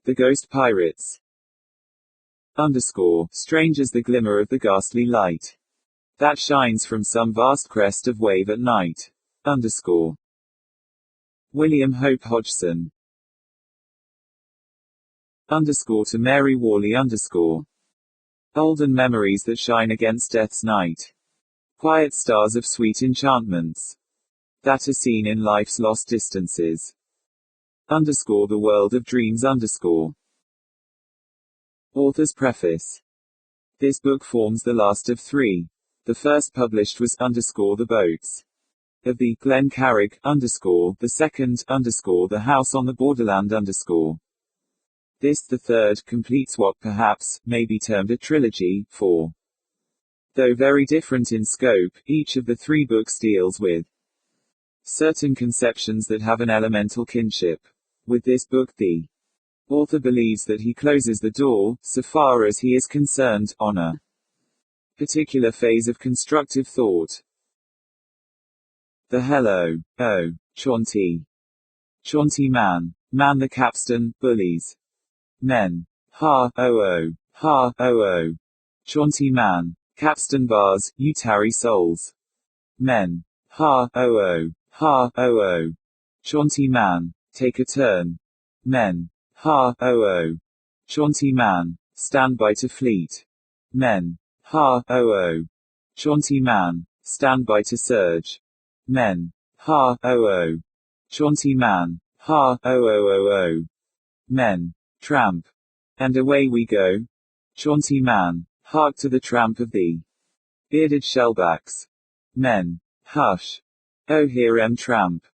The ghost pirates. Strange as the glimmer of the ghastly light that shines from some vast crest of wave at night. William Hope Hodgson. To Mary Worley. Olden memories that shine against death's night. Quiet stars of sweet enchantments that are seen in life's lost distances. The world of dreams. Author's preface. This book forms the last of three. The first published was The Boats of the Glen Carrig, the second, The House on the Borderland. This, the third, completes what, perhaps, may be termed a trilogy, for though very different in scope, each of the three books deals with certain conceptions that have an elemental kinship with this book. The author believes that he closes the door, so far as he is concerned, on a particular phase of constructive thought. The hello, oh, Chaunty man, the capstan, bullies men, ha, oh, Chaunty man, capstan bars, you tarry souls, men, ha, oh, Chaunty man, take a turn, men, ha, oh, Chaunty man, stand by to fleet, men, ha, oh, Chaunty man, stand by to surge, men, ha, oh, Chaunty man, ha, oh, men, tramp, and away we go, Chaunty man, hark to the tramp of the bearded shellbacks, men, hush, oh hear 'em tramp,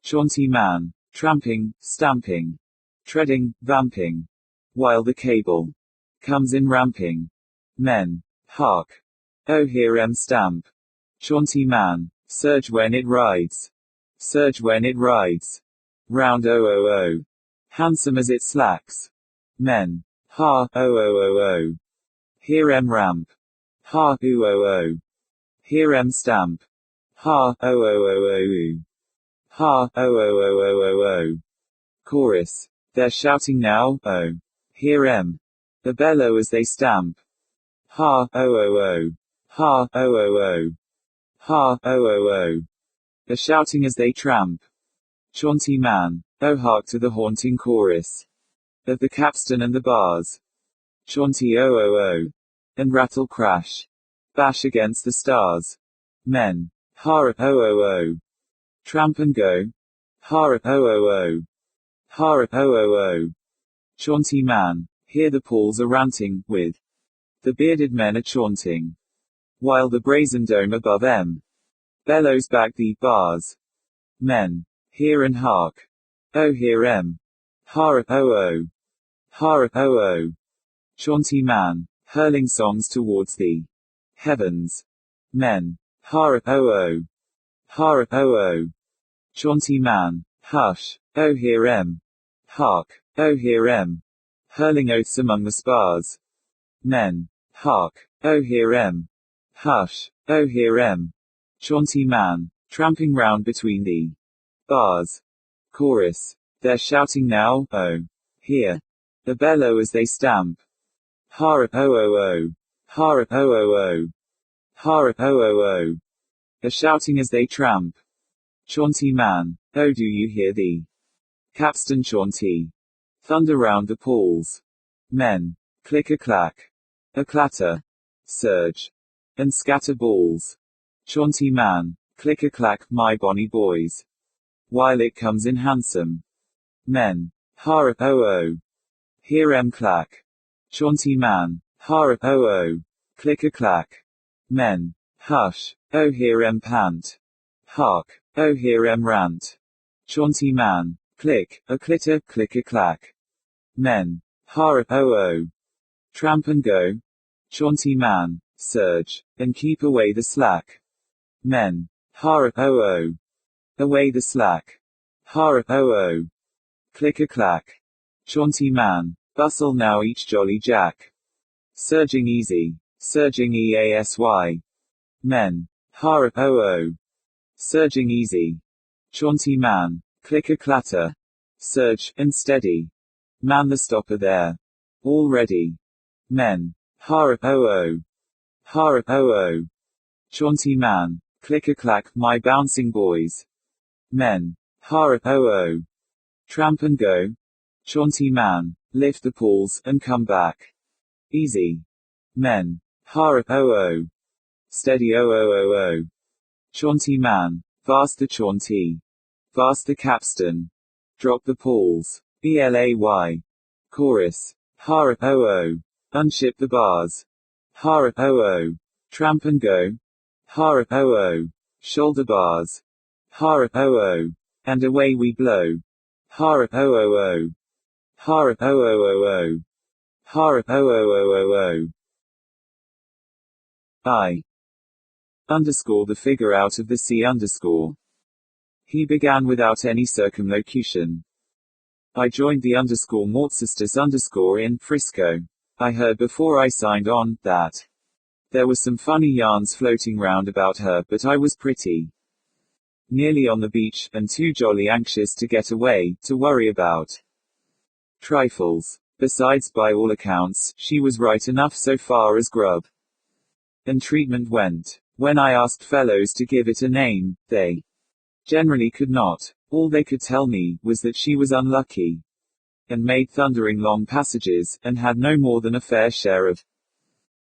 Chaunty man, tramping, stamping, treading, vamping, while the cable comes in ramping, men, hark, oh hear 'em stamp, Chaunty man, surge when it rides, round handsome as it slacks, men, ha, oh, hear 'em ramp, ha, ooh, hear 'em stamp, ha, oh, ha, oh. Chorus. They're shouting now, oh, hear 'em, a bellow as they stamp, ha, oh, ha, oh, ha, oh. A shouting as they tramp. Chaunty man, oh hark to the haunting chorus of the capstan and the bars. Chaunty oh, and rattle crash, bash against the stars. Men, ha oh, tramp and go, ha oh, ha oh. Chaunty man, hear the pawls are ranting, with the bearded men are chaunting, while the brazen dome above 'em bellows back the bars. Men, hear and hark, oh hear 'em, ha oh, ha oh. Chaunty man, hurling songs towards the heavens. Men, ha oh, ha oh. Chaunty man, hush, oh hear 'em, hark, oh hear 'em, hurling oaths among the spars. Men, hark, oh hear 'em, hush, oh hear 'em. Chaunty man, tramping round between the bars. Chorus. They're shouting now, oh, hear the bellow as they stamp. Ha oh, ha oh, ha oh. A shouting as they tramp. Chaunty man, oh do you hear the capstan chaunty? Thunder round the pawls. Men, click a clack, a clatter, surge, and scatter balls. Chaunty man, click a clack, my bonny boys, while it comes in handsome. Men, ha oh, hear 'em clack. Chaunty man, ha oh, click a clack. Men, hush, oh hear 'em pant. Hark, oh hear 'em rant. Chaunty man, click, a clitter, click a clack. Men, ha oh, tramp and go. Chaunty man, surge, and keep away the slack. Men, ha oh, away the slack. Ha oh, click a clack. Chaunty man, bustle now each jolly jack. Surging easy, surging easy. Men, ha oh, surging easy. Chaunty man, click a clatter, surge, and steady. Man the stopper there. Already. Men. Ha-oh-oh. Ha-oh-oh. Chaunty man. Click-a-clack, my bouncing boys. Men. Ha-oh-oh. Tramp and go. Chaunty man. Lift the pawls, and come back. Easy. Men. Ha-oh-oh. Steady oh-oh-oh-oh. Chaunty man. Vast the chaunty. Vast the capstan. Drop the pawls. Blay. Chorus. Ha-oh-oh. Unship the bars. Ha-oh-oh. Tramp and go. Ha-oh-oh. Shoulder bars. Ha-oh-oh. And away we blow. Ha-oh-oh-oh. Ha-oh-oh-oh-oh. Ha-oh-oh-oh-oh-oh. I. Underscore the figure out of the sea underscore. He began without any circumlocution. I joined the underscore mortsistus underscore in Frisco. I heard before I signed on, that there were some funny yarns floating round about her, but I was pretty nearly on the beach, and too jolly anxious to get away, to worry about trifles. Besides, by all accounts, she was right enough so far as grub and treatment went. When I asked fellows to give it a name, they generally could not. All they could tell me was that she was unlucky, and made thundering long passages, and had no more than a fair share of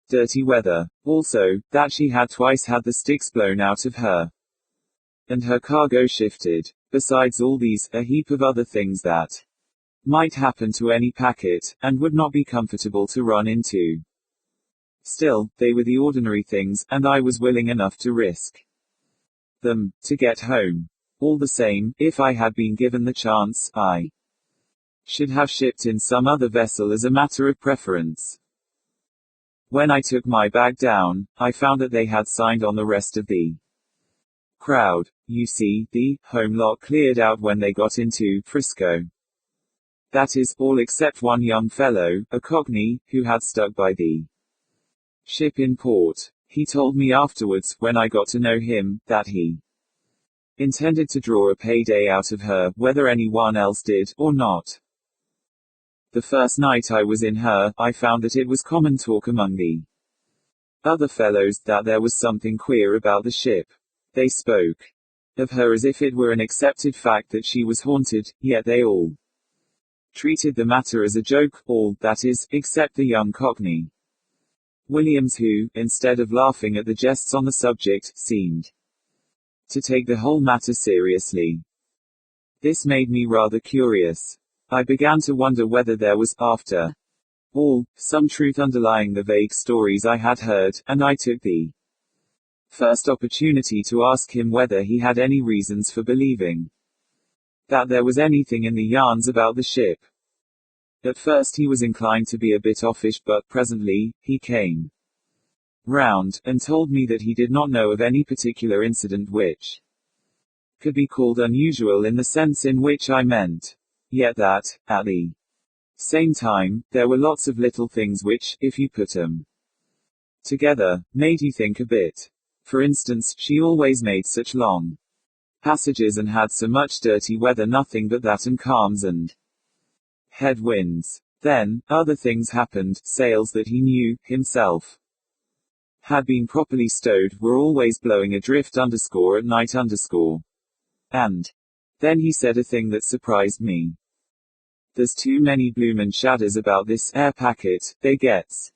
dirty weather. Also, that she had twice had the sticks blown out of her, and her cargo shifted. Besides all these, a heap of other things that might happen to any packet, and would not be comfortable to run into. Still, they were the ordinary things, and I was willing enough to risk them, to get home. All the same, if I had been given the chance, I should have shipped in some other vessel as a matter of preference. When I took my bag down, I found that they had signed on the rest of the crowd. You see, the home lot cleared out when they got into Frisco. That is, all except one young fellow, a Cockney, who had stuck by the ship in port. He told me afterwards, when I got to know him, that he intended to draw a payday out of her, whether anyone else did, or not. The first night I was in her, I found that it was common talk among the other fellows, that there was something queer about the ship. They spoke of her as if it were an accepted fact that she was haunted, yet they all treated the matter as a joke, all, that is, except the young Cockney Williams, who, instead of laughing at the jests on the subject, seemed to take the whole matter seriously. This made me rather curious. I began to wonder whether there was, after all, some truth underlying the vague stories I had heard, and I took the first opportunity to ask him whether he had any reasons for believing that there was anything in the yarns about the ship. At first he was inclined to be a bit offish, but presently, he came round, and told me that he did not know of any particular incident which could be called unusual in the sense in which I meant, yet that, at the same time, there were lots of little things which, if you put 'em together, made you think a bit. For instance, she always made such long passages and had so much dirty weather, nothing but that, and calms and headwinds. Then, other things happened. Sails that he knew, himself, had been properly stowed, were always blowing adrift underscore at night underscore. And then he said a thing that surprised me. There's too many bloomin' shadders about this air packet, they gets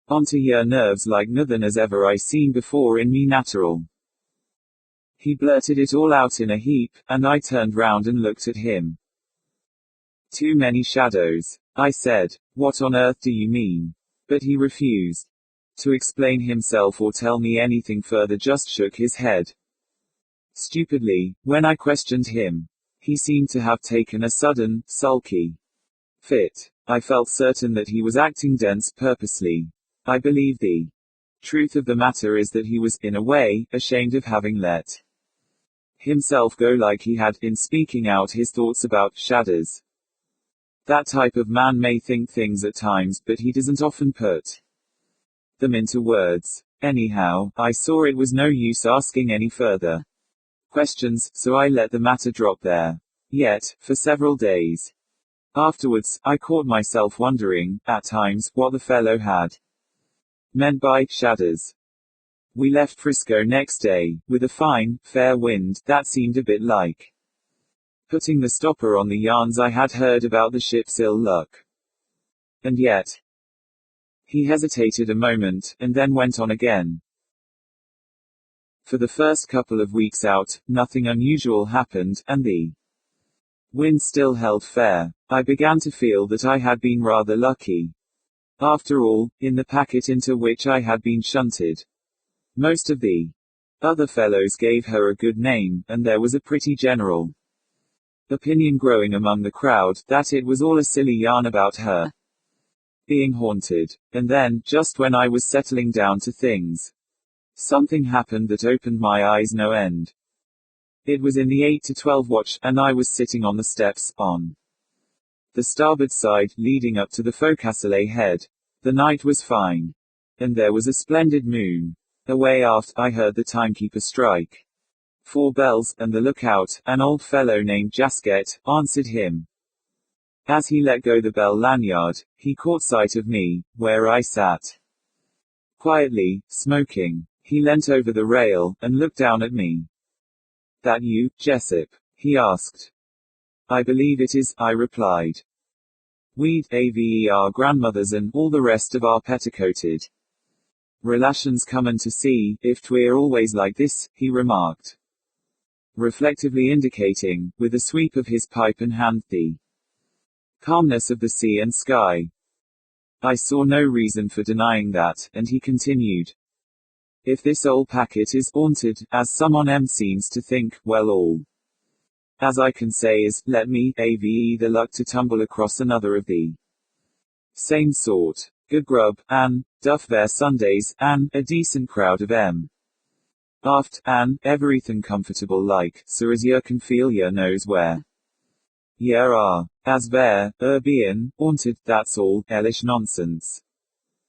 onto yer nerves like nothin' as ever I seen before in me natural. He blurted it all out in a heap, and I turned round and looked at him. Too many shadows. I said, what on earth do you mean? But he refused to explain himself or tell me anything further, just shook his head stupidly. When I questioned him, he seemed to have taken a sudden, sulky fit. I felt certain that he was acting dense purposely. I believe the truth of the matter is that he was, in a way, ashamed of having let himself go like he had, in speaking out his thoughts about shadders. That type of man may think things at times, but he doesn't often put them into words. Anyhow, I saw it was no use asking any further questions, so I let the matter drop there. Yet, for several days Afterwards, I caught myself wondering, at times, what the fellow had meant by shadows. We left Frisco next day, with a fine, fair wind, that seemed a bit like putting the stopper on the yarns I had heard about the ship's ill luck. And yet, he hesitated a moment, and then went on again. For the first couple of weeks out, nothing unusual happened, and the wind still held fair. I began to feel that I had been rather lucky. After all, in the packet into which I had been shunted, most of the other fellows gave her a good name, and there was a pretty general opinion growing among the crowd, that it was all a silly yarn about her being haunted. And then, just when I was settling down to things, something happened that opened my eyes no end. It was in the 8 to 12 watch, and I was sitting on the steps, on the starboard side, leading up to the forecastle head. The night was fine, and there was a splendid moon. Away aft, I heard the timekeeper strike 4 bells, and the lookout, an old fellow named Jasket, answered him. As he let go the bell lanyard, he caught sight of me, where I sat quietly, smoking. He leant over the rail, and looked down at me. That you, Jessup? He asked. I believe it is, I replied. We'd our grandmothers and all the rest of our petticoated relations comin' to see, if 'twere always like this, he remarked, reflectively indicating, with a sweep of his pipe and hand, the calmness of the sea and sky. I saw no reason for denying that, and he continued. If this old packet is haunted, as some on 'em seems to think, well all as I can say is, let me have the luck to tumble across another of the same sort. Good grub, an' duff there Sundays, an' a decent crowd of 'em aft, an' everything comfortable like, so as yer can feel yer knows where yer are. As there, bein' haunted, that's all hellish nonsense.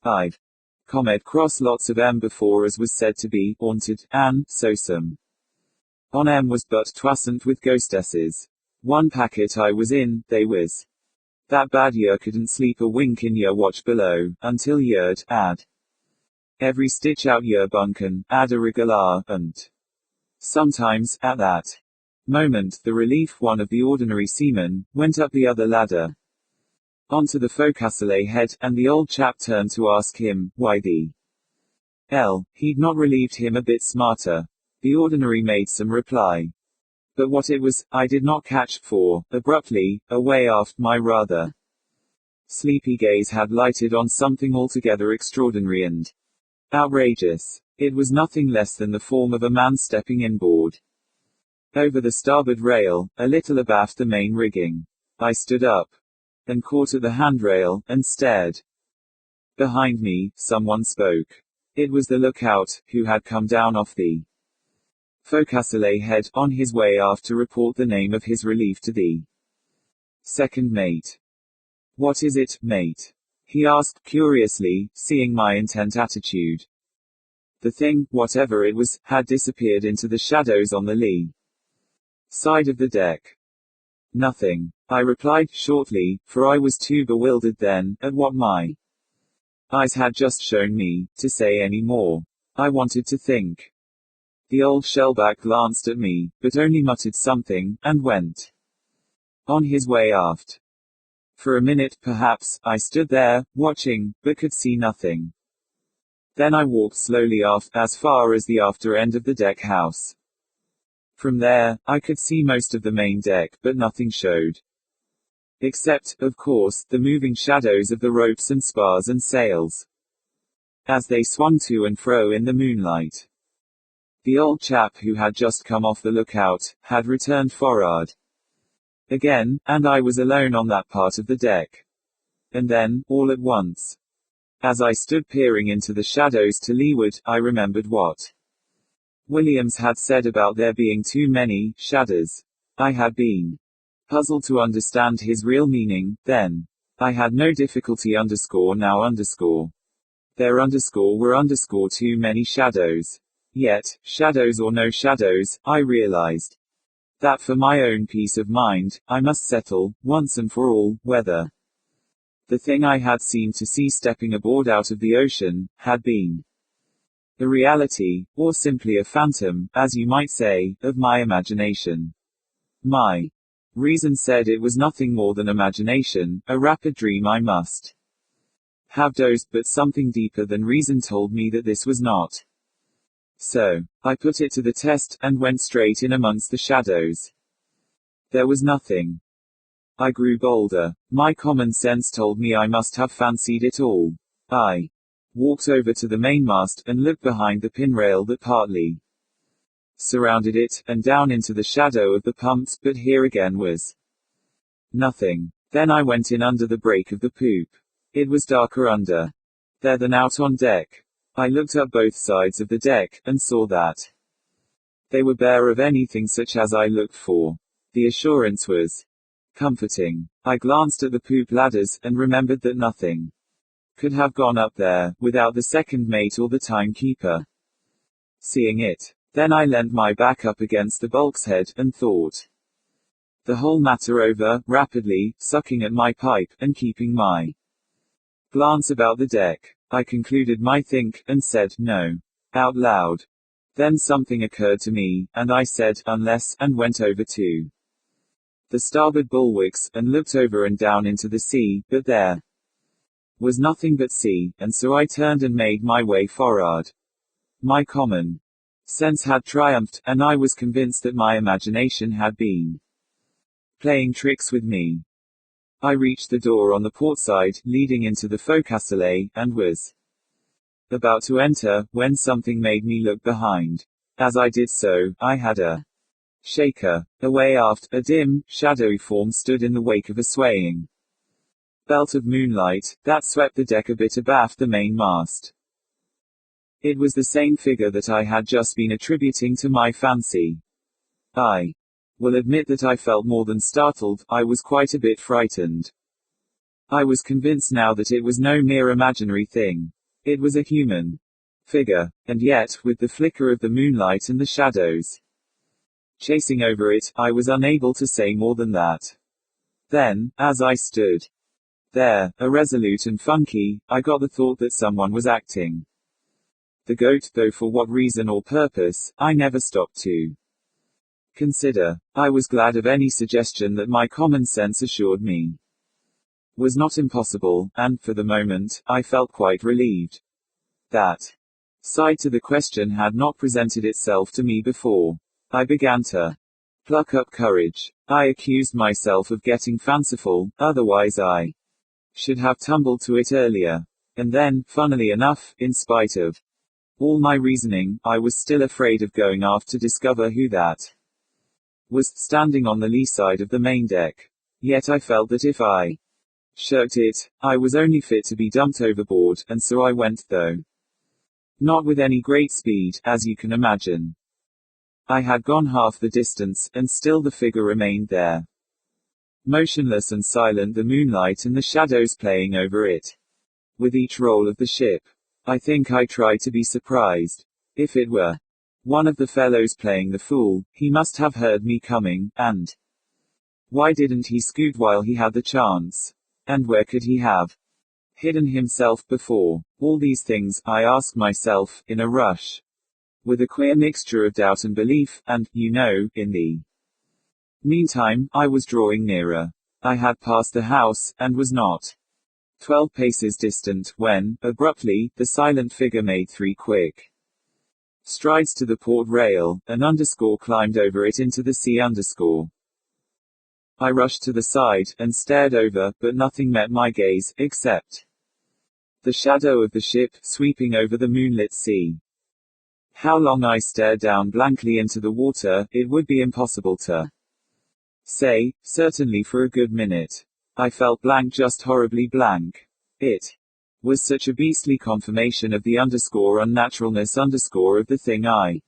I've comed cross lots of 'em before as was said to be haunted, an' so some on 'em was but twasn't with ghostesses. One packet I was in, they was that bad yer couldn't sleep a wink in yer watch below, until yer'd had every stitch out yer bunkin', ad a regular, and sometimes, at that moment, the relief one of the ordinary seamen went up the other ladder onto the forecastle head, and the old chap turned to ask him, why the he'd not relieved him a bit smarter. The ordinary made some reply. But what it was, I did not catch, for, abruptly, away aft my rather sleepy gaze had lighted on something altogether extraordinary and outrageous. It was nothing less than the form of a man stepping inboard over the starboard rail, a little abaft the main rigging. I stood up and caught at the handrail, and stared. Behind me, someone spoke. It was the lookout, who had come down off the forecastle head, on his way aft to report the name of his relief to the second mate. What is it, mate? He asked curiously, seeing my intent attitude. The thing, whatever it was, had disappeared into the shadows on the lee side of the deck. Nothing, I replied shortly, for I was too bewildered then, at what my eyes had just shown me, to say any more. I wanted to think. The old shellback glanced at me, but only muttered something, and went on his way aft. For a minute, perhaps, I stood there, watching, but could see nothing. Then I walked slowly aft, as far as the after end of the deck house. From there, I could see most of the main deck, but nothing showed. Except, of course, the moving shadows of the ropes and spars and sails, as they swung to and fro in the moonlight. The old chap who had just come off the lookout, had returned for'ard again, and I was alone on that part of the deck. And then, all at once, as I stood peering into the shadows to leeward, I remembered what Williams had said about there being too many shadows. I had been puzzled to understand his real meaning, then. I had no difficulty now. There were too many shadows. Yet, shadows or no shadows, I realized That for my own peace of mind, I must settle, once and for all, whether the thing I had seemed to see stepping aboard out of the ocean, had been a reality, or simply a phantom, as you might say, of my imagination. My reason said it was nothing more than imagination, a rapid dream I must have dozed, but something deeper than reason told me that this was not so. I put it to the test, and went straight in amongst the shadows. There was nothing. I grew bolder. My common sense told me I must have fancied it all. I walked over to the mainmast, and looked behind the pinrail that partly surrounded it, and down into the shadow of the pumps, but here again was nothing. Then I went in under the break of the poop. It was darker under there than out on deck. I looked up both sides of the deck, and saw that they were bare of anything such as I looked for. The assurance was comforting. I glanced at the poop ladders, and remembered that nothing could have gone up there, without the second mate or the timekeeper seeing it. Then I leant my back up against the bulkhead, and thought the whole matter over, rapidly, sucking at my pipe, and keeping my glance about the deck. I concluded my think, and said, no, out loud. Then something occurred to me, and I said, unless, and went over to the starboard bulwarks, and looked over and down into the sea, but there was nothing but sea, and so I turned and made my way forward. My common sense had triumphed, and I was convinced that my imagination had been playing tricks with me. I reached the door on the port side, leading into the forecastle, and was about to enter, when something made me look behind. As I did so, I had a shaker. Away aft, a dim, shadowy form stood in the wake of a swaying belt of moonlight, that swept the deck a bit abaft the main mast. It was the same figure that I had just been attributing to my fancy. I will admit that I felt more than startled, I was quite a bit frightened. I was convinced now that it was no mere imaginary thing. It was a human figure, and yet, with the flicker of the moonlight and the shadows chasing over it, I was unable to say more than that. Then, as I stood there, irresolute and funky, I got the thought that someone was acting the goat, though for what reason or purpose, I never stopped to consider. I was glad of any suggestion that my common sense assured me was not impossible, and, for the moment, I felt quite relieved. That side to the question had not presented itself to me before. I began to pluck up courage. I accused myself of getting fanciful, otherwise I should have tumbled to it earlier. And then, funnily enough, in spite of all my reasoning, I was still afraid of going aft to discover who that was standing on the lee side of the main deck. Yet I felt that if I shirked it, I was only fit to be dumped overboard, and so I went, though not with any great speed, as you can imagine. I had gone half the distance, and still the figure remained there, motionless and silent, the moonlight and the shadows playing over it with each roll of the ship. I think I tried to be surprised. If it were one of the fellows playing the fool, he must have heard me coming, and why didn't he scoot while he had the chance? And where could he have hidden himself before? All these things, I asked myself, in a rush, with a queer mixture of doubt and belief, and, you know, in the meantime, I was drawing nearer. I had passed the house, and was not 12 paces distant, when, abruptly, the silent figure made 3 quick strides to the port rail, and climbed over it into the sea. I rushed to the side, and stared over, but nothing met my gaze, except the shadow of the ship, sweeping over the moonlit sea. How long I stared down blankly into the water, it would be impossible to say, certainly for a good minute. I felt blank, just horribly blank. It was such a beastly confirmation of the unnaturalness of the thing I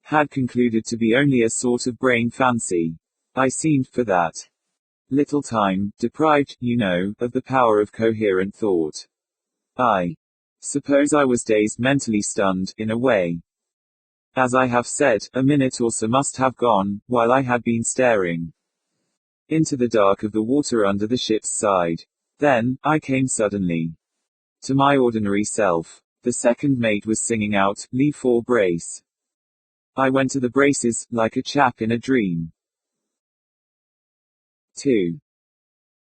had concluded to be only a sort of brain fancy. I seemed, for that little time, deprived, you know, of the power of coherent thought. I suppose I was dazed, mentally stunned, in a way. As I have said, a minute or so must have gone, while I had been staring into the dark of the water under the ship's side. Then, I came suddenly to my ordinary self. The second mate was singing out, "Lee for brace." I went to the braces, like a chap in a dream. 2.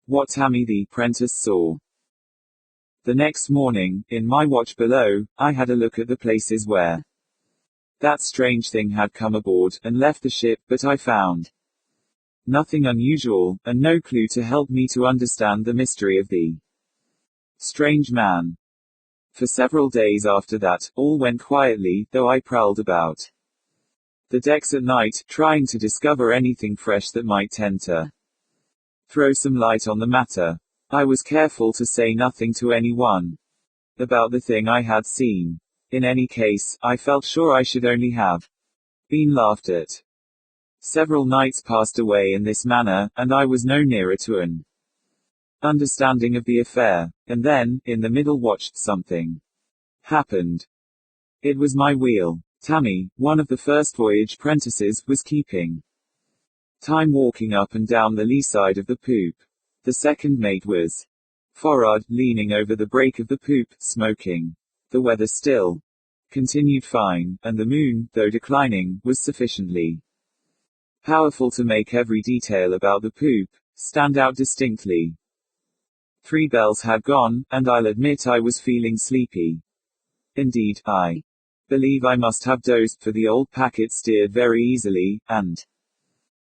What Tammy the apprentice saw. The next morning, in my watch below, I had a look at the places where that strange thing had come aboard, and left the ship, but I found nothing unusual, and no clue to help me to understand the mystery of the strange man. For several days after that, all went quietly, though I prowled about the decks at night, trying to discover anything fresh that might tend to throw some light on the matter. I was careful to say nothing to anyone about the thing I had seen. In any case, I felt sure I should only have been laughed at. Several nights passed away in this manner, and I was no nearer to an understanding of the affair. And then, in the middle watch, something happened. It was my wheel. Tammy, one of the first voyage apprentices, was keeping time walking up and down the lee side of the poop. The second mate was forward, leaning over the break of the poop, smoking. The weather still continued fine, and the moon, though declining, was sufficiently powerful to make every detail about the poop stand out distinctly. 3 bells had gone, and I'll admit I was feeling sleepy. Indeed, I believe I must have dozed, for the old packet steered very easily, and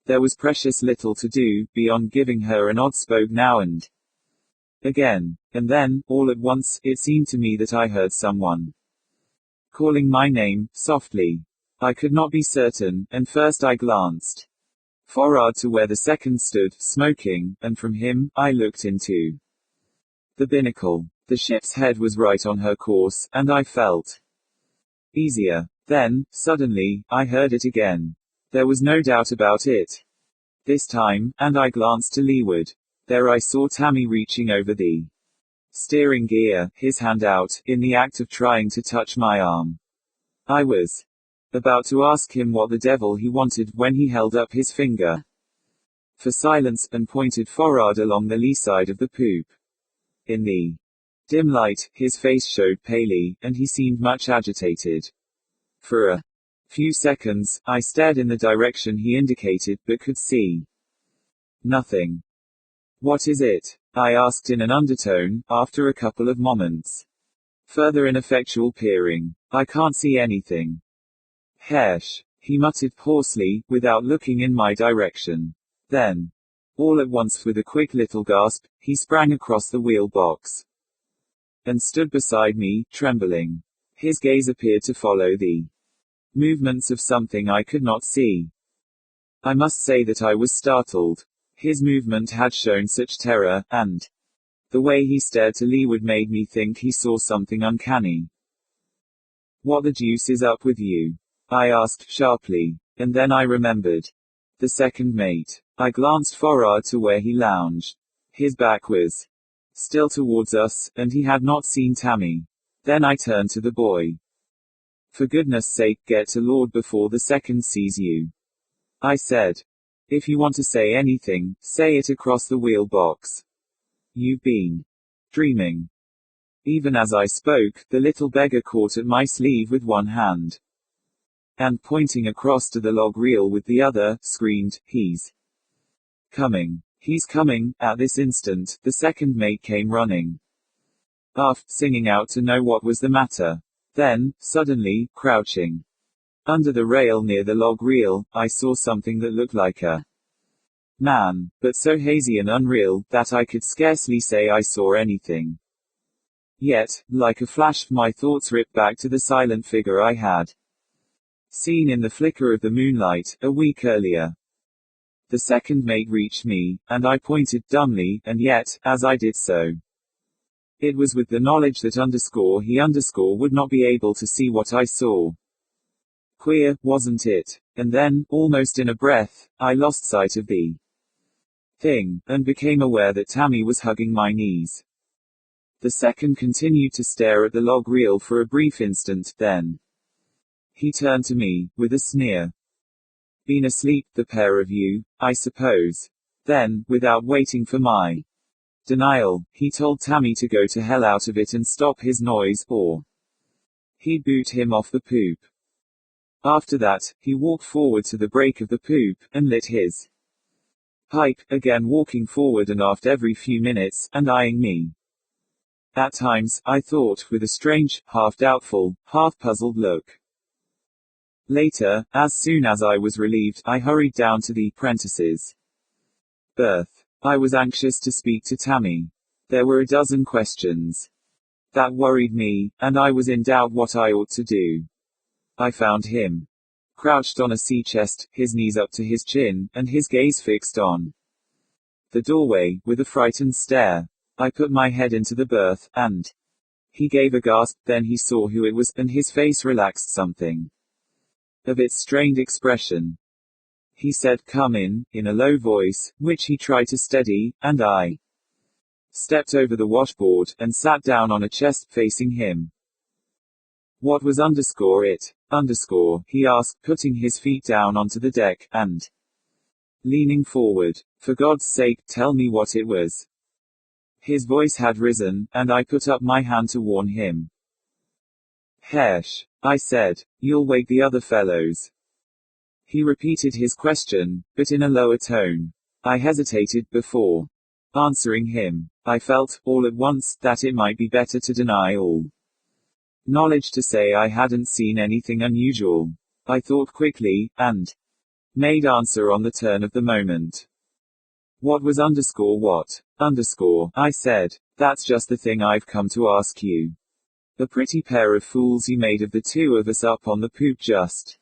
there was precious little to do, beyond giving her an odd spoke now and again. And then, all at once, it seemed to me that I heard someone calling my name, softly. I could not be certain, and first I glanced forward to where the second stood, smoking, and from him, I looked into the binnacle. The ship's head was right on her course, and I felt easier. Then, suddenly, I heard it again. There was no doubt about it this time, and I glanced to leeward. There I saw Tammy reaching over the steering gear, his hand out, in the act of trying to touch my arm. I was about to ask him what the devil he wanted, when he held up his finger for silence, and pointed forward along the lee side of the poop. In the dim light, his face showed palely, and he seemed much agitated. For a few seconds, I stared in the direction he indicated, but could see nothing. "What is it?" I asked in an undertone, after a couple of moments. Further ineffectual peering. "I can't see anything." "Hersh," he muttered hoarsely, without looking in my direction. Then, all at once, with a quick little gasp, he sprang across the wheel box and stood beside me, trembling. His gaze appeared to follow the movements of something I could not see. I must say that I was startled. His movement had shown such terror, and the way he stared to leeward made me think he saw something uncanny. "What the deuce is up with you?" I asked, sharply. And then I remembered the second mate. I glanced forward to where he lounged. His back was still towards us, and he had not seen Tammy. Then I turned to the boy. "For goodness sake, get to Lord before the second sees you," I said. "If you want to say anything, say it across the wheel box. You've been dreaming." Even as I spoke, the little beggar caught at my sleeve with one hand, and pointing across to the log reel with the other, screamed, "He's coming! He's coming!" At this instant, the second mate came running aft, singing out to know what was the matter. Then, suddenly, crouching under the rail near the log reel, I saw something that looked like a man, but so hazy and unreal, that I could scarcely say I saw anything. Yet, like a flash, my thoughts ripped back to the silent figure I had seen in the flicker of the moonlight, a week earlier. The second mate reached me, and I pointed, dumbly, and yet, as I did so, it was with the knowledge that he would not be able to see what I saw. Queer, wasn't it? And then, almost in a breath, I lost sight of the thing, and became aware that Tammy was hugging my knees. The second continued to stare at the log reel for a brief instant, then He turned to me, with a sneer. Been asleep, the pair of you, I suppose. Then, without waiting for my denial, he told Tammy to go to hell out of it and stop his noise, or he'd boot him off the poop. After that, he walked forward to the break of the poop, and lit his pipe, again walking forward and aft every few minutes, and eyeing me. At times, I thought, with a strange, half-doubtful, half-puzzled look. Later, as soon as I was relieved, I hurried down to the apprentice's berth. I was anxious to speak to Tammy. There were a dozen questions that worried me, and I was in doubt what I ought to do. I found him crouched on a sea chest, his knees up to his chin, and his gaze fixed on the doorway, with a frightened stare. I put my head into the berth, and he gave a gasp, then he saw who it was, and his face relaxed something of its strained expression. He said, "Come in a low voice, which he tried to steady, and I stepped over the washboard, and sat down on a chest, facing him. What was it? He asked, putting his feet down onto the deck, and leaning forward. For God's sake, tell me what it was. His voice had risen, and I put up my hand to warn him. Hesh, I said. You'll wake the other fellows. He repeated his question, but in a lower tone. I hesitated before answering him. I felt, all at once, that it might be better to deny all knowledge, to say I hadn't seen anything unusual. I thought quickly, and made answer on the turn of the moment. What was what? I said. That's just the thing I've come to ask you. A pretty pair of fools you made of the two of us up on the poop just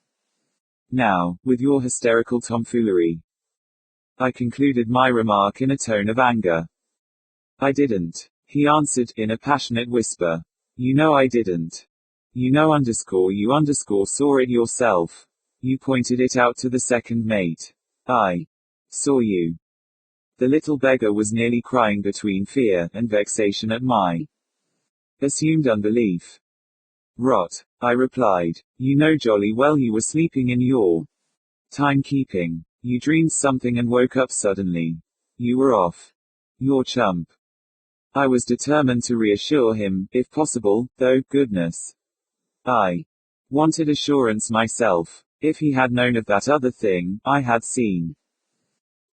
now, with your hysterical tomfoolery. I concluded my remark in a tone of anger. I didn't, he answered, in a passionate whisper. You know I didn't. You saw it yourself. You pointed it out to the second mate. I saw you. The little beggar was nearly crying between fear and vexation at my assumed unbelief. Rot, I replied. You know jolly well you were sleeping in your timekeeping. You dreamed something and woke up suddenly. You were off your chump. I was determined to reassure him, if possible, though, goodness. I wanted assurance myself. If he had known of that other thing I had seen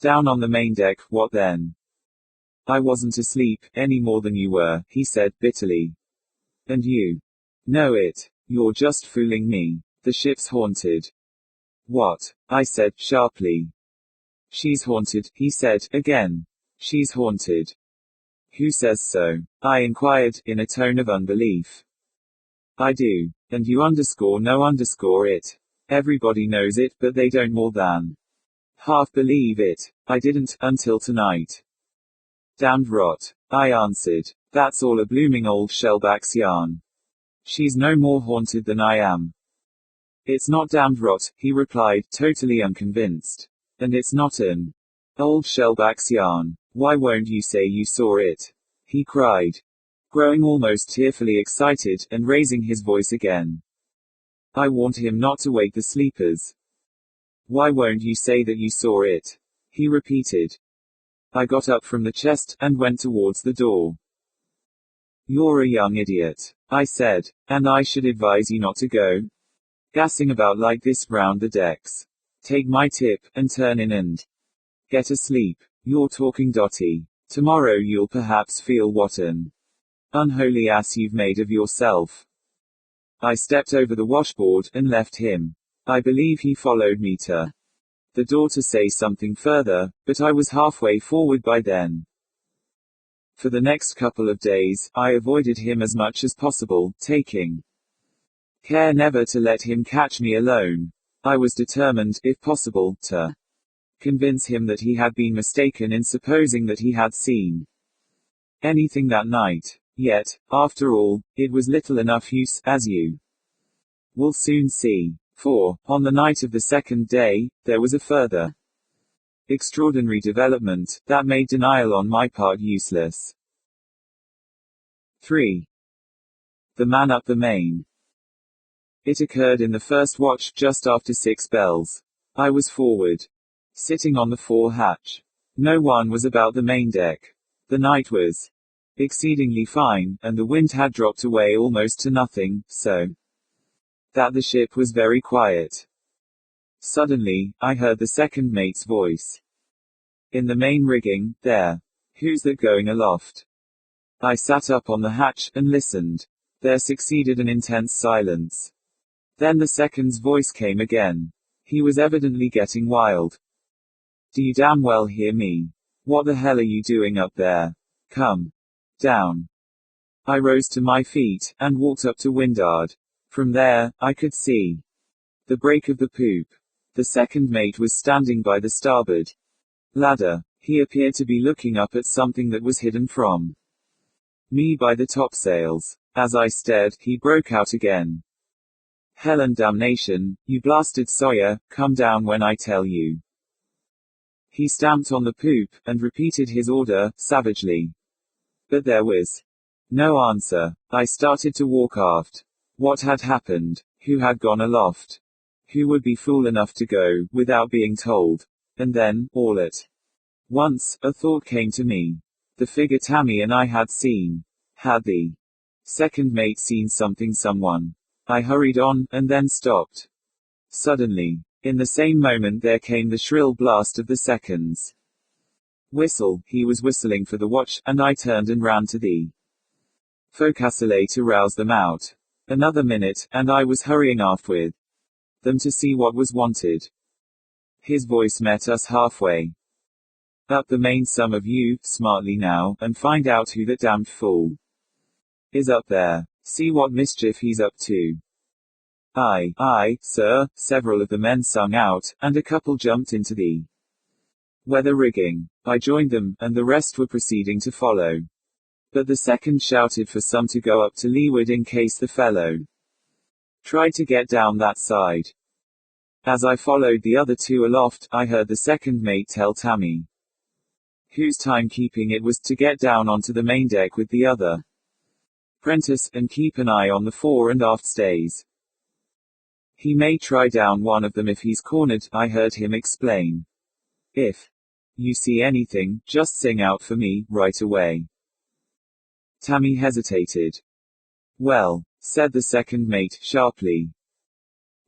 down on the main deck, what then? I wasn't asleep, any more than you were, he said, bitterly. And you know it. You're just fooling me. The ship's haunted. What? I said, sharply. She's haunted, he said, again. She's haunted. Who says so? I inquired, in a tone of unbelief. I do. And you know it. Everybody knows it, but they don't more than half believe it. I didn't, until tonight. Damned rot, I answered. That's all a blooming old shellback's yarn. She's no more haunted than I am. It's not damned rot, he replied, totally unconvinced. And it's not an old shellback's yarn. Why won't you say you saw it? He cried, growing almost tearfully excited, and raising his voice again. I warned him not to wake the sleepers. Why won't you say that you saw it? He repeated. I got up from the chest, and went towards the door. You're a young idiot, I said, and I should advise you not to go gassing about like this round the decks. Take my tip, and turn in and get a sleep. You're talking dotty. Tomorrow you'll perhaps feel what an unholy ass you've made of yourself. I stepped over the washboard, and left him. I believe he followed me to the door to say something further, but I was halfway forward by then. For the next couple of days, I avoided him as much as possible, taking care never to let him catch me alone. I was determined, if possible, to convince him that he had been mistaken in supposing that he had seen anything that night. Yet, after all, it was little enough use, as you will soon see. For, on the night of the second day, there was a further extraordinary development, that made denial on my part useless. 3. The Man Up the Main. It occurred in the first watch, just after 6 bells. I was forward, sitting on the fore hatch. No one was about the main deck. The night was exceedingly fine, and the wind had dropped away almost to nothing, so that the ship was very quiet. Suddenly, I heard the second mate's voice. In the main rigging, there. Who's that going aloft? I sat up on the hatch, and listened. There succeeded an intense silence. Then the second's voice came again. He was evidently getting wild. Do you damn well hear me? What the hell are you doing up there? Come down. I rose to my feet, and walked up to windward. From there, I could see the break of the poop. The second mate was standing by the starboard ladder. He appeared to be looking up at something that was hidden from me by the topsails. As I stared, he broke out again. Hell and damnation, you blasted Sawyer, come down when I tell you. He stamped on the poop, and repeated his order, savagely. But there was no answer. I started to walk aft. What had happened? Who had gone aloft? Who would be fool enough to go, without being told? And then, all at once, a thought came to me. The figure Tammy and I had seen. Had the second mate seen someone? I hurried on, and then stopped. Suddenly, in the same moment there came the shrill blast of the second's whistle. He was whistling for the watch, and I turned and ran to the forecastle to rouse them out. Another minute, and I was hurrying aft with them to see what was wanted. His voice met us halfway. Up the main, some of you, smartly now, and find out who that damned fool is up there. See what mischief he's up to. Aye, sir, several of the men sung out, and a couple jumped into the weather rigging. I joined them, and the rest were proceeding to follow. But the second shouted for some to go up to leeward in case the fellow tried to get down that side. As I followed the other two aloft, I heard the second mate tell Tammy, whose timekeeping it was, to get down onto the main deck with the other prentice, and keep an eye on the fore and aft stays. He may try down one of them if he's cornered, I heard him explain. If you see anything, just sing out for me, right away. Tammy hesitated. Well, said the second mate, sharply.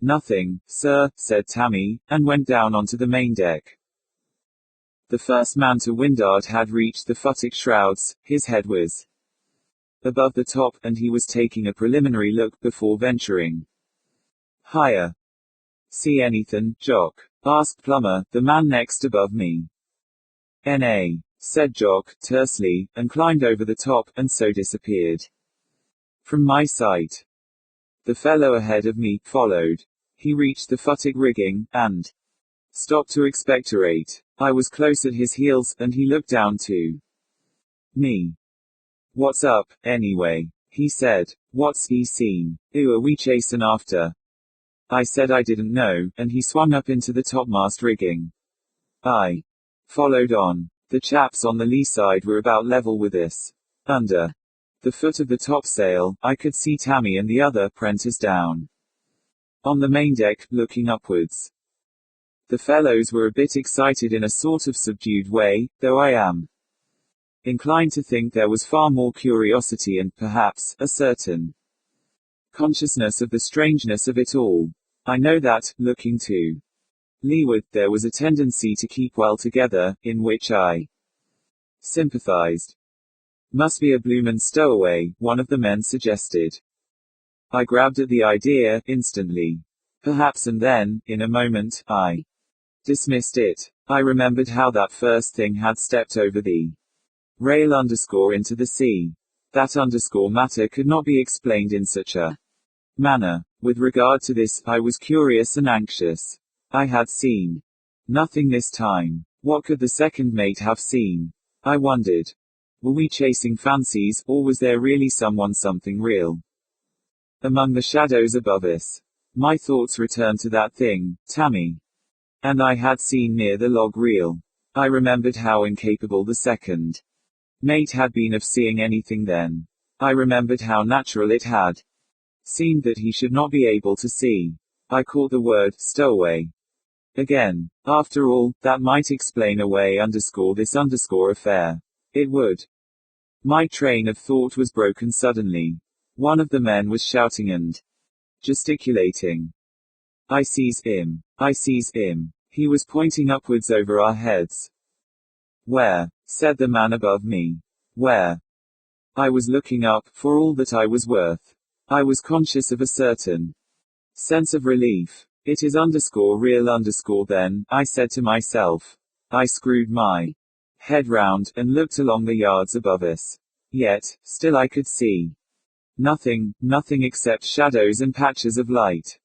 Nothing, sir, said Tammy, and went down onto the main deck. The first man to windward had reached the futtock shrouds. His head was above the top, and he was taking a preliminary look before venturing higher. See anything, Jock? Asked Plummer, the man next above me. N.A., said Jock, tersely, and climbed over the top, and so disappeared from my sight. The fellow ahead of me followed. He reached the futtock rigging, and stopped to expectorate. I was close at his heels, and he looked down to me. What's up, anyway? He said. What's he seen? Who are we chasing after? I said I didn't know, and he swung up into the topmast rigging. I followed on. The chaps on the lee side were about level with us. Under the foot of the topsail, I could see Tammy and the other prentice down on the main deck, looking upwards. The fellows were a bit excited in a sort of subdued way, though I am inclined to think there was far more curiosity and, perhaps, a certain consciousness of the strangeness of it all. I know that, looking to leeward, there was a tendency to keep well together, in which I sympathized. Must be a bloomin' stowaway, one of the men suggested. I grabbed at the idea, instantly. Perhaps, and then, in a moment, I dismissed it. I remembered how that first thing had stepped over the rail into the sea. That matter could not be explained in such a manner. With regard to this, I was curious and anxious. I had seen nothing this time. What could the second mate have seen? I wondered. Were we chasing fancies, or was there really something real among the shadows above us? My thoughts returned to that thing, Tammy, and I had seen near the log reel. I remembered how incapable the second mate had been of seeing anything then. I remembered how natural it had Seemed that he should not be able to see. I caught the word, stowaway. Again. After all, that might explain away this affair. It would. My train of thought was broken suddenly. One of the men was shouting and gesticulating. I sees him. I sees him. He was pointing upwards over our heads. Where? Said the man above me. Where? I was looking up, for all that I was worth. I was conscious of a certain sense of relief. It is real then, I said to myself. I screwed my head round, and looked along the yards above us. Yet, still I could see nothing except shadows and patches of light.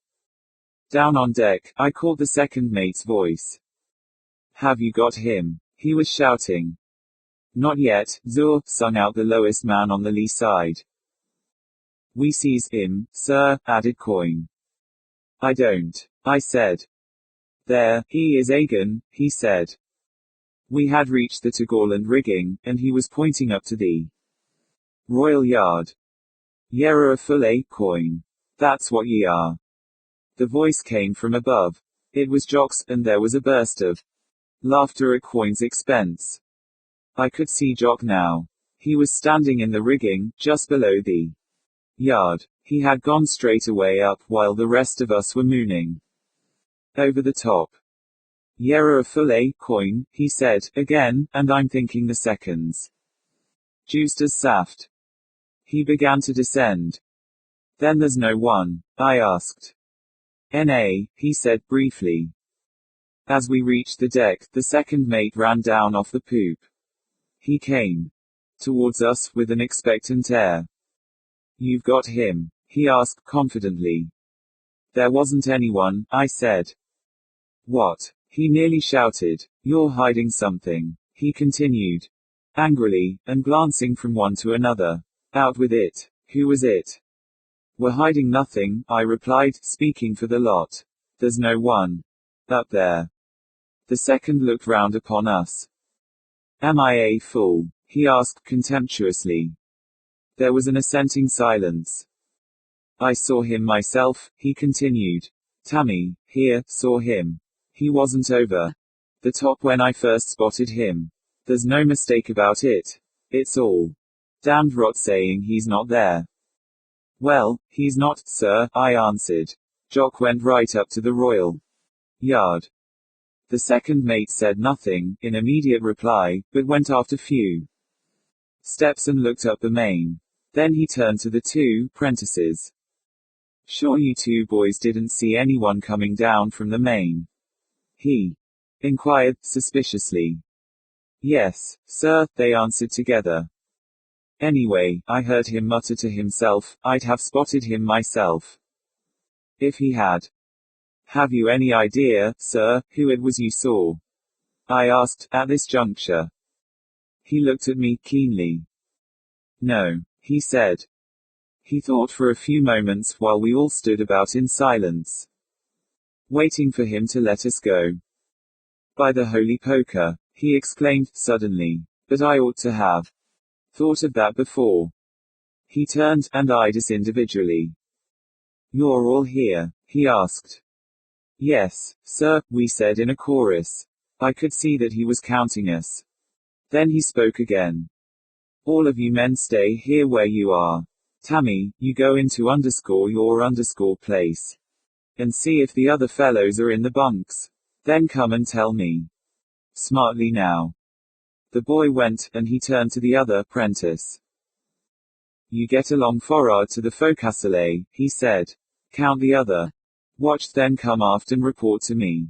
Down on deck, I caught the second mate's voice. Have you got him? He was shouting. Not yet, Zur, sung out the lowest man on the lee side. We sees him, sir, added Coin. I don't. I said. There, he is again, he said. We had reached the topgallant rigging, and he was pointing up to the royal yard. Ye're a full Coin. That's what ye are. The voice came from above. It was Jock's, and there was a burst of laughter at Coin's expense. I could see Jock now. He was standing in the rigging, just below the yard. He had gone straight away up, while the rest of us were mooning over the top. Ye're a full Coin, he said, again, and I'm thinking the seconds juiced as saft. He began to descend. Then there's no one? I asked. N.A., he said briefly. As we reached the deck, the second mate ran down off the poop. He came towards us, with an expectant air. You've got him? He asked, confidently. There wasn't anyone, I said. What? He nearly shouted. You're hiding something, he continued. Angrily, and glancing from one to another. Out with it. Who was it? We're hiding nothing, I replied, speaking for the lot. There's no one up there. The second looked round upon us. Am I a fool? He asked, contemptuously. There was an assenting silence. I saw him myself, he continued. Tammy, here, saw him. He wasn't over the top when I first spotted him. There's no mistake about it. It's all damned rot saying he's not there. Well, he's not, sir, I answered. Jock went right up to the royal yard. The second mate said nothing, in immediate reply, but went after few steps and looked up the main. Then he turned to the two prentices. Sure you two boys didn't see anyone coming down from the main? He inquired, suspiciously. Yes, sir, they answered together. Anyway, I heard him mutter to himself, I'd have spotted him myself if he had. Have you any idea, sir, who it was you saw? I asked, at this juncture. He looked at me keenly. No, he said. He thought for a few moments while we all stood about in silence, waiting for him to let us go. By the holy poker, he exclaimed, suddenly. But I ought to have thought of that before. He turned, and eyed us individually. You're all here? He asked. Yes, sir, we said in a chorus. I could see that he was counting us. Then he spoke again. All of you men stay here where you are. Tammy, you go into your place. And see if the other fellows are in the bunks. Then come and tell me. Smartly now. The boy went, and he turned to the other apprentice. You get along forrard to the forecastle, he said. Count the other watch, then come aft and report to me.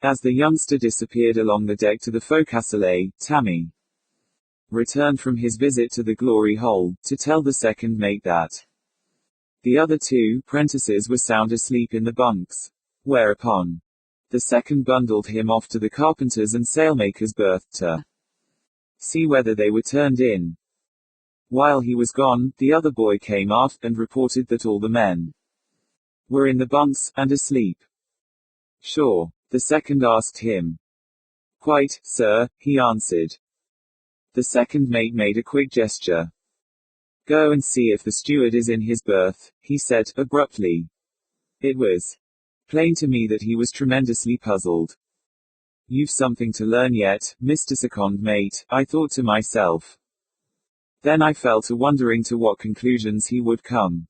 As the youngster disappeared along the deck to the forecastle, Tammy returned from his visit to the glory hole, to tell the second mate that the other two prentices were sound asleep in the bunks. Whereupon the second bundled him off to the carpenter's and sailmaker's berth to see whether they were turned in. While he was gone, the other boy came aft, and reported that all the men were in the bunks, and asleep. Sure? The second asked him. Quite, sir, he answered. The second mate made a quick gesture. Go and see if the steward is in his berth, he said, abruptly. It was plain to me that he was tremendously puzzled. You've something to learn yet, Mr. Second Mate, I thought to myself. Then I fell to wondering to what conclusions he would come.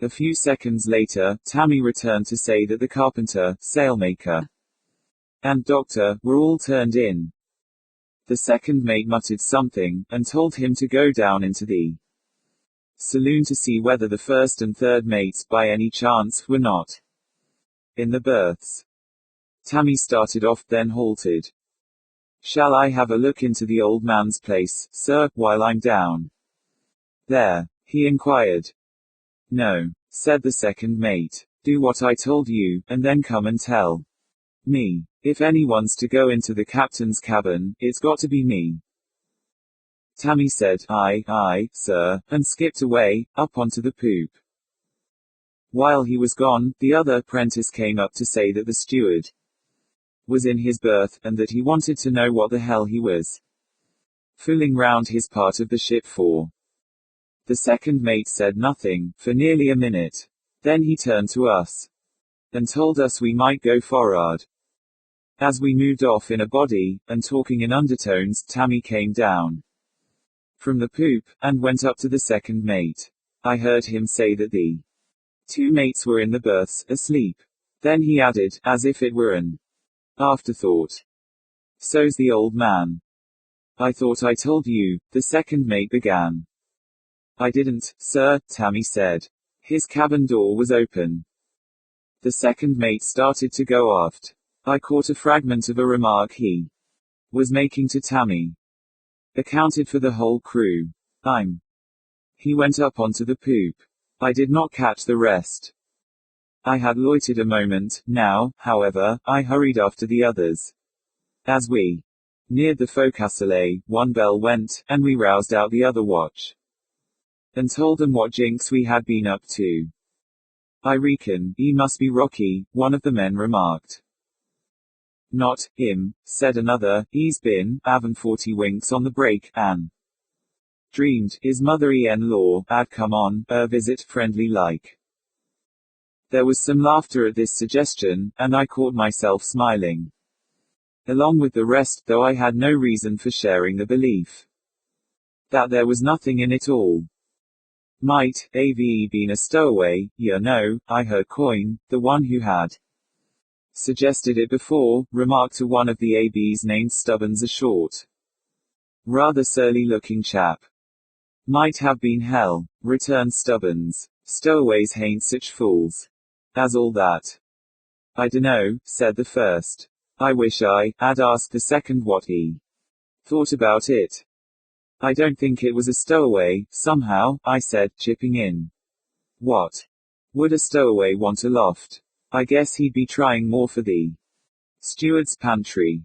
A few seconds later, Tammy returned to say that the carpenter, sailmaker, and doctor were all turned in. The second mate muttered something, and told him to go down into the saloon to see whether the first and third mates, by any chance, were not in the berths. Tammy started off, then halted. Shall I have a look into the old man's place, sir, while I'm down there? He inquired. No, said the second mate. Do what I told you, and then come and tell me. If anyone's to go into the captain's cabin, it's got to be me. Tammy said, aye, sir, and skipped away, up onto the poop. While he was gone, the other apprentice came up to say that the steward was in his berth, and that he wanted to know what the hell he was fooling round his part of the ship for. The second mate said nothing, for nearly a minute. Then he turned to us and told us we might go for'ard. As we moved off in a body, and talking in undertones, Tammy came down from the poop, and went up to the second mate. I heard him say that the two mates were in the berths, asleep. Then he added, as if it were an afterthought. So's the old man. I thought I told you, the second mate began. I didn't, sir, Tammy said. His cabin door was open. The second mate started to go aft. I caught a fragment of a remark he was making to Tammy. Accounted for the whole crew. He went up onto the poop. I did not catch the rest. I had loitered a moment. Now, however, I hurried after the others. As we neared the forecastle, one bell went, and we roused out the other watch and told them what jinx we had been up to. I reckon, he must be Rocky, one of the men remarked. Not him, said another, he's been, havin' 40 winks on the break, and dreamed, his mother-in-law, had come on, visit, friendly like. There was some laughter at this suggestion, and I caught myself smiling along with the rest, though I had no reason for sharing the belief that there was nothing in it all. Might, have been a stowaway, you know, I heard Coyne, the one who had suggested it before, remarked to one of the ABs named Stubbins, a short, rather surly-looking chap. Might have been hell, returned Stubbins. Stowaways hain't such fools as all that. I dunno, said the first. I wish I had asked the second what he thought about it. I don't think it was a stowaway, somehow, I said, chipping in. What would a stowaway want a loft? I guess he'd be trying more for the steward's pantry.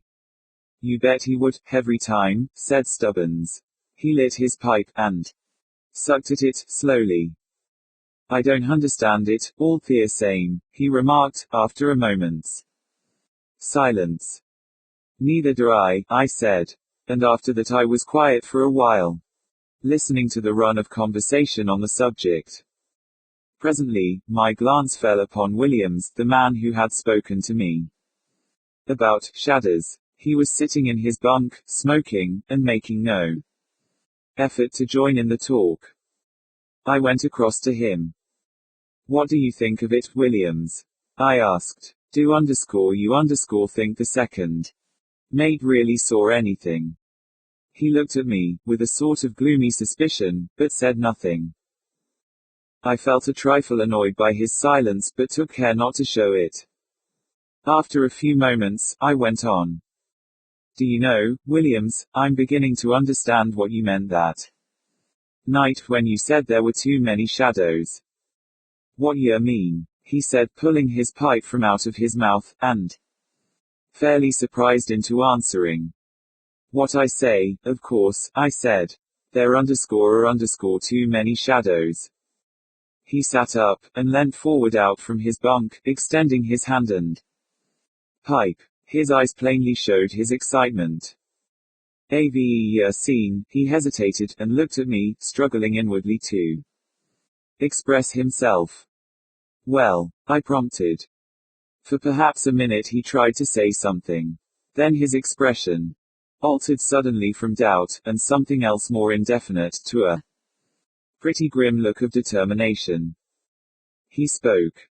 You bet he would, every time, said Stubbins. He lit his pipe, and sucked at it, slowly. I don't understand it, all the same, he remarked, after a moment's silence. Neither do I said. And after that I was quiet for a while, listening to the run of conversation on the subject. Presently, my glance fell upon Williams, the man who had spoken to me about shadows. He was sitting in his bunk, smoking, and making no effort to join in the talk. I went across to him. What do you think of it, Williams? I asked. Do you think the second mate really saw anything? He looked at me, with a sort of gloomy suspicion, but said nothing. I felt a trifle annoyed by his silence, but took care not to show it. After a few moments, I went on. Do you know, Williams, I'm beginning to understand what you meant that night when you said there were too many shadows. What you mean? He said, pulling his pipe from out of his mouth, and fairly surprised into answering. What I say, of course, I said. There are too many shadows. He sat up, and leant forward out from his bunk, extending his hand and pipe. His eyes plainly showed his excitement. Scene, he hesitated, and looked at me, struggling inwardly to express himself. Well, I prompted. For perhaps a minute he tried to say something. Then his expression altered suddenly from doubt, and something else more indefinite, to a pretty grim look of determination. He spoke.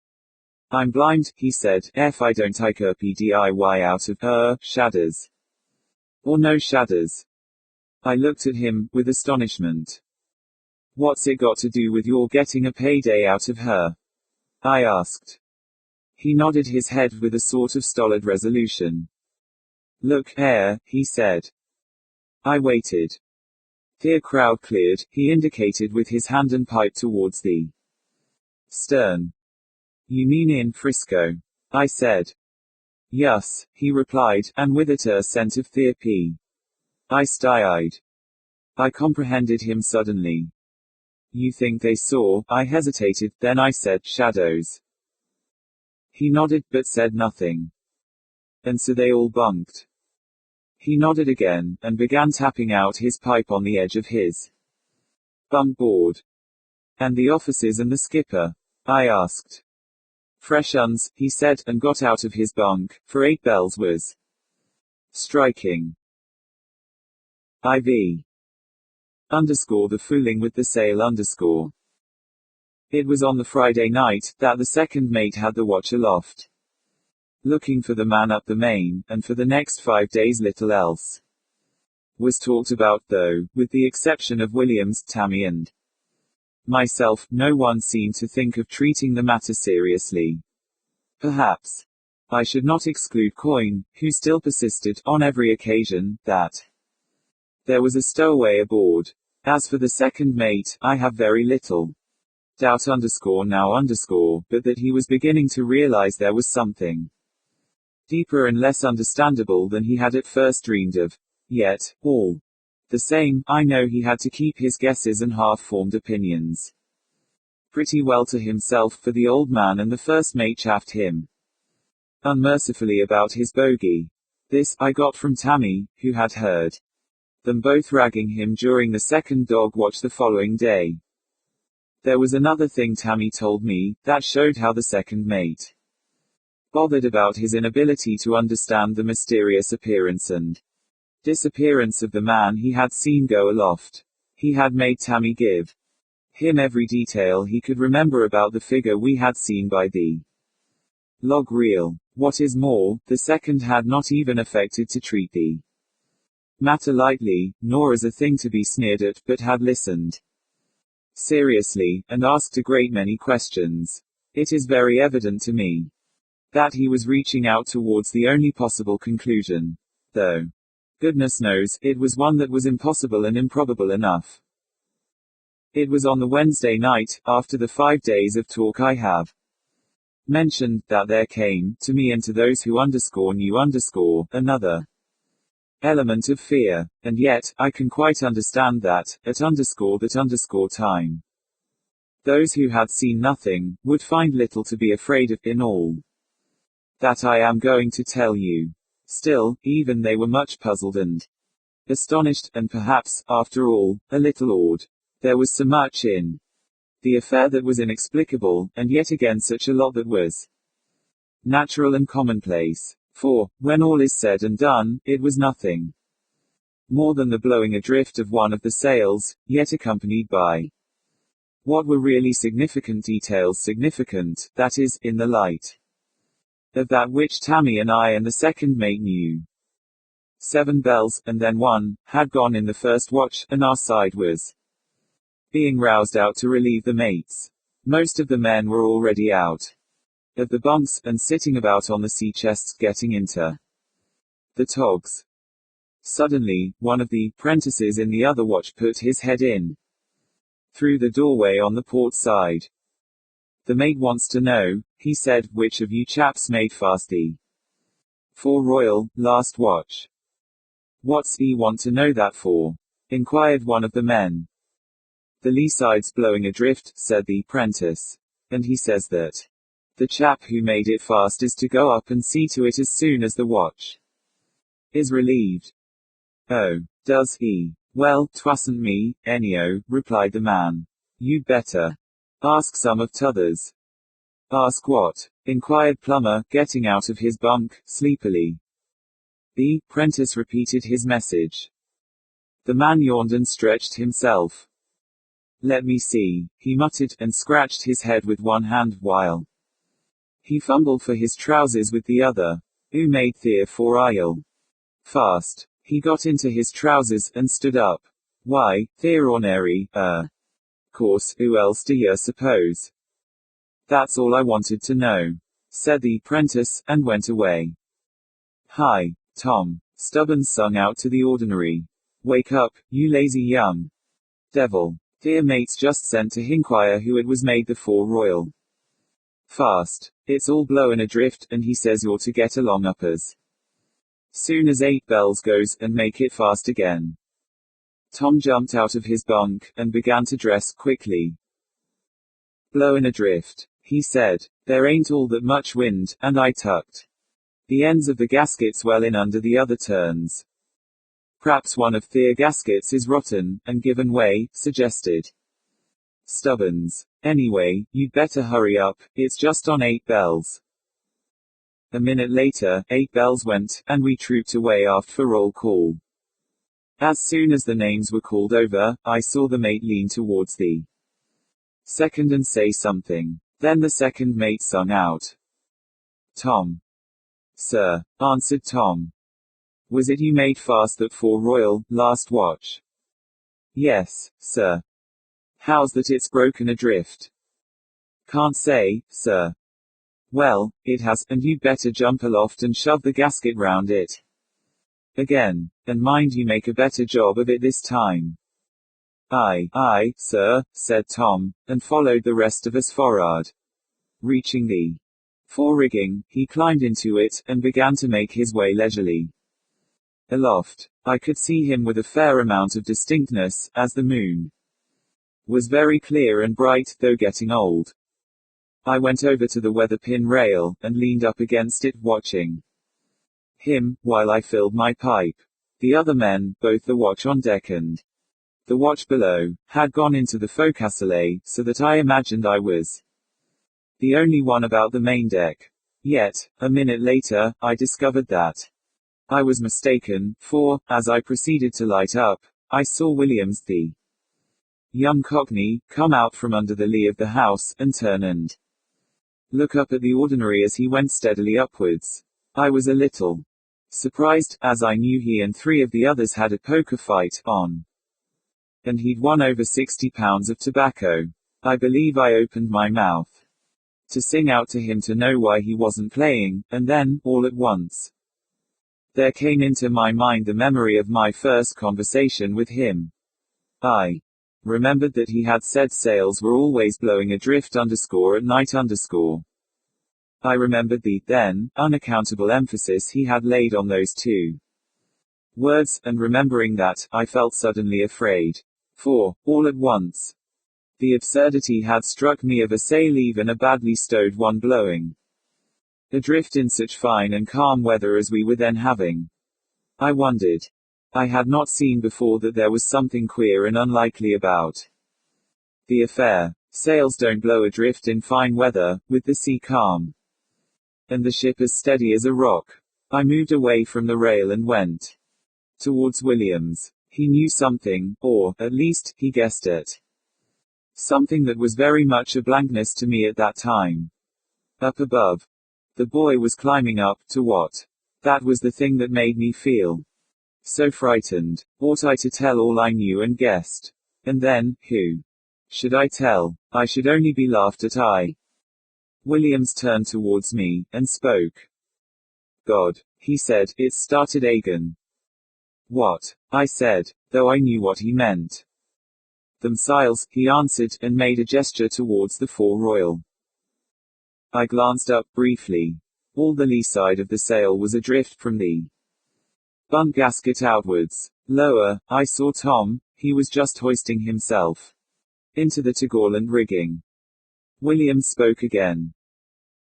I'm blind, he said, if I don't take a PDIY out of, shadows. Or no shadows. I looked at him, with astonishment. What's it got to do with your getting a payday out of her? I asked. He nodded his head with a sort of stolid resolution. Look, he said. I waited. The crowd cleared, he indicated with his hand and pipe towards the stern. You mean in Frisco? I said. Yes, he replied, and with it a scent of therapy. I sighed. I comprehended him suddenly. You think they saw? I hesitated, then I said, shadows. He nodded, but said nothing. And so they all bunked. He nodded again, and began tapping out his pipe on the edge of his bunk board. And the officers and the skipper? I asked. Fresh uns, he said, and got out of his bunk, for 8 bells was striking. IV. The fooling with the sail . It was on the Friday night, that the second mate had the watch aloft, looking for the man up the main, and for the next 5 days little else was talked about, though, with the exception of Williams, Tammy and myself, no one seemed to think of treating the matter seriously. Perhaps I should not exclude Coyne, who still persisted, on every occasion, that there was a stowaway aboard. As for the second mate, I have very little doubt now, but that he was beginning to realize there was something deeper and less understandable than he had at first dreamed of. Yet, all the same, I know he had to keep his guesses and half-formed opinions pretty well to himself, for the old man and the first mate chaffed him unmercifully about his bogey. This, I got from Tammy, who had heard them both ragging him during the second dog watch the following day. There was another thing Tammy told me, that showed how the second mate bothered about his inability to understand the mysterious appearance and disappearance of the man he had seen go aloft. He had made Tammy give him every detail he could remember about the figure we had seen by the log reel. What is more, the second had not even affected to treat the matter lightly, nor as a thing to be sneered at, but had listened seriously, and asked a great many questions. It is very evident to me that he was reaching out towards the only possible conclusion, though goodness knows, it was one that was impossible and improbable enough. It was on the Wednesday night, after the 5 days of talk I have mentioned, that there came, to me and to those who knew another element of fear. And yet, I can quite understand that, at that time, those who had seen nothing, would find little to be afraid of, in all that I am going to tell you. Still, even they were much puzzled and astonished, and perhaps, after all, a little awed. There was so much in the affair that was inexplicable, and yet again such a lot that was natural and commonplace. For, when all is said and done, it was nothing more than the blowing adrift of one of the sails, yet accompanied by what were really significant details, that is, in the light of that which Tammy and I and the second mate knew. 7 bells, and then 1, had gone in the first watch, and our side was being roused out to relieve the mates. Most of the men were already out of the bunks, and sitting about on the sea chests getting into the togs. Suddenly, one of the prentices in the other watch put his head in through the doorway on the port side. The mate wants to know, he said, which of you chaps made fast the 4 Royal, last watch. What's he want to know that for? Inquired one of the men. The lee side's blowing adrift, said the prentice. And he says that the chap who made it fast is to go up and see to it as soon as the watch is relieved. Oh, Does he? Well, 'twasn't me, any'o, replied the man. You'd better ask some of t'others. Ask what? Inquired Plumber, getting out of his bunk, sleepily. The prentice repeated his message. The man yawned and stretched himself. Let me see, he muttered, and scratched his head with one hand, while he fumbled for his trousers with the other. Who made Thea for Isle? Fast. He got into his trousers, and stood up. Why, Thea ornery, course, who else do you suppose? That's all I wanted to know, said the apprentice, and went away. Hi, Tom, Stubbins sung out to the ordinary. Wake up, you lazy young devil. Dear mate's just sent to hinquire who it was made the fore royal. Fast. It's all blowin' adrift, and he says you're to get along uppers. Soon as 8 bells goes, and make it fast again. Tom jumped out of his bunk, and began to dress quickly. Blowin' adrift, he said. There ain't all that much wind, and I tucked the ends of the gaskets well in under the other turns. P'raps one of their gaskets is rotten, and given way, suggested Stubbins. Anyway, you'd better hurry up, it's just on 8 bells. A minute later, 8 bells went, and we trooped away aft for roll call. As soon as the names were called over, I saw the mate lean towards the second and say something. Then the second mate sung out. Tom. Sir, answered Tom. Was it you made fast that fore royal, last watch? Yes, sir. How's that it's broken adrift? Can't say, sir. Well, it has, and you'd better jump aloft and shove the gasket round it again. And mind you make a better job of it this time. Aye, sir, said Tom, and followed the rest of us forward. Reaching the fore rigging, he climbed into it, and began to make his way leisurely aloft. I could see him with a fair amount of distinctness, as the moon was very clear and bright, though getting old. I went over to the weather pin rail, and leaned up against it, watching him, while I filled my pipe. The other men, both the watch on deck and the watch below, had gone into the forecastle, so that I imagined I was the only one about the main deck. Yet, a minute later, I discovered that I was mistaken, for, as I proceeded to light up, I saw Williams, the young cockney, come out from under the lee of the house, and turn and look up at the ordinary as he went steadily upwards. I was a little surprised, as I knew he and 3 of the others had a poker fight on, and he'd won over 60 pounds of tobacco. I believe I opened my mouth to sing out to him to know why he wasn't playing, and then, all at once, there came into my mind the memory of my first conversation with him. I remembered that he had said sails were always blowing adrift at night . I remembered the, then, unaccountable emphasis he had laid on those 2 words, and remembering that, I felt suddenly afraid. For, all at once, the absurdity had struck me of a sail, even a badly stowed one, blowing adrift in such fine and calm weather as we were then having. I wondered. I had not seen before that there was something queer and unlikely about the affair. Sails don't blow adrift in fine weather, with the sea calm and the ship as steady as a rock. I moved away from the rail and went towards Williams. He knew something, or, at least, he guessed it. Something that was very much a blankness to me at that time. Up above. The boy was climbing up, to what? That was the thing that made me feel so frightened. Ought I to tell all I knew and guessed? And then, who should I tell? I should only be laughed at. Williams turned towards me, and spoke. God, he said, it's started again. What? I said, though I knew what he meant. Them sails, he answered, and made a gesture towards the fore royal. I glanced up, briefly. All the lee side of the sail was adrift from the bunt gasket outwards. Lower, I saw Tom, he was just hoisting himself into the topgallant rigging. Williams spoke again.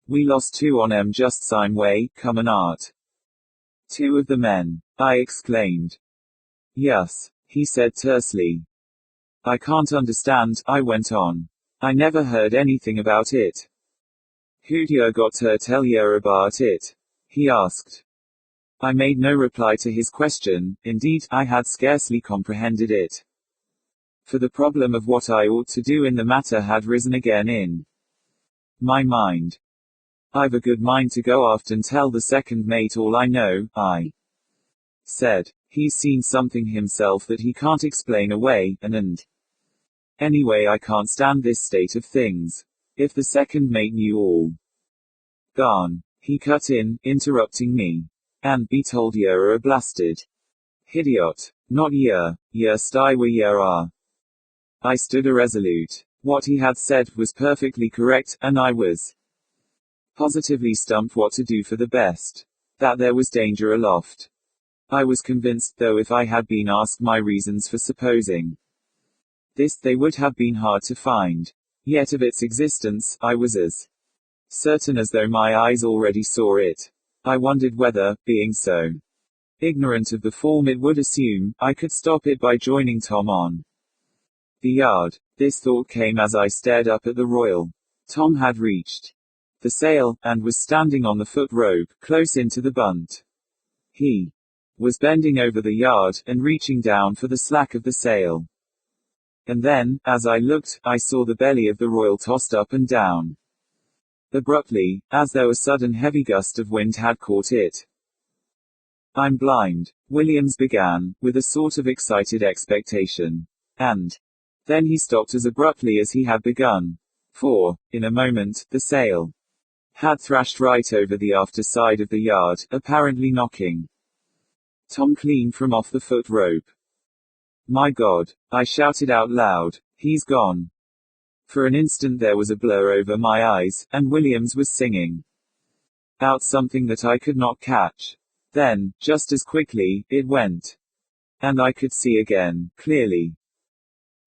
We lost 2 on 'em just same way, come an art. 2 of the men, I exclaimed. Yes, he said tersely. I can't understand, I went on. I never heard anything about it. Who'd you got to tell you about it? He asked. I made no reply to his question, indeed, I had scarcely comprehended it. For the problem of what I ought to do in the matter had risen again in my mind. I've a good mind to go aft and tell the second mate all I know, I said. He's seen something himself that he can't explain away, and anyway I can't stand this state of things. If the second mate knew all. Gone. He cut in, interrupting me. And be told you're a blasted idiot. Not you're stay where you are. I stood irresolute. What he had said was perfectly correct, and I was positively stumped what to do for the best. That there was danger aloft. I was convinced, though, if I had been asked my reasons for supposing this, they would have been hard to find. Yet of its existence, I was as certain as though my eyes already saw it. I wondered whether, being so ignorant of the form it would assume, I could stop it by joining Tom on the yard. This thought came as I stared up at the royal. Tom had reached the sail, and was standing on the foot rope, close into the bunt. He was bending over the yard, and reaching down for the slack of the sail. And then, as I looked, I saw the belly of the royal tossed up and down. Abruptly, as though a sudden heavy gust of wind had caught it. I'm blind, Williams began, with a sort of excited expectation. And then he stopped as abruptly as he had begun. For, in a moment, the sail had thrashed right over the after side of the yard, apparently knocking Tom clean from off the foot rope. My God, I shouted out loud, he's gone. For an instant there was a blur over my eyes, and Williams was singing out something that I could not catch. Then, just as quickly, it went. And I could see again, clearly.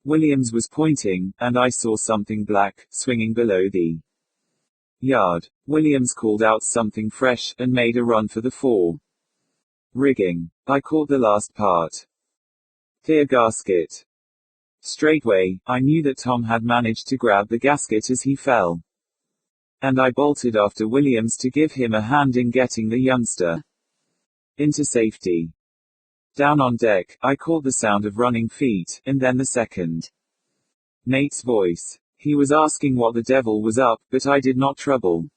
Williams was pointing, and I saw something black, swinging below the yard. Williams called out something fresh, and made a run for the fore rigging. I caught the last part. The gasket. Straightway, I knew that Tom had managed to grab the gasket as he fell. And I bolted after Williams to give him a hand in getting the youngster into safety. Down on deck, I caught the sound of running feet, and then the second mate's voice. He was asking what the devil was up, but I did not trouble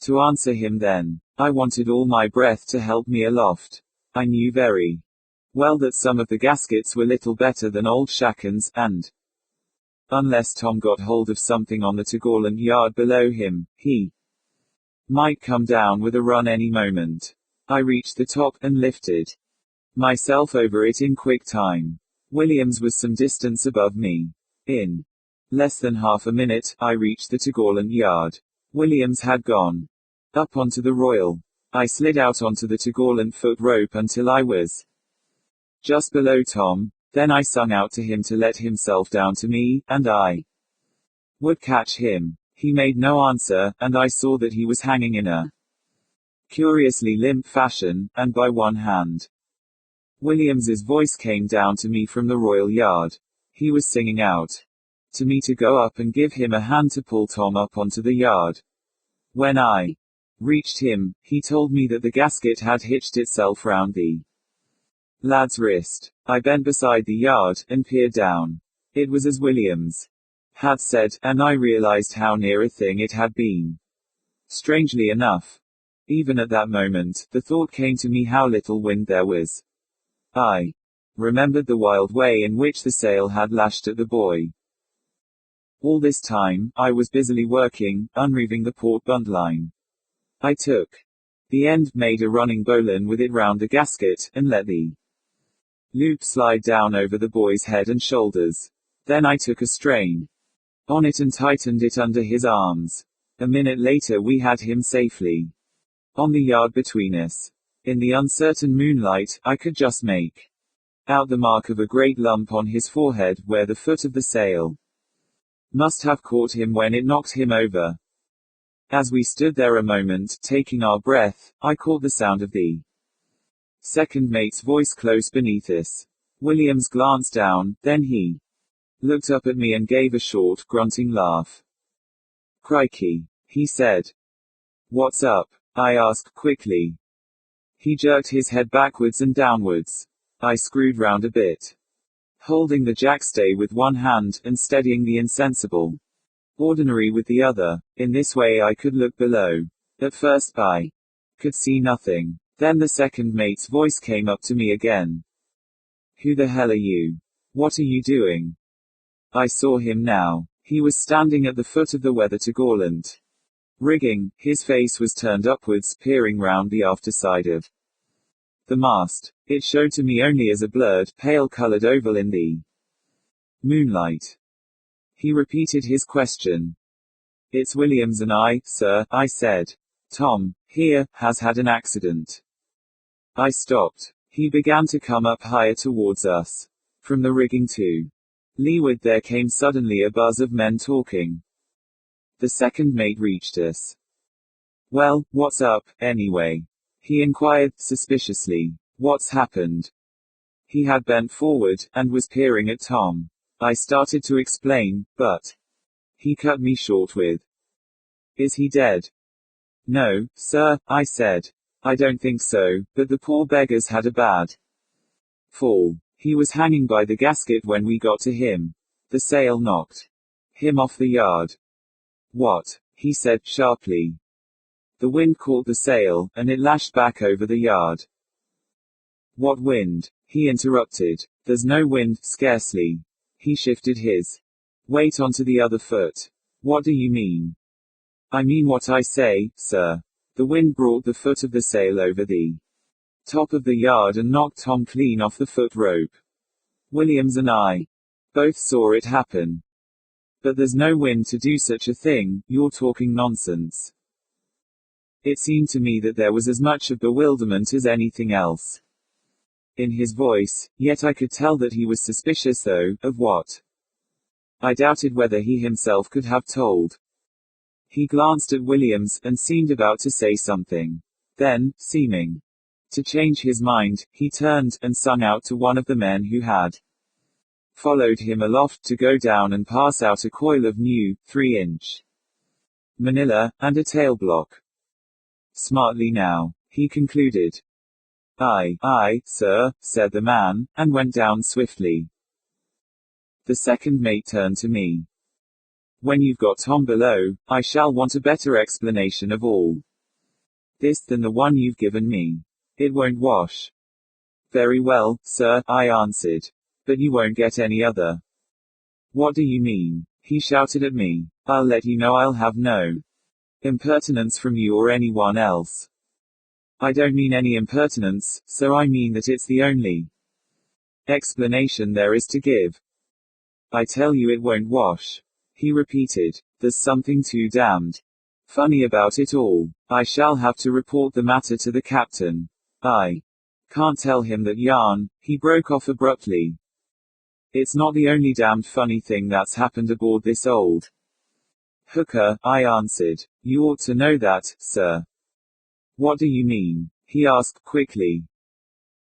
to answer him then. I wanted all my breath to help me aloft. I knew very well that some of the gaskets were little better than old shakens, and unless Tom got hold of something on the topgallant yard below him, he might come down with a run any moment. I reached the top, and lifted myself over it in quick time. Williams was some distance above me. In less than half a minute, I reached the topgallant yard. Williams had gone up onto the royal. I slid out onto the topgallant foot rope until I was just below Tom, then I sung out to him to let himself down to me, and I would catch him. He made no answer, and I saw that he was hanging in a curiously limp fashion, and by one hand. Williams's voice came down to me from the royal yard. He was singing out to me to go up and give him a hand to pull Tom up onto the yard. When I reached him, he told me that the gasket had hitched itself round the lad's wrist. I bent beside the yard, and peered down. It was as Williams had said, and I realized how near a thing it had been. Strangely enough, even at that moment, the thought came to me how little wind there was. I remembered the wild way in which the sail had lashed at the buoy. All this time, I was busily working, unreeving the port buntline. I took the end, made a running bowline with it round the gasket, and let the loop slide down over the boy's head and shoulders. Then I took a strain on it and tightened it under his arms. A minute later we had him safely on the yard between us. In the uncertain moonlight, I could just make out the mark of a great lump on his forehead, where the foot of the sail must have caught him when it knocked him over. As we stood there a moment, taking our breath, I caught the sound of the second mate's voice close beneath us. Williams glanced down, then he looked up at me and gave a short, grunting laugh. "Crikey," he said. "What's up?" I asked quickly. He jerked his head backwards and downwards. I screwed round a bit, holding the jackstay with one hand, and steadying the insensible ordinary with the other. In this way I could look below. At first I could see nothing. Then the second mate's voice came up to me again. "Who the hell are you? What are you doing?" I saw him now. He was standing at the foot of the weather topgallant rigging. His face was turned upwards, peering round the afterside of the mast. It showed to me only as a blurred, pale-colored oval in the moonlight. He repeated his question. "It's Williams and I, sir," I said. "Tom, here, has had an accident." I stopped. He began to come up higher towards us. From the rigging to leeward there came suddenly a buzz of men talking. The second mate reached us. "Well, what's up, anyway?" he inquired, suspiciously. "What's happened?" He had bent forward, and was peering at Tom. I started to explain, but he cut me short with, "Is he dead?" "No, sir," I said. "I don't think so, but the poor beggar's had a bad fall. He was hanging by the gasket when we got to him. The sail knocked him off the yard." "What?" he said, sharply. "The wind caught the sail, and it lashed back over the yard." "What wind?" he interrupted. "There's no wind, scarcely." He shifted his weight onto the other foot. "What do you mean?" "I mean what I say, sir. The wind brought the foot of the sail over the top of the yard and knocked Tom clean off the foot rope. Williams and I both saw it happen." "But there's no wind to do such a thing, you're talking nonsense." It seemed to me that there was as much of bewilderment as anything else in his voice, yet I could tell that he was suspicious though, of what? I doubted whether he himself could have told. He glanced at Williams, and seemed about to say something. Then, seeming to change his mind, he turned, and sung out to one of the men who had followed him aloft to go down and pass out a coil of new, 3-inch manila, and a tail block. "Smartly now," he concluded. Aye, sir," said the man, and went down swiftly. The second mate turned to me. "When you've got Tom below, I shall want a better explanation of all this than the one you've given me. It won't wash." "Very well, sir," I answered. "But you won't get any other." "What do you mean?" he shouted at me. "I'll let you know I'll have no impertinence from you or anyone else." "I don't mean any impertinence, sir, I mean that it's the only explanation there is to give." "I tell you it won't wash," he repeated. "There's something too damned funny about it all. I shall have to report the matter to the captain. I can't tell him that yarn," he broke off abruptly. "It's not the only damned funny thing that's happened aboard this old hooker," I answered. "You ought to know that, sir." "What do you mean?" he asked quickly.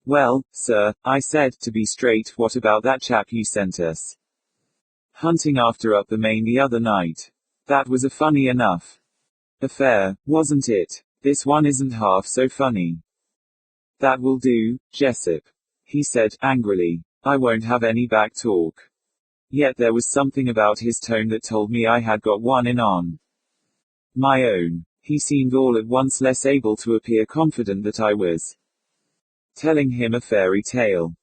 "Well, sir," I said, "to be straight, what about that chap you sent us hunting after up the main the other night? That was a funny enough affair, wasn't it? This one isn't half so funny." "That will do, Jessup," he said, angrily. "I won't have any back talk." Yet there was something about his tone that told me I had got one in on my own. He seemed all at once less able to appear confident that I was telling him a fairy tale.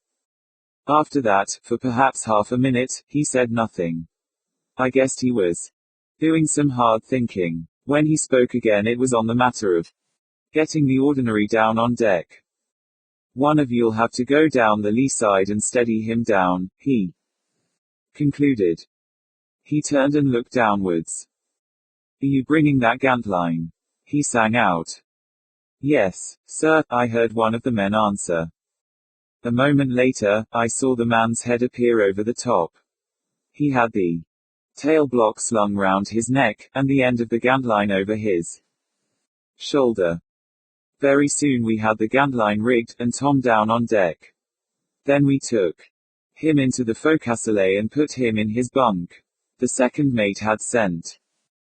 After that, for perhaps half a minute, he said nothing. I guessed he was doing some hard thinking. When he spoke again, it was on the matter of getting the ordinary down on deck. "One of you'll have to go down the lee side and steady him down," he concluded. He turned and looked downwards. "Are you bringing that gantline?" he sang out. "Yes, sir," I heard one of the men answer. A moment later, I saw the man's head appear over the top. He had the tail block slung round his neck, and the end of the gantline over his shoulder. Very soon we had the gantline rigged, and Tom down on deck. Then we took him into the forecastle and put him in his bunk. The second mate had sent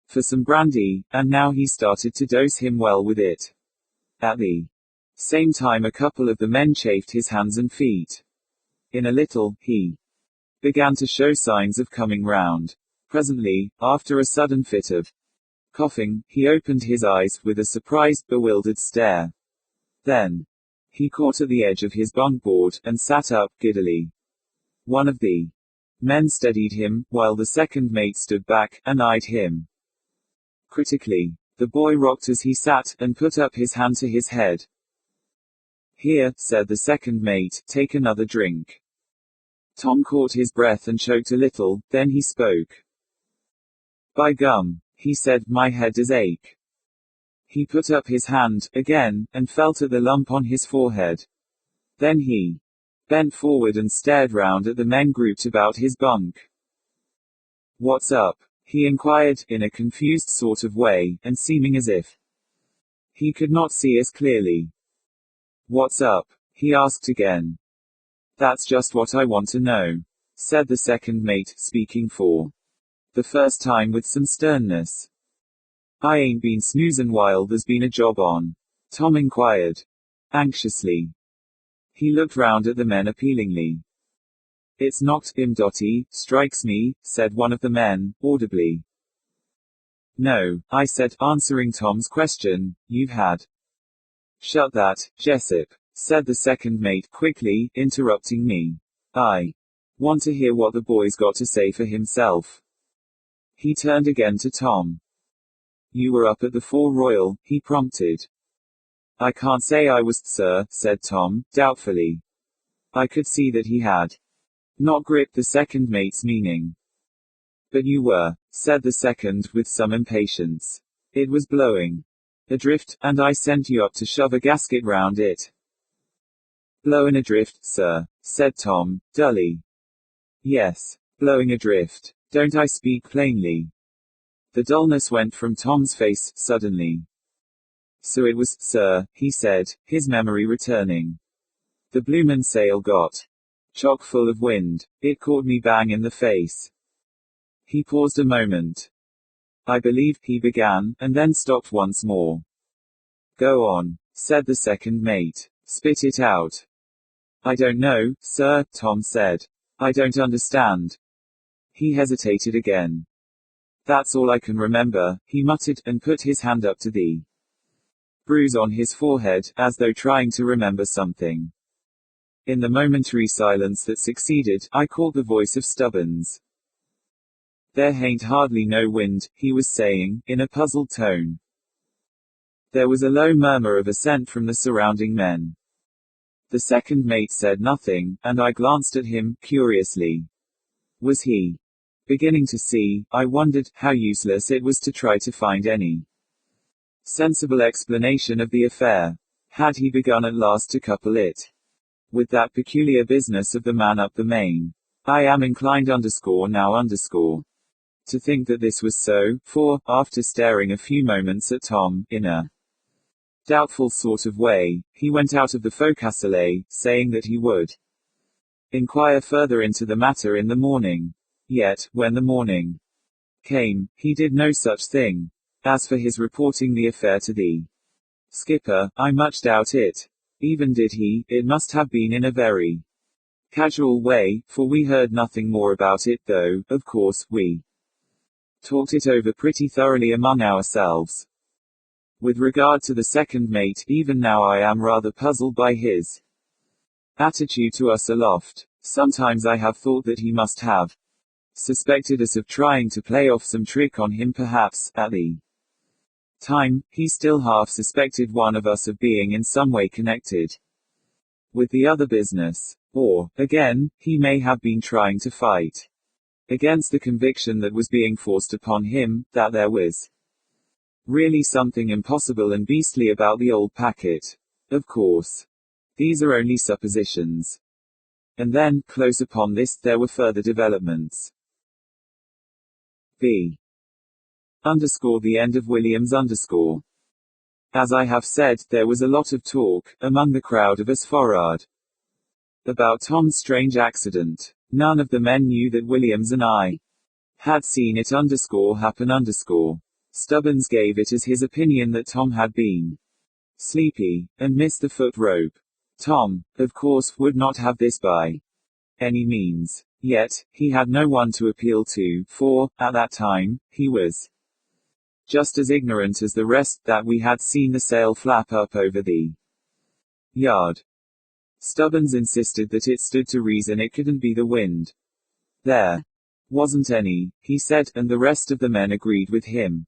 for some brandy, and now he started to dose him well with it. At the same time a couple of the men chafed his hands and feet. In a little, he began to show signs of coming round. Presently, after a sudden fit of coughing, he opened his eyes, with a surprised, bewildered stare. Then, he caught at the edge of his bunk board, and sat up, giddily. One of the men steadied him, while the second mate stood back, and eyed him critically. The boy rocked as he sat, and put up his hand to his head. "Here," said the second mate, "take another drink." Tom caught his breath and choked a little, then he spoke. "By gum," he said, "my head does ache." He put up his hand, again, and felt at the lump on his forehead. Then he bent forward and stared round at the men grouped about his bunk. "What's up?" he inquired, in a confused sort of way, and seeming as if he could not see us clearly. "What's up?" he asked again. "That's just what I want to know," said the second mate, speaking for the first time with some sternness. "I ain't been snoozin' while there's been a job on?" Tom inquired anxiously. He looked round at the men appealingly. "It's knocked him dotty, strikes me," said one of the men, audibly. "No," I said, answering Tom's question, "you've had." "Shut that, Jessup," said the second mate, quickly, interrupting me. "I want to hear what the boy's got to say for himself." He turned again to Tom. "You were up at the Four Royal," he prompted. "I can't say I was, sir," said Tom, doubtfully. I could see that he had not gripped the second mate's meaning. "But you were," said the second, with some impatience. "It was blowing adrift, and I sent you up to shove a gasket round it." "Blowing adrift, sir," said Tom, dully. "Yes, blowing adrift. Don't I speak plainly?" The dullness went from Tom's face, suddenly. "So it was, sir," he said, his memory returning. "The bloomin' sail got chock full of wind. It caught me bang in the face." He paused a moment. "I believe," he began, and then stopped once more. "Go on," said the second mate. "Spit it out." "I don't know, sir," Tom said. "I don't understand." He hesitated again. "That's all I can remember," he muttered, and put his hand up to the bruise on his forehead, as though trying to remember something. In the momentary silence that succeeded, I caught the voice of Stubbins. "There hain't hardly no wind," he was saying, in a puzzled tone. There was a low murmur of assent from the surrounding men. The second mate said nothing, and I glanced at him, curiously. Was he beginning to see, I wondered, how useless it was to try to find any sensible explanation of the affair? Had he begun at last to couple it with that peculiar business of the man up the main? I am inclined now to think that this was so, for, after staring a few moments at Tom, in a doubtful sort of way, he went out of the forecastle, saying that he would inquire further into the matter in the morning. Yet, when the morning came, he did no such thing. As for his reporting the affair to the skipper, I much doubt it. Even did he, it must have been in a very casual way, for we heard nothing more about it, though, of course, we talked it over pretty thoroughly among ourselves. With regard to the second mate, even now I am rather puzzled by his attitude to us aloft. Sometimes I have thought that he must have suspected us of trying to play off some trick on him, perhaps. At the time, he still half suspected one of us of being in some way connected with the other business. Or, again, he may have been trying to fight against the conviction that was being forced upon him, that there was really something impossible and beastly about the old packet. Of course, these are only suppositions. And then, close upon this, there were further developments. B. The end of Williams. As I have said, there was a lot of talk, among the crowd of us for'ard, about Tom's strange accident. None of the men knew that Williams and I had seen it happen. Stubbins gave it as his opinion that Tom had been sleepy, and missed the foot rope. Tom, of course, would not have this by any means. Yet, he had no one to appeal to, for, at that time, he was just as ignorant as the rest that we had seen the sail flap up over the yard. Stubbins insisted that it stood to reason it couldn't be the wind. There wasn't any, he said, and the rest of the men agreed with him.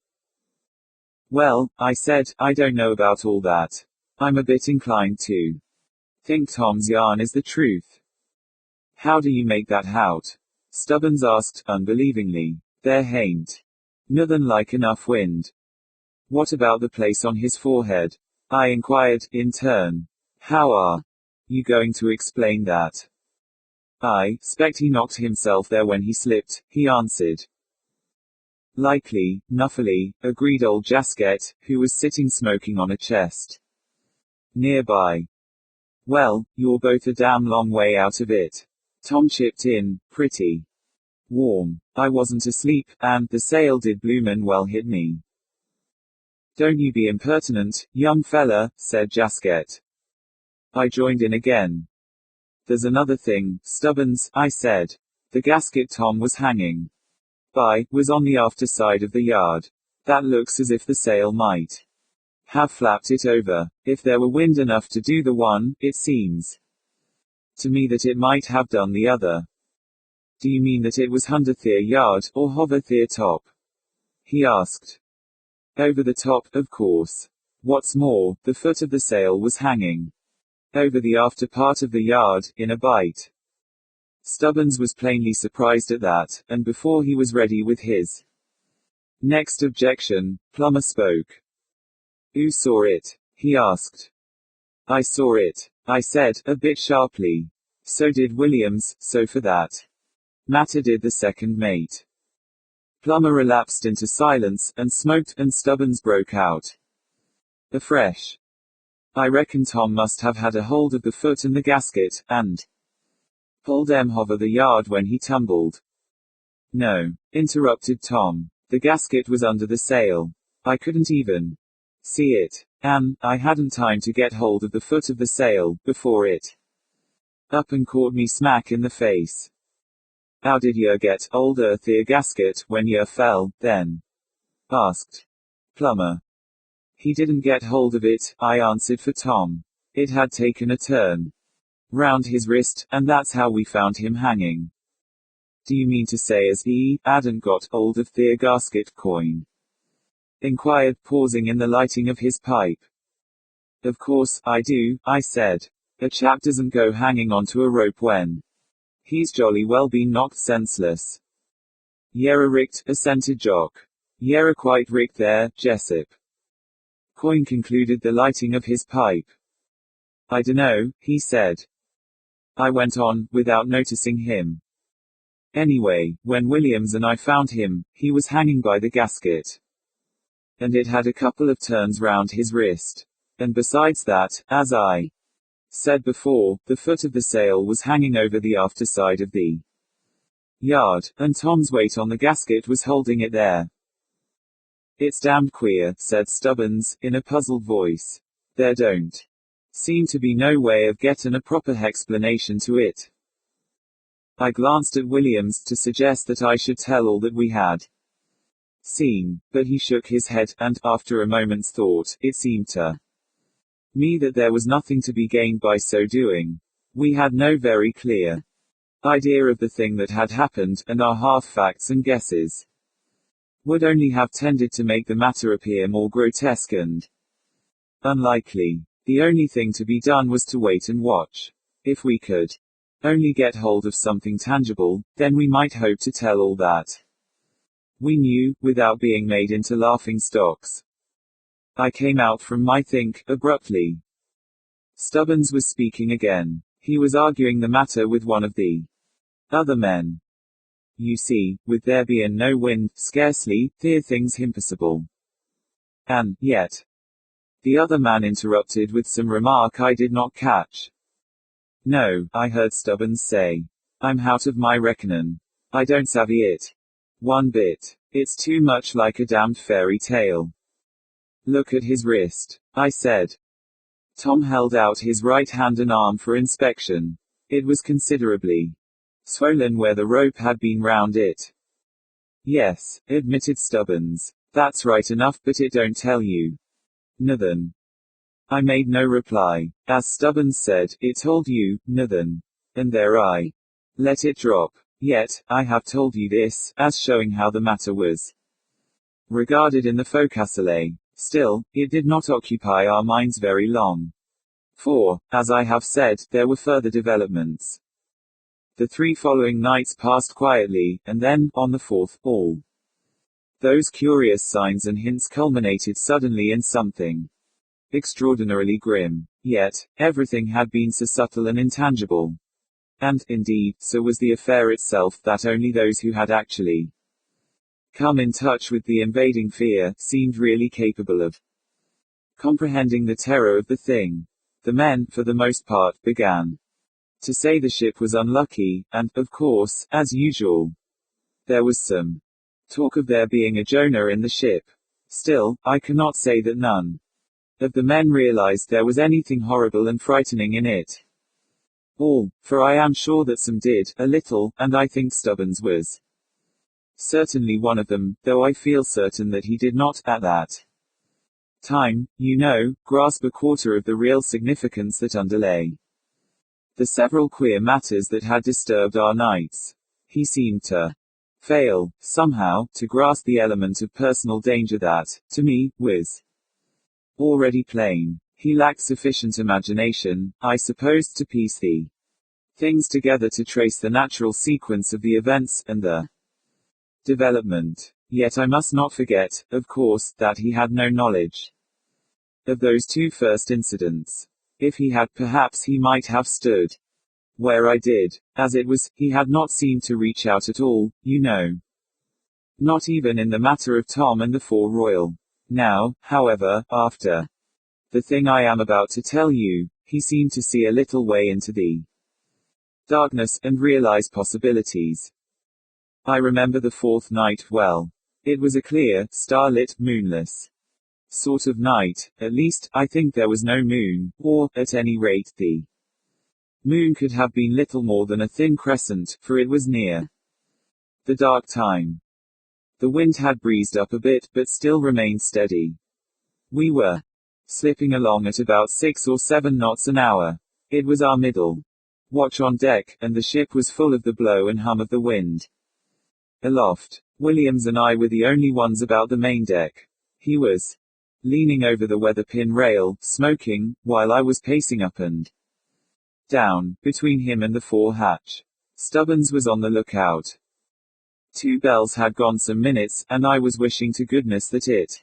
Well, I said, I don't know about all that. I'm a bit inclined to think Tom's yarn is the truth. How do you make that out? Stubbins asked, unbelievingly. There hain't nothin' like enough wind. What about the place on his forehead? I inquired, in turn. How are you going to explain that? I expect he knocked himself there when he slipped, he answered. Likely, nuffily, agreed old Jasket, who was sitting smoking on a chest nearby. Well, you're both a damn long way out of it. Tom chipped in, pretty warm. I wasn't asleep, and the sail did bloomin' well hit me. Don't you be impertinent, young fella, said Jasket. I joined in again. There's another thing, Stubbins, I said. The gasket Tom was hanging by was on the after side of the yard. That looks as if the sail might have flapped it over. If there were wind enough to do the one, it seems to me that it might have done the other. Do you mean that it was under their yard, or hover their top? He asked. Over the top, of course. What's more, the foot of the sail was hanging over the after part of the yard, in a bight. Stubbins was plainly surprised at that, and before he was ready with his next objection, Plummer spoke. Who saw it? He asked. I saw it, I said, a bit sharply. So did Williams, so for that matter did the second mate. Plummer relapsed into silence, and smoked, and Stubbins broke out afresh. I reckon Tom must have had a hold of the foot and the gasket, and pulled em over the yard when he tumbled. No, interrupted Tom. The gasket was under the sail. I couldn't even see it. And I hadn't time to get hold of the foot of the sail, before it up and caught me smack in the face. How did yer get hold of the gasket, when yer fell, then? Asked Plummer. He didn't get hold of it, I answered for Tom. It had taken a turn round his wrist, and that's how we found him hanging. Do you mean to say as he hadn't got hold of the gasket coin? Inquired, pausing in the lighting of his pipe. Of course, I do, I said. A chap doesn't go hanging onto a rope when he's jolly well been knocked senseless. Yera richt, assented Jock. Yera quite richt there, Jessup. Coin concluded the lighting of his pipe. I dunno, he said. I went on, without noticing him. Anyway, when Williams and I found him, he was hanging by the gasket. And it had a couple of turns round his wrist. And besides that, as I said before, the foot of the sail was hanging over the after side of the yard, and Tom's weight on the gasket was holding it there. It's damned queer, said Stubbins, in a puzzled voice. There don't seem to be no way of getting a proper explanation to it. I glanced at Williams to suggest that I should tell all that we had seen, but he shook his head, and, after a moment's thought, it seemed to me that there was nothing to be gained by so doing. We had no very clear idea of the thing that had happened, and our half-facts and guesses would only have tended to make the matter appear more grotesque and unlikely. The only thing to be done was to wait and watch. If we could only get hold of something tangible, then we might hope to tell all that we knew, without being made into laughing stocks. I came out from my think, abruptly. Stubbins was speaking again. He was arguing the matter with one of the other men. You see, with there being no wind, scarcely, their things impossible. And, yet. The other man interrupted with some remark I did not catch. No, I heard Stubbins say. I'm out of my reckoning. I don't savvy it. One bit. It's too much like a damned fairy tale. Look at his wrist, I said. Tom held out his right hand and arm for inspection. It was considerably swollen where the rope had been round it. Yes, admitted Stubbins. That's right enough, but it don't tell you nothin'. I made no reply. As Stubbins said, it told you nothin'. And there I let it drop. Yet, I have told you this, as showing how the matter was regarded in the forecastle. Still, it did not occupy our minds very long. For, as I have said, there were further developments. The 3 following nights passed quietly, and then, on the 4th, all those curious signs and hints culminated suddenly in something extraordinarily grim. Yet, everything had been so subtle and intangible. And, indeed, so was the affair itself, that only those who had actually come in touch with the invading fear seemed really capable of comprehending the terror of the thing. The men, for the most part, began to say the ship was unlucky, and, of course, as usual, there was some talk of there being a Jonah in the ship. Still, I cannot say that none of the men realized there was anything horrible and frightening in it. All, for I am sure that some did, a little, and I think Stubbins was certainly one of them, though I feel certain that he did not, at that time, you know, grasp a quarter of the real significance that underlay the several queer matters that had disturbed our nights. He seemed to fail, somehow, to grasp the element of personal danger that, to me, was already plain. He lacked sufficient imagination, I suppose, to piece the things together to trace the natural sequence of the events, and the development. Yet I must not forget, of course, that he had no knowledge of those 2 first incidents. If he had, perhaps he might have stood where I did. As it was, he had not seemed to reach out at all, you know. Not even in the matter of Tom and the 4 Royal. Now, however, after the thing I am about to tell you, he seemed to see a little way into the darkness, and realize possibilities. I remember the 4th night well. It was a clear, starlit, moonless sort of night. At least, I think there was no moon, or, at any rate, the moon could have been little more than a thin crescent, for it was near the dark time. The wind had breezed up a bit, but still remained steady. We were slipping along at about 6 or 7 knots an hour. It was our middle watch on deck, and the ship was full of the blow and hum of the wind. Aloft, Williams and I were the only ones about the main deck. He was leaning over the weather-pin rail, smoking, while I was pacing up and down, between him and the fore-hatch. Stubbins was on the lookout. 2 bells had gone some minutes, and I was wishing to goodness that it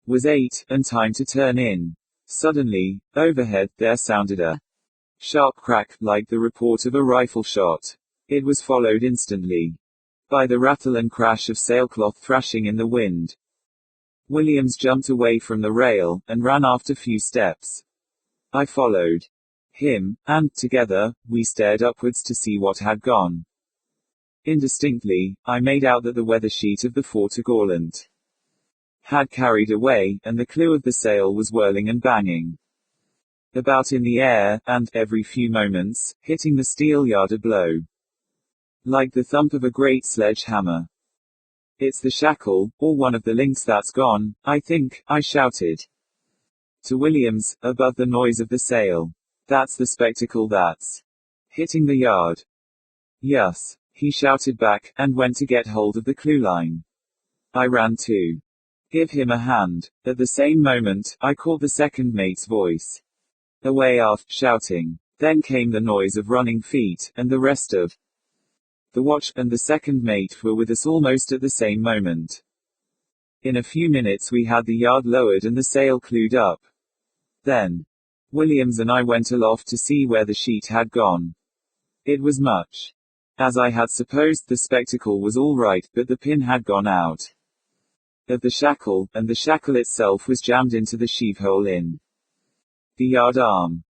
was 8, and time to turn in. Suddenly, overhead, there sounded a sharp crack, like the report of a rifle shot. It was followed instantly by the rattle and crash of sailcloth thrashing in the wind. Williams jumped away from the rail, and ran after few steps. I followed him, and, together, we stared upwards to see what had gone. Indistinctly, I made out that the weather sheet of the foretopgallant had carried away, and the clew of the sail was whirling and banging about in the air, and, every few moments, hitting the steel yard a blow like the thump of a great sledge-hammer. It's the shackle, or one of the links that's gone, I think, I shouted to Williams, above the noise of the sail. That's the spectacle that's hitting the yard. Yes, he shouted back, and went to get hold of the clewline. I ran to give him a hand. At the same moment, I caught the second mate's voice away aft, shouting. Then came the noise of running feet, and the rest of the watch and the second mate were with us almost at the same moment. In a few minutes we had the yard lowered and the sail clewed up. Then Williams and I went aloft to see where the sheet had gone. It was much as I had supposed. The spectacle was all right, but the pin had gone out of the shackle, and the shackle itself was jammed into the sheave hole in the yard arm.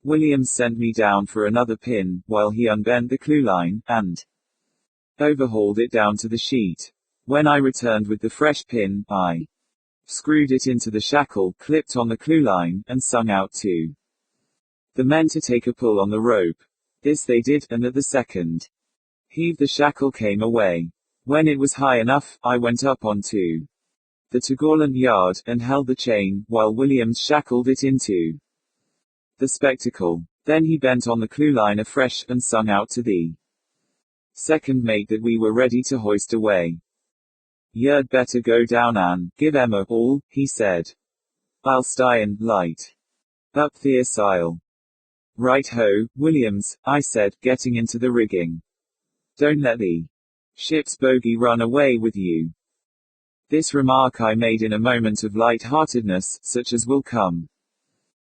Williams sent me down for another pin, while he unbent the clue line, and overhauled it down to the sheet. When I returned with the fresh pin, I screwed it into the shackle, clipped on the clue line, and sung out to the men to take a pull on the rope. This they did, and at the second heave the shackle came away. When it was high enough, I went up onto the topgallant yard, and held the chain, while Williams shackled it into the spectacle. Then he bent on the clue line afresh, and sung out to the second mate that we were ready to hoist away. "You'd better go down and give Emma all," he said. "I'll stay and light up the sail." "Right ho, Williams," I said, getting into the rigging. "Don't let the ship's bogey run away with you." This remark I made in a moment of light-heartedness, such as will come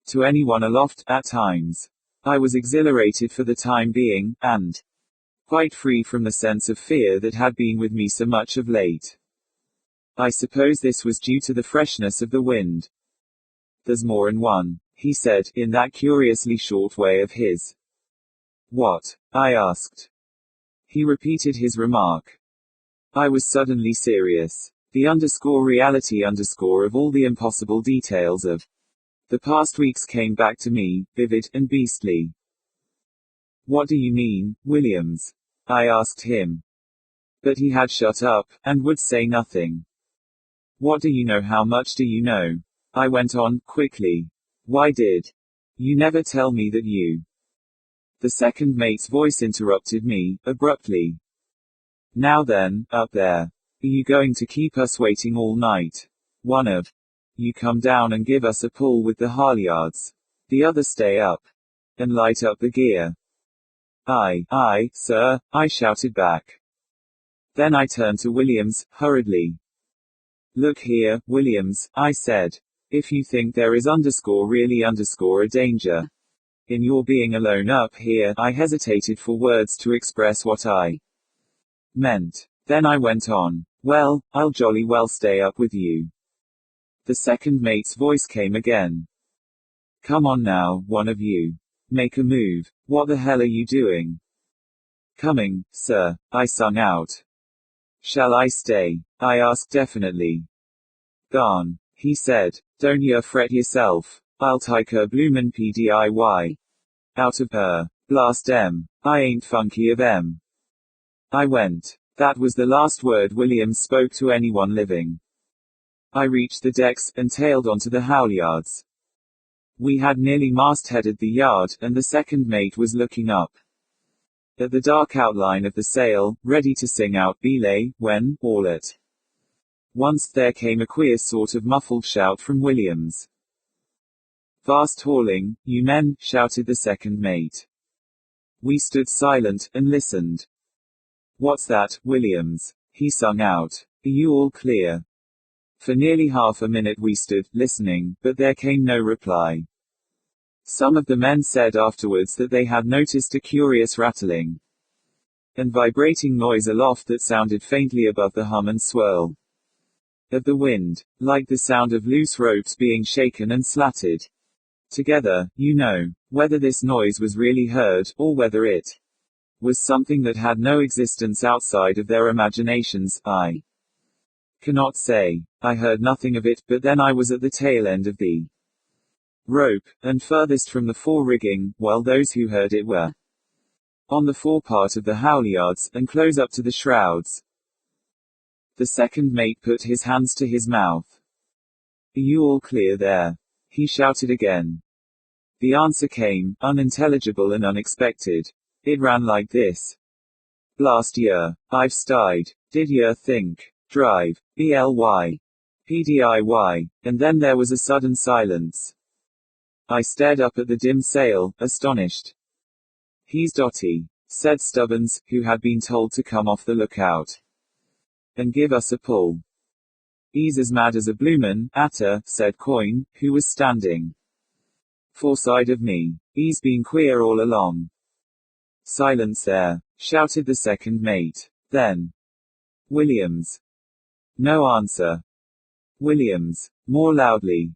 to anyone aloft, at times. I was exhilarated for the time being, and quite free from the sense of fear that had been with me so much of late. I suppose this was due to the freshness of the wind. "There's more'n one," he said, in that curiously short way of his. "What?" I asked. He repeated his remark. I was suddenly serious. The reality of all the impossible details of the past weeks came back to me, vivid and beastly. "What do you mean, Williams?" I asked him. But he had shut up, and would say nothing. "What do you know? How much do you know?" I went on, quickly. "Why did you never tell me that you—" The second mate's voice interrupted me, abruptly. "Now then, up there. Are you going to keep us waiting all night? One of you come down and give us a pull with the halyards. The other stay up and light up the gear." Aye, sir," I shouted back. Then I turned to Williams, hurriedly. "Look here, Williams," I said. "If you think there is really a danger in your being alone up here," I hesitated for words to express what I meant. Then I went on. "Well, I'll jolly well stay up with you." The second mate's voice came again. "Come on now, one of you. Make a move. What the hell are you doing?" "Coming, sir," I sung out. "Shall I stay?" I asked definitely. "Garn," he said. "Don't ya fret yourself. I'll take her bloomin' PDIY out of her. Blast em. I ain't funky of em." I went. That was the last word Williams spoke to anyone living. I reached the decks, and tailed onto the halyards. We had nearly mastheaded the yard, and the second mate was looking up at the dark outline of the sail, ready to sing out belay, when, all at once, there came a queer sort of muffled shout from Williams. "Vast hauling, you men," shouted the second mate. We stood silent, and listened. "What's that, Williams?" he sung out. "Are you all clear?" For nearly half a minute we stood, listening, but there came no reply. Some of the men said afterwards that they had noticed a curious rattling and vibrating noise aloft that sounded faintly above the hum and swirl of the wind, like the sound of loose ropes being shaken and slatted together, you know. Whether this noise was really heard, or whether it was something that had no existence outside of their imaginations, I cannot say. I heard nothing of it, but then I was at the tail end of the rope, and furthest from the fore rigging, while those who heard it were on the fore part of the halyards, and close up to the shrouds. The second mate put his hands to his mouth. "Are you all clear there?" he shouted again. The answer came, unintelligible and unexpected. It ran like this. "Blast yer, I've stayed. Did yer think drive, BLY, PDIY," and then there was a sudden silence. I stared up at the dim sail, astonished. "He's dotty," said Stubbins, who had been told to come off the lookout and give us a pull. "He's as mad as a bloomin' atter," said Coyne, who was standing foreside of me. "He's been queer all along." "Silence there," shouted the second mate. Then, "Williams." No answer. "Williams." More loudly.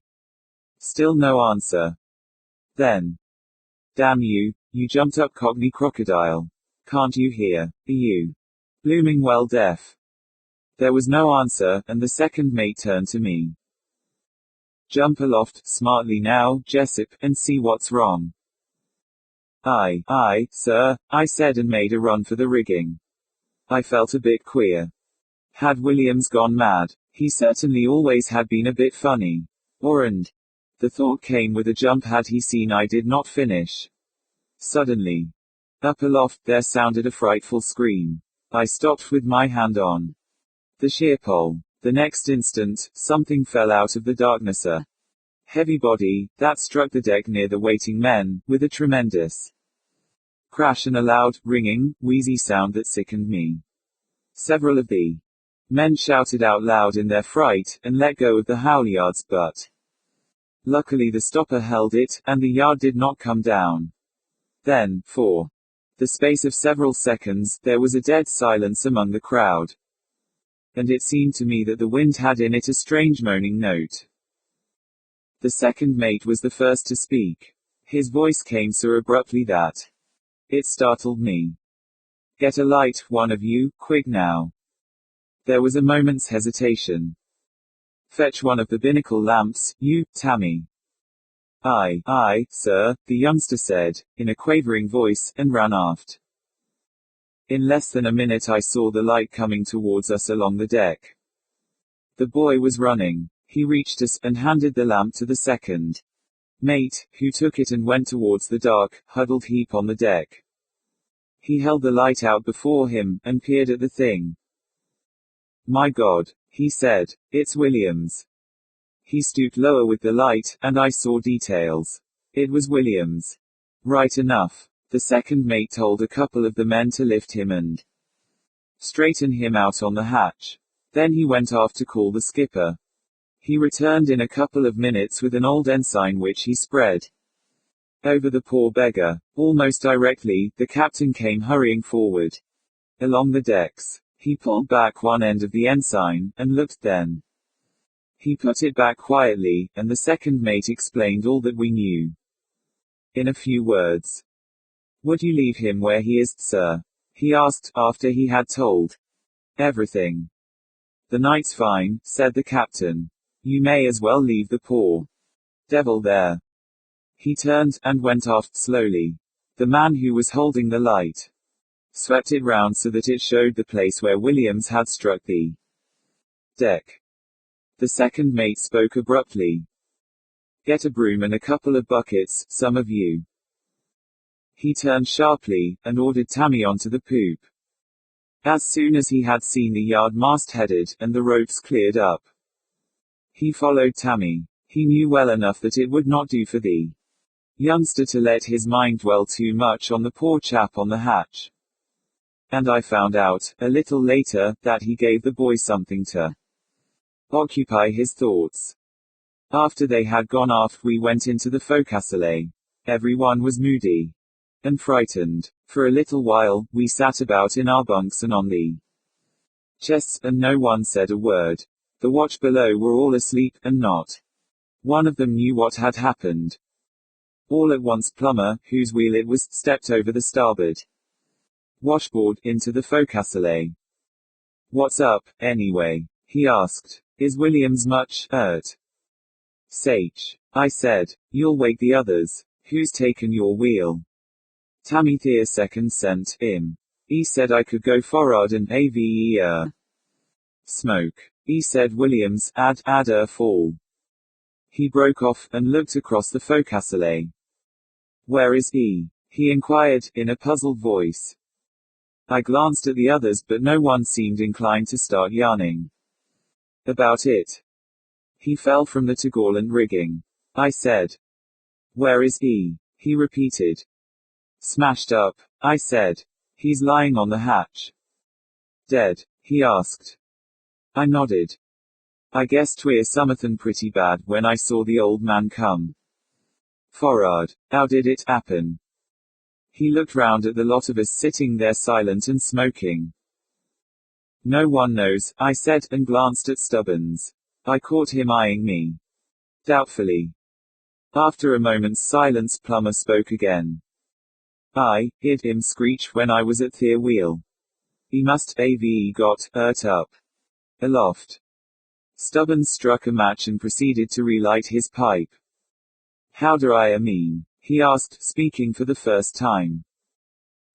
Still no answer. Then, Damn you, you jumped up cockney crocodile. Can't you hear? Are you blooming well deaf? There was no answer, and the second mate turned to me. Jump aloft, smartly now, Jessup, and see what's wrong. Aye, sir, I said and made a run for the rigging. I felt a bit queer. Had Williams gone mad? He certainly always had been a bit funny. And the thought came with a jump, had he seen I did not finish. Suddenly, up aloft, there sounded a frightful scream. I stopped with my hand on the sheer pole. The next instant, something fell out of the darkness, a heavy body, that struck the deck near the waiting men, with a tremendous crash and a loud, ringing, wheezy sound that sickened me. Several of the men shouted out loud in their fright, and let go of the halyards, but luckily the stopper held it, and the yard did not come down. Then, for the space of several seconds, there was a dead silence among the crowd. And it seemed to me that the wind had in it a strange moaning note. The second mate was the first to speak. His voice came so abruptly that it startled me. Get a light, one of you, quick now. There was a moment's hesitation. Fetch one of the binnacle lamps, you, Tammy. Aye, sir, the youngster said, in a quavering voice, and ran aft. In less than a minute I saw the light coming towards us along the deck. The boy was running. He reached us, and handed the lamp to the second mate, who took it and went towards the dark, huddled heap on the deck. He held the light out before him, and peered at the thing. My God, he said, it's Williams. He stooped lower with the light, and I saw details. It was Williams. Right enough. The second mate told a couple of the men to lift him and straighten him out on the hatch. Then he went aft to call the skipper. He returned in a couple of minutes with an old ensign which he spread over the poor beggar. Almost directly, the captain came hurrying forward along the decks. He pulled back one end of the ensign, and looked, then he put it back quietly, and the second mate explained all that we knew. In a few words. Would you leave him where he is, sir? He asked, after he had told everything. The night's fine, said the captain. You may as well leave the poor devil there. He turned, and went aft slowly. The man who was holding the light swept it round so that it showed the place where Williams had struck the deck. The second mate spoke abruptly. Get a broom and a couple of buckets, some of you. He turned sharply, and ordered Tammy onto the poop. As soon as he had seen the yard mast headed, and the ropes cleared up, he followed Tammy. He knew well enough that it would not do for the youngster to let his mind dwell too much on the poor chap on the hatch. And I found out, a little later, that he gave the boy something to occupy his thoughts. After they had gone aft, we went into the forecastle. Everyone was moody and frightened. For a little while, we sat about in our bunks and on the chests, and no one said a word. The watch below were all asleep, and not one of them knew what had happened. All at once Plummer, whose wheel it was, stepped over the starboard washboard, into the forecastle. What's up, anyway? He asked. Is Williams much hurt? Sage. I said. You'll wake the others. Who's taken your wheel? Tammy Thea second sent him. He said I could go forward and ave smoke. He said Williams, add fall. He broke off, and looked across the forecastle. Where is he? He inquired, in a puzzled voice. I glanced at the others, but no one seemed inclined to start yarning about it. He fell from the topgallant rigging. I said. Where is he? He repeated. Smashed up, I said. He's lying on the hatch. Dead? He asked. I nodded. I guess 'twere somethin' pretty bad when I saw the old man come for'ard. How did it happen? He looked round at the lot of us sitting there silent and smoking. No one knows, I said, and glanced at Stubbins. I caught him eyeing me doubtfully. After a moment's silence, Plummer spoke again. I heard him screech when I was at the wheel. He must have got hurt up. Aloft. Stubbins struck a match and proceeded to relight his pipe. How do I mean? He asked, speaking for the first time.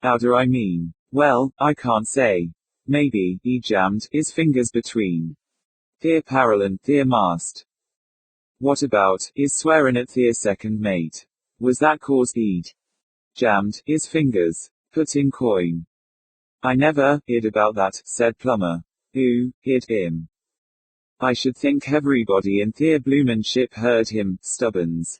How do I mean? Well, I can't say. Maybe he jammed his fingers between the parallel and the mast. What about his swearing at the second mate? Was that cause he'd jammed his fingers? Put in coin. I never heard about that, said Plummer. Who heard him? I should think everybody in the bloomin' ship heard him, Stubbins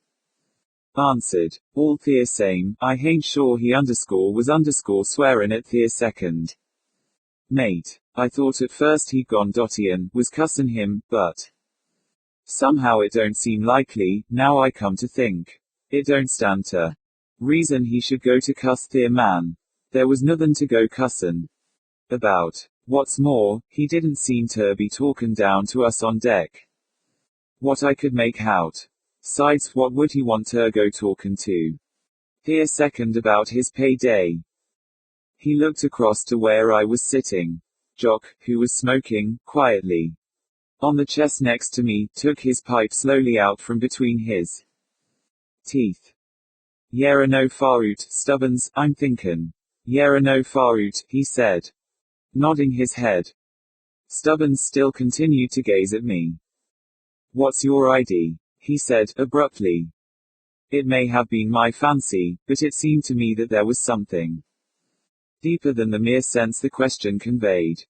answered. All the same, I ain't sure he was swearing at the second mate. I thought at first he'd gone dotty and was cussin' him, but somehow it don't seem likely, now I come to think. It don't stand to reason he should go to cuss the man. There was nothin' to go cussin' about. What's more, he didn't seem to be talkin' down to us on deck. What I could make out. Sides, what would he want to go talkin' to the second about his payday? He looked across to where I was sitting. Jock, who was smoking, quietly on the chest next to me, took his pipe slowly out from between his teeth. Yera no faroot, Stubbins, I'm thinkin'. Yera no faroot, he said, nodding his head. Stubbins still continued to gaze at me. What's your ID? He said, abruptly. It may have been my fancy, but it seemed to me that there was something deeper than the mere sense the question conveyed.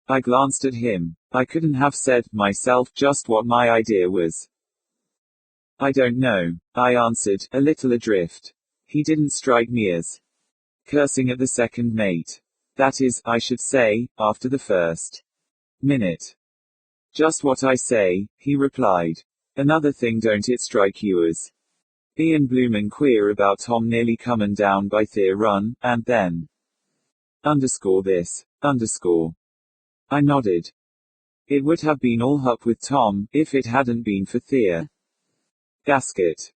I glanced at him. I couldn't have said, myself, just what my idea was. I don't know, I answered, a little adrift. He didn't strike me as cursing at the second mate. That is, I should say, after the first minute. Just what I say, he replied. Another thing, don't it strike you as bein' bloomin' queer about Tom nearly comin' down by the run, and then this. I nodded. It would have been all up with Tom, if it hadn't been for the gasket.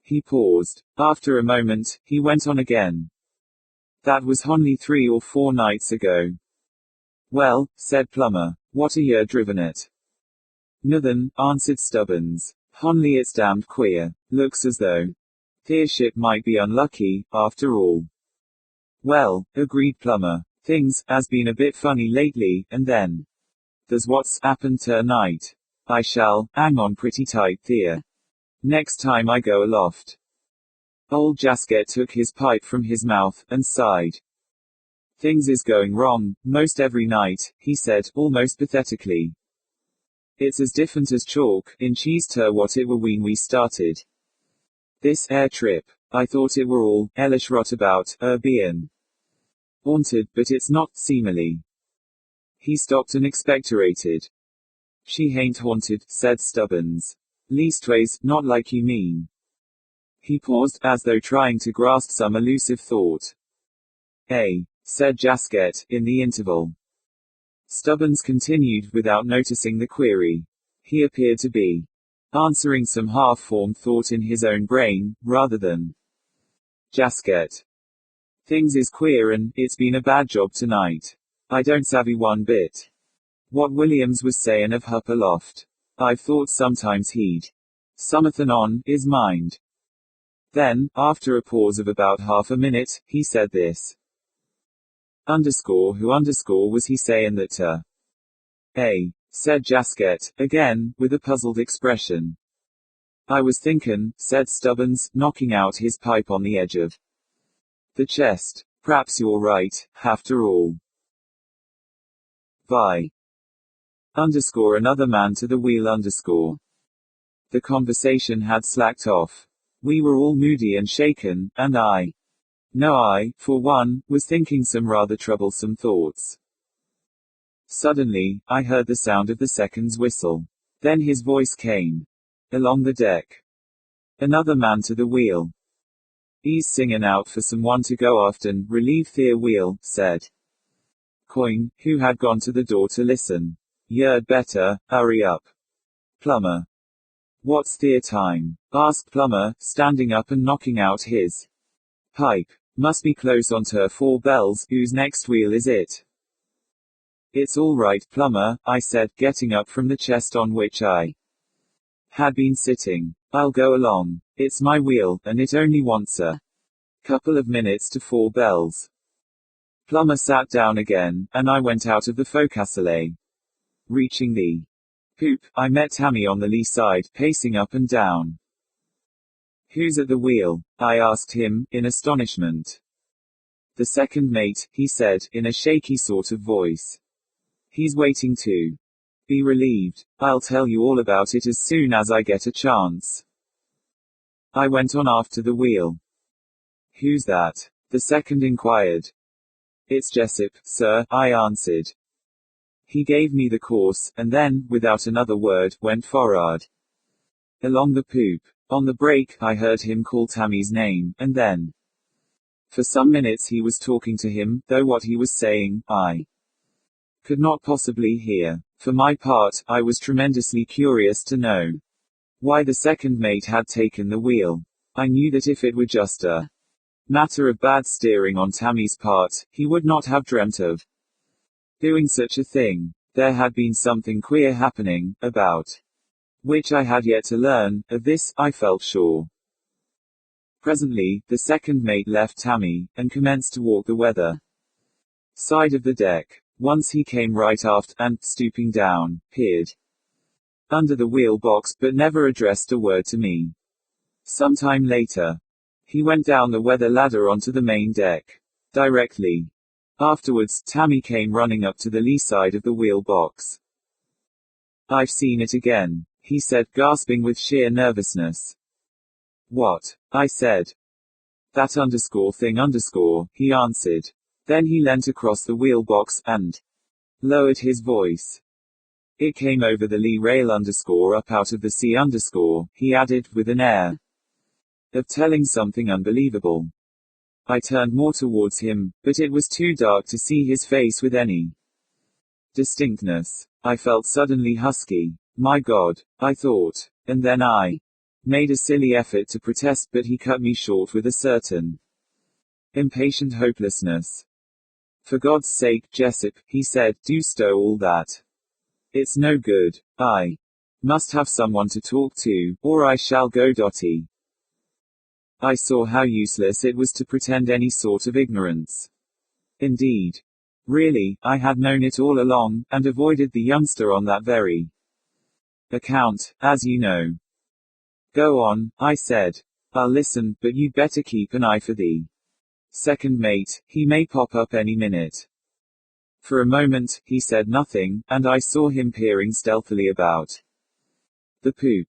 He paused. After a moment, he went on again. That was only 3 or 4 nights ago. Well, said Plummer, what are you driven at? Nothin', answered Stubbins. Only it's damned queer. Looks as though the ship might be unlucky, after all. Well, agreed Plummer. Things has been a bit funny lately, and then there's what's happened tonight. I shall hang on pretty tight there. Next time I go aloft. Old Jasket took his pipe from his mouth, and sighed. Things is going wrong, most every night, he said, almost pathetically. It's as different as chalk, in cheese to what it were when we started this air trip. I thought it were all hellish rot about bein' haunted, but it's not, seemingly. He stopped and expectorated. She ain't haunted, said Stubbins. Leastways, not like you mean. He paused, as though trying to grasp some elusive thought. Said Jasket, in the interval. Stubbins continued, without noticing the query. He appeared to be answering some half-formed thought in his own brain, rather than Jasket. Things is queer and it's been a bad job tonight. I don't savvy one bit what Williams was sayin' of hup aloft. I've thought sometimes he'd somethin' on his mind. Then, after a pause of about half a minute, he said this. Who was he sayin' that to? Said Jasket, again, with a puzzled expression. I was thinkin', said Stubbins, knocking out his pipe on the edge of the chest. P'raps you're right, after all. Vi. Another man to the wheel . The conversation had slacked off. We were all moody and shaken, and I, for one, was thinking some rather troublesome thoughts. Suddenly, I heard the sound of the second's whistle. Then his voice came. Along the deck. Another man to the wheel. He's singing out for someone to go aft and relieve the wheel, said Coyne, who had gone to the door to listen. You'd better hurry up. Plummer. What's the time? Asked Plummer, standing up and knocking out his pipe. Must be close onto her 4 bells. Whose next wheel is it? It's all right, plumber, I said, getting up from the chest on which I had been sitting. I'll go along. It's my wheel, and it only wants a couple of minutes to 4 bells. Plumber sat down again, and I went out of the forecastle. Reaching the poop, I met Tammy on the lee side, pacing up and down. Who's at the wheel? I asked him, in astonishment. The second mate, he said, in a shaky sort of voice. He's waiting to be relieved. I'll tell you all about it as soon as I get a chance. I went on after the wheel. Who's that? The second inquired. It's Jessup, sir, I answered. He gave me the course, and then, without another word, went forward along the poop. On the break, I heard him call Tammy's name, and then, for some minutes he was talking to him, though what he was saying, I could not possibly hear. For my part, I was tremendously curious to know why the second mate had taken the wheel. I knew that if it were just a matter of bad steering on Tammy's part, he would not have dreamt of doing such a thing. There had been something queer happening, about which I had yet to learn. Of this, I felt sure. Presently, the second mate left Tammy, and commenced to walk the weather side of the deck. Once he came right aft, and, stooping down, peered under the wheel box, but never addressed a word to me. Some time later, he went down the weather ladder onto the main deck. Directly afterwards, Tammy came running up to the lee side of the wheel box. I've seen it again, he said, gasping with sheer nervousness. What? I said. That _thing_, he answered. Then he leant across the wheel box, and lowered his voice. It came over the lee rail _up out of the sea _, he added, with an air of telling something unbelievable. I turned more towards him, but it was too dark to see his face with any distinctness. I felt suddenly husky. My God, I thought. And then I made a silly effort to protest, but he cut me short with a certain impatient hopelessness. For God's sake, Jessup, he said, do stow all that. It's no good. I must have someone to talk to, or I shall go dotty. I saw how useless it was to pretend any sort of ignorance. Indeed. Really, I had known it all along, and avoided the youngster on that very account, as you know. Go on, I said. I'll listen, but you'd better keep an eye for the second mate, he may pop up any minute. For a moment, he said nothing, and I saw him peering stealthily about the poop.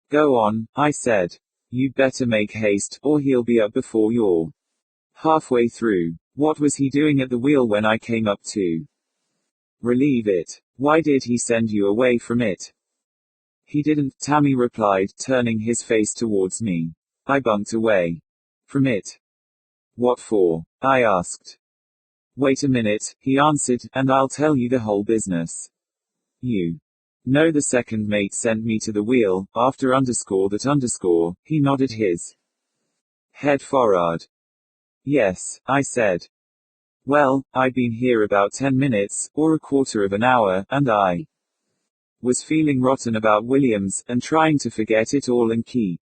Go on, I said. You'd better make haste, or he'll be up before you're halfway through. What was he doing at the wheel when I came up to relieve it? Why did he send you away from it? He didn't, Tammy replied, turning his face towards me. I bunked away from it. What for? I asked. Wait a minute, he answered, and I'll tell you the whole business. You know the second mate sent me to the wheel, after _that_, he nodded his head forward. Yes, I said. Well, I'd been here about 10 minutes, or a quarter of an hour, and I was feeling rotten about Williams, and trying to forget it all and keep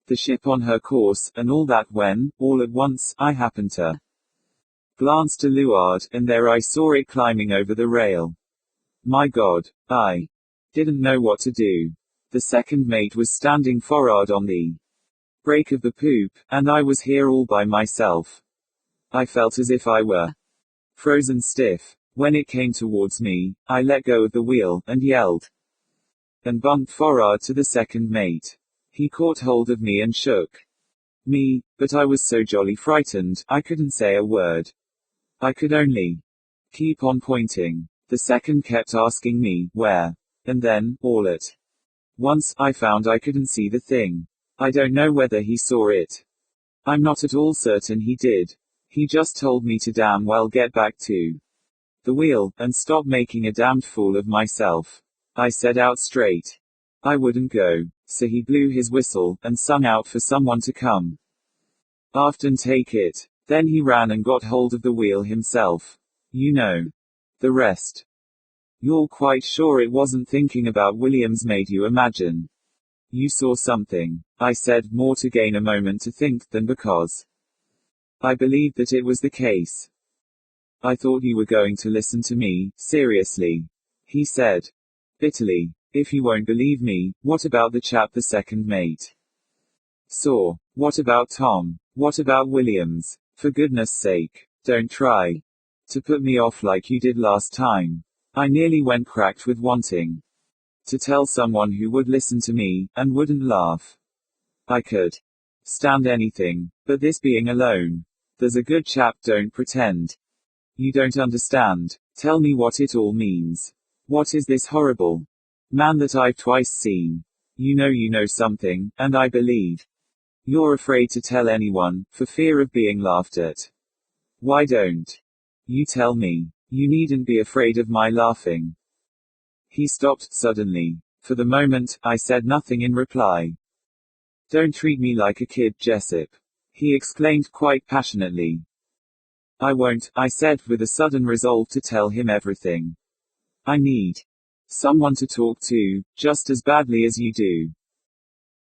the ship on her course, and all that when, all at once, I happened to glance to leeward, and there I saw it climbing over the rail. My God, I didn't know what to do. The second mate was standing forward on the break of the poop, and I was here all by myself. I felt as if I were frozen stiff. When it came towards me, I let go of the wheel, and yelled, and bumped forward to the second mate. He caught hold of me and shook me, but I was so jolly frightened, I couldn't say a word. I could only keep on pointing. The second kept asking me, where? And then, all at once, I found I couldn't see the thing. I don't know whether he saw it. I'm not at all certain he did. He just told me to damn well get back to the wheel, and stop making a damned fool of myself. I said out straight I wouldn't go. So he blew his whistle, and sung out for someone to come. Aft and take it. Then he ran and got hold of the wheel himself. You know the rest. You're quite sure it wasn't thinking about Williams made you imagine you saw something? I said, more to gain a moment to think than because I believed that it was the case. I thought you were going to listen to me, seriously. He said bitterly. If you won't believe me, what about the chap the second mate saw? What about Tom? What about Williams? For goodness sake, don't try to put me off like you did last time. I nearly went cracked with wanting to tell someone who would listen to me, and wouldn't laugh. I could stand anything, but this being alone. There's a good chap, don't pretend you don't understand. Tell me what it all means. What is this horrible man that I've twice seen? You know something, and I believe you're afraid to tell anyone, for fear of being laughed at. Why don't you tell me? You needn't be afraid of my laughing. He stopped suddenly. For the moment, I said nothing in reply. Don't treat me like a kid, Jessup, he exclaimed quite passionately. I won't, I said with a sudden resolve to tell him everything. I need someone to talk to, just as badly as you do.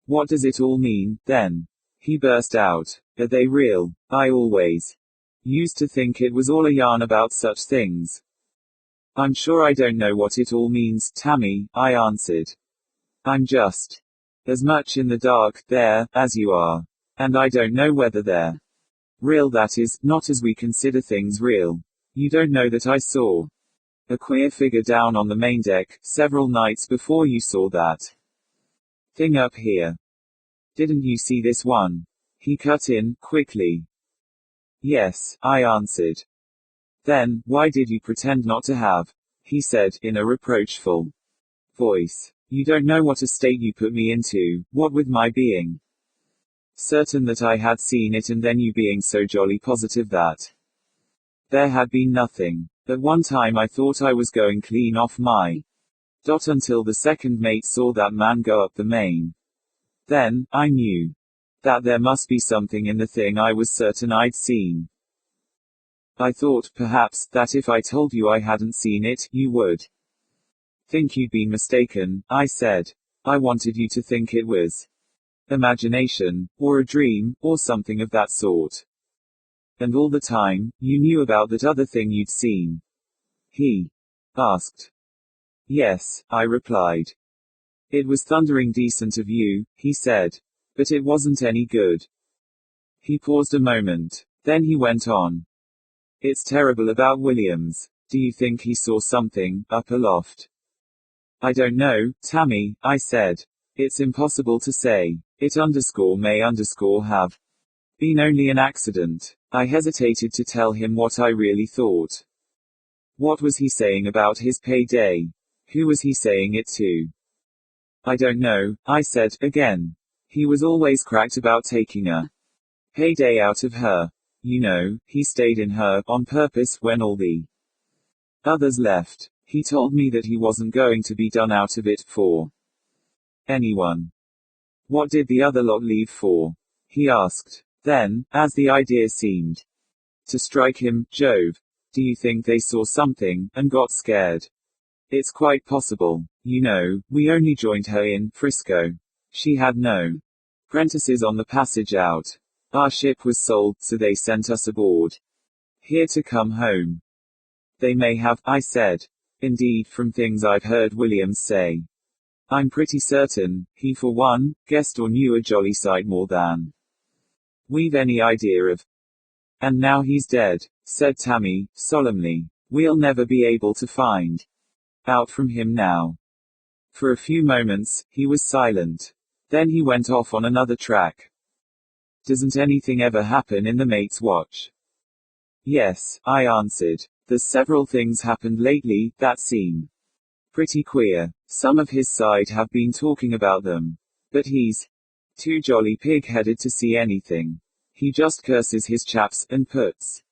What does it all mean, then? He burst out. Are they real? I always used to think it was all a yarn about such things. I'm sure I don't know what it all means, Tammy, I answered. I'm just as much in the dark, there, as you are. And I don't know whether they're real, that is, not as we consider things real. You don't know that I saw a queer figure down on the main deck, several nights before you saw that thing up here. Didn't you see this one? He cut in, quickly. Yes, I answered. Then, why did you pretend not to have? He said, in a reproachful voice. You don't know what a state you put me into, what with my being certain that I had seen it and then you being so jolly positive that there had been nothing. At one time I thought I was going clean off my dot until the second mate saw that man go up the main. Then, I knew that there must be something in the thing I was certain I'd seen. I thought, perhaps, that if I told you I hadn't seen it, you would think you'd been mistaken, I said. I wanted you to think it was imagination, or a dream, or something of that sort. And all the time, you knew about that other thing you'd seen? He asked. Yes, I replied. It was thundering decent of you, he said. But it wasn't any good. He paused a moment. Then he went on. It's terrible about Williams. Do you think he saw something, up aloft? I don't know, Tammy, I said. It's impossible to say. It may have been only an accident. I hesitated to tell him what I really thought. What was he saying about his payday? Who was he saying it to? I don't know, I said, again. He was always cracked about taking a payday out of her. You know, he stayed in her, on purpose, when all the others left. He told me that he wasn't going to be done out of it, for anyone. What did the other lot leave for? He asked. Then, as the idea seemed to strike him, Jove. Do you think they saw something, and got scared? It's quite possible. You know, we only joined her in Frisco. She had no apprentices on the passage out. Our ship was sold, so they sent us aboard here to come home. They may have, I said. Indeed, from things I've heard Williams say, I'm pretty certain, he for one, guessed or knew a jolly sight more than we've any idea of. And now he's dead, said Tammy, solemnly. We'll never be able to find out from him now. For a few moments, he was silent. Then he went off on another track. Doesn't anything ever happen in the mate's watch? Yes, I answered. There's several things happened lately, that seem pretty queer. Some of his side have been talking about them. But he's too jolly pig-headed to see anything. He just curses his chaps, and puts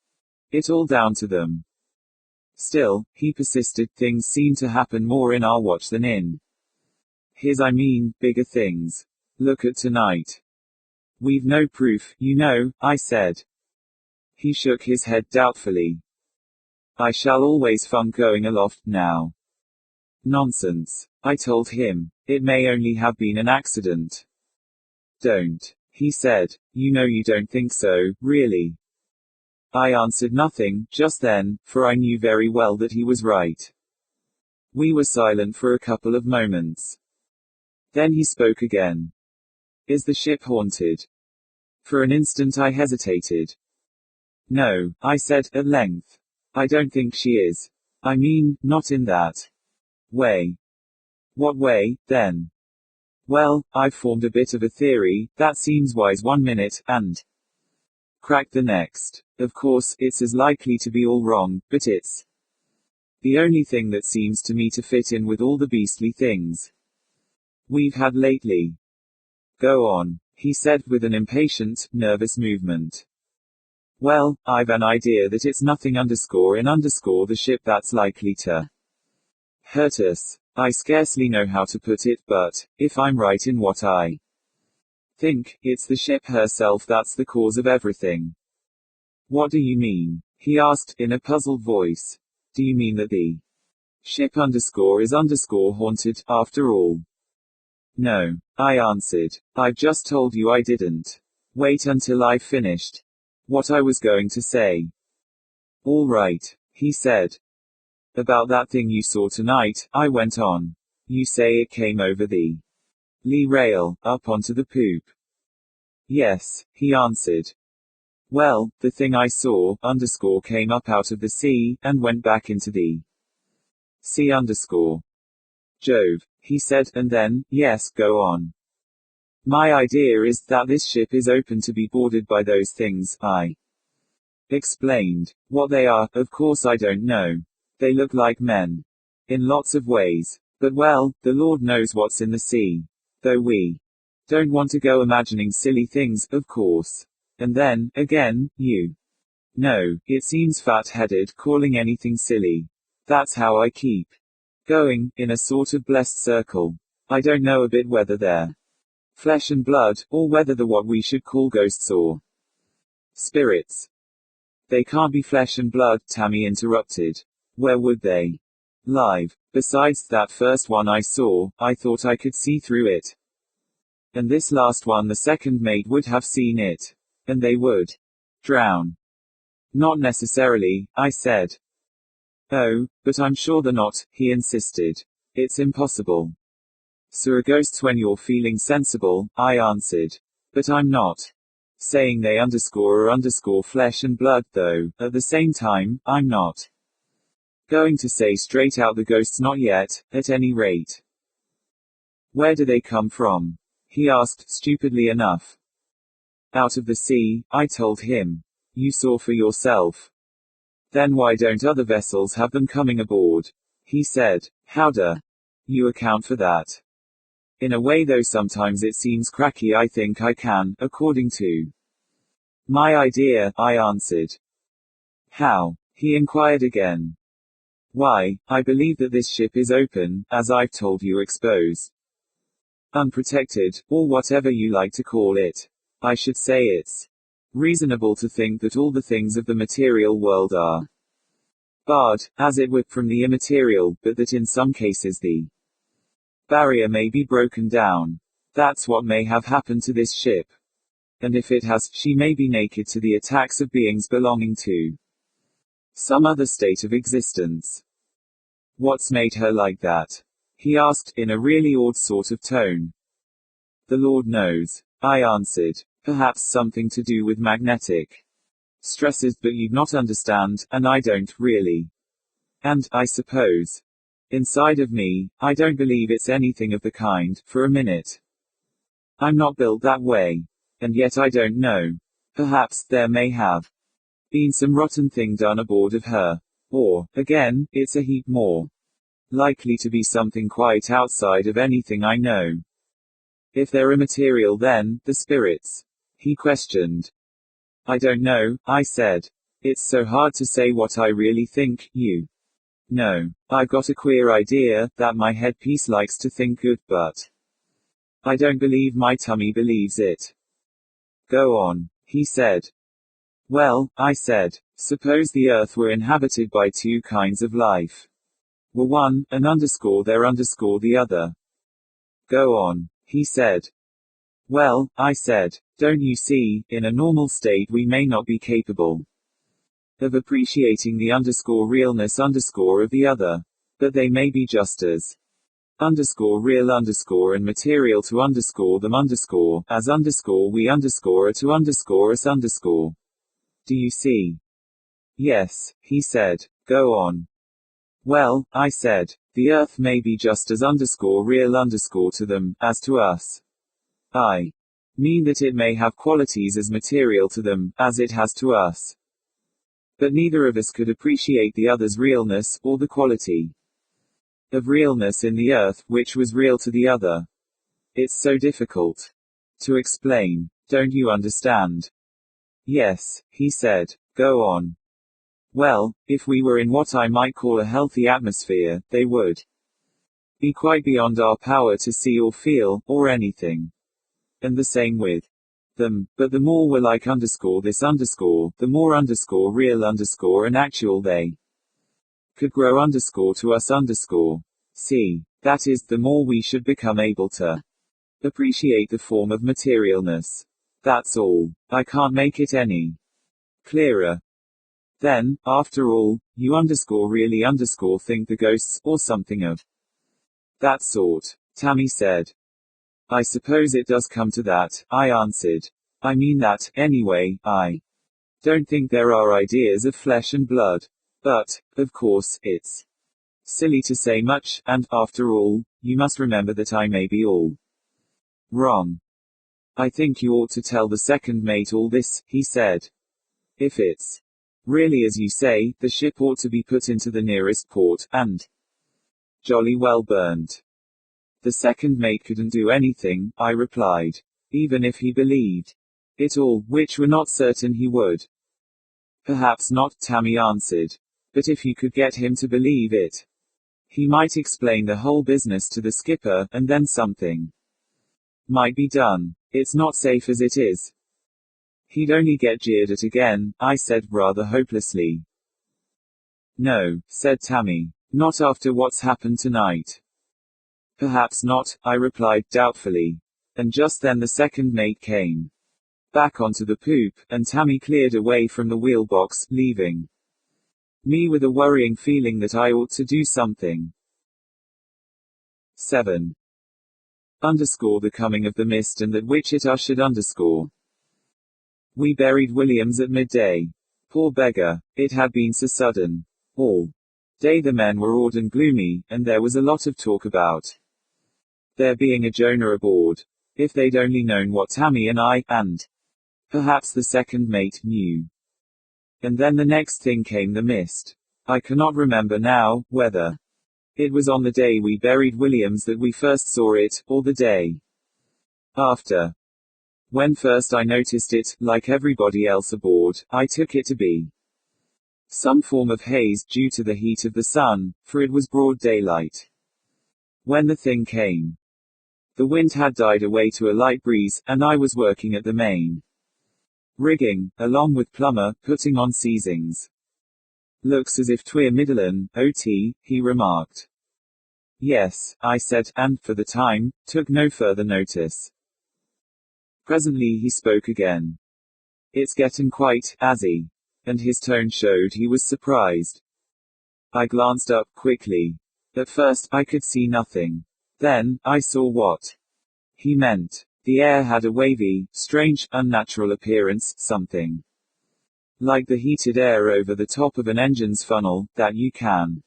it all down to them. Still, he persisted, things seem to happen more in our watch than in his, bigger things. Look at tonight. We've no proof, you know, I said. He shook his head doubtfully. I shall always funk going aloft now. Nonsense, I told him. It may only have been an accident. Don't, he said. You know you don't think so, really. I answered nothing, just then, for I knew very well that he was right. We were silent for a couple of moments. Then he spoke again. Is the ship haunted? For an instant I hesitated. No, I said, at length. I don't think she is. I mean, not in that way. What way, then? Well, I've formed a bit of a theory, that seems wise 1 minute, and cracked the next. Of course, it's as likely to be all wrong, but it's the only thing that seems to me to fit in with all the beastly things we've had lately. Go on, he said with an impatient, nervous movement. Well, I've an idea that it's nothing _in _ the ship that's likely to hurt us. I scarcely know how to put it, but, if I'm right in what I think, it's the ship herself that's the cause of everything. What do you mean? He asked, in a puzzled voice. Do you mean that the ship is haunted, after all? No, I answered. I've just told you I didn't. Wait until I've finished what I was going to say. All right, he said. About that thing you saw tonight, I went on. You say it came over the lee rail, up onto the poop. Yes, he answered. Well, the thing I saw, came up out of the sea, and went back into the sea . Jove, he said, and then, yes, go on. My idea is that this ship is open to be boarded by those things, I explained. What they are, of course I don't know. They look like men. In lots of ways. But well, the Lord knows what's in the sea. Though we don't want to go imagining silly things, of course. And then, again, you know, it seems fat-headed calling anything silly. That's how I keep going, in a sort of blessed circle. I don't know a bit whether they're flesh and blood, or whether they're what we should call ghosts or spirits. They can't be flesh and blood, Tammy interrupted. Where would they live? Besides that first one I saw, I thought I could see through it. And this last one the second mate would have seen it. And they would drown. Not necessarily, I said. Oh, but I'm sure they're not, he insisted. It's impossible. So are ghosts when you're feeling sensible, I answered. But I'm not saying they are flesh and blood though, at the same time, I'm not going to say straight out the ghosts not yet, at any rate. Where do they come from? He asked, stupidly enough. Out of the sea, I told him. You saw for yourself. Then why don't other vessels have them coming aboard? He said. How do you account for that? In a way though sometimes it seems cracky. I think I can, according to my idea, I answered. How? He inquired again. Why, I believe that this ship is open, as I've told you, exposed, unprotected, or whatever you like to call it. I should say it's reasonable to think that all the things of the material world are barred, as it were, from the immaterial, but that in some cases the barrier may be broken down. That's what may have happened to this ship. And if it has, she may be naked to the attacks of beings belonging to some other state of existence. What's made her like that? He asked, in a really odd sort of tone. The Lord knows, I answered. Perhaps something to do with magnetic stresses, but you'd not understand, and I don't, really. And, I suppose, inside of me, I don't believe it's anything of the kind, for a minute. I'm not built that way. And yet I don't know. Perhaps, there may have been some rotten thing done aboard of her. Or, again, it's a heap more likely to be something quite outside of anything I know. If they're immaterial then, the spirits? He questioned. I don't know, I said. It's so hard to say what I really think, you know. I've got a queer idea, that my headpiece likes to think good, but I don't believe my tummy believes it. Go on, he said. Well, I said, suppose the Earth were inhabited by two kinds of life. Were one, and underscore their underscore the other. Go on, he said. Well, I said, don't you see, in a normal state we may not be capable of appreciating the underscore realness underscore of the other. But they may be just as underscore real underscore and material to underscore them underscore, as underscore we underscore are to underscore us underscore. Do you see? Yes, he said. Go on. Well, I said, the Earth may be just as underscore real underscore to them, as to us. I mean that it may have qualities as material to them, as it has to us. But neither of us could appreciate the other's realness, or the quality of realness in the Earth, which was real to the other. It's so difficult to explain. Don't you understand? Yes, he said. Go on. Well, if we were in what I might call a healthy atmosphere, they would be quite beyond our power to see or feel, or anything. And the same with them, but the more we're like underscore this underscore, the more underscore real underscore and actual they could grow underscore to us underscore. See, that is, the more we should become able to appreciate the form of materialness. That's all. I can't make it any clearer. Then, after all, you underscore really underscore think the ghosts, or something of that sort, Tammy said. I suppose it does come to that, I answered. I mean that, anyway, I don't think there are ideas of flesh and blood. But, of course, it's silly to say much, and, after all, you must remember that I may be all wrong. I think you ought to tell the second mate all this, he said. If it's really as you say, the ship ought to be put into the nearest port, and jolly well burned. The second mate couldn't do anything, I replied. Even if he believed it all, which we're not certain he would. Perhaps not, Tammy answered. But if you could get him to believe it, he might explain the whole business to the skipper, and then something might be done. It's not safe as it is. He'd only get jeered at again, I said rather hopelessly. No, said Tammy. Not after what's happened tonight. Perhaps not, I replied doubtfully. And just then the second mate came back onto the poop, and Tammy cleared away from the wheelbox, leaving me with a worrying feeling that I ought to do something. 7. Underscore the coming of the mist and that which it ushered underscore. We buried Williams at midday. Poor beggar. It had been so sudden. All day the men were awed and gloomy, and there was a lot of talk about there being a Jonah aboard. If they'd only known what Tammy and I, and perhaps the second mate, knew. And then the next thing came the mist. I cannot remember now, whether it was on the day we buried Williams that we first saw it, or the day after. When first I noticed it, like everybody else aboard, I took it to be some form of haze, due to the heat of the sun, for it was broad daylight when the thing came. The wind had died away to a light breeze, and I was working at the main rigging, along with Plummer, putting on seizings. Looks as if twere middlin', OT, he remarked. Yes, I said, and, for the time, took no further notice. Presently he spoke again. It's getting quite azzy. And his tone showed he was surprised. I glanced up, quickly. At first, I could see nothing. Then, I saw what he meant. The air had a wavy, strange, unnatural appearance, something like the heated air over the top of an engine's funnel, that you can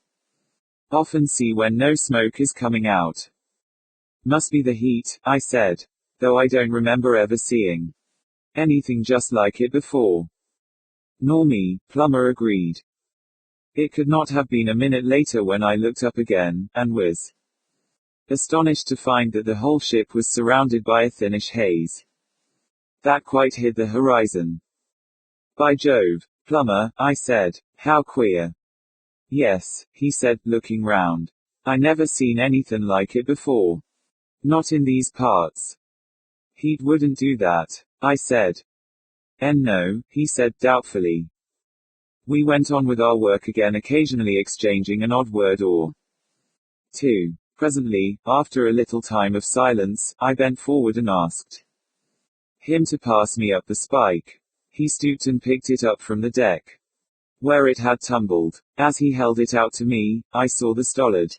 often see when no smoke is coming out. Must be the heat, I said. Though I don't remember ever seeing anything just like it before. Nor me, Plummer agreed. It could not have been a minute later when I looked up again, and was astonished to find that the whole ship was surrounded by a thinnish haze that quite hid the horizon. By Jove, Plummer, I said, how queer. Yes, he said, looking round. I never seen anything like it before. Not in these parts. Heat wouldn't do that, I said. No, he said doubtfully. We went on with our work again, occasionally exchanging an odd word or two. Presently, after a little time of silence, I bent forward and asked him to pass me up the spike. He stooped and picked it up from the deck, where it had tumbled. As he held it out to me, I saw the stolid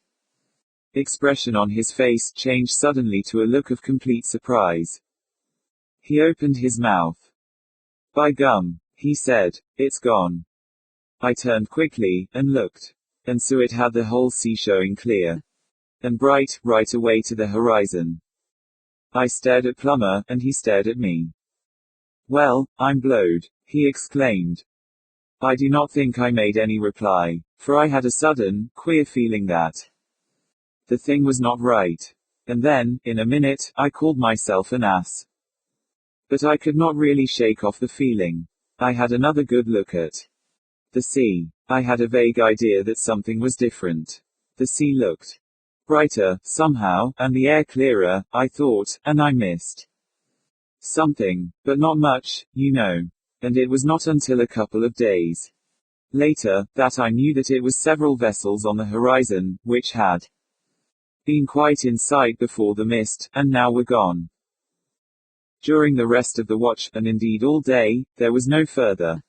expression on his face change suddenly to a look of complete surprise. He opened his mouth. "By gum," he said, "it's gone." I turned quickly, and looked. And so it had the whole sea showing clear and bright, right away to the horizon. I stared at Plummer, and he stared at me. "Well, I'm blowed," he exclaimed. I do not think I made any reply, for I had a sudden, queer feeling that the thing was not right. And then, in a minute, I called myself an ass. But I could not really shake off the feeling. I had another good look at the sea. I had a vague idea that something was different. The sea looked brighter, somehow, and the air clearer, I thought, and I missed something, but not much, you know. And it was not until a couple of days later, that I knew that it was several vessels on the horizon, which had been quite in sight before the mist, and now were gone. During the rest of the watch, and indeed all day, there was no further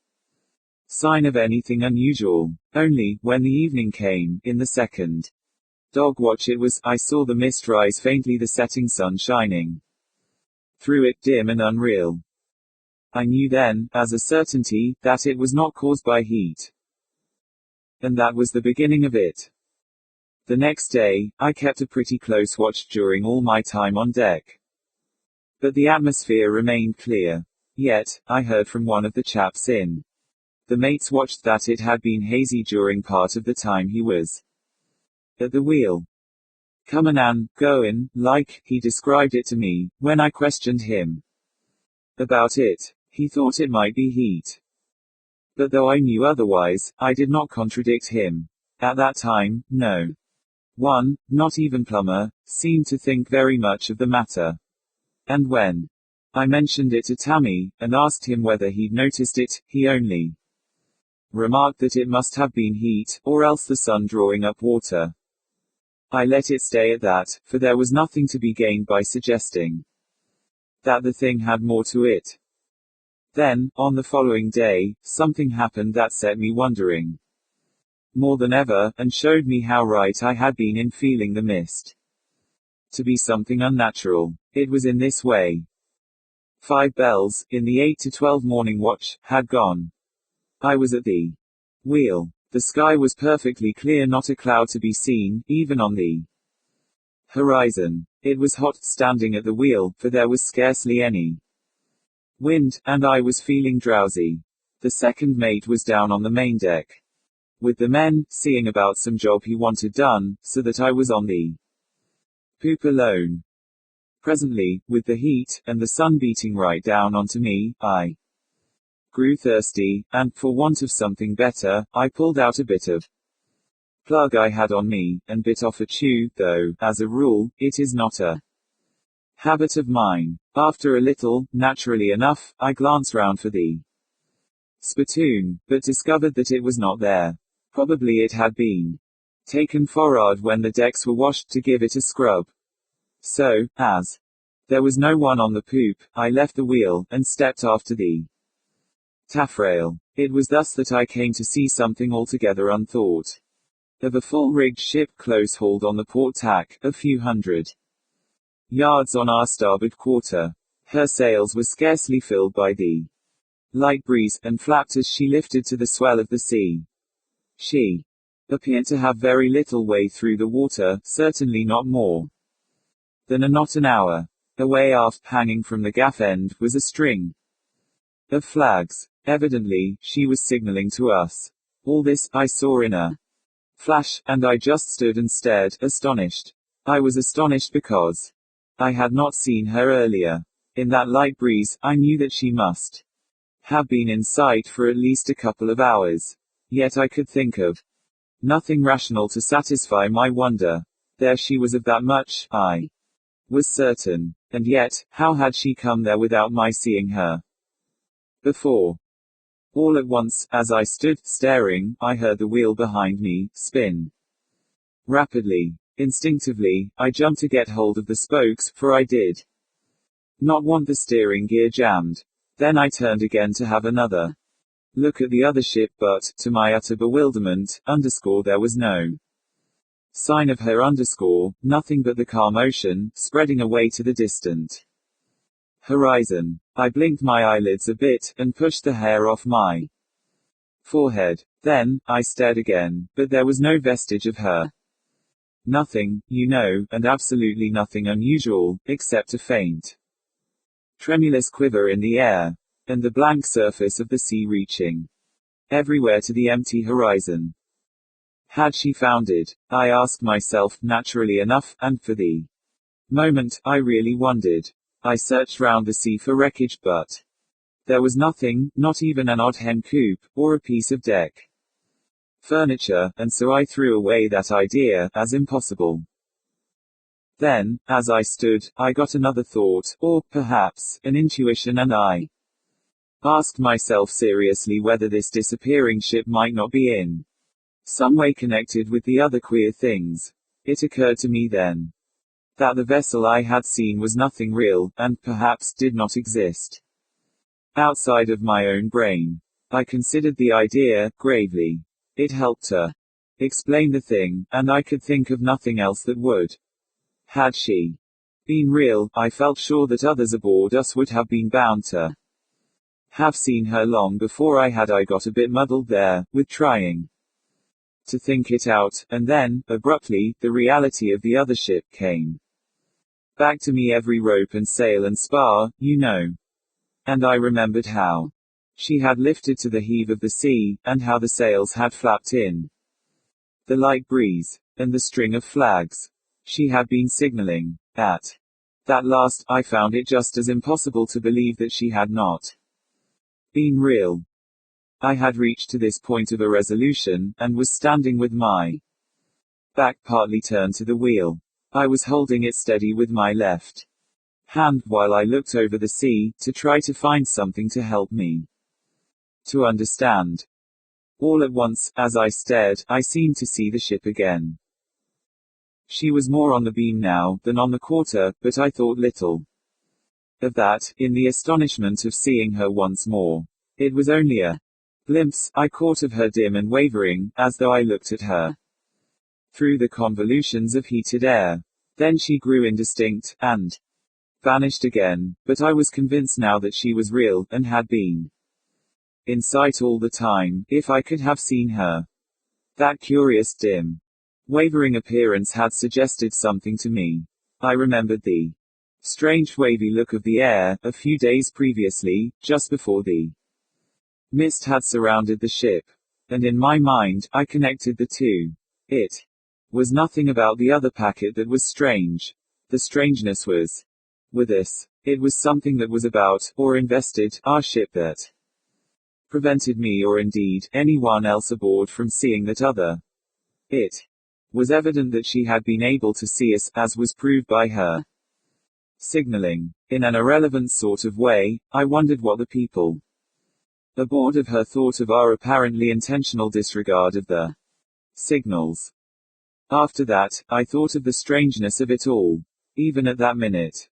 sign of anything unusual. Only, when the evening came, in the second dog watch I saw the mist rise faintly, the setting sun shining through it, dim and unreal. I knew then, as a certainty, that it was not caused by heat. And that was the beginning of it. The next day, I kept a pretty close watch during all my time on deck. But the atmosphere remained clear. Yet, I heard from one of the chaps in the mate's watch that it had been hazy during part of the time he was at the wheel. Comin' and goin', like, he described it to me, when I questioned him about it. He thought it might be heat. But though I knew otherwise, I did not contradict him. At that time, no one, not even Plummer, seemed to think very much of the matter. And when I mentioned it to Tammy, and asked him whether he'd noticed it, he only remarked that it must have been heat, or else the sun drawing up water. I let it stay at that, for there was nothing to be gained by suggesting that the thing had more to it. Then, on the following day, something happened that set me wondering more than ever, and showed me how right I had been in feeling the mist to be something unnatural. It was in this way. 5 bells, in the 8 to 12 morning watch, had gone. I was at the wheel. The sky was perfectly clear, not a cloud to be seen, even on the horizon. It was hot standing at the wheel, for there was scarcely any wind, and I was feeling drowsy. The second mate was down on the main deck with the men, seeing about some job he wanted done, so that I was on the poop alone. Presently, with the heat, and the sun beating right down onto me, I grew thirsty, and, for want of something better, I pulled out a bit of plug I had on me, and bit off a chew, though, as a rule, it is not a habit of mine. After a little, naturally enough, I glanced round for the spittoon, but discovered that it was not there. Probably it had been taken for'ard when the decks were washed to give it a scrub. So, as there was no one on the poop, I left the wheel, and stepped after the taffrail. It was thus that I came to see something altogether unthought of: a full-rigged ship close hauled on the port tack, a few hundred yards on our starboard quarter. Her sails were scarcely filled by the light breeze, and flapped as she lifted to the swell of the sea. She appeared to have very little way through the water, certainly not more than a knot an hour. Away aft, hanging from the gaff end, was a string of flags. Evidently, she was signaling to us. All this, I saw in a flash, and I just stood and stared, astonished. I was astonished because I had not seen her earlier. In that light breeze, I knew that she must have been in sight for at least a couple of hours. Yet I could think of nothing rational to satisfy my wonder. There she was, of that much, I was certain. And yet, how had she come there without my seeing her? before. All at once, as I stood, staring, I heard the wheel behind me spin rapidly. Instinctively, I jumped to get hold of the spokes, for I did not want the steering gear jammed. Then I turned again to have another look at the other ship, but, to my utter bewilderment, there was no sign of her, nothing but the calm ocean, spreading away to the distant horizon. I blinked my eyelids a bit, and pushed the hair off my forehead. Then, I stared again, but there was no vestige of her. Nothing, and absolutely nothing unusual, except a faint, tremulous quiver in the air, and the blank surface of the sea reaching everywhere to the empty horizon. Had she foundered? I asked myself, naturally enough, and for the moment, I really wondered. I searched round the sea for wreckage, but there was nothing, not even an odd hen coop, or a piece of deck furniture, and so I threw away that idea, as impossible. Then, as I stood, I got another thought, or, perhaps, an intuition, and I asked myself seriously whether this disappearing ship might not be in some way connected with the other queer things. It occurred to me then that the vessel I had seen was nothing real, and perhaps did not exist outside of my own brain. I considered the idea, gravely. It helped to explain the thing, and I could think of nothing else that would. Had she been real, I felt sure that others aboard us would have been bound to have seen her long before I got a bit muddled there, with trying to think it out, and then, abruptly, the reality of the other ship came back to me, every rope and sail and spar, And I remembered how she had lifted to the heave of the sea, and how the sails had flapped in the light breeze, and the string of flags she had been signaling. At that last, I found it just as impossible to believe that she had not been real. I had reached to this point of a resolution, and was standing with my back partly turned to the wheel. I was holding it steady with my left hand while I looked over the sea, to try to find something to help me to understand. All at once, as I stared, I seemed to see the ship again. She was more on the beam now, than on the quarter, but I thought little of that, in the astonishment of seeing her once more. It was only a glimpse I caught of her, dim and wavering, as though I looked at her through the convolutions of heated air. Then she grew indistinct, and vanished again, but I was convinced now that she was real, and had been in sight all the time, if I could have seen her. That curious, dim, wavering appearance had suggested something to me. I remembered the strange wavy look of the air, a few days previously, just before the mist had surrounded the ship. And in my mind, I connected the two. It was nothing about the other packet that was strange. The strangeness was with us. It was something that was about, or invested, our ship that prevented me, or indeed, anyone else aboard, from seeing that other. It was evident that she had been able to see us, as was proved by her signaling. In an irrelevant sort of way, I wondered what the people aboard of her thought of our apparently intentional disregard of the signals. After that, I thought of the strangeness of it all. Even at that minute,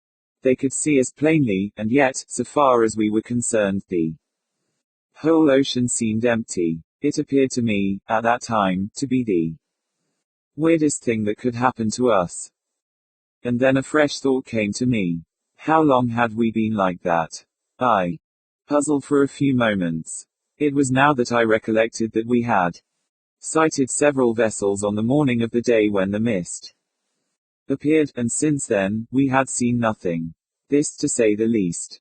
they could see us plainly, and yet, so far as we were concerned, the whole ocean seemed empty. It appeared to me, at that time, to be the weirdest thing that could happen to us. And then a fresh thought came to me. How long had we been like that? I puzzled for a few moments. It was now that I recollected that we had sighted several vessels on the morning of the day when the mist appeared, and since then, we had seen nothing. This, to say the least,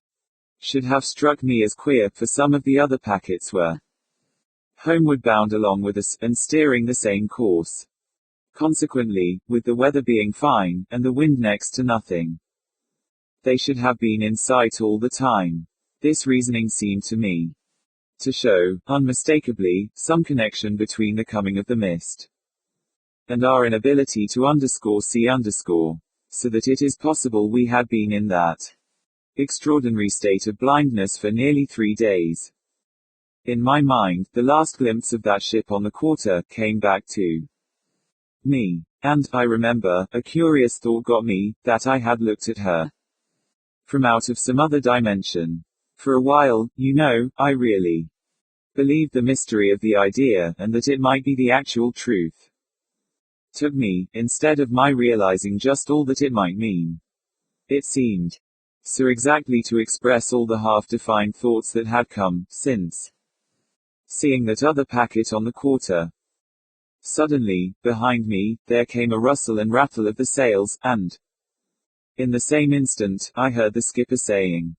should have struck me as queer, for some of the other packets were homeward bound along with us, and steering the same course. Consequently, with the weather being fine, and the wind next to nothing, they should have been in sight all the time. This reasoning seemed to me to show, unmistakably, some connection between the coming of the mist and our inability to see so that it is possible we had been in that extraordinary state of blindness for nearly 3 days. In my mind, the last glimpse of that ship on the quarter came back to me. And, I remember, a curious thought got me, that I had looked at her from out of some other dimension. For a while, I really believed the mystery of the idea, and that it might be the actual truth. Took me, instead of my realizing just all that it might mean. It seemed so exactly to express all the half-defined thoughts that had come, since seeing that other packet on the quarter. Suddenly, behind me, there came a rustle and rattle of the sails, and in the same instant, I heard the skipper saying,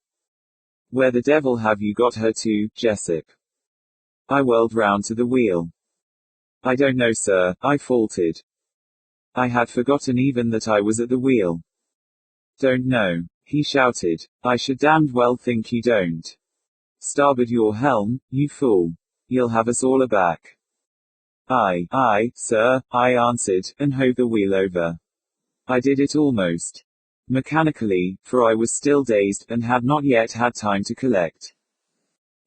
"Where the devil have you got her to, Jessup?" I whirled round to the wheel. "I don't know, sir," I faltered. I had forgotten even that I was at the wheel. "Don't know?" he shouted. "I should damned well think you don't. Starboard your helm, you fool. You'll have us all aback." Aye, sir," I answered, and hove the wheel over. I did it almost mechanically, for I was still dazed, and had not yet had time to collect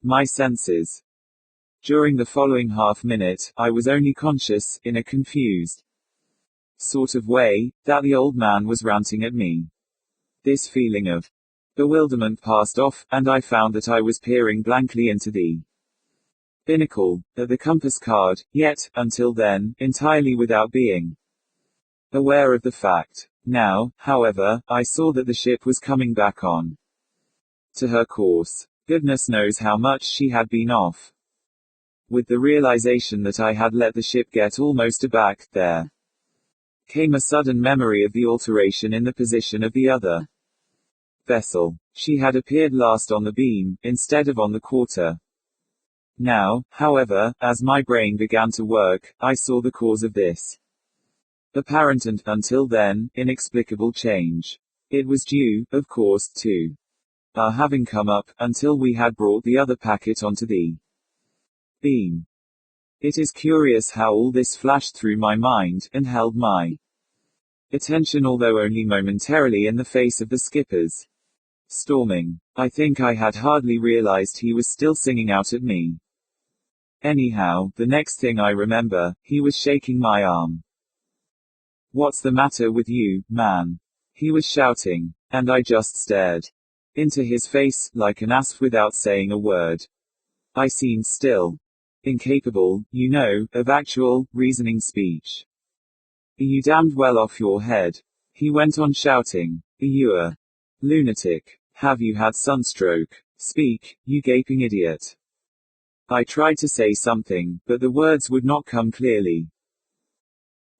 my senses. During the following half-minute, I was only conscious, in a confused sort of way, that the old man was ranting at me. This feeling of bewilderment passed off, and I found that I was peering blankly into the binnacle, at the compass card, yet, until then, entirely without being aware of the fact. Now, however, I saw that the ship was coming back on to her course. Goodness knows how much she had been off. With the realization that I had let the ship get almost aback, there came a sudden memory of the alteration in the position of the other vessel. She had appeared last on the beam, instead of on the quarter. Now, however, as my brain began to work, I saw the cause of this apparent and, until then, inexplicable change. It was due, of course, to our having come up, until we had brought the other packet onto the beam. It is curious how all this flashed through my mind, and held my attention although only momentarily in the face of the skipper's storming. I think I had hardly realized he was still singing out at me. Anyhow, the next thing I remember, he was shaking my arm. "What's the matter with you, man?" he was shouting. And I just stared into his face, like an ass without saying a word. I seemed still. Incapable, of actual, reasoning speech. "Are you damned well off your head?" he went on shouting. "Are you a lunatic? Have you had sunstroke? Speak, you gaping idiot." I tried to say something, but the words would not come clearly.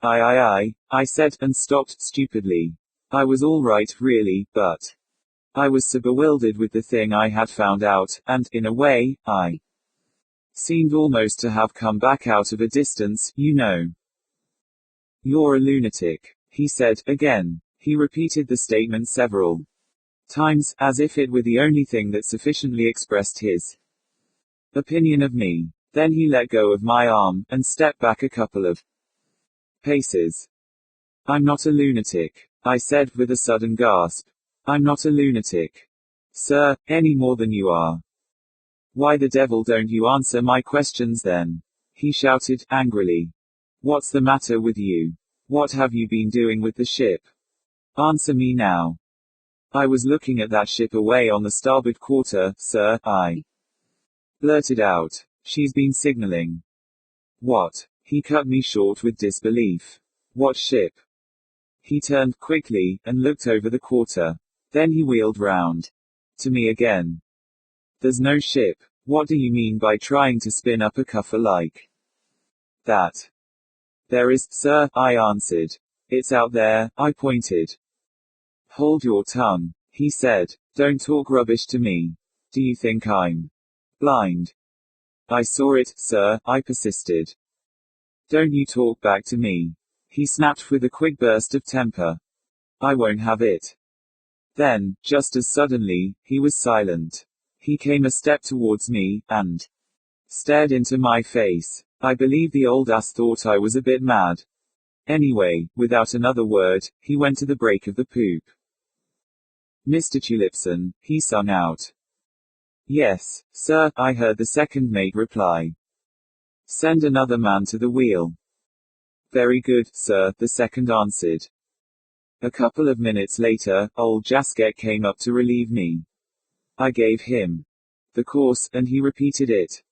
I said, and stopped, stupidly. I was all right, really, but I was so bewildered with the thing I had found out, and, in a way, I seemed almost to have come back out of a distance, "You're a lunatic," he said, again. He repeated the statement several times, as if it were the only thing that sufficiently expressed his opinion of me. Then he let go of my arm, and stepped back a couple of paces. "I'm not a lunatic," I said with a sudden gasp. "I'm not a lunatic, sir, any more than you are." "Why the devil don't you answer my questions then?" he shouted, angrily. "What's the matter with you? What have you been doing with the ship? Answer me now." "I was looking at that ship away on the starboard quarter, sir," I blurted out. "She's been signaling." "What?" he cut me short with disbelief. "What ship?" He turned quickly, and looked over the quarter. Then he wheeled round to me again. "There's no ship. What do you mean by trying to spin up a cuffer like that?" "There is, sir," I answered. "It's out there," I pointed. "Hold your tongue," he said. "Don't talk rubbish to me. Do you think I'm blind?" "I saw it, sir," I persisted. "Don't you talk back to me," he snapped with a quick burst of temper. "I won't have it." Then, just as suddenly, he was silent. He came a step towards me, and stared into my face. I believe the old ass thought I was a bit mad. Anyway, without another word, he went to the break of the poop. Mr. Tulipson, he sung out. Yes, sir, I heard the second mate reply. Send another man to the wheel. Very good, sir, the second answered. A couple of minutes later, old Jasket came up to relieve me. I gave him the course, and he repeated it.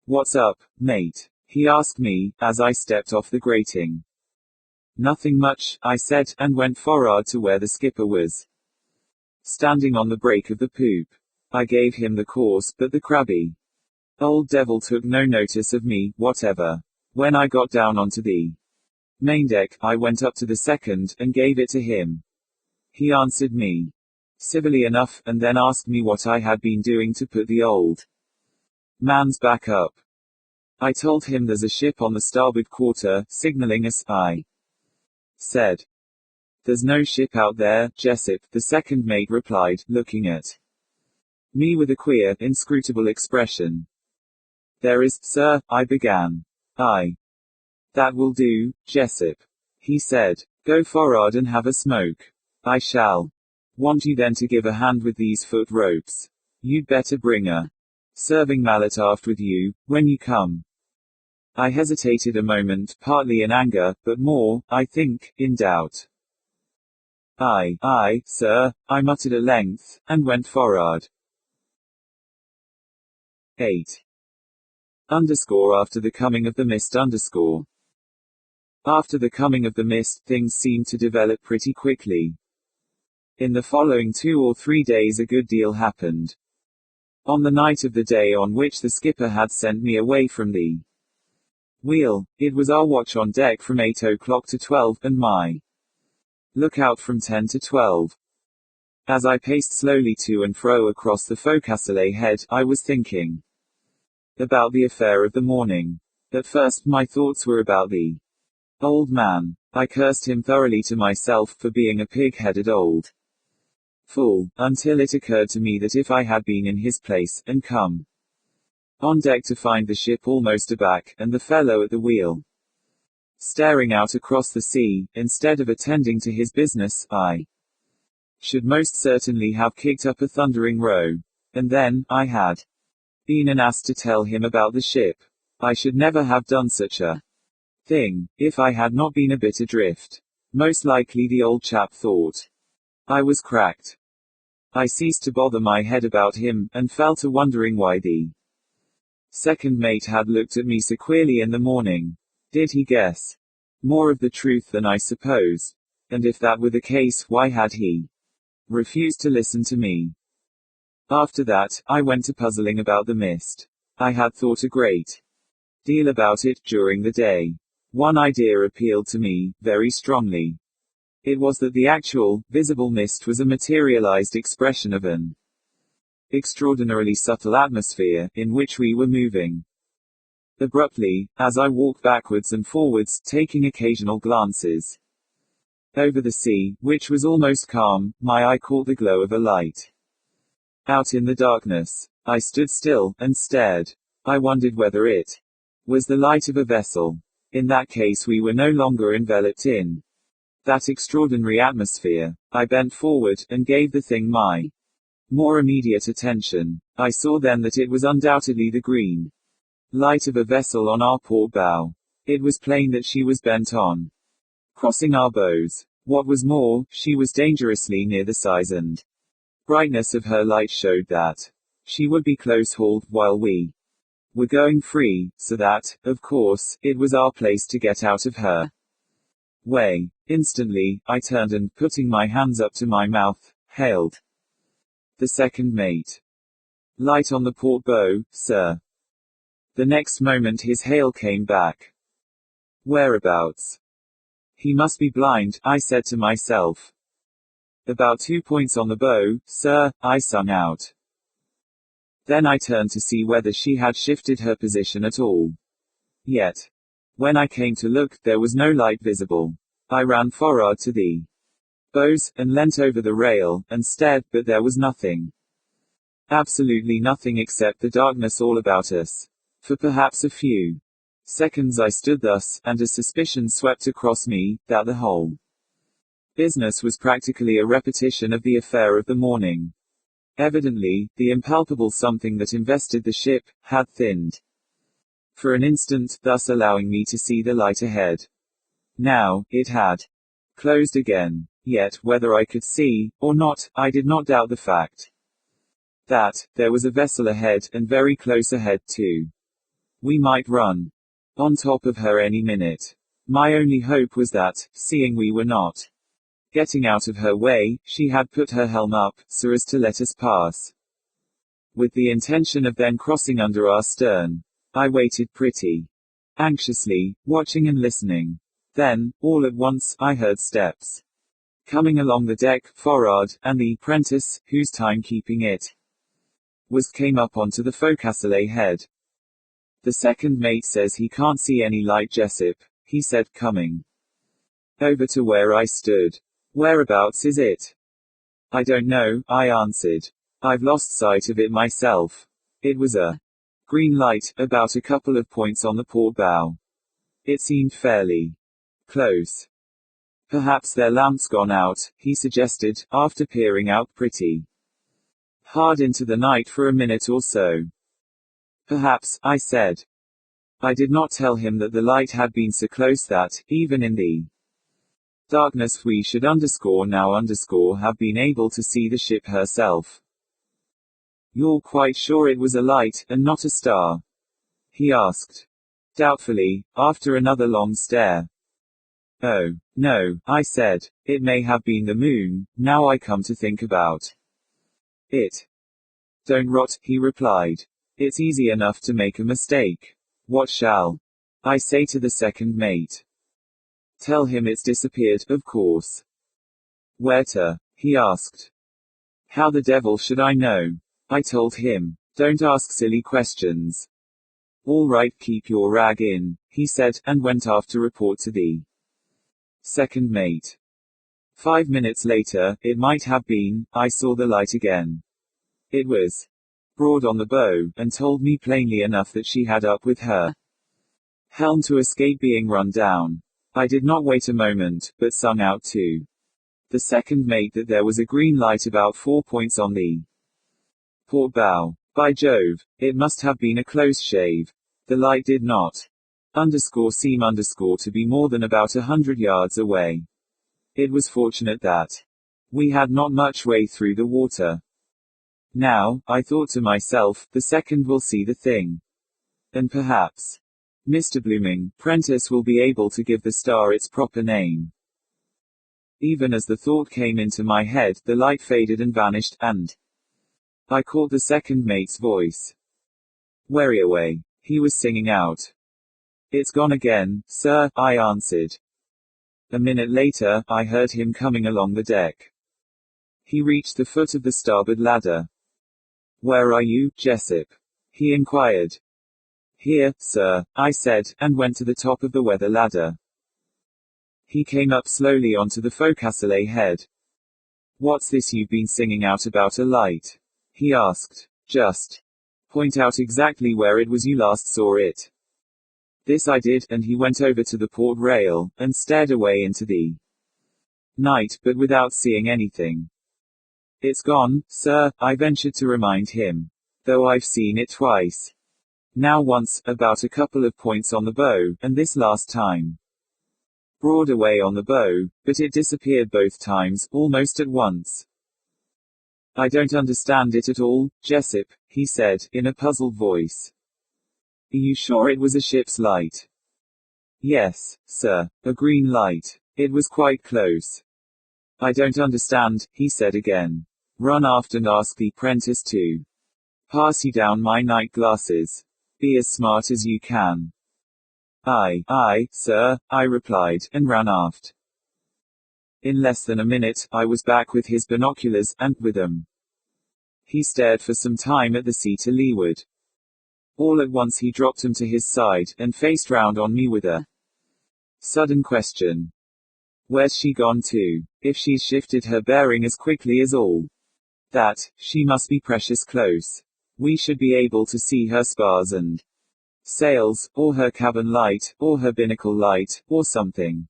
What's up, mate? He asked me, as I stepped off the grating. Nothing much, I said, and went forward to where the skipper was standing on the break of the poop. I gave him the course, but the crabby old devil took no notice of me, whatever. When I got down onto the main deck, I went up to the second, and gave it to him. He answered me civilly enough, and then asked me what I had been doing to put the old man's back up. I told him there's a ship on the starboard quarter, signaling us. I said. There's no ship out there, Jessup, the second mate replied, looking at me with a queer, inscrutable expression. There is, sir, I began. That will do, Jessup, he said. Go forward and have a smoke. I shall want you then to give a hand with these foot ropes. You'd better bring a serving mallet aft with you, when you come. I hesitated a moment, partly in anger, but more, I think, in doubt. Aye, sir, I muttered at length, and went forward. 8. After the coming of the mist. After the coming of the mist, things seemed to develop pretty quickly. In the following 2 or 3 days a good deal happened. On the night of the day on which the skipper had sent me away from the wheel, it was our watch on deck from 8 o'clock to 12, and my lookout from 10 to 12. As I paced slowly to and fro across the forecastle head, I was thinking about the affair of the morning. At first, my thoughts were about the old man. I cursed him thoroughly to myself for being a pig-headed old fool, until it occurred to me that if I had been in his place, and come on deck to find the ship almost aback, and the fellow at the wheel staring out across the sea, instead of attending to his business, I should most certainly have kicked up a thundering row. And then, I had been an ass to tell him about the ship. I should never have done such a thing, if I had not been a bit adrift. Most likely the old chap thought I was cracked. I ceased to bother my head about him, and fell to wondering why the second mate had looked at me so queerly in the morning. Did he guess more of the truth than I suppose? And if that were the case, why had he refused to listen to me? After that, I went to puzzling about the mist. I had thought a great deal about it during the day. One idea appealed to me very strongly. It was that the actual, visible mist was a materialized expression of an extraordinarily subtle atmosphere, in which we were moving. Abruptly, as I walked backwards and forwards, taking occasional glances over the sea, which was almost calm, my eye caught the glow of a light. Out in the darkness, I stood still, and stared. I wondered whether it was the light of a vessel. In that case we were no longer enveloped in that extraordinary atmosphere. I bent forward, and gave the thing my more immediate attention. I saw then that it was undoubtedly the green light of a vessel on our port bow. It was plain that she was bent on crossing our bows. What was more, she was dangerously near the size and brightness of her light showed that she would be close-hauled, while we were going free, so that, of course, it was our place to get out of her way. Instantly, I turned and, putting my hands up to my mouth, hailed the second mate. Light on the port bow, sir. The next moment his hail came back. Whereabouts? He must be blind, I said to myself. About 2 points on the bow, sir, I sung out. Then I turned to see whether she had shifted her position at all. Yet, when I came to look, there was no light visible. I ran forward to the bows, and leant over the rail, and stared, but there was nothing. Absolutely nothing except the darkness all about us. For perhaps a few seconds I stood thus, and a suspicion swept across me, that the whole Business was practically a repetition of the affair of the morning. Evidently, the impalpable something that invested the ship had thinned. For an instant, thus allowing me to see the light ahead. Now, it had closed again. Yet, whether I could see, or not, I did not doubt the fact that there was a vessel ahead, and very close ahead too. We might run on top of her any minute. My only hope was that, seeing we were not getting out of her way, she had put her helm up, so as to let us pass, with the intention of then crossing under our stern. I waited pretty anxiously, watching and listening. Then, all at once, I heard steps coming along the deck, for'ard, and the apprentice, whose timekeeping it was, came up onto the forecastle head. The second mate says he can't see any light, Jessup, he said, coming over to where I stood. Whereabouts is it? I don't know, I answered. I've lost sight of it myself. It was a green light, about a couple of points on the port bow. It seemed fairly close. Perhaps their lamp's gone out, he suggested, after peering out pretty hard into the night for a minute or so. Perhaps, I said. I did not tell him that the light had been so close that, even in the darkness, we should now have been able to see the ship herself. You're quite sure it was a light, and not a star? He asked doubtfully, after another long stare. Oh, no, I said. It may have been the moon, now I come to think about it. Don't rot, he replied. It's easy enough to make a mistake. What shall I say to the second mate? Tell him it's disappeared, of course. Where to? He asked. How the devil should I know? I told him. Don't ask silly questions. All right, keep your rag in, he said, and went aft to report to the second mate. 5 minutes later, it might have been, I saw the light again. It was broad on the bow, and told me plainly enough that she had up with her helm to escape being run down. I did not wait a moment, but sung out to the second mate that there was a green light about 4 points on the port bow. By Jove, it must have been a close shave. The light did not seem to be more than about 100 yards away. It was fortunate that we had not much way through the water. Now, I thought to myself, the second will see the thing. And perhaps Mr. Blooming, Prentice will be able to give the star its proper name. Even as the thought came into my head, the light faded and vanished, and I caught the second mate's voice. Wherry away, he was singing out. It's gone again, sir, I answered. A minute later, I heard him coming along the deck. He reached the foot of the starboard ladder. Where are you, Jessup? He inquired. Here, sir, I said, and went to the top of the weather ladder. He came up slowly onto the forecastle head. What's this you've been singing out about a light? He asked. Just point out exactly where it was you last saw it. This I did, and he went over to the port rail, and stared away into the night, but without seeing anything. It's gone, sir, I ventured to remind him. Though I've seen it twice. Now once, about a couple of points on the bow, and this last time broad away on the bow, but it disappeared both times, almost at once. I don't understand it at all, Jessup, he said, in a puzzled voice. Are you sure it was a ship's light? Yes, sir, a green light. It was quite close. I don't understand, he said again. Run aft and ask the apprentice to pass you down my night glasses. Be as smart as you can. Aye, sir, I replied, and ran aft. In less than a minute, I was back with his binoculars, and with them. He stared for some time at the sea to leeward. All at once he dropped them to his side, and faced round on me with a sudden question. Where's she gone to? If she's shifted her bearing as quickly as all that, she must be precious close. We should be able to see her spars and sails, or her cabin light, or her binnacle light, or something.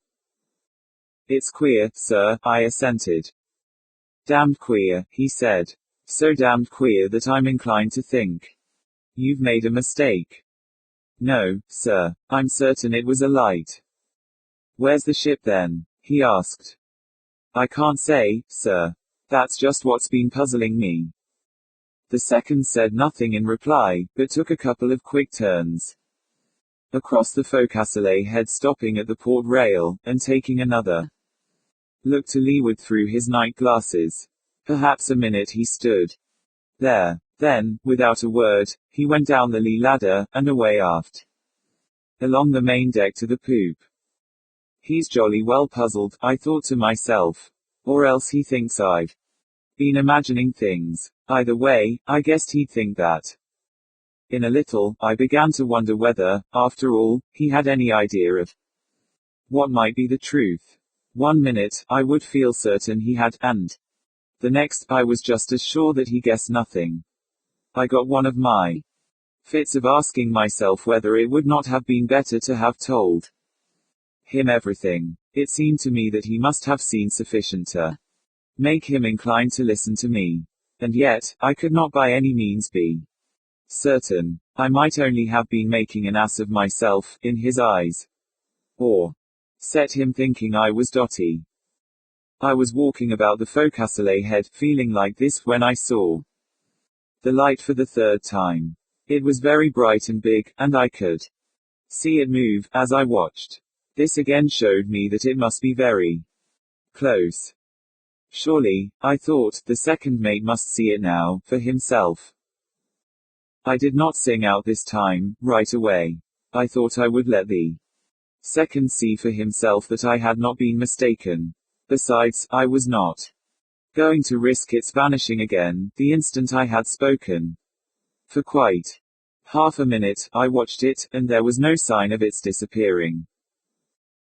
It's queer, sir, I assented. Damned queer, he said. So damned queer that I'm inclined to think you've made a mistake. No, sir, I'm certain it was a light. Where's the ship then? He asked. I can't say, sir. That's just what's been puzzling me. The second said nothing in reply, but took a couple of quick turns across the forecastle head, stopping at the port rail, and taking another look to leeward through his night glasses. Perhaps a minute he stood there. Then, without a word, he went down the lee ladder, and away aft, along the main deck to the poop. He's jolly well puzzled, I thought to myself. Or else he thinks I've been imagining things. Either way, I guessed he'd think that. In a little, I began to wonder whether, after all, he had any idea of what might be the truth. 1 minute, I would feel certain he had, and the next, I was just as sure that he guessed nothing. I got one of my fits of asking myself whether it would not have been better to have told him everything. It seemed to me that he must have seen sufficient to make him inclined to listen to me. And yet, I could not by any means be certain. I might only have been making an ass of myself, in his eyes. Or set him thinking I was dotty. I was walking about the forecastle head, feeling like this, when I saw the light for the third time. It was very bright and big, and I could see it move, as I watched. This again showed me that it must be very close. Surely, I thought, the second mate must see it now, for himself. I did not sing out this time, right away. I thought I would let the second see for himself that I had not been mistaken. Besides, I was not going to risk its vanishing again, the instant I had spoken. For quite half a minute, I watched it, and there was no sign of its disappearing.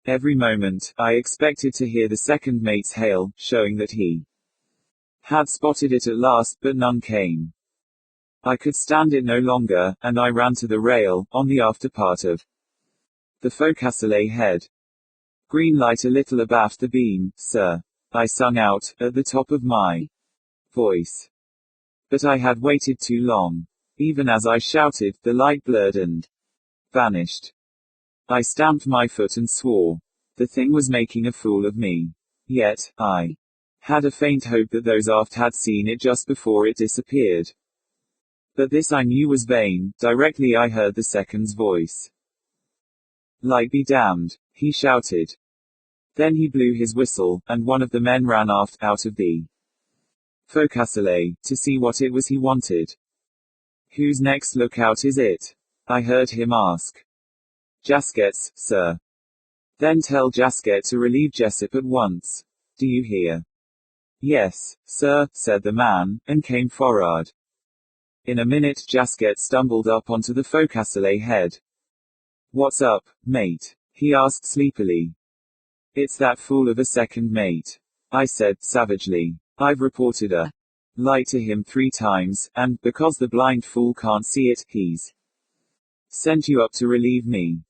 Every moment, I expected to hear the second mate's hail, showing that he had spotted it at last, but none came. I could stand it no longer, and I ran to the rail, on the after part of the forecastle head. Green light a little abaft the beam, sir, I sung out, at the top of my voice. But I had waited too long. Even as I shouted, the light blurred and vanished. I stamped my foot and swore. The thing was making a fool of me. Yet, I had a faint hope that those aft had seen it just before it disappeared. But this I knew was vain. Directly I heard the second's voice. Light be damned, he shouted. Then he blew his whistle, and one of the men ran aft, out of the forecastle, to see what it was he wanted. Whose next lookout is it? I heard him ask. Jasket's, sir. Then tell Jasket to relieve Jessup at once. Do you hear? Yes, sir, said the man, and came forward. In a minute Jasket stumbled up onto the forecastle head. What's up, mate? He asked sleepily. It's that fool of a second mate, I said, savagely. I've reported a light to him 3 times, and, because the blind fool can't see it, he's sent you up to relieve me.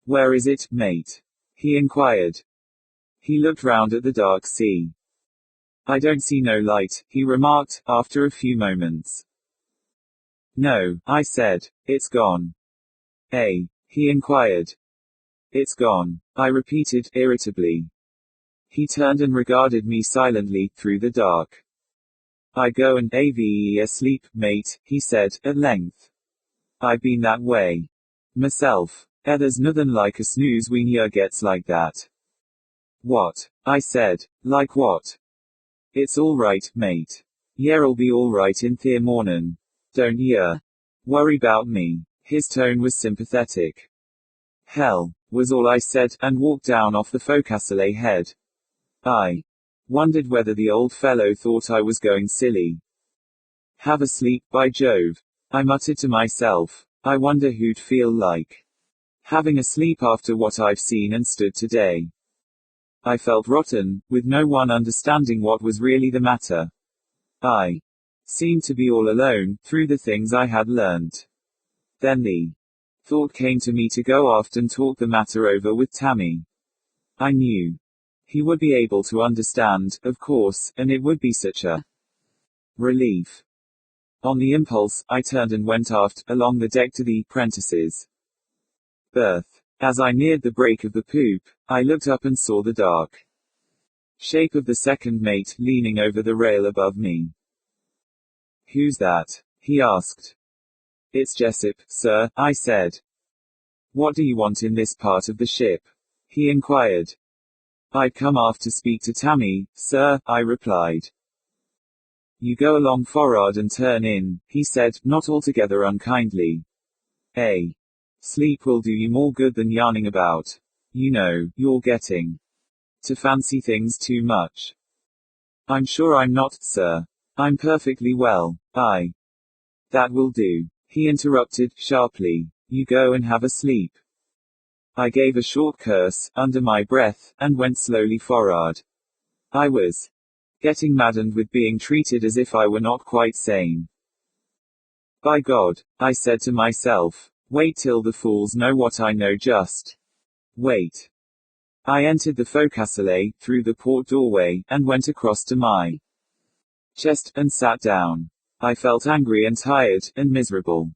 Where is it, mate? He inquired. He looked round at the dark sea. I don't see no light, he remarked, after a few moments. No, I said. It's gone. Eh? He inquired. It's gone, I repeated, irritably. He turned and regarded me silently, through the dark. I go and asleep, mate, he said, at length. I been that way myself. There's nothin' like a snooze when yer gets like that. What? I said. Like what? It's all right, mate. Yer'll be all right in the mornin'. Don't yer worry 'bout me. His tone was sympathetic. Hell, was all I said, and walked down off the forecastle head. I wondered whether the old fellow thought I was going silly. Have a sleep, by Jove, I muttered to myself. I wonder who'd feel like having a sleep after what I've seen and stood today. I felt rotten, with no one understanding what was really the matter. I seemed to be all alone, through the things I had learnt. Then the thought came to me to go aft and talk the matter over with Tammy. I knew He would be able to understand, of course, and it would be such a relief. On the impulse, I turned and went aft, along the deck to the apprentices' berth. As I neared the break of the poop, I looked up and saw the dark shape of the second mate, leaning over the rail above me. "Who's that?" he asked. "It's Jessup, sir," I said. "What do you want in this part of the ship?" he inquired. "I'd come aft to speak to Tammy, sir," I replied. "You go along for'ard and turn in," he said, not altogether unkindly. Sleep will do you more good than yarning about. You know, you're getting to fancy things too much." "I'm sure I'm not, sir. I'm perfectly well." "That will do," he interrupted, sharply. "You go and have a sleep." I gave a short curse, under my breath, and went slowly forward. I was getting maddened with being treated as if I were not quite sane. "By God," I said to myself, "wait till the fools know what I know, just wait." I entered the forecastle, through the port doorway, and went across to my chest, and sat down. I felt angry and tired, and miserable.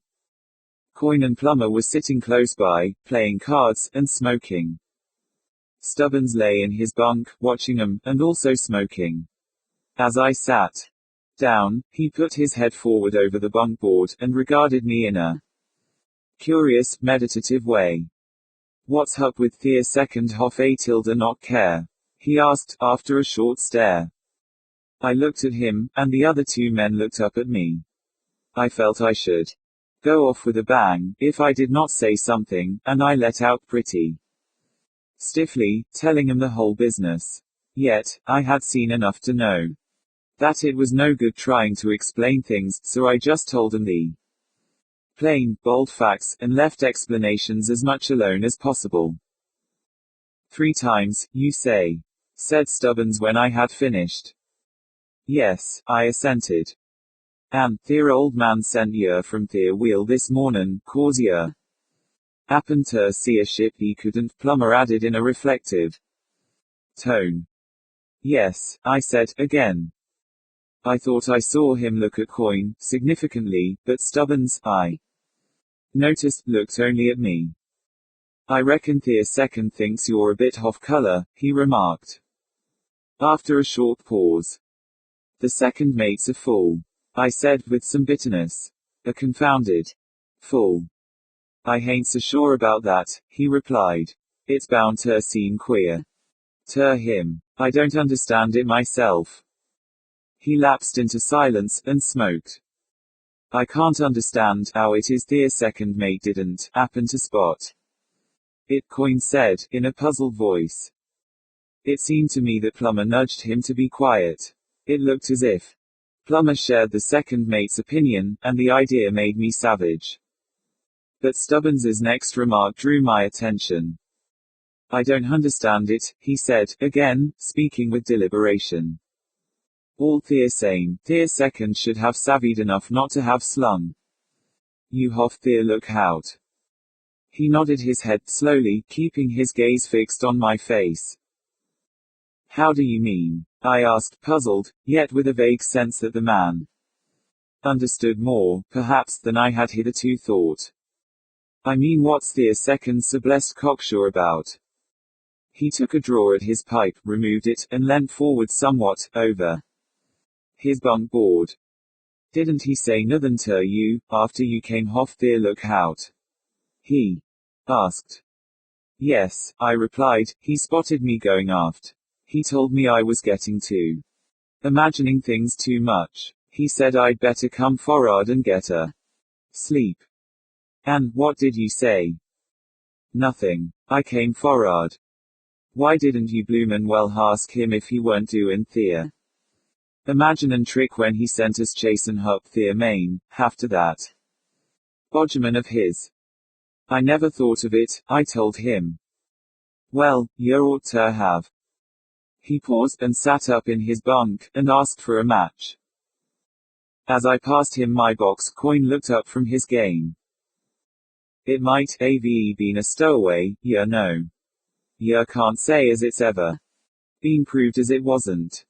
Coin and Plummer were sitting close by, playing cards, and smoking. Stubbins lay in his bunk, watching them, and also smoking. As I sat down, he put his head forward over the bunk board, and regarded me in a curious, meditative way. "What's up with Thea second half a tilde not care?" he asked, after a short stare. I looked at him, and the other two men looked up at me. I felt I should go off with a bang, if I did not say something, and I let out pretty stiffly, telling him the whole business. Yet, I had seen enough to know that it was no good trying to explain things, so I just told him the plain, bold facts, and left explanations as much alone as possible. "3 times, you say?" said Stubbins when I had finished. "Yes," I assented. "And, their old man sent yer from their wheel this mornin', 'cause yer happened to see a ship he couldn't," Plummer added in a reflective tone. "Yes," I said, again. I thought I saw him look at Coin, significantly, but Stubbins, I noticed, looked only at me. "I reckon Thea second thinks you're a bit off color," he remarked. After a short pause. "The second mate's a fool," I said, with some bitterness. "A confounded fool." "I hain't so sure about that," he replied. "It's bound to seem queer to him. I don't understand it myself." He lapsed into silence, and smoked. "I can't understand how it is their second mate didn't happen to spot it," Coin said, in a puzzled voice. It seemed to me that Plummer nudged him to be quiet. It looked as if Plummer shared the second mate's opinion, and the idea made me savage. But Stubbins's next remark drew my attention. "I don't understand it," he said, again, speaking with deliberation. "All Thea same, Thea second should have savvied enough not to have slung you hoff Thea look out." He nodded his head, slowly, keeping his gaze fixed on my face. "How do you mean?" I asked, puzzled, yet with a vague sense that the man understood more, perhaps, than I had hitherto thought. "I mean, what's Thea second so blessed cocksure about?" He took a drawer at his pipe, removed it, and leant forward somewhat, over his bunk board. "Didn't he say nothin' to you, after you came hoff Thea look out?" he asked. "Yes," I replied, "he spotted me going aft. He told me I was getting to imagining things too much. He said I'd better come for'ard and get a sleep." "And what did you say?" "Nothing. I came for'ard." "Why didn't you bloomin' well ask him if he weren't doin' Thea imaginin' trick when he sent us chasin' hup Thea Main, after that bodgerman of his?" "I never thought of it," I told him. "Well, yer ought to have." He paused, and sat up in his bunk, and asked for a match. As I passed him my box, Coin looked up from his game. "It might have been a stowaway, yer know. Yer can't say as it's ever Being proved as it wasn't.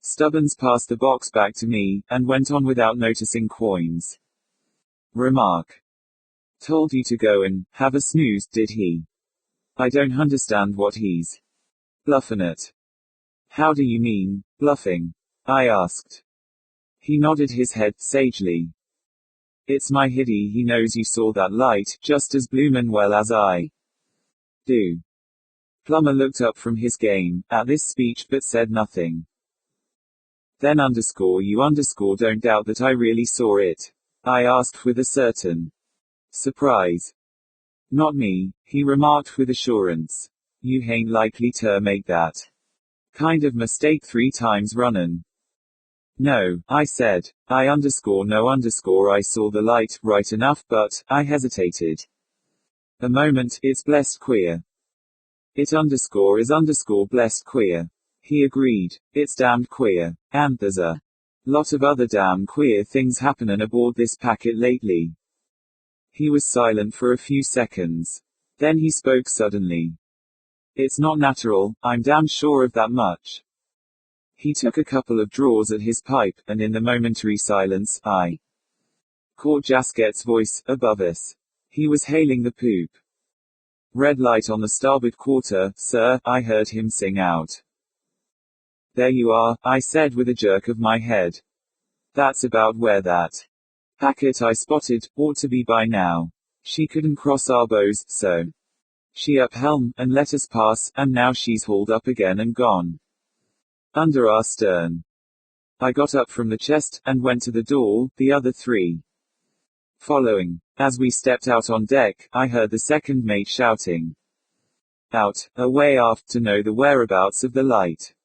Stubbins passed the box back to me, and went on without noticing coins. Remark. Told you to go and have a snooze, did he? I don't understand what he's bluffing at. How do you mean, bluffing? I asked. He nodded his head, sagely. It's my hiddy, he knows you saw that light, just as bloomin' well as I do. Plumber looked up from his game, at this speech, but said nothing. Then you don't doubt that I really saw it? I asked with a certain surprise. Not me, he remarked with assurance. You hain't likely to make that kind of mistake 3 times runnin'. No, I said. I saw the light, right enough, but I hesitated a moment. It's blessed queer. It is blessed queer. He agreed. It's damned queer. And there's a lot of other damn queer things happenin' aboard this packet lately. He was silent for a few seconds. Then he spoke suddenly. It's not natural, I'm damn sure of that much. He took a couple of draws at his pipe, and in the momentary silence, I caught Jasket's voice, above us. He was hailing the poop. Red light on the starboard quarter, sir, I heard him sing out. There you are, I said with a jerk of my head. That's about where that packet I spotted ought to be by now. She couldn't cross our bows, so she up helm, and let us pass, and now she's hauled up again and gone under our stern. I got up from the chest, and went to the door, the other 3 following. As we stepped out on deck, I heard the second mate shouting out, away aft, to know the whereabouts of the light.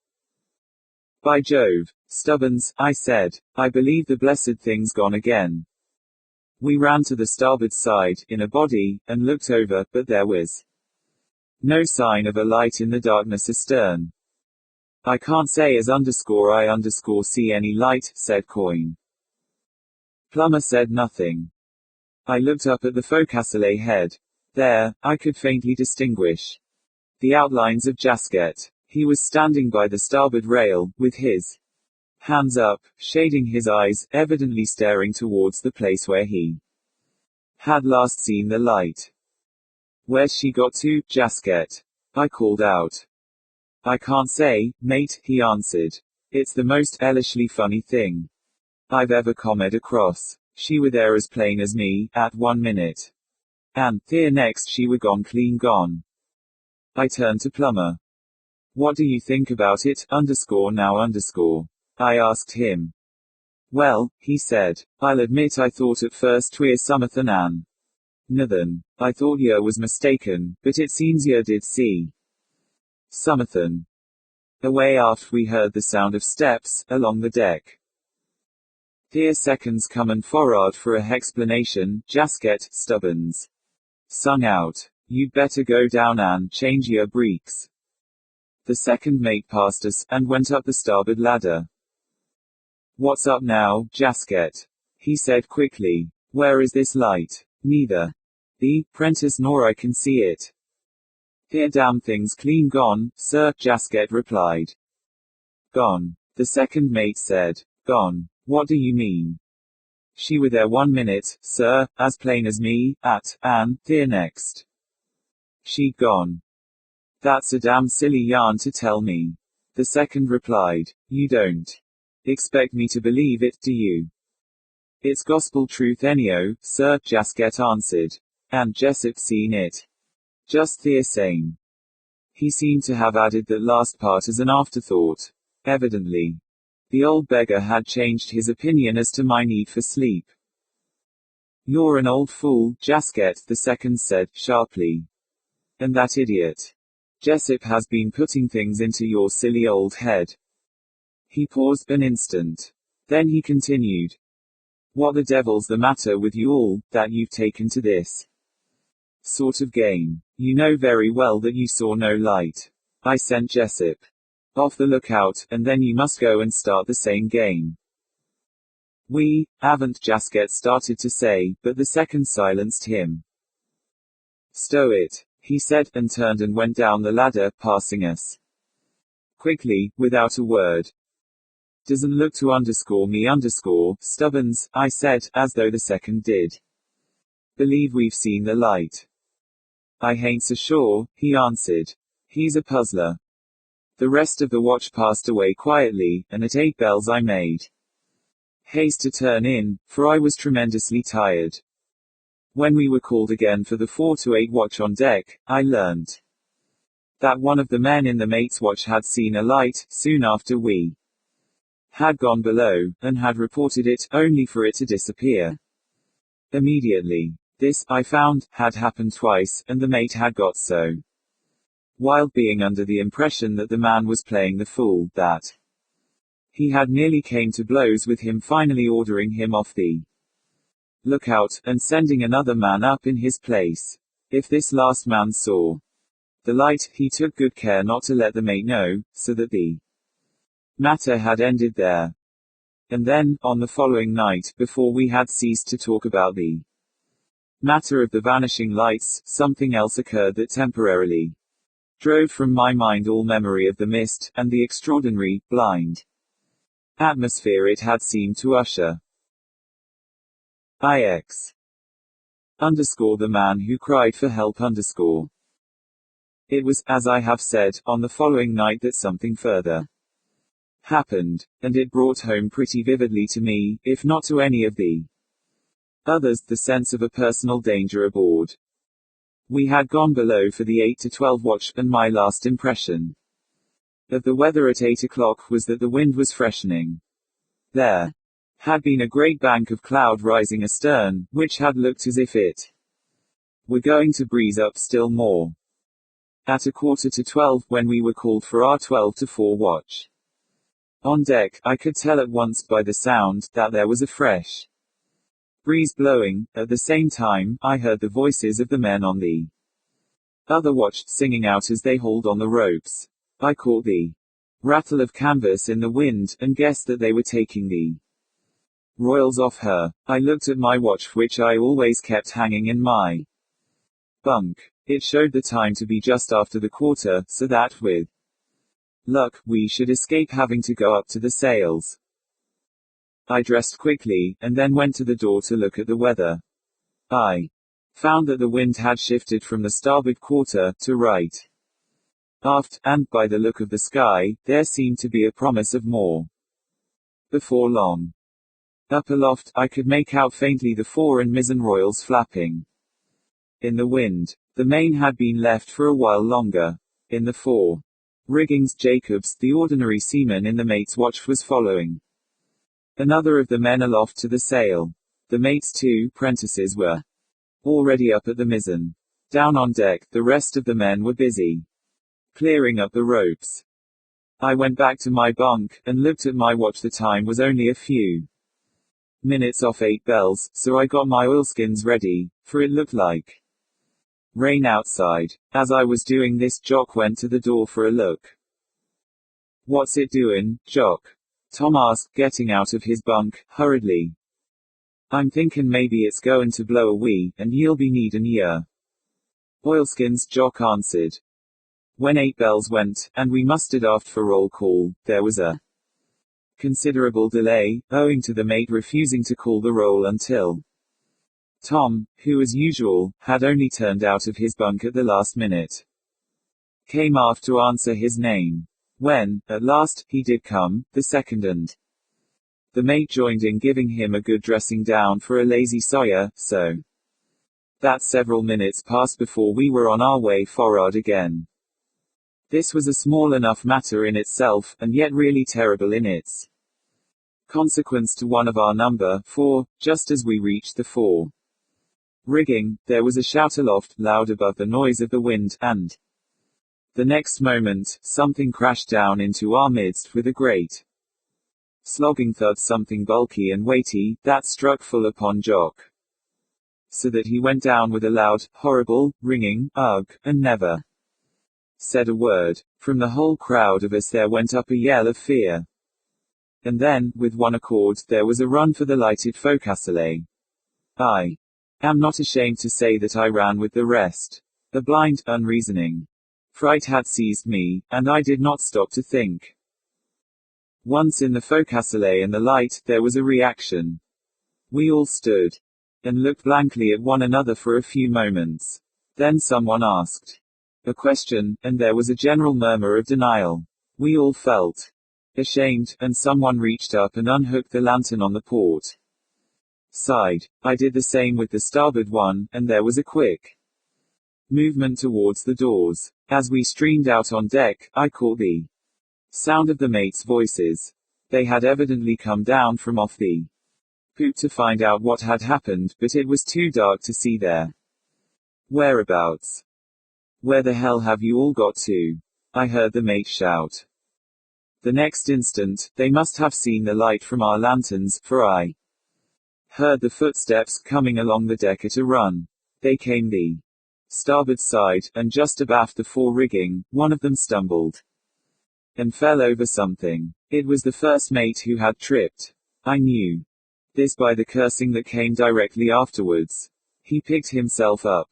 By Jove, Stubbins, I said, I believe the blessed thing's gone again. We ran to the starboard side, in a body, and looked over, but there was no sign of a light in the darkness astern. I can't say as I see any light, said Coyne. Plummer said nothing. I looked up at the forecastle head. There, I could faintly distinguish the outlines of Jasket. He was standing by the starboard rail, with his hands up, shading his eyes, evidently staring towards the place where he had last seen the light. Where's she got to, Jasket? I called out. I can't say, mate, he answered. It's the most hellishly funny thing I've ever comed across. She were there as plain as me, at 1 minute. And, here next she were gone clean gone. I turned to Plummer. What do you think about it, now? I asked him. Well, he said, I'll admit I thought at first 'twere somethin' an nothin'. I thought yer was mistaken, but it seems yer did see somethin'. Away aft we heard the sound of steps, along the deck. 'Ere seconds comin' for'ard for a hexplanation, Jasket, Stubbins sung out. You'd better go down and change yer breeks. The second mate passed us, and went up the starboard ladder. What's up now, Jasket? He said quickly. Where is this light? Neither the prentice nor I can see it. Here damn thing's clean gone, sir, Jasket replied. Gone. The second mate said. Gone. What do you mean? She were there 1 minute, sir, as plain as me, and, here next. She'd gone. That's a damn silly yarn to tell me. The second replied. You don't expect me to believe it, do you? It's gospel truth anyhow, sir, Jasket answered. And Jessup seen it. Just the same. He seemed to have added that last part as an afterthought. Evidently. The old beggar had changed his opinion as to my need for sleep. You're an old fool, Jasket, the second said, sharply. And that idiot Jessup has been putting things into your silly old head. He paused an instant. Then he continued. What the devil's the matter with you all, that you've taken to this sort of game? You know very well that you saw no light. I sent Jessup off the lookout, and then you must go and start the same game. We haven't, Jasket started to say, but the second silenced him. Stow it, he said, and turned and went down the ladder, passing us. quickly, without a word. Doesn't look to me stubborns, I said, as though the second did. Believe we've seen the light. I hain't so sure, he answered. He's a puzzler. The rest of the watch passed away quietly, and at 8 bells I made haste to turn in, for I was tremendously tired. When we were called again for the 4 to 8 watch on deck, I learnt that one of the men in the mate's watch had seen a light, soon after we had gone below, and had reported it, only for it to disappear immediately. This, I found, had happened twice, and the mate had got so wild being under the impression that the man was playing the fool, that he had nearly came to blows with him, finally ordering him off the lookout, and sending another man up in his place. If this last man saw the light, he took good care not to let the mate know, so that the matter had ended there. And then, on the following night, before we had ceased to talk about the matter of the vanishing lights, something else occurred that temporarily drove from my mind all memory of the mist, and the extraordinary, blind atmosphere it had seemed to usher. IX. The man who cried for help. It was, as I have said, on the following night that something further happened, and it brought home pretty vividly to me, if not to any of the others, the sense of a personal danger aboard. We had gone below for the 8 to 12 watch, and my last impression of the weather at 8 o'clock was that the wind was freshening. There had been a great bank of cloud rising astern, which had looked as if it were going to breeze up still more. At 11:45, when we were called for our 12 to 4 watch on deck, I could tell at once by the sound that there was a fresh breeze blowing. At the same time, I heard the voices of the men on the other watch singing out as they hauled on the ropes. I caught the rattle of canvas in the wind, and guessed that they were taking the royals off her. I looked at my watch, which I always kept hanging in my bunk. It showed the time to be just after the quarter, so that, with luck, we should escape having to go up to the sails. I dressed quickly, and then went to the door to look at the weather. I found that the wind had shifted from the starboard quarter, to right aft, and, by the look of the sky, there seemed to be a promise of more before long. Up aloft, I could make out faintly the fore and mizzen royals flapping in the wind. The main had been left for a while longer. In the fore riggings, Jacobs, the ordinary seaman in the mate's watch, was following another of the men aloft to the sail. The mate's 2 prentices were already up at the mizzen. Down on deck, the rest of the men were busy clearing up the ropes. I went back to my bunk, and looked at my watch. The time was only a few minutes off 8 bells, so I got my oilskins ready, for it looked like rain outside. As I was doing this, Jock went to the door for a look. "What's it doin', Jock?" Tom asked, getting out of his bunk, hurriedly. "I'm thinkin' maybe it's goin' to blow a wee, and ye'll be needin' yer oilskins," Jock answered. When 8 bells went, and we mustered aft for roll call, there was a considerable delay, owing to the mate refusing to call the roll until Tom, who as usual, had only turned out of his bunk at the last minute, came aft to answer his name. When, at last, he did come, the secondant, the mate joined in giving him a good dressing down for a lazy sawyer, so that several minutes passed before we were on our way forward again. This was a small enough matter in itself, and yet really terrible in its consequence to one of our number, for, just as we reached the fore rigging, there was a shout aloft, loud above the noise of the wind, and the next moment, something crashed down into our midst with a great slogging thud, something bulky and weighty, that struck full upon Jock, so that he went down with a loud, horrible, ringing, ugh, and never said a word. From the whole crowd of us there went up a yell of fear. And then, with one accord, there was a run for the lighted forecastle. I am not ashamed to say that I ran with the rest. A blind, unreasoning Fright had seized me, and I did not stop to think. Once in the forecastle and the light, there was a reaction. We all stood and looked blankly at one another for a few moments. Then someone asked a question, and there was a general murmur of denial. We all felt ashamed, and someone reached up and unhooked the lantern on the port side. I did the same with the starboard one, and there was a quick movement towards the doors. As we streamed out on deck, I caught the sound of the mates' voices. They had evidently come down from off the poop to find out what had happened, but it was too dark to see their whereabouts. "Where the hell have you all got to?" I heard the mate shout. The next instant, they must have seen the light from our lanterns, for I heard the footsteps coming along the deck at a run. They came the starboard side, and just abaft the fore rigging, one of them stumbled and fell over something. It was the first mate who had tripped. I knew this by the cursing that came directly afterwards. He picked himself up,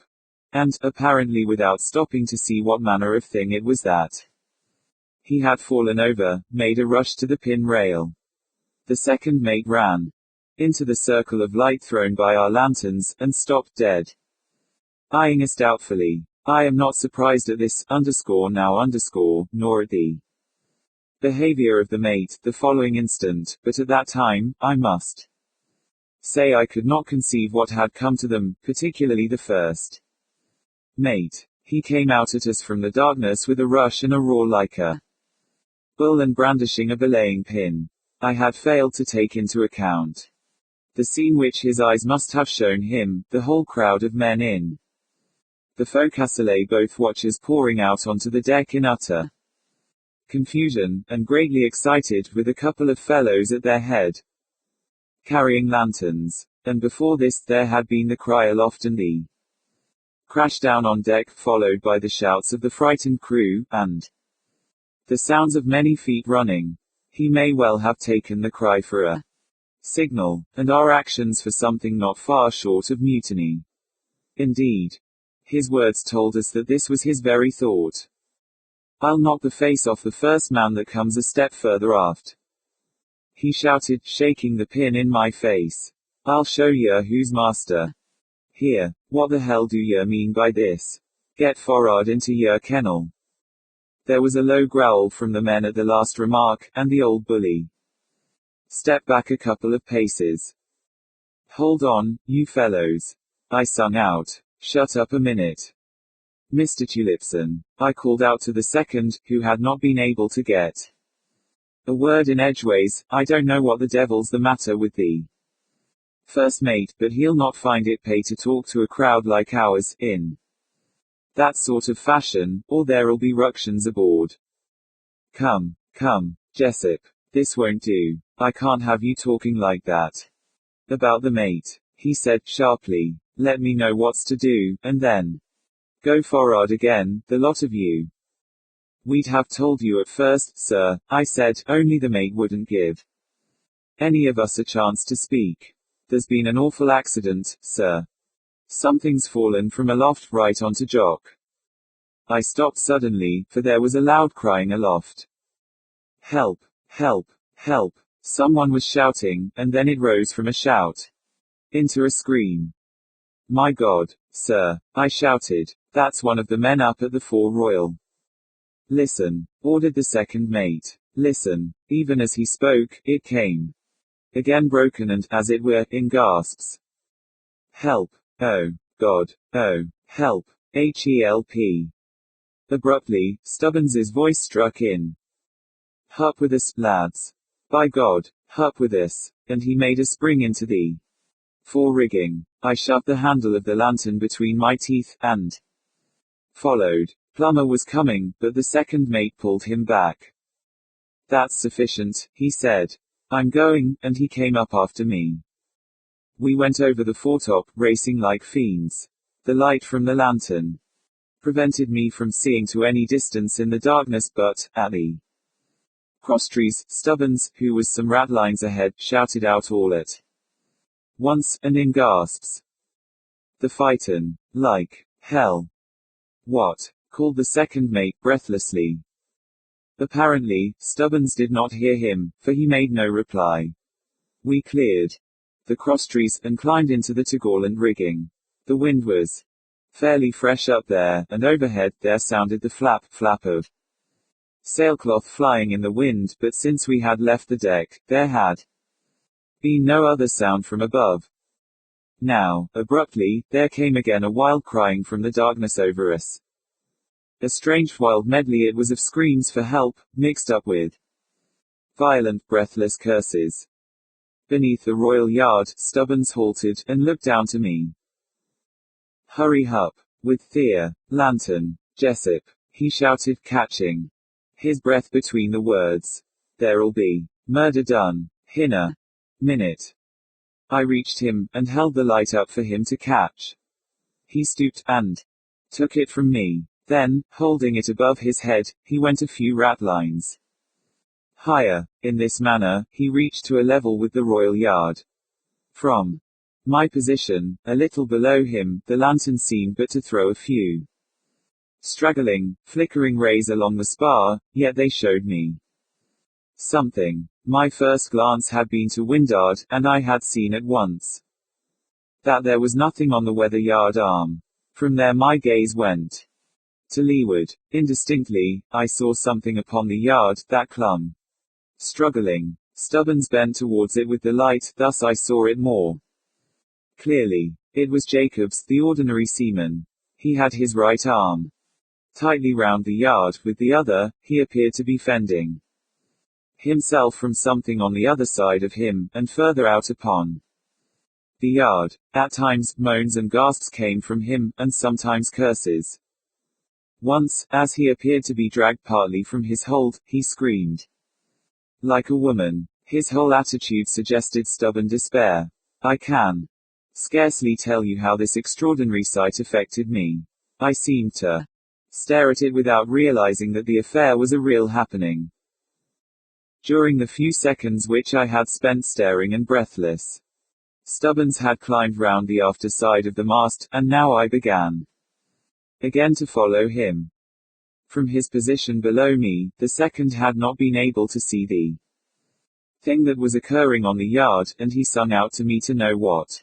and, apparently without stopping to see what manner of thing it was that he had fallen over, made a rush to the pin rail. The second mate ran into the circle of light thrown by our lanterns, and stopped dead, eyeing us doubtfully. I am not surprised at this, nor at the behavior of the mate, the following instant, but at that time, I must say I could not conceive what had come to them, particularly the first mate. He came out at us from the darkness with a rush and a roar like a bull, and brandishing a belaying pin. I had failed to take into account the scene which his eyes must have shown him, the whole crowd of men in the forecastle, both watchers pouring out onto the deck in utter confusion, and greatly excited, with a couple of fellows at their head, carrying lanterns. And before this, there had been the cry aloft and the crash down on deck, followed by the shouts of the frightened crew, and the sounds of many feet running. He may well have taken the cry for a signal, and our actions for something not far short of mutiny. Indeed, his words told us that this was his very thought. "I'll knock the face off the first man that comes a step further aft," he shouted, shaking the pin in my face. "I'll show yer who's master here. What the hell do yer mean by this? Get for'ard into yer kennel." There was a low growl from the men at the last remark, and the old bully stepped back a couple of paces. "Hold on, you fellows," I sung out. "Shut up a minute. Mr. Tulipson," I called out to the second, who had not been able to get a word in edgeways. "I don't know what the devil's the matter with the first mate, but he'll not find it pay to talk to a crowd like ours, in that sort of fashion, or there'll be ructions aboard. Come, Jessup, this won't do. I can't have you talking like that about the mate," he said, sharply. "Let me know what's to do, and then go for'ard again, the lot of you." "We'd have told you at first, sir," I said, "only the mate wouldn't give any of us a chance to speak. There's been an awful accident, sir. Something's fallen from aloft right onto Jock." I stopped suddenly, for there was a loud crying aloft. "Help! Help! Help!" Someone was shouting, and then it rose from a shout into a scream. "My God, sir," I shouted, "that's one of the men up at the fore royal." "Listen," ordered the second mate. "Listen." Even as he spoke, it came again, broken and, as it were, in gasps. "Help! Oh, God! Oh, help! Help!" Abruptly, Stubbins' voice struck in. "Hup with us, lads. By God, hup with us!" And he made a spring into the fore rigging. I shoved the handle of the lantern between my teeth, and followed. Plummer was coming, but the second mate pulled him back. "That's sufficient," he said. "I'm going," and he came up after me. We went over the foretop, racing like fiends. The light from the lantern prevented me from seeing to any distance in the darkness, but, at the crosstrees, Stubbins, who was some ratlines ahead, shouted out all at once, and in gasps, "The fightin' like hell." "What?" called the second mate, breathlessly. Apparently, Stubbins did not hear him, for he made no reply. We cleared the crosstrees, and climbed into the topgallant rigging. The wind was fairly fresh up there, and overhead there sounded the flap of sailcloth flying in the wind, but since we had left the deck, there had been no other sound from above. Now, abruptly, there came again a wild crying from the darkness over us. A strange wild medley it was of screams for help, mixed up with violent, breathless curses. Beneath the royal yard, Stubbins halted, and looked down to me. "Hurry up! With Thea, Lantern, Jessup," he shouted, catching his breath between the words. "There'll be murder done in a minute." I reached him, and held the light up for him to catch. He stooped, and took it from me. Then, holding it above his head, he went a few ratlines higher. In this manner, he reached to a level with the royal yard. From my position, a little below him, the lantern seemed but to throw a few straggling, flickering rays along the spar, yet they showed me something. My first glance had been to windward, and I had seen at once that there was nothing on the weather yard arm. From there my gaze went to leeward. Indistinctly, I saw something upon the yard, that clung. Struggling. Stubbins bent towards it with the light, thus I saw it more clearly. It was Jacobs, the ordinary seaman. He had his right arm tightly round the yard, with the other, he appeared to be fending himself from something on the other side of him, and further out upon the yard. At times, moans and gasps came from him, and sometimes curses. Once, as he appeared to be dragged partly from his hold, he screamed like a woman. His whole attitude suggested stubborn despair. I can scarcely tell you how this extraordinary sight affected me. I seemed to stare at it without realizing that the affair was a real happening. During the few seconds which I had spent staring and breathless, Stubbins had climbed round the after side of the mast, and now I began again to follow him. From his position below me, the second had not been able to see the thing that was occurring on the yard, and he sung out to me to know what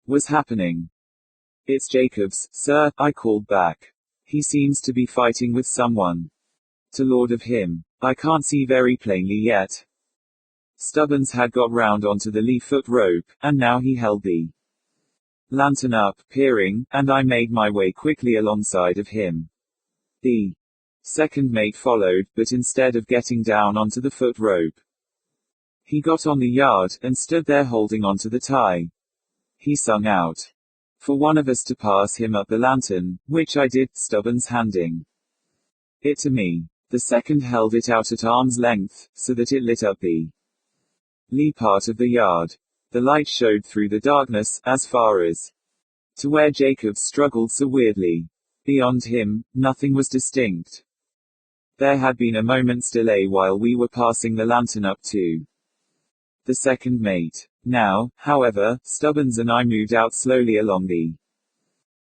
was happening. "It's Jacobs, sir," I called back. "He seems to be fighting with someone. To Lord of him. I can't see very plainly yet." Stubbins had got round onto the lee foot rope, and now he held the lantern up, peering, and I made my way quickly alongside of him. The second mate followed, but instead of getting down onto the foot rope, he got on the yard, and stood there holding onto the tie. He sung out for one of us to pass him up the lantern, which I did, Stubbins handing it to me. The second held it out at arm's length, so that it lit up the lee part of the yard. The light showed through the darkness, as far as to where Jacobs struggled so weirdly. Beyond him, nothing was distinct. There had been a moment's delay while we were passing the lantern up to the second mate. Now, however, Stubbins and I moved out slowly along the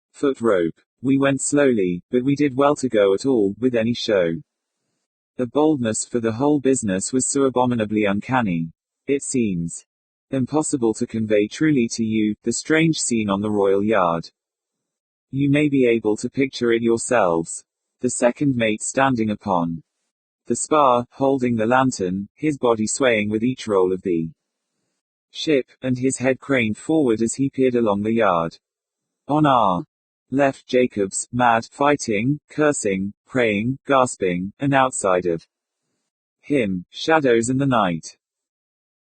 foot rope. We went slowly, but we did well to go at all, with any show of boldness, for the whole business was so abominably uncanny. It seems impossible to convey truly to you the strange scene on the royal yard. You may be able to picture it yourselves. The second mate standing upon the spar, holding the lantern, his body swaying with each roll of the ship, and his head craned forward as he peered along the yard. On our left, Jacobs, mad, fighting, cursing, praying, gasping, and outside of him, shadows and the night.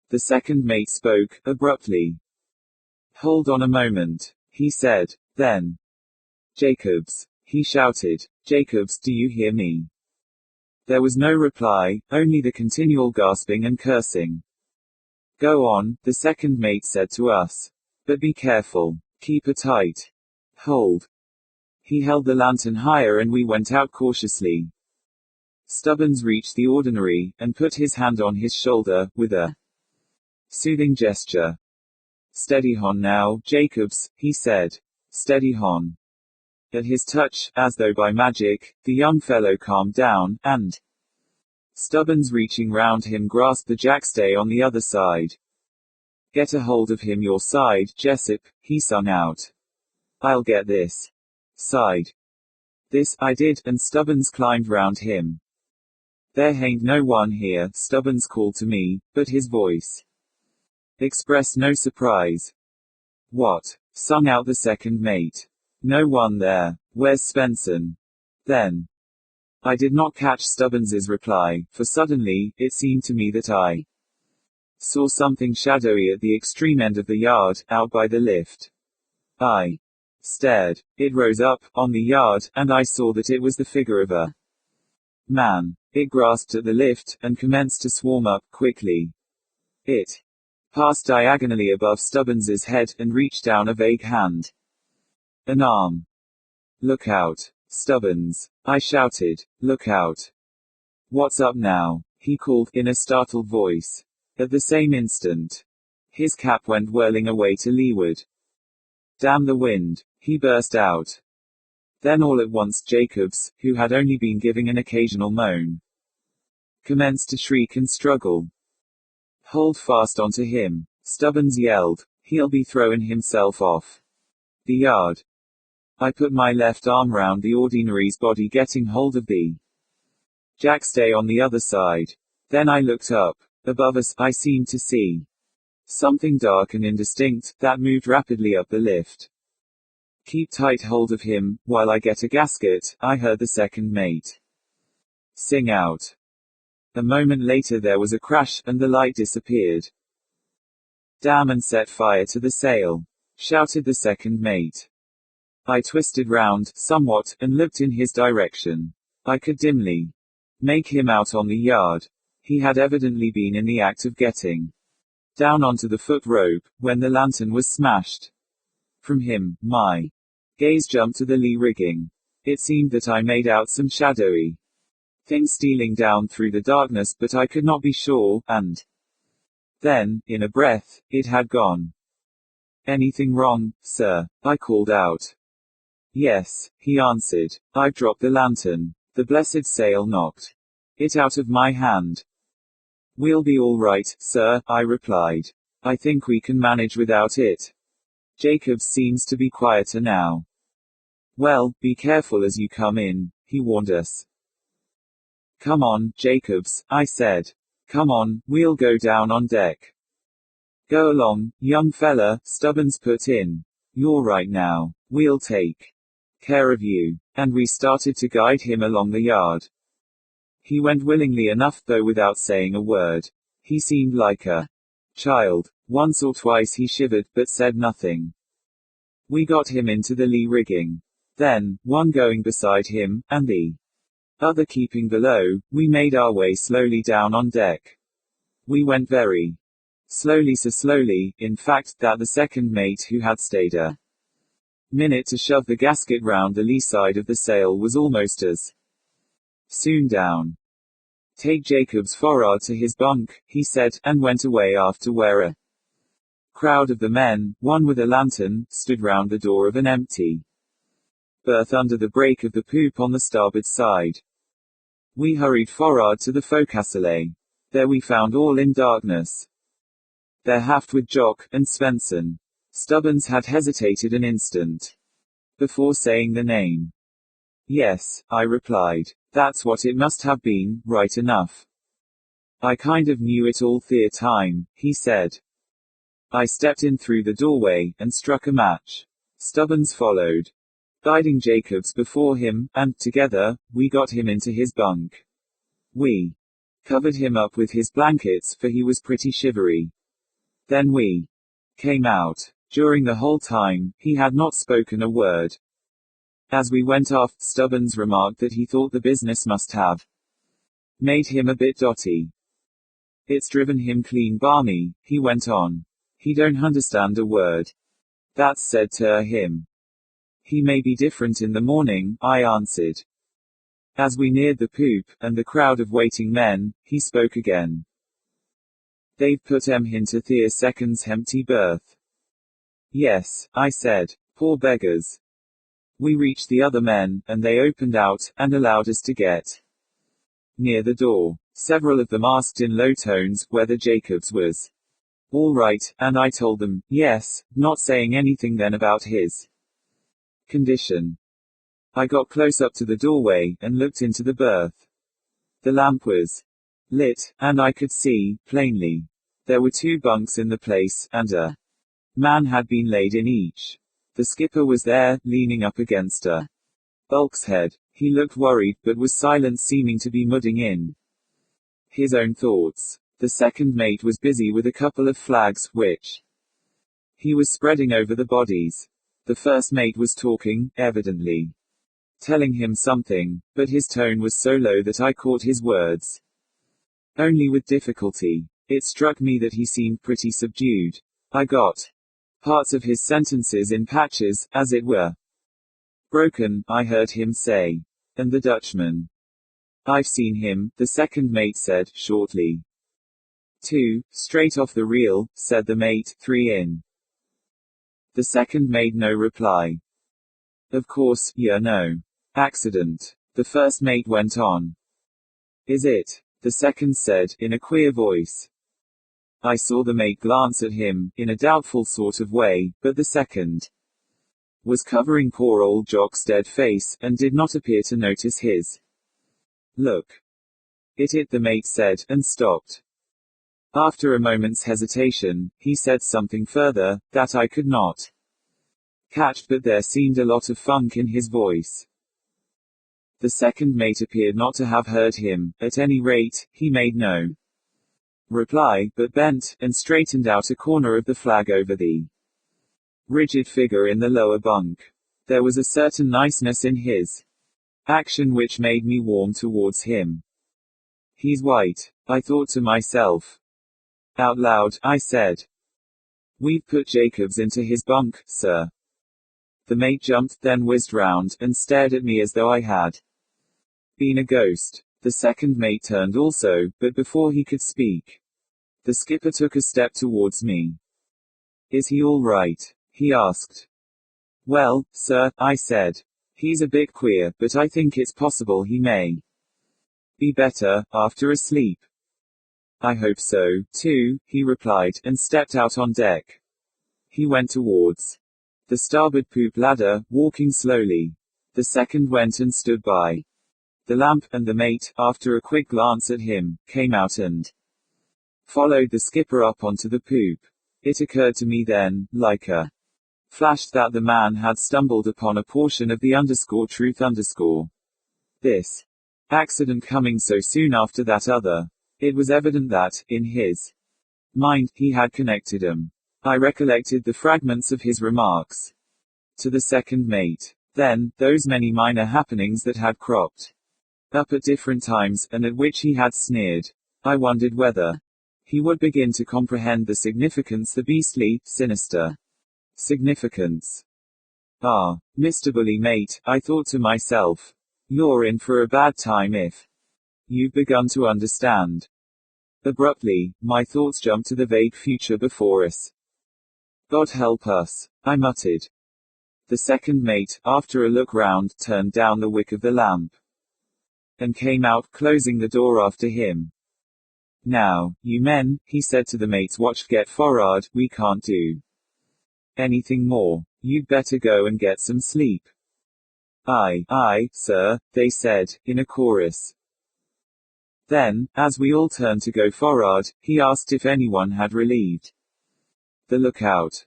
The second mate spoke, abruptly. "Hold on a moment," he said. Then, "Jacobs," he shouted. "Jacobs, do you hear me?" There was no reply, only the continual gasping and cursing. "Go on," the second mate said to us. "But be careful. Keep a tight hold." He held the lantern higher and we went out cautiously. Stubbins reached the ordinary, and put his hand on his shoulder, with a soothing gesture. "Steady hon now, Jacobs," he said. "Steady hon." At his touch, as though by magic, the young fellow calmed down, and Stubbins reaching round him grasped the jackstay on the other side. "Get a hold of him your side, Jessup," he sung out. "I'll get this side." This I did, and Stubbins climbed round him. "There hain't no one here," Stubbins called to me, but his voice expressed no surprise. "What?" sung out the second mate. "No one there. Where's Spenson?" Then I did not catch Stubbins's reply, for suddenly, it seemed to me that I saw something shadowy at the extreme end of the yard, out by the lift. I stared. It rose up, on the yard, and I saw that it was the figure of a man. It grasped at the lift, and commenced to swarm up, quickly. It passed diagonally above Stubbins's head, and reached down a vague hand. An arm. "Look out, Stubbins!" I shouted. "Look out!" "What's up now?" he called, in a startled voice. At the same instant, his cap went whirling away to leeward. "Damn the wind!" he burst out. Then all at once Jacobs, who had only been giving an occasional moan, commenced to shriek and struggle. "Hold fast onto him!" Stubbins yelled. "He'll be throwing himself off the yard." I put my left arm round the ordinary's body, getting hold of the jackstay on the other side. Then I looked up. Above us, I seemed to see something dark and indistinct, that moved rapidly up the lift. "Keep tight hold of him, while I get a gasket," I heard the second mate sing out. A moment later there was a crash, and the light disappeared. "Damn, and set fire to the sail!" shouted the second mate. I twisted round, somewhat, and looked in his direction. I could dimly make him out on the yard. He had evidently been in the act of getting down onto the foot rope, when the lantern was smashed. From him, my gaze jumped to the lee rigging. It seemed that I made out some shadowy thing stealing down through the darkness, but I could not be sure, and then, in a breath, it had gone. "Anything wrong, sir?" I called out. "Yes," he answered. "I've dropped the lantern. The blessed sail knocked it out of my hand." "We'll be all right, sir," I replied. "I think we can manage without it. Jacobs seems to be quieter now." "Well, be careful as you come in," he warned us. "Come on, Jacobs," I said. "Come on, we'll go down on deck." "Go along, young fella," Stubbins put in. "You're right now. We'll take care of you." And we started to guide him along the yard. He went willingly enough, though without saying a word. He seemed like a child. Once or twice he shivered, but said nothing. We got him into the lee rigging. Then, one going beside him, and the other keeping below, we made our way slowly down on deck. We went very slowly, so slowly, in fact, that the second mate, who had stayed a minute to shove the gasket round the lee side of the sail, was almost as soon down. "Take Jacobs for'ard to his bunk," he said, and went away after where a crowd of the men, one with a lantern, stood round the door of an empty berth under the break of the poop on the starboard side. We hurried for'ard to the forecastle. There we found all in darkness. There aft with Jock and Svensson. Stubbins had hesitated an instant before saying the name. "Yes," I replied. "That's what it must have been, right enough. I kind of knew it all the time," he said. I stepped in through the doorway, and struck a match. Stubbins followed, guiding Jacobs before him, and, together, we got him into his bunk. We covered him up with his blankets, for he was pretty shivery. Then we came out. During the whole time, he had not spoken a word. As we went aft, Stubbins remarked that he thought the business must have made him a bit dotty. "It's driven him clean balmy," he went on. "He don't understand a word that's said to him." "He may be different in the morning," I answered. As we neared the poop, and the crowd of waiting men, he spoke again. "They've put 'em into the second's empty berth." "Yes," I said. "Poor beggars." We reached the other men, and they opened out, and allowed us to get near the door. Several of them asked in low tones, whether Jacobs was all right, and I told them, yes, not saying anything then about his condition. I got close up to the doorway, and looked into the berth. The lamp was lit, and I could see, plainly. There were 2 bunks in the place, and a man had been laid in each. The skipper was there, leaning up against a bulkhead. He looked worried, but was silent, seeming to be mudding in his own thoughts. The second mate was busy with a couple of flags, which he was spreading over the bodies. The first mate was talking, evidently telling him something, but his tone was so low that I caught his words only with difficulty. It struck me that he seemed pretty subdued. I got parts of his sentences in patches, as it were. Broken, I heard him say. And the Dutchman? I've seen him, the second mate said, shortly. 2, straight off the reel, said the mate, 3 in. The second made no reply. Of course, no. Accident. The first mate went on. Is it? The second said, in a queer voice. I saw the mate glance at him, in a doubtful sort of way, but the second was covering poor old Jock's dead face, and did not appear to notice his look. It, the mate said, and stopped. After a moment's hesitation, he said something further, that I could not catch, but there seemed a lot of funk in his voice. The second mate appeared not to have heard him. At any rate, he made no reply, but bent, and straightened out a corner of the flag over the rigid figure in the lower bunk. There was a certain niceness in his action which made me warm towards him. He's white, I thought to myself. Out loud, I said. We've put Jacobs into his bunk, sir. The mate jumped, then whizzed round, and stared at me as though I had been a ghost. The second mate turned also, but before he could speak, the skipper took a step towards me. Is he all right? He asked. Well, sir, I said. He's a bit queer, but I think it's possible he may be better, after a sleep. I hope so, too, he replied, and stepped out on deck. He went towards the starboard poop ladder, walking slowly. The second went and stood by the lamp, and the mate, after a quick glance at him, came out and followed the skipper up onto the poop. It occurred to me then, like a flash, that the man had stumbled upon a portion of the truth. This accident coming so soon after that other. It was evident that, in his mind, he had connected them. I recollected the fragments of his remarks to the second mate. Then, those many minor happenings that had cropped up at different times, and at which he had sneered. I wondered whether he would begin to comprehend the significance, the beastly, sinister significance. Ah, Mr. Bully Mate, I thought to myself. You're in for a bad time if you've begun to understand. Abruptly, my thoughts jumped to the vague future before us. God help us, I muttered. The second mate, after a look round, turned down the wick of the lamp and came out, closing the door after him. Now, you men, he said to the mates watched get forward, we can't do anything more. You'd better go and get some sleep. Aye, sir, they said, in a chorus. Then, as we all turned to go forward, he asked if anyone had relieved the lookout.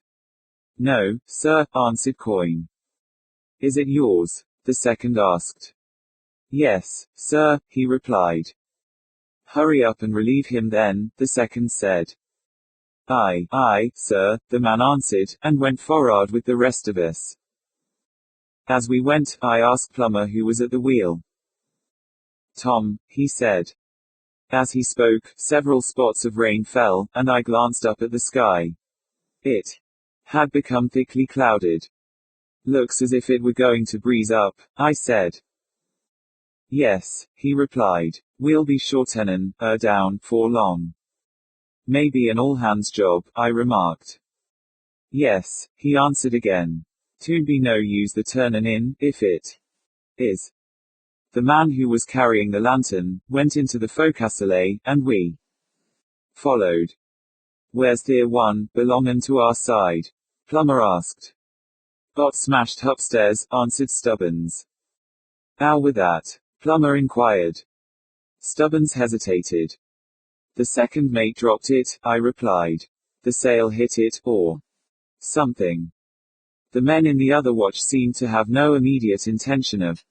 No, sir, answered Coyne. Is it yours? The second asked. Yes, sir, he replied. Hurry up and relieve him then, the second said. Aye, sir, the man answered, and went forward with the rest of us. As we went, I asked Plummer who was at the wheel. Tom, he said. As he spoke, several spots of rain fell, and I glanced up at the sky. It had become thickly clouded. Looks as if it were going to breeze up, I said. Yes, he replied. We'll be shortening down, for long. Maybe an all-hands job, I remarked. Yes, he answered again. To be no use the turn and in, if it is. The man who was carrying the lantern went into the forecastle, and we followed. Where's the one, belongin' to our side? Plumber asked. Got smashed upstairs, answered Stubbins. How with that? Plumber inquired. Stubbins hesitated. The second mate dropped it, I replied. The sail hit it, or something. The men in the other watch seemed to have no immediate intention of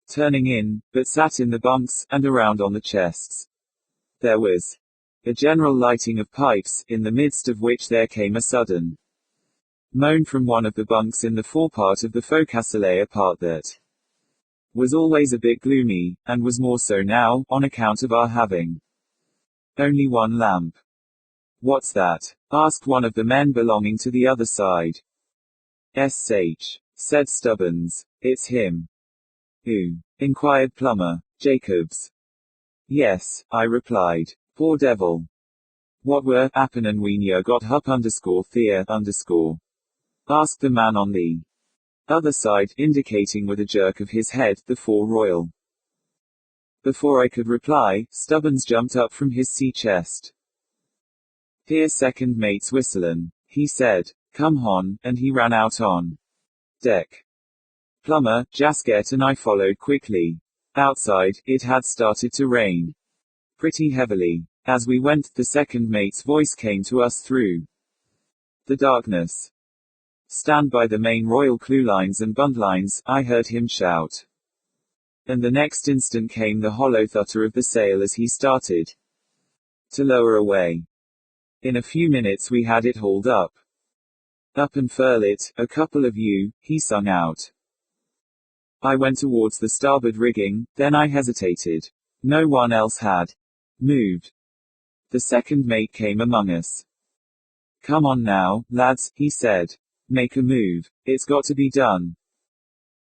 turning in, but sat in the bunks, and around on the chests. There was a general lighting of pipes, in the midst of which there came a sudden moan from one of the bunks in the forepart of the forecastle, a part that was always a bit gloomy, and was more so now, on account of our having only one lamp. What's that? Asked one of the men belonging to the other side. "SH," said Stubbins. It's him. Who? Inquired Plumber. Jacobs. Yes, I replied. Poor devil. What were happen and when you got up _Thea_? Asked the man on the other side, indicating with a jerk of his head, the Fore Royal. Before I could reply, Stubbins jumped up from his sea chest. Here second mate's whistlin', he said. Come on, and he ran out on deck. Plumber, Jasket and I followed quickly. Outside, it had started to rain pretty heavily. As we went, the second mate's voice came to us through the darkness. Stand by the main royal clewlines and buntlines, I heard him shout. And the next instant came the hollow thutter of the sail as he started to lower away. In a few minutes we had it hauled up. Up and furl it, a couple of you, he sung out. I went towards the starboard rigging, then I hesitated. No one else had moved. The second mate came among us. Come on now, lads, he said. Make a move. It's got to be done.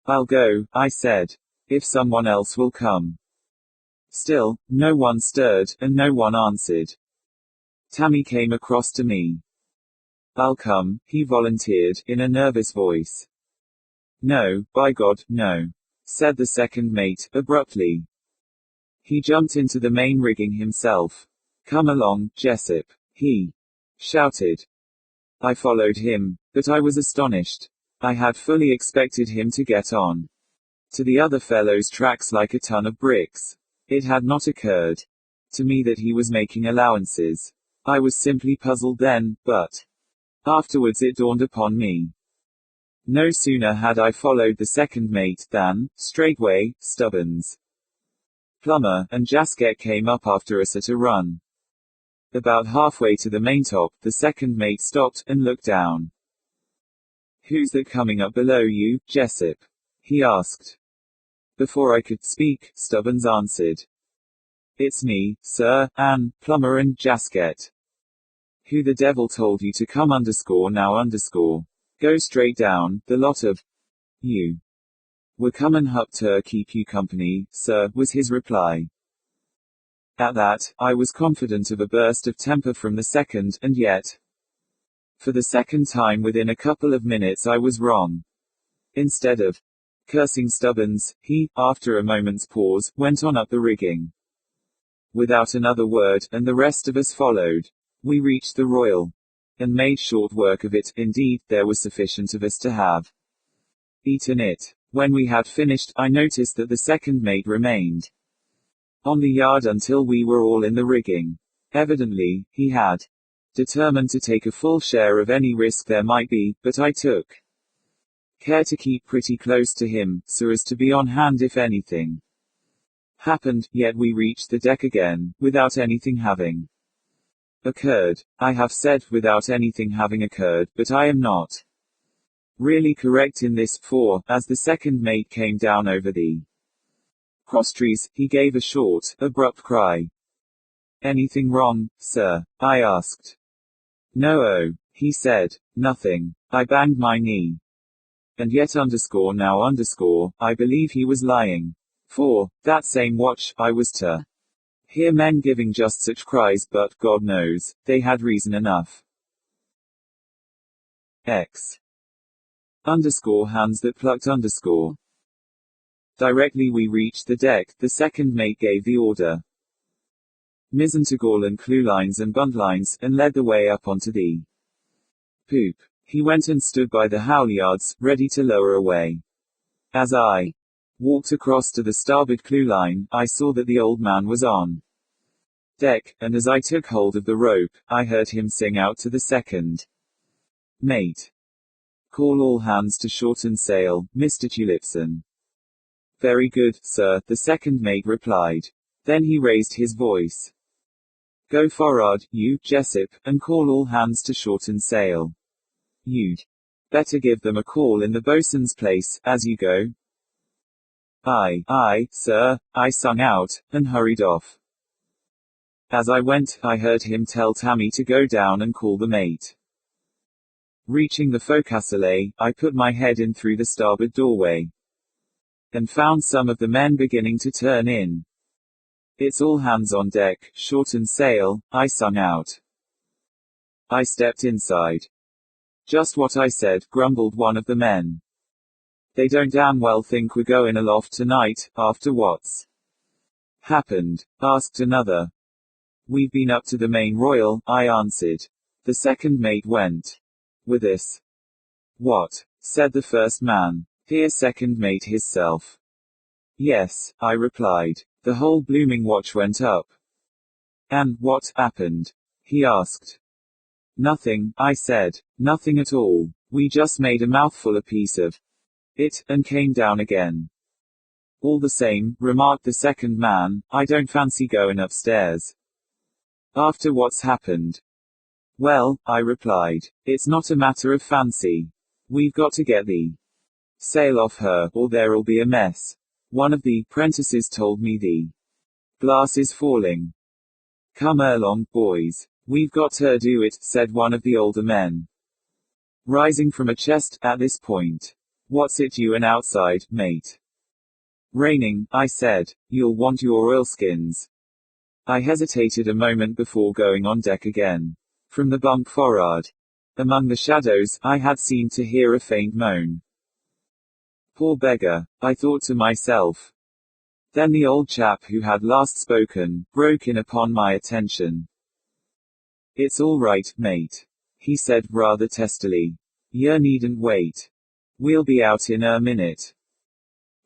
I'll go, I said. If someone else will come. Still, no one stirred, and no one answered. Tammy came across to me. I'll come, he volunteered, in a nervous voice. No, by God, no, said the second mate, abruptly. He jumped into the main rigging himself. Come along, Jessup, he shouted. I followed him, but I was astonished. I had fully expected him to get on to the other fellow's tracks like a ton of bricks. It had not occurred to me that he was making allowances. I was simply puzzled then, but afterwards it dawned upon me. No sooner had I followed the second mate than, straightway, Stubbins, Plumber, and Jasket came up after us at a run. About halfway to the maintop, the second mate stopped, and looked down. Who's that coming up below you, Jessup? He asked. Before I could speak, Stubbins answered. It's me, sir, and Plumber and Jasket. Who the devil told you to come now? Go straight down, the lot of you. We're comin' hup to keep you company, sir, was his reply. At that, I was confident of a burst of temper from the second, and yet, for the second time within a couple of minutes I was wrong. Instead of cursing Stubbins, he, after a moment's pause, went on up the rigging. Without another word, and the rest of us followed. We reached the Royal, and made short work of it. Indeed, there was sufficient of us to have eaten it. When we had finished, I noticed that the second mate remained on the yard until we were all in the rigging. Evidently, he had determined to take a full share of any risk there might be, but I took care to keep pretty close to him, so as to be on hand if anything happened. Yet we reached the deck again, without anything having occurred. I have said without anything having occurred, but I am not really correct in this, for, as the second mate came down over the crosstrees, he gave a short, abrupt cry. Anything wrong, sir? I asked. No, he said. Nothing. I banged my knee. And yet I believe he was lying. For, that same watch, I was to hear men giving just such cries, but, God knows, they had reason enough. X. underscore hands that plucked underscore. Directly we reached the deck, the second mate gave the order. Mizzen-to-gall and clewlines and buntlines, and led the way up onto the poop. He went and stood by the halyards, ready to lower away. As I walked across to the starboard clewline, I saw that the old man was on deck, and as I took hold of the rope, I heard him sing out to the second mate. "Call all hands to shorten sail, Mr. Tulipson." "Very good, sir," the second mate replied. Then he raised his voice. "Go forward, you, Jessup, and call all hands to shorten sail. You'd better give them a call in the boatswain's place, as you go." Aye, sir," I sung out, and hurried off. As I went, I heard him tell Tammy to go down and call the mate. Reaching the forecastle, I put my head in through the starboard doorway, and found some of the men beginning to turn in. "It's all hands on deck, shorten sail," I sung out. I stepped inside. "Just what I said," grumbled one of the men. "They don't damn well think we're going aloft tonight, after what's happened?" asked another. "We've been up to the main royal," I answered. The second mate went with us. "What?" said the first man. "Here, second mate hisself." "Yes," I replied. The whole blooming watch went up. "And what happened?" he asked. "Nothing," I said. "Nothing at all. We just made a mouthful apiece of it, and came down again." "All the same," remarked the second man, "I don't fancy going upstairs after what's happened." "Well," I replied, "it's not a matter of fancy. We've got to get the sail off her, or there'll be a mess. One of the apprentices told me the glass is falling. Come along, boys. We've got to do it," said one of the older men, rising from a chest. At this point, "What's it doing outside, mate?" "Raining," I said. "You'll want your oilskins." I hesitated a moment before going on deck again. From the bunk forward, among the shadows, I had seemed to hear a faint moan. "Poor beggar," I thought to myself. Then the old chap who had last spoken broke in upon my attention. "It's all right, mate," he said, rather testily. "You needn't wait. We'll be out in a minute."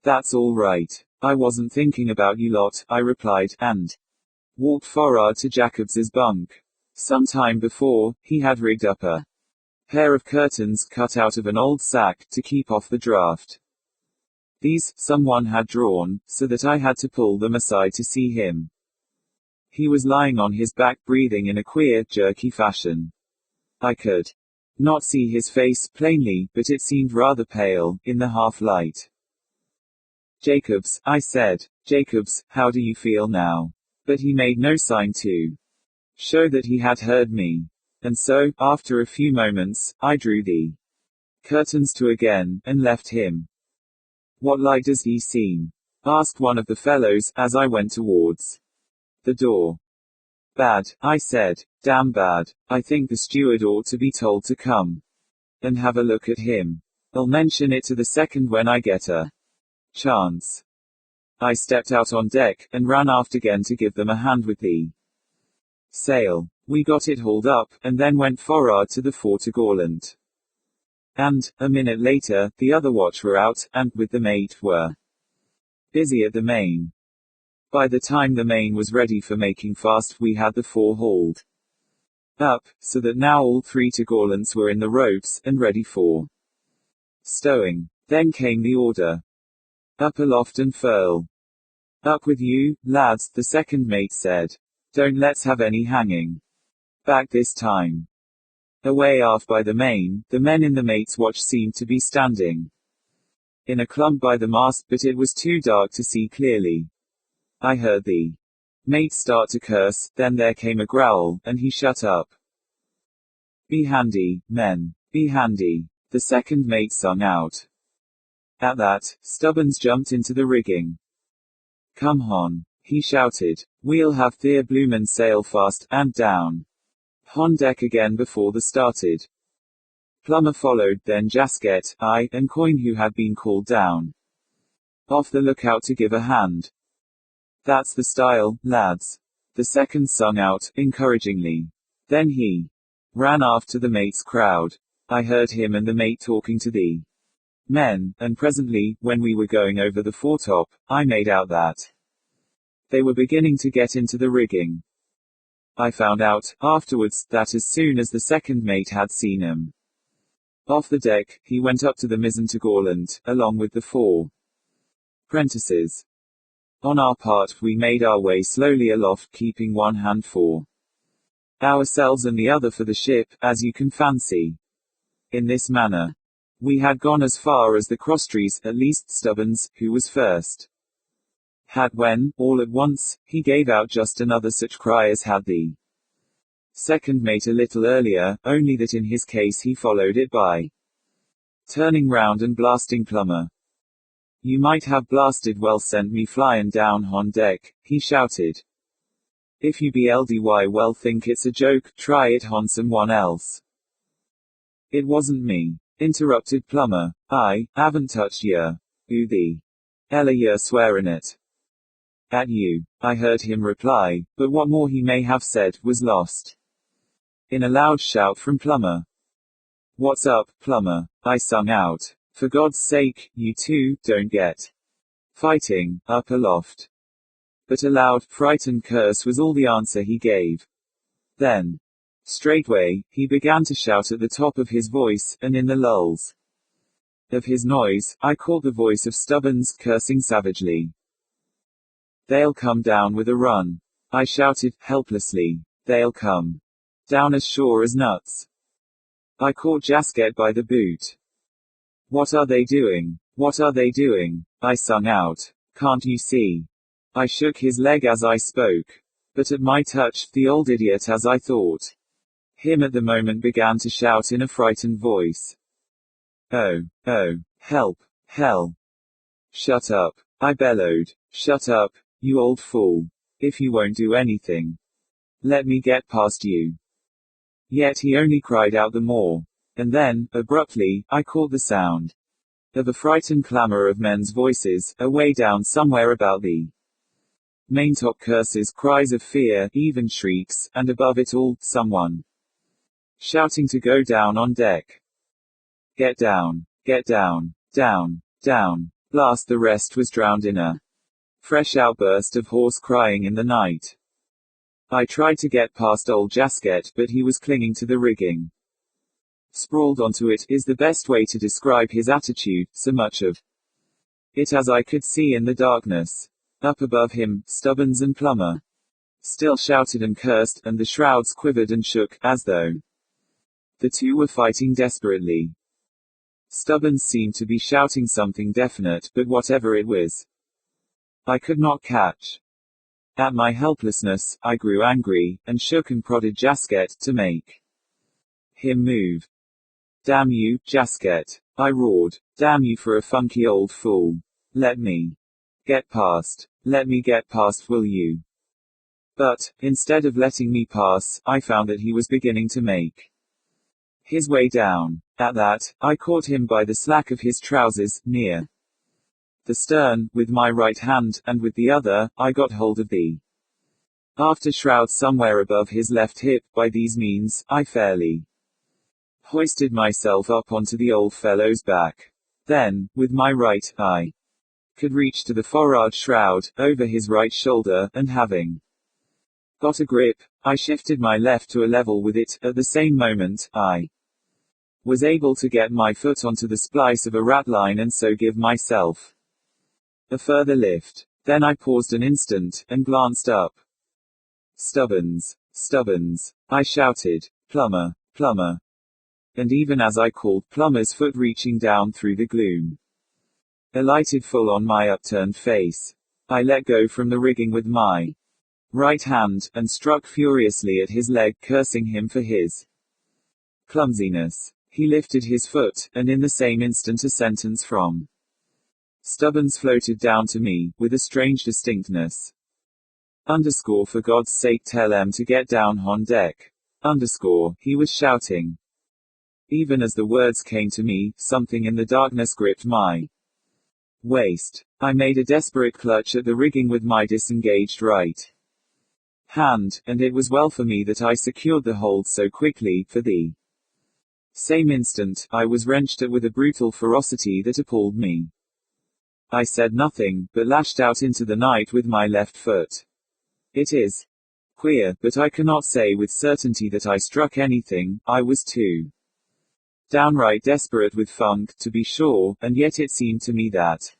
"That's all right. I wasn't thinking about you lot," I replied, and walked forward to Jacobs's bunk. Some time before, he had rigged up a pair of curtains cut out of an old sack, to keep off the draft. These, someone had drawn, so that I had to pull them aside to see him. He was lying on his back, breathing in a queer, jerky fashion. I could not see his face plainly, but it seemed rather pale, in the half-light. "Jacobs," I said. "Jacobs, how do you feel now?" But he made no sign to show that he had heard me. And so, after a few moments, I drew the curtains to again, and left him. "What like does he seem?" asked one of the fellows, as I went towards the door. "Bad," I said. "Damn bad. I think the steward ought to be told to come and have a look at him. I'll mention it to the second when I get a chance." I stepped out on deck, and ran aft again to give them a hand with the sail. We got it hauled up, and then went forward to the fore-topgallant. And, a minute later, the other watch were out, and, with the mate, were busy at the main. By the time the main was ready for making fast, we had the fore hauled up, so that now all three topgallants were in the ropes, and ready for stowing. Then came the order. "Up aloft and furl." "Up with you, lads," the second mate said. "Don't let's have any hanging back this time." Away aft by the main, the men in the mate's watch seemed to be standing in a clump by the mast, but it was too dark to see clearly. I heard the mate start to curse, then there came a growl, and he shut up. "Be handy, men. Be handy," the second mate sung out. At that, Stubbins jumped into the rigging. "Come on," he shouted. "We'll have their bloomin' sail fast, and down on deck again before the started." Plumber followed, then Jasket, I, and Coin, who had been called down. Off the lookout to give a hand. That's the style, lads. The second sung out, encouragingly. Then he ran after the mate's crowd. I heard him and the mate talking to the men, and presently, when we were going over the foretop, I made out that they were beginning to get into the rigging. I found out, afterwards, that as soon as the second mate had seen him off the deck, he went up to the mizzen-topgallant, along with the 4 prentices. On our part, we made our way slowly aloft, keeping one hand for ourselves and the other for the ship, as you can fancy. In this manner, we had gone as far as the crosstrees, at least Stubbins, who was first, had when, all at once, he gave out just another such cry as had the second mate a little earlier, only that in his case he followed it by turning round and blasting Plummer. You might have blasted well sent me flyin' down on deck, he shouted. If you be LDY well think it's a joke, try it on someone else. It wasn't me, interrupted Plummer. I haven't touched yer. Who the hell are yer swearing it? At you, I heard him reply, but what more he may have said was lost in a loud shout from Plummer. What's up, Plummer? I sung out. For God's sake, you two, don't get fighting, up aloft. But a loud, frightened curse was all the answer he gave. Then, straightway, he began to shout at the top of his voice, and in the lulls of his noise, I caught the voice of Stubbins, cursing savagely. They'll come down with a run. I shouted, helplessly. They'll come down as sure as nuts. I caught Jasket by the boot. What are they doing? What are they doing? I sung out. Can't you see? I shook his leg as I spoke. But at my touch, the old idiot, as I thought him at the moment, began to shout in a frightened voice. Oh, help, hell. Shut up, I bellowed. Shut up, you old fool. If you won't do anything, let me get past you. Yet he only cried out the more. And then, abruptly, I caught the sound of a frightened clamor of men's voices, away down somewhere about the maintop, curses, cries of fear, even shrieks, and above it all, someone shouting to go down on deck. Get down, down, down. Blast, the rest was drowned in a fresh outburst of hoarse crying in the night. I tried to get past old Jasket, but he was clinging to the rigging. Sprawled onto it, is the best way to describe his attitude, so much of it as I could see in the darkness. Up above him, Stubbins and Plummer still shouted and cursed, and the shrouds quivered and shook, as though the two were fighting desperately. Stubbins seemed to be shouting something definite, but whatever it was, I could not catch. At my helplessness, I grew angry, and shook and prodded Jasket, to make him move. Damn you, Jasket, I roared. Damn you for a funky old fool. Let me get past. Let me get past, will you? But, instead of letting me pass, I found that he was beginning to make his way down. At that, I caught him by the slack of his trousers, near the stern, with my right hand, and with the other, I got hold of the after shroud somewhere above his left hip. By these means, I fairly hoisted myself up onto the old fellow's back. Then, with my right, I could reach to the forward shroud, over his right shoulder, and having got a grip, I shifted my left to a level with it. At the same moment, I was able to get my foot onto the splice of a ratline and so give myself a further lift. Then I paused an instant, and glanced up. Stubbins, I shouted. Plummer. And even as I called, Plummer's foot reaching down through the gloom alighted full on my upturned face. I let go from the rigging with my right hand, and struck furiously at his leg, cursing him for his clumsiness. He lifted his foot, and in the same instant a sentence from Stubbins floated down to me, with a strange distinctness. For God's sake tell 'em to get down on deck. He was shouting. Even as the words came to me, something in the darkness gripped my waist. I made a desperate clutch at the rigging with my disengaged right hand, and it was well for me that I secured the hold so quickly, for the same instant, I was wrenched at with a brutal ferocity that appalled me. I said nothing, but lashed out into the night with my left foot. It is queer, but I cannot say with certainty that I struck anything. I was too downright desperate with funk, to be sure, and yet it seemed to me that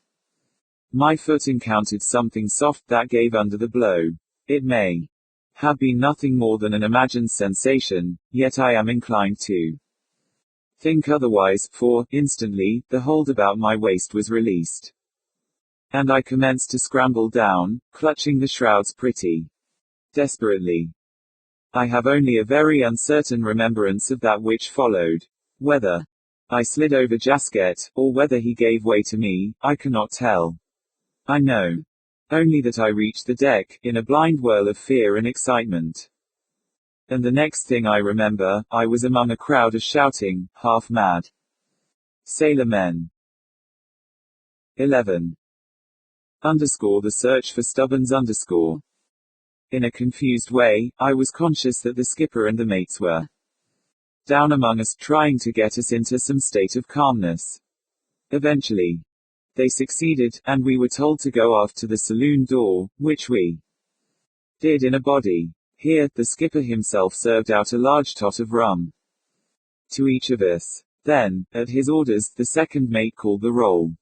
my foot encountered something soft that gave under the blow. It may have been nothing more than an imagined sensation, yet I am inclined to think otherwise, for, instantly, the hold about my waist was released, and I commenced to scramble down, clutching the shrouds pretty desperately. I have only a very uncertain remembrance of that which followed. Whether I slid over Jasket, or whether he gave way to me, I cannot tell. I know only that I reached the deck, in a blind whirl of fear and excitement. And the next thing I remember, I was among a crowd of shouting, half-mad sailor men. 11. The search for Stubbins. In a confused way, I was conscious that the skipper and the mates were down among us, trying to get us into some state of calmness. Eventually, they succeeded, and we were told to go aft to the saloon door, which we did in a body. Here, the skipper himself served out a large tot of rum to each of us. Then, at his orders, the second mate called the roll.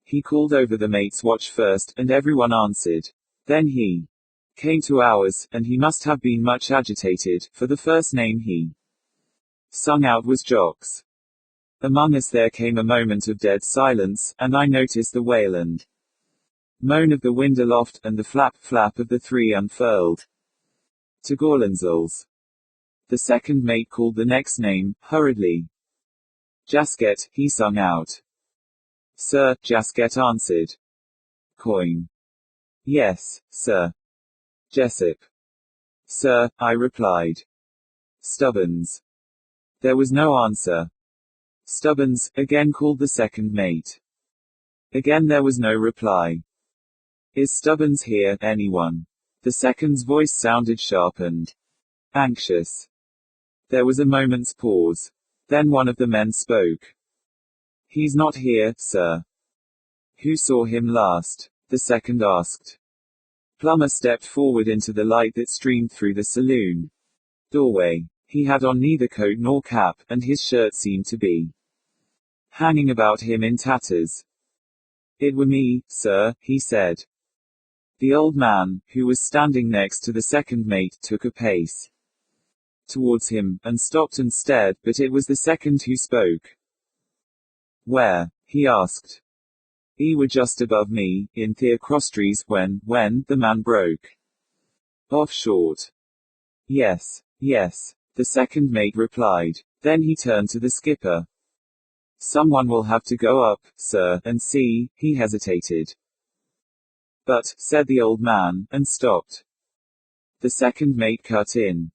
He called over the mate's watch first, and everyone answered. Then he came to ours, and he must have been much agitated, for the first name he sung out was Jock's. Among us there came a moment of dead silence, and I noticed the wail and moan of the wind aloft, and the flap of the three unfurled topsails. The second mate called the next name, hurriedly. Jasket, he sung out. Sir, Jasket answered. Coin. Yes, sir. Jessup. Sir, I replied. Stubbins. There was no answer. Stubbins, again called the second mate. Again there was no reply. Is Stubbins here, anyone? The second's voice sounded sharp and anxious. There was a moment's pause. Then one of the men spoke. He's not here, sir. Who saw him last? The second asked. Plummer stepped forward into the light that streamed through the saloon doorway. He had on neither coat nor cap, and his shirt seemed to be hanging about him in tatters. It were me, sir, he said. The old man, who was standing next to the second mate, took a pace towards him, and stopped and stared, but it was the second who spoke. Where? He asked. "'E were just above me, in the crosstrees, when, the man broke off short. Yes, the second mate replied. Then he turned to the skipper. Someone will have to go up, sir, and see. He hesitated. But, said the old man, and stopped. The second mate cut in.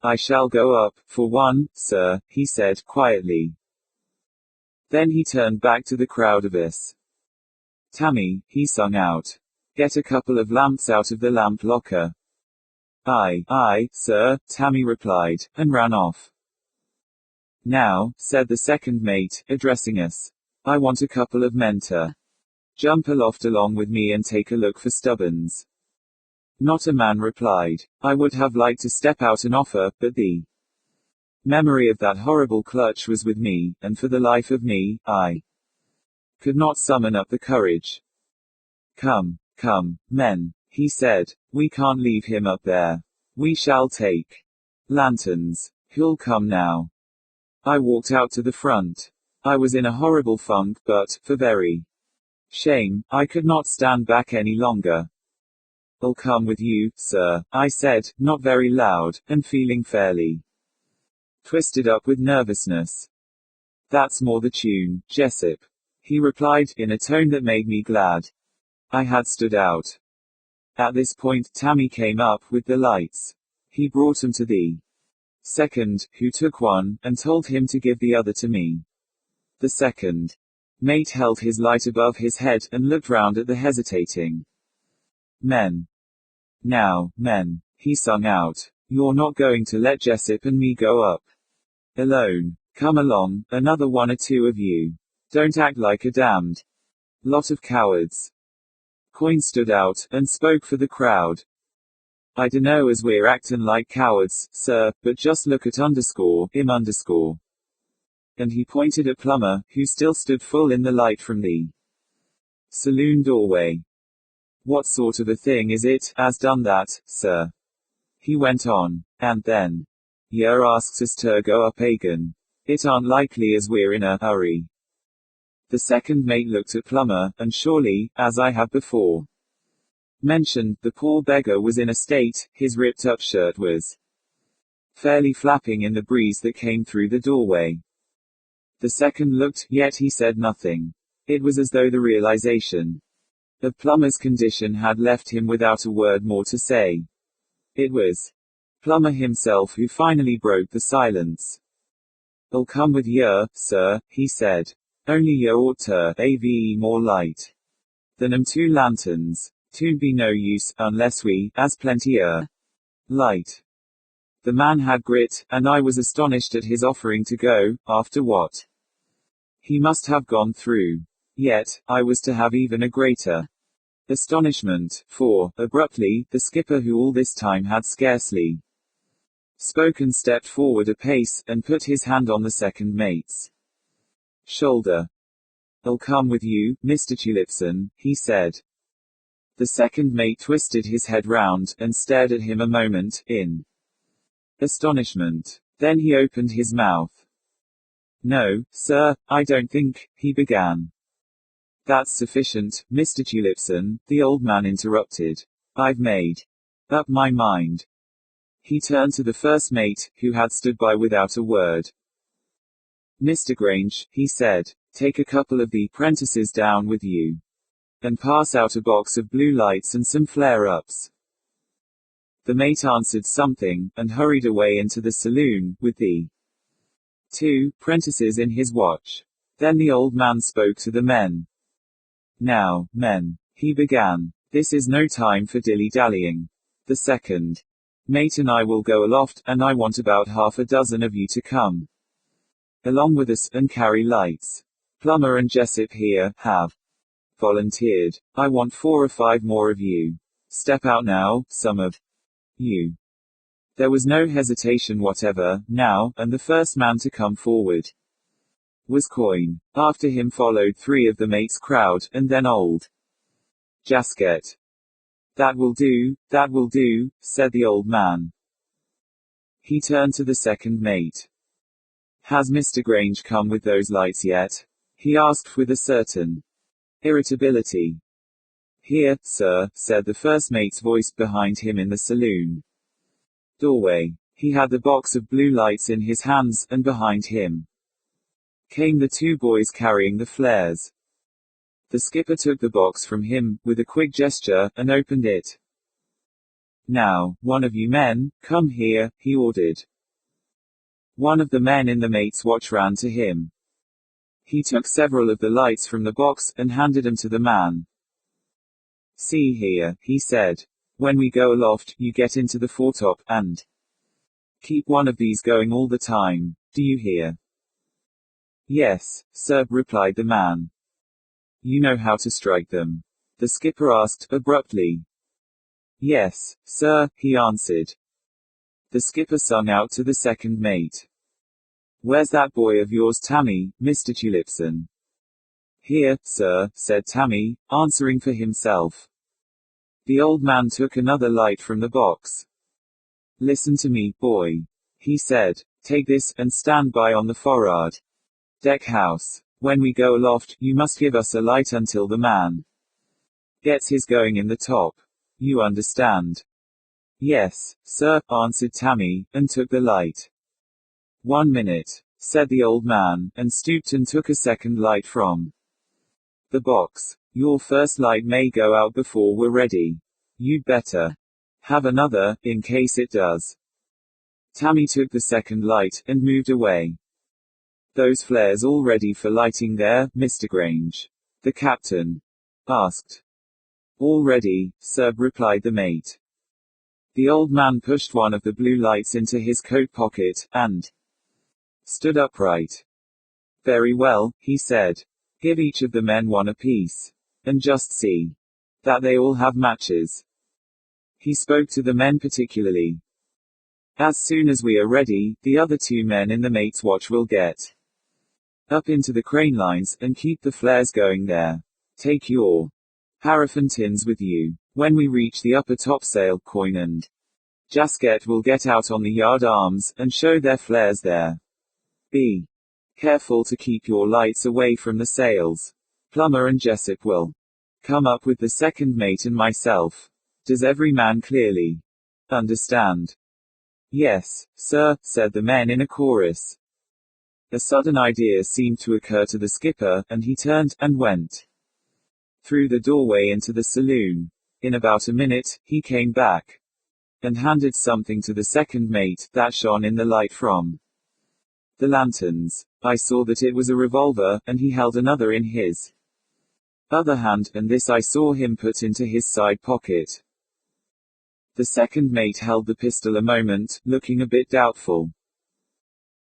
I shall go up, for one, sir, he said, quietly. Then he turned back to the crowd of us. Tammy, he sung out. Get a couple of lamps out of the lamp locker. Aye, sir, Tammy replied, and ran off. Now, said the second mate, addressing us. I want a couple of men to jump aloft along with me and take a look for Stubbins. Not a man replied. I would have liked to step out and offer, but the memory of that horrible clutch was with me, and for the life of me, I could not summon up the courage. Come, men, he said, we can't leave him up there. We shall take lanterns. Who'll come now? I walked out to the front. I was in a horrible funk, but, for very shame, I could not stand back any longer. I'll come with you, sir, I said, not very loud, and feeling fairly twisted up with nervousness. That's more the tune, Jessup, he replied, in a tone that made me glad I had stood out. At this point, Tammy came up with the lights. He brought them to the Second, who took one, and told him to give the other to me. The second mate held his light above his head, and looked round at the hesitating men. Now, men, he sung out, you're not going to let Jessup and me go up alone. Come along, another one or two of you. Don't act like a damned lot of cowards. Coin stood out, and spoke for the crowd. I dunno as we're actin' like cowards, sir, but just look at _im_. And he pointed at Plumber, who still stood full in the light from the saloon doorway. What sort of a thing is it, as done that, sir? He went on. And then, yer asks us to go up again. It aren't likely as we're in a hurry. The second mate looked at Plumber, and surely, as I have before mentioned, the poor beggar was in a state, his ripped-up shirt was fairly flapping in the breeze that came through the doorway. The second looked, yet he said nothing. It was as though the realization of Plummer's condition had left him without a word more to say. It was Plummer himself who finally broke the silence. I'll come with yer, sir, he said. Only yer ought to have more light than 2 lanterns. 'Twon't be no use, unless we has plenty light. The man had grit, and I was astonished at his offering to go, after what he must have gone through. Yet, I was to have even a greater astonishment, for, abruptly, the skipper, who all this time had scarcely spoken, stepped forward a pace, and put his hand on the second mate's shoulder. I'll come with you, Mr. Tulipson, he said. The second mate twisted his head round, and stared at him a moment, in astonishment. Then he opened his mouth. No, sir, I don't think, he began. That's sufficient, Mr. Tulipson, the old man interrupted. I've made up my mind. He turned to the first mate, who had stood by without a word. Mr. Grange, he said, take a couple of the apprentices down with you, and pass out a box of blue lights and some flare-ups. The mate answered something, and hurried away into the saloon, with the 2 apprentices in his watch. Then the old man spoke to the men. Now, men, he began, this is no time for dilly-dallying. The second mate and I will go aloft, and I want about half a dozen of you to come along with us, and carry lights. Plummer and Jessup here have volunteered. I want 4 or 5 more of you. Step out now, some of you. There was no hesitation whatever, now, and the first man to come forward was Coin. After him followed 3 of the mate's crowd, and then old Jasket. That will do, said the old man. He turned to the second mate. Has Mr. Grange come with those lights yet? He asked with a certain irritability. Here, sir, said the first mate's voice behind him in the saloon doorway. He had the box of blue lights in his hands, and behind him came the 2 boys carrying the flares. The skipper took the box from him, with a quick gesture, and opened it. Now, one of you men, come here, he ordered. One of the men in the mate's watch ran to him. He took several of the lights from the box, and handed them to the man. See here, he said. When we go aloft, you get into the foretop, and keep one of these going all the time. Do you hear? Yes, sir, replied the man. You know how to strike them? The skipper asked, abruptly. Yes, sir, he answered. The skipper sung out to the second mate. Where's that boy of yours, Tammy, Mr. Tulipson? Here, sir, said Tammy, answering for himself. The old man took another light from the box. Listen to me, boy, he said. Take this, and stand by on the forward deck house. When we go aloft, you must give us a light until the man gets his going in the top. You understand? Yes, sir, answered Tammy, and took the light. 1 minute, said the old man, and stooped and took a second light from the box. Your first light may go out before we're ready. You'd better have another, in case it does. Tammy took the second light, and moved away. "Those flares all ready for lighting there, Mr. Grange?" the captain asked. "All ready, sir," replied the mate. The old man pushed one of the blue lights into his coat pocket, and stood upright. "Very well," he said. "Give each of the men one apiece. And just see that they all have matches." He spoke to the men particularly. "As soon as we are ready, the other two men in the mate's watch will get up into the crane lines, and keep the flares going there. Take your paraffin tins with you. When we reach the upper topsail, Coin and Jasket will get out on the yard arms, and show their flares there. Be careful to keep your lights away from the sails. Plummer and Jessup will come up with the second mate and myself. Does every man clearly understand?" "Yes, sir," said the men in a chorus. A sudden idea seemed to occur to the skipper, and he turned, and went through the doorway into the saloon. In about a minute, he came back, and handed something to the second mate, that shone in the light from the lanterns. I saw that it was a revolver, and he held another in his other hand, and this I saw him put into his side pocket. The second mate held the pistol a moment, looking a bit doubtful.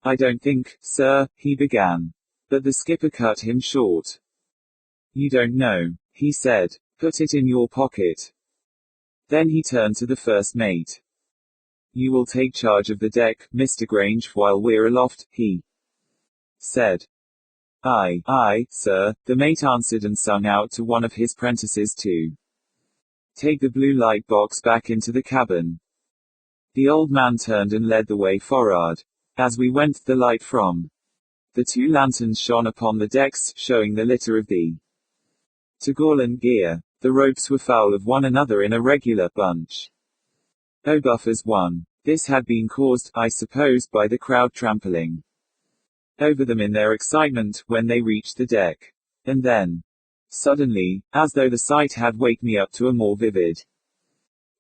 "I don't think, sir," he began. But the skipper cut him short. "You don't know," he said. "Put it in your pocket." Then he turned to the first mate. "You will take charge of the deck, Mr. Grange, while we're aloft," he said. Aye, sir," the mate answered, and sung out to one of his prentices to take the blue light box back into the cabin. The old man turned and led the way forward. As we went, the light from the two lanterns shone upon the decks, showing the litter of the topgallant gear. The ropes were foul of one another in a regular bunch. Oh, buffers one. This had been caused, I suppose, by the crowd trampling over them in their excitement, when they reached the deck. And then, suddenly, as though the sight had waked me up to a more vivid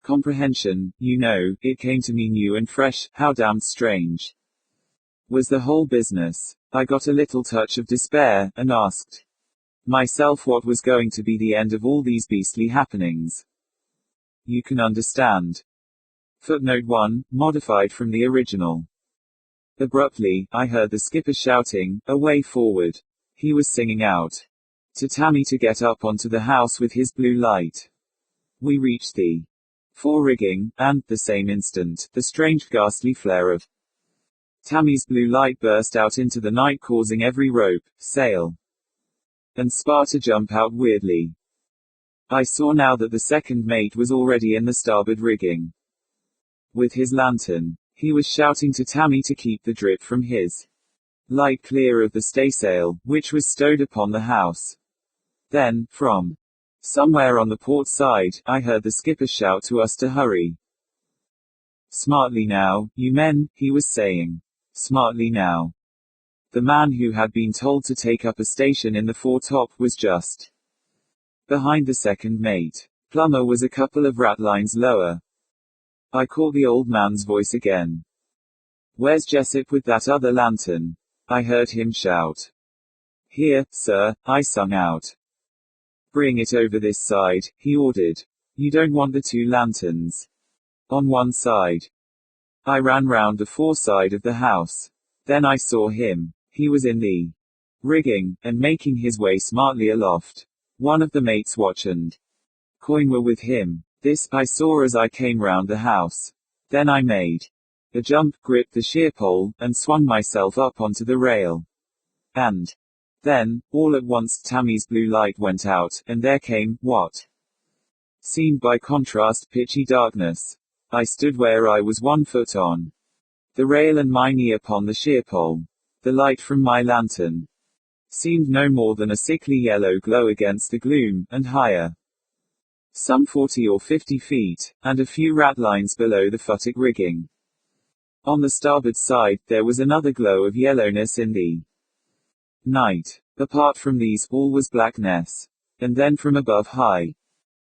comprehension, it came to me new and fresh, how damned strange was the whole business. I got a little touch of despair, and asked myself what was going to be the end of all these beastly happenings. You can understand. Footnote 1, modified from the original. Abruptly, I heard the skipper shouting, "Away forward!" He was singing out to Tammy to get up onto the house with his blue light. We reached the fore rigging, and, the same instant, the strange ghastly flare of Tammy's blue light burst out into the night, causing every rope, sail, and spar to jump out weirdly. I saw now that the second mate was already in the starboard rigging. With his lantern, he was shouting to Tammy to keep the drip from his light clear of the staysail, which was stowed upon the house. Then, from somewhere on the port side, I heard the skipper shout to us to hurry. "Smartly now, you men," he was saying. "Smartly now." The man who had been told to take up a station in the foretop was just behind the second mate. Plummer was a couple of ratlines lower. I caught the old man's voice again. "Where's Jessup with that other lantern?" I heard him shout. "Here, sir," I sung out. "Bring it over this side," he ordered. "You don't want the two lanterns on one side." I ran round the foreside of the house. Then I saw him. He was in the rigging, and making his way smartly aloft. One of the mate's watch and Coin were with him. This I saw as I came round the house. Then I made a jump, gripped the sheer pole, and swung myself up onto the rail. And then, all at once, Tammy's blue light went out, and there came, what seemed by contrast, pitchy darkness. I stood where I was 1 foot on the rail and my knee upon the sheer pole. The light from my lantern seemed no more than a sickly yellow glow against the gloom, and higher, some 40 or 50 feet, and a few ratlines below the futtock rigging. On the starboard side, there was another glow of yellowness in the night. Apart from these, all was blackness. And then from above, high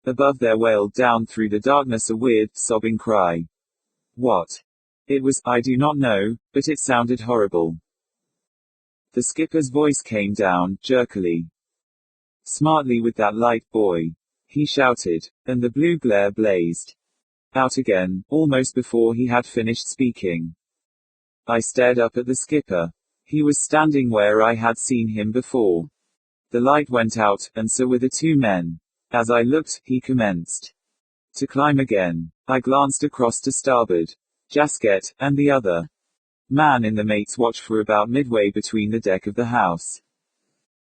above, there wailed down through the darkness a weird, sobbing cry. What It was, I do not know, but it sounded horrible. The skipper's voice came down, jerkily. Smartly with that light, boy, he shouted, and the blue glare blazed out again, almost before he had finished speaking. I stared up at the skipper. He was standing where I had seen him before. The light went out, and so were the two men. As I looked, he commenced to climb again. I glanced across to starboard. Jasket, and the other man in the mate's watch for about midway between the deck of the house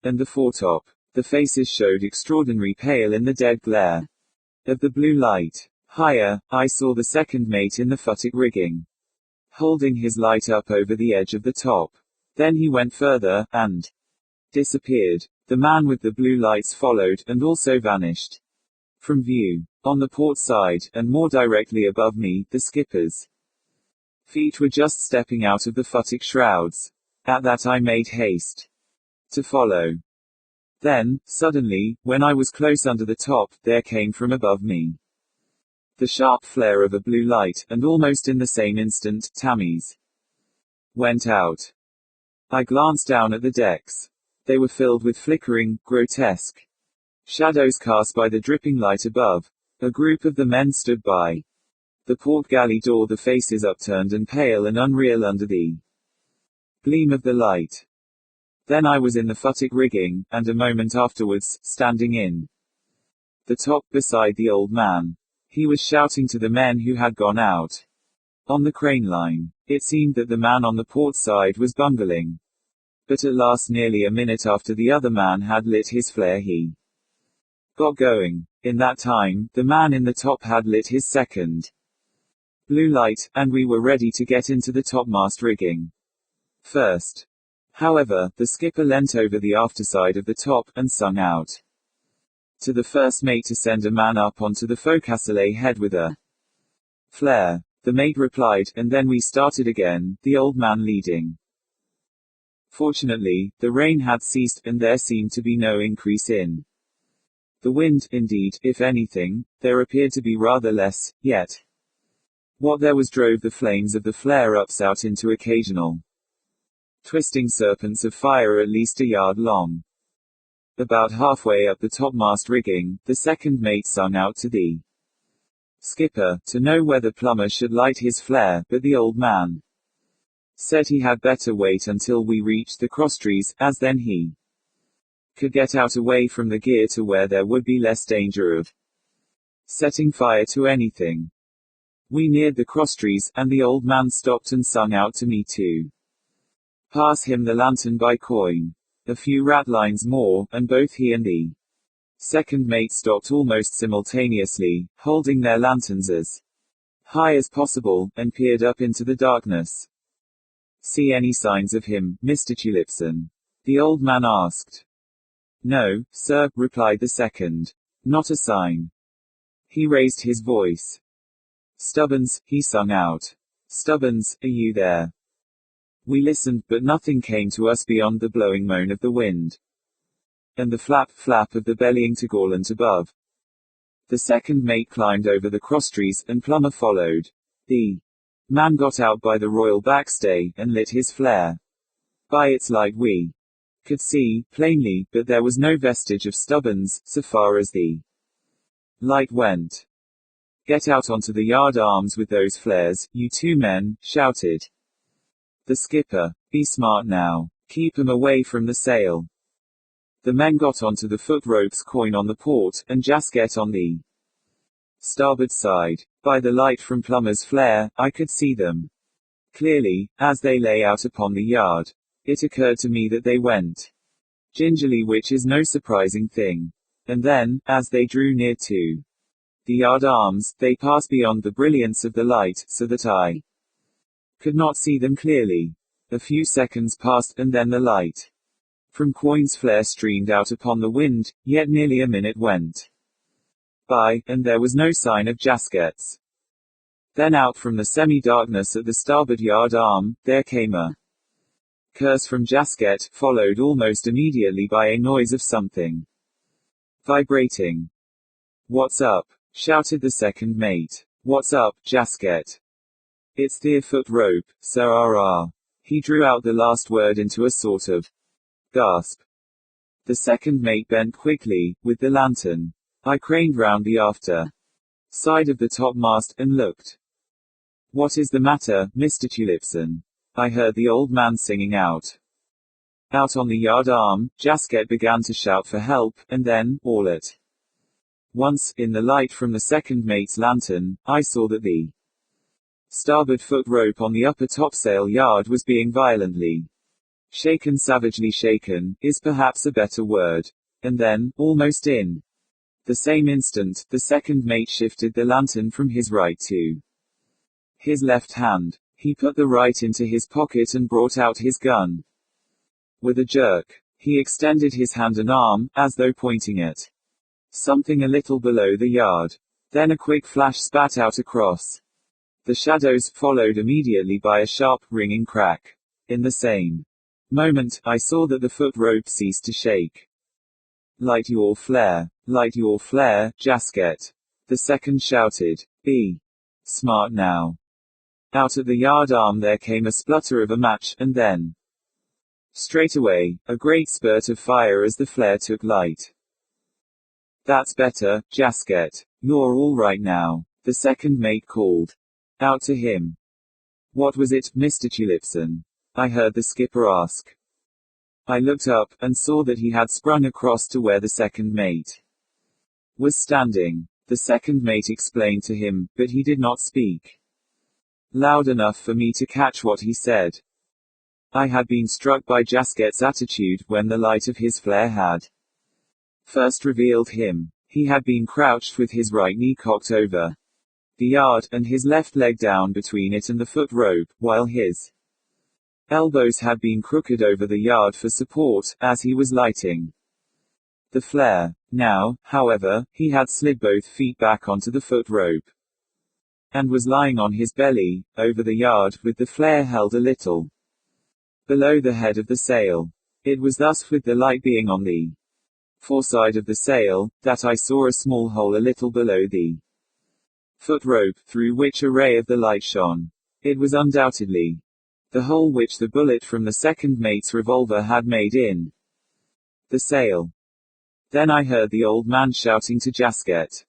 and the foretop. The faces showed extraordinary pale in the dead glare of the blue light. Higher, I saw the second mate in the futtock rigging, holding his light up over the edge of the top. Then he went further, and disappeared. The man with the blue lights followed, and also vanished from view. On the port side, and more directly above me, the skipper's feet were just stepping out of the futtock shrouds. At that I made haste to follow. Then, suddenly, when I was close under the top, there came from above me the sharp flare of a blue light, and almost in the same instant, Tammy's went out. I glanced down at the decks. They were filled with flickering, grotesque shadows cast by the dripping light above. A group of the men stood by the port galley door, the faces upturned and pale and unreal under the gleam of the light. Then I was in the futtock rigging, and a moment afterwards, standing in the top, beside the old man. He was shouting to the men who had gone out on the crane line. It seemed that the man on the port side was bungling. But at last, nearly a minute after the other man had lit his flare, he got going. In that time, the man in the top had lit his second blue light, and we were ready to get into the topmast rigging. First, however, the skipper leant over the afterside of the top, and sung out to the first mate to send a man up onto the forecastle head with a flare. The mate replied, and then we started again, the old man leading. Fortunately, the rain had ceased, and there seemed to be no increase in the wind. Indeed, if anything, there appeared to be rather less, yet what there was drove the flames of the flare-ups out into occasional twisting serpents of fire at least a yard long. About halfway up the topmast rigging, the second mate sung out to the skipper, to know whether Plummer should light his flare, but the old man said he had better wait until we reached the crosstrees, as then he could get out away from the gear to where there would be less danger of setting fire to anything. We neared the crosstrees, and the old man stopped and sung out to me to pass him the lantern by coin. A few ratlines more, and both he and the second mate stopped almost simultaneously, holding their lanterns as high as possible, and peered up into the darkness. See any signs of him, Mr. Tulipson? The old man asked. No, sir, replied the second. Not a sign. He raised his voice. Stubbins, he sung out. Stubbins, are you there? We listened, but nothing came to us beyond the blowing moan of the wind and the flap of the bellying topgallant above. The second mate climbed over the crosstrees, and Plummer followed. The man got out by the royal backstay, and lit his flare. By its light we could see, plainly, but there was no vestige of Stubbins, so far as the light went. Get out onto the yard arms with those flares, you two men, shouted the skipper. Be smart now. Keep 'em away from the sail. The men got onto the foot ropes, coin on the port, and Jasket on the starboard side. By the light from Plummer's flare, I could see them clearly, as they lay out upon the yard. It occurred to me that they went gingerly, which is no surprising thing. And then, as they drew near to the yard arms, they passed beyond the brilliance of the light, so that I could not see them clearly. A few seconds passed, and then the light from Coin's flare streamed out upon the wind, yet nearly a minute went by, and there was no sign of Jaskets. Then out from the semi-darkness at the starboard yard arm, there came a curse from Jasket, followed almost immediately by a noise of something vibrating. What's up? Shouted the second mate. What's up, Jasket? It's the foot rope, sir. He drew out the last word into a sort of gasp. The second mate bent quickly, with the lantern. I craned round the after side of the topmast, and looked. What is the matter, Mr. Tulipson? I heard the old man singing out. Out on the yard arm, Jasket began to shout for help, and then, all at once, in the light from the second mate's lantern, I saw that the starboard foot rope on the upper topsail yard was being violently shaken. Savagely shaken, is perhaps a better word. And then, almost in the same instant, the second mate shifted the lantern from his right to his left hand. He put the right into his pocket and brought out his gun. With a jerk, he extended his hand and arm, as though pointing at something a little below the yard. Then a quick flash spat out across the shadows, followed immediately by a sharp, ringing crack. In the same moment, I saw that the foot rope ceased to shake. Light your flare, Jasket. The second shouted. Be smart now. Out at the yard arm there came a splutter of a match, and then, straightaway, a great spurt of fire as the flare took light. That's better, Jasket. You're all right now, the second mate called out to him. What was it, Mr. Tulipson? I heard the skipper ask. I looked up, and saw that he had sprung across to where the second mate was standing. The second mate explained to him, but he did not speak loud enough for me to catch what he said. I had been struck by Jasket's attitude when the light of his flare had first revealed him. He had been crouched with his right knee cocked over the yard, and his left leg down between it and the foot rope, while his elbows had been crooked over the yard for support, as he was lighting the flare. Now, however, he had slid both feet back onto the foot rope, and was lying on his belly, over the yard, with the flare held a little below the head of the sail. It was thus, with the light being on the foreside of the sail, that I saw a small hole a little below the foot rope, through which a ray of the light shone. It was undoubtedly the hole which the bullet from the second mate's revolver had made in the sail. Then I heard the old man shouting to Jasket.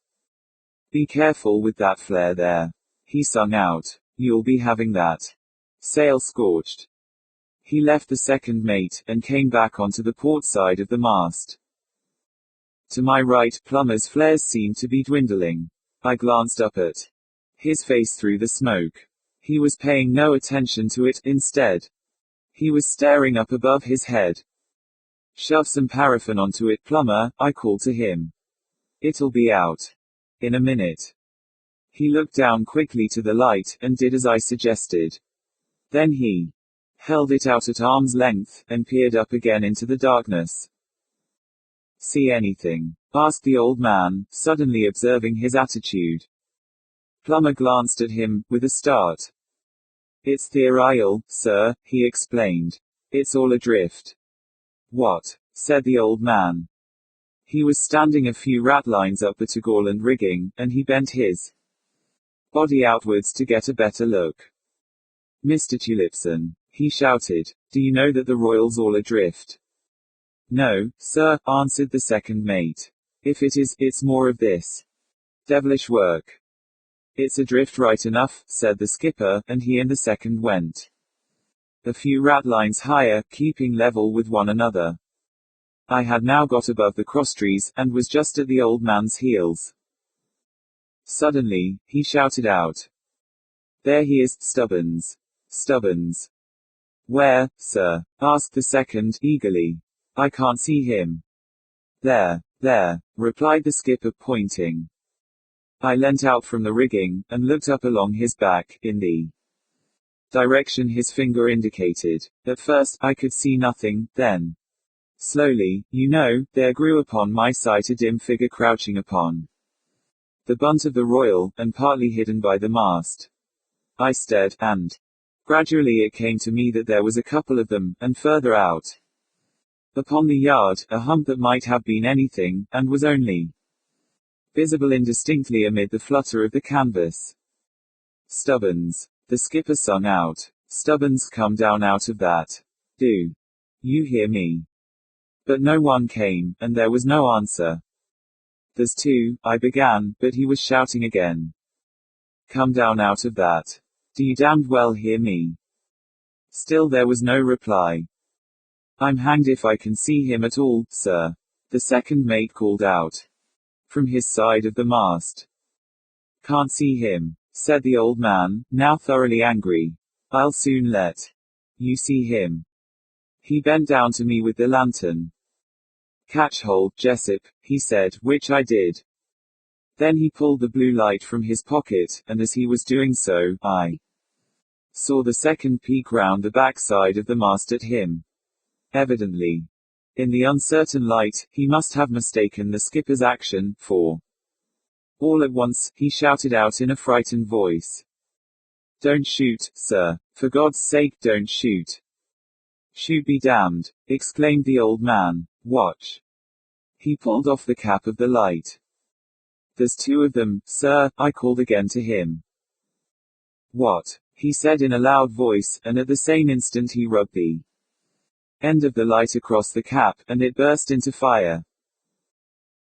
Be careful with that flare there. He sung out. You'll be having that sail scorched. He left the second mate, and came back onto the port side of the mast. To my right, Plummer's flares seemed to be dwindling. I glanced up at his face through the smoke. He was paying no attention to it. Instead, he was staring up above his head. Shove some paraffin onto it, Plummer, I called to him. It'll be out in a minute. He looked down quickly to the light, and did as I suggested. Then he held it out at arm's length, and peered up again into the darkness. See anything? Asked the old man, suddenly observing his attitude. Plummer glanced at him, with a start. It's the aerial, sir, he explained. It's all adrift. What? Said the old man. He was standing a few ratlines up the topgallant rigging, and he bent his body outwards to get a better look. Mr. Tulipson, he shouted, do you know that the royal's all adrift? No, sir, answered the second mate. If it is, it's more of this devilish work. It's adrift right enough, said the skipper, and he and the second went a few ratlines higher, keeping level with one another. I had now got above the crosstrees, and was just at the old man's heels. Suddenly, he shouted out. There he is, Stubbins. Stubbins. Where, sir? Asked the second, eagerly. I can't see him. There, replied the skipper, pointing. I leant out from the rigging, and looked up along his back, in the direction his finger indicated. At first, I could see nothing, then, slowly, there grew upon my sight a dim figure crouching upon the bunt of the royal, and partly hidden by the mast. I stared, and gradually it came to me that there was a couple of them, and further out upon the yard, a hump that might have been anything, and was only visible indistinctly amid the flutter of the canvas. Stubbins, The skipper sung out. Stubborns, come down out of that. Do you hear me? But no one came, and there was no answer. There's two, I began, but he was shouting again. Come down out of that. Do you damned well hear me? Still there was no reply. I'm hanged if I can see him at all, sir. The second mate called out. From his side of the mast. Can't see him, said the old man, now thoroughly angry. I'll soon let you see him. He bent down to me with the lantern. Catch hold, Jessup, he said, which I did. Then he pulled the blue light from his pocket, and as he was doing so, I saw the second peek round the back side of the mast at him. Evidently, in the uncertain light, he must have mistaken the skipper's action, for all at once, he shouted out in a frightened voice. Don't shoot, sir. For God's sake, don't shoot. Shoot be damned, exclaimed the old man. Watch. He pulled off the cap of the light. There's two of them, sir, I called again to him. What? He said in a loud voice, and at the same instant he rubbed the end of the light across the cap, and it burst into fire.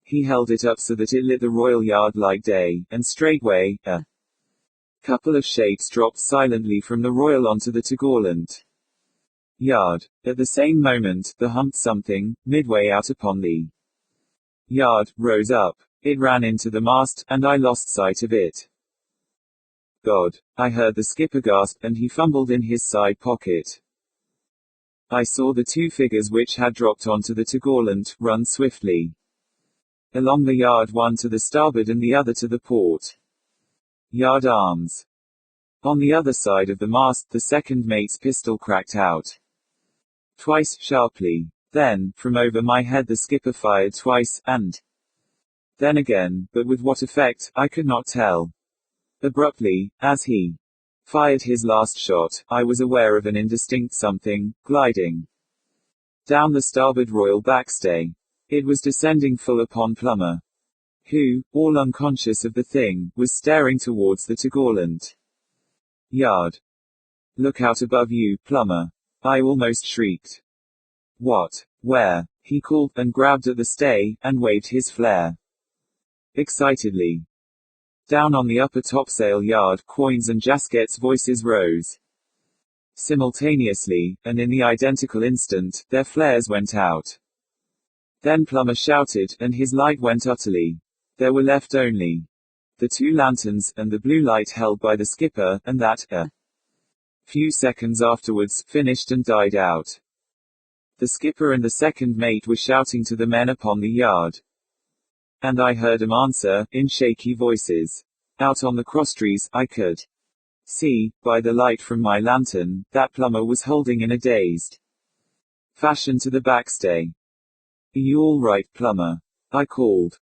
He held it up so that it lit the royal yard like day, and straightway, a couple of shapes dropped silently from the royal onto the topgallant yard. At the same moment, the humped something, midway out upon the yard, rose up. It ran into the mast, and I lost sight of it. God! I heard the skipper gasp, and he fumbled in his side pocket. I saw the two figures which had dropped onto the topgallant run swiftly along the yard, one to the starboard and the other to the port yard arms. On the other side of the mast, the second mate's pistol cracked out twice, sharply. Then, from over my head the skipper fired twice, and then again, but with what effect, I could not tell. Abruptly, as he fired his last shot, I was aware of an indistinct something, gliding down the starboard royal backstay. It was descending full upon Plummer, who, all unconscious of the thing, was staring towards the topgallant yard. Look out above you, Plummer! I almost shrieked. What? Where? He called, and grabbed at the stay, and waved his flare excitedly. Down on the upper topsail yard, Coins and Jasket's voices rose simultaneously, and in the identical instant, their flares went out. Then Plummer shouted, and his light went utterly. There were left only the two lanterns, and the blue light held by the skipper, and that, a few seconds afterwards, finished and died out. The skipper and the second mate were shouting to the men upon the yard. And I heard 'em answer, in shaky voices. Out on the crosstrees, I could see, by the light from my lantern, that Plummer was holding in a dazed fashion to the backstay. Are you all right, Plummer? I called.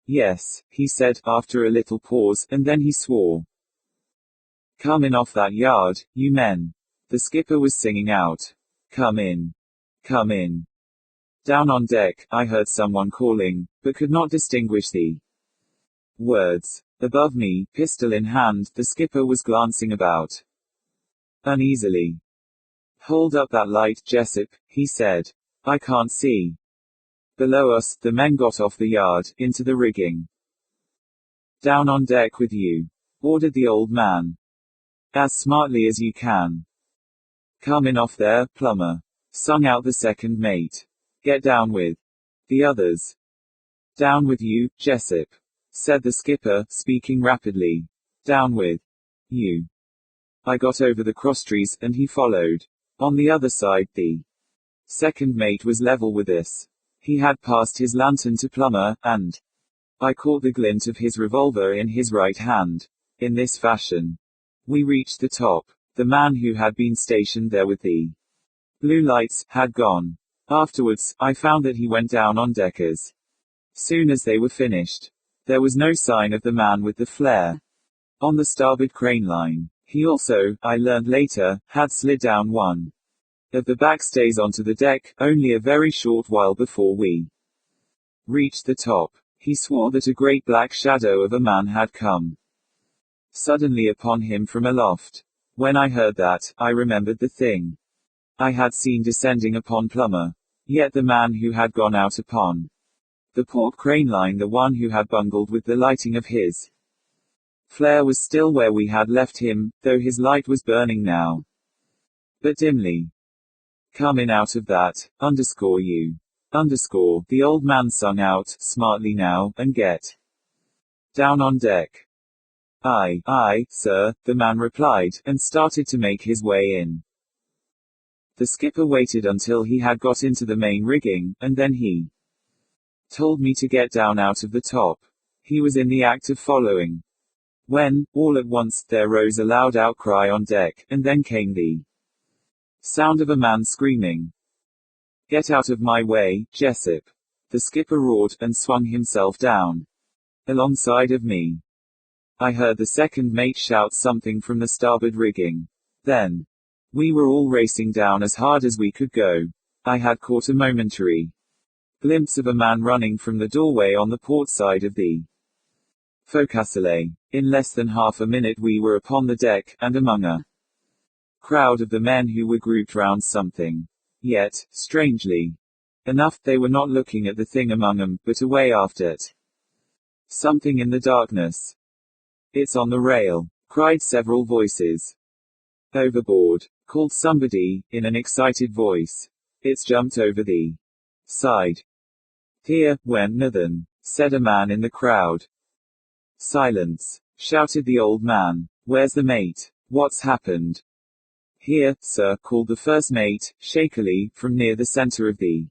Yes, he said, after a little pause, and then he swore. Come in off that yard, you men. The skipper was singing out. Come in. Come in. Down on deck, I heard someone calling, but could not distinguish the words. Above me, pistol in hand, the skipper was glancing about uneasily. Hold up that light, Jessup, he said. I can't see. Below us, the men got off the yard, into the rigging. Down on deck with you, ordered the old man. As smartly as you can. Come in off there, Plummer, sung out the second mate. Get down with the others. Down with you, Jessup, said the skipper, speaking rapidly. Down with you. I got over the crosstrees, and he followed. On the other side, the second mate was level with us. He had passed his lantern to Plummer, and I caught the glint of his revolver in his right hand. In this fashion, we reached the top. The man who had been stationed there with the blue lights had gone. Afterwards, I found that he went down on deck as soon as they were finished. There was no sign of the man with the flare on the starboard crane line. He also, I learned later, had slid down one of the backstays onto the deck, only a very short while before we reached the top. He swore that a great black shadow of a man had come suddenly upon him from aloft. When I heard that, I remembered the thing I had seen descending upon Plumber. Yet the man who had gone out upon the port crane line, the one who had bungled with the lighting of his flare, was still where we had left him, though his light was burning now, but dimly. Come in out of that, you. The old man sung out, smartly now, and get down on deck. Aye, sir, the man replied, and started to make his way in. The skipper waited until he had got into the main rigging, and then he told me to get down out of the top. He was in the act of following, when, all at once, there rose a loud outcry on deck, and then came the sound of a man screaming. Get out of my way, Jessup! The skipper roared, and swung himself down alongside of me. I heard the second mate shout something from the starboard rigging. Then we were all racing down as hard as we could go. I had caught a momentary glimpse of a man running from the doorway on the port side of the forecastle. In less than half a minute we were upon the deck, and among a crowd of the men who were grouped round something. Yet, strangely enough, they were not looking at the thing among them, but away aft at something in the darkness. It's on the rail, cried several voices. Overboard, called somebody, in an excited voice. It's jumped over the side. Here, went nothing, said a man in the crowd. Silence, shouted the old man. Where's the mate? What's happened? Here, sir, called the first mate, shakily, from near the center of the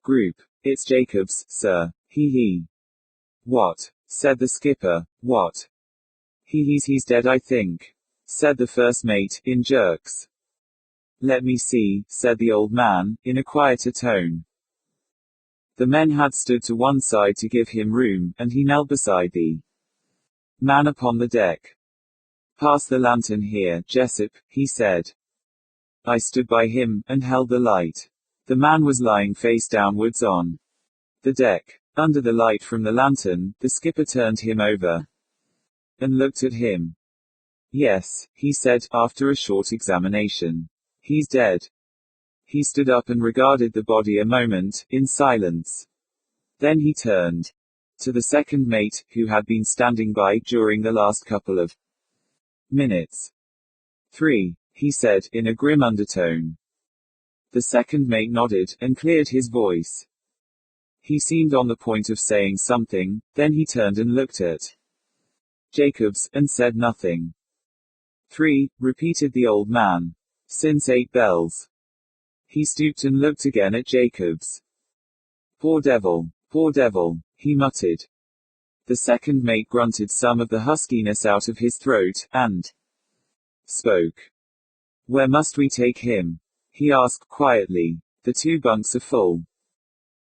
group. It's Jacobs, sir. He. What? Said the skipper. What? He's dead, I think, said the first mate, in jerks. Let me see, said the old man, in a quieter tone. The men had stood to one side to give him room, and he knelt beside the man upon the deck. Pass the lantern here, Jessup, he said. I stood by him, and held the light. The man was lying face downwards on the deck. Under the light from the lantern, the skipper turned him over and looked at him. Yes, he said, after a short examination. He's dead. He stood up and regarded the body a moment, in silence. Then he turned to the second mate, who had been standing by during the last couple of minutes. 3, he said, in a grim undertone. The second mate nodded, and cleared his voice. He seemed on the point of saying something, then he turned and looked at Jacobs, and said nothing. 3, repeated the old man. Since 8 bells. He stooped and looked again at Jacobs. Poor devil, he muttered. The second mate grunted some of the huskiness out of his throat, and spoke. Where must we take him? He asked quietly. The 2 bunks are full.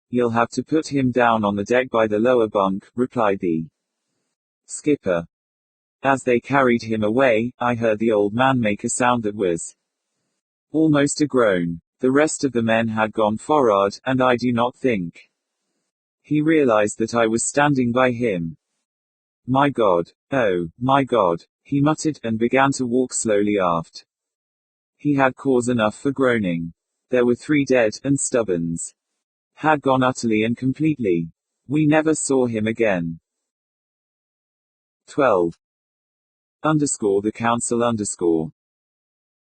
You'll have to put him down on the deck by the lower bunk, replied the skipper. As they carried him away, I heard the old man make a sound that was almost a groan. The rest of the men had gone forward, and I do not think he realized that I was standing by him. My God, oh, my God, he muttered, and began to walk slowly aft. He had cause enough for groaning. There were 3 dead, and Stubbins had gone utterly and completely. We never saw him again. 12. The council.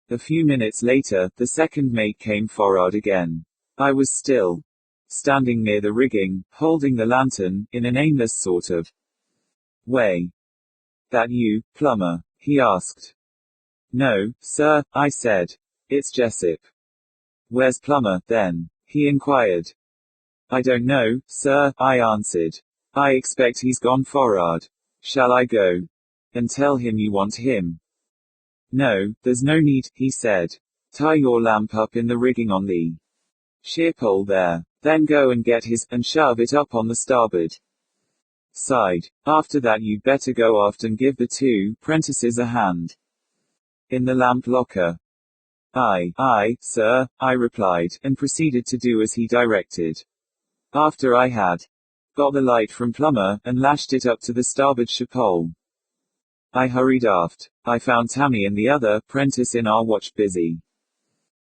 A few minutes later, the second mate came forward again. I was still standing near the rigging, holding the lantern, in an aimless sort of way. That you, Plumber? He asked. No, sir, I said. It's Jessup. Where's Plumber, then? He inquired. I don't know, sir, I answered. I expect he's gone forward. Shall I go and tell him you want him? No, there's no need, he said. Tie your lamp up in the rigging on the sheer pole there. Then go and get his, and shove it up on the starboard side. After that you'd better go aft and give the 2 prentices a hand in the lamp locker. Aye, sir, I replied, and proceeded to do as he directed. After I had got the light from Plumber, and lashed it up to the starboard pole, I hurried aft. I found Tammy and the other apprentice in our watch busy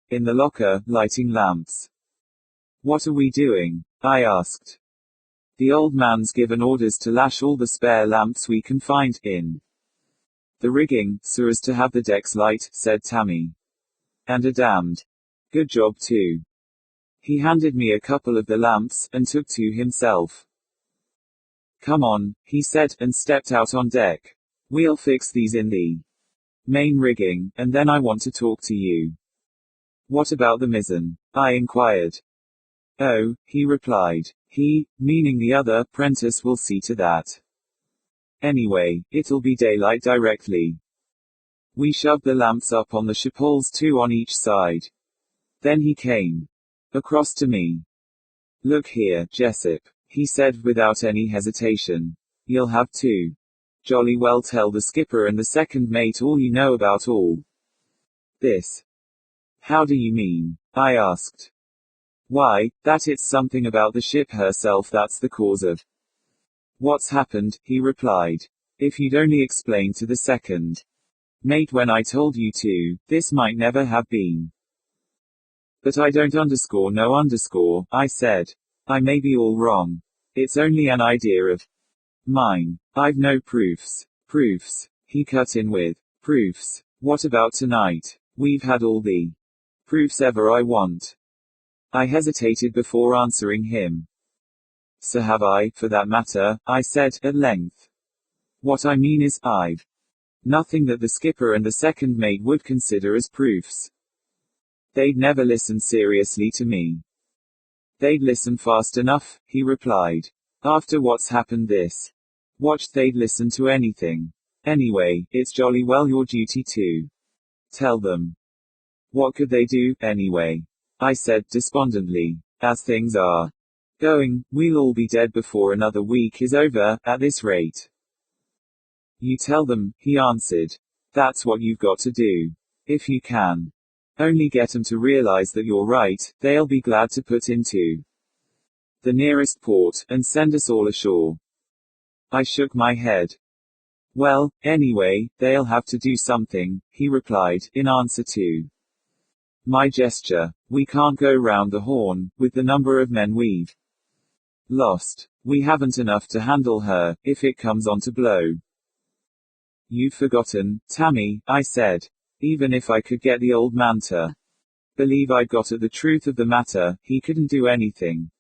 in the locker, lighting lamps. What are we doing? I asked. The old man's given orders to lash all the spare lamps we can find in the rigging, so as to have the decks light, said Tammy. And a damned good job too. He handed me a couple of the lamps, and took two himself. Come on, he said, and stepped out on deck. We'll fix these in the main rigging, and then I want to talk to you. What about the mizzen? I inquired. Oh, he replied. He, meaning the other apprentice, will see to that. Anyway, it'll be daylight directly. We shoved the lamps up on the chapels, two on each side. Then he came across to me. Look here, Jessup, he said without any hesitation. You'll have to jolly well tell the skipper and the second mate all you know about all this. How do you mean? I asked. Why, that it's something about the ship herself that's the cause of what's happened, he replied. If you'd only explained to the second mate when I told you to, this might never have been. But I don't no, I said. I may be all wrong. It's only an idea of mine. I've no proofs. Proofs, he cut in with. Proofs? What about tonight? We've had all the proofs ever I want. I hesitated before answering him. So have I, for that matter, I said, at length. What I mean is, I've nothing that the skipper and the second mate would consider as proofs. They'd never listen seriously to me. They'd listen fast enough, he replied. After what's happened this watch, they'd listen to anything. Anyway, it's jolly well your duty to tell them. What could they do, anyway? I said despondently. As things are going, we'll all be dead before another week is over, at this rate. You tell them, he answered. That's what you've got to do. If you can only get 'em to realize that you're right, they'll be glad to put into the nearest port, and send us all ashore. I shook my head. Well, anyway, they'll have to do something, he replied, in answer to my gesture. We can't go round the horn, with the number of men we've lost. We haven't enough to handle her, if it comes on to blow. You've forgotten, Tammy, I said. Even if I could get the old man to believe I'd got at the truth of the matter, he couldn't do anything.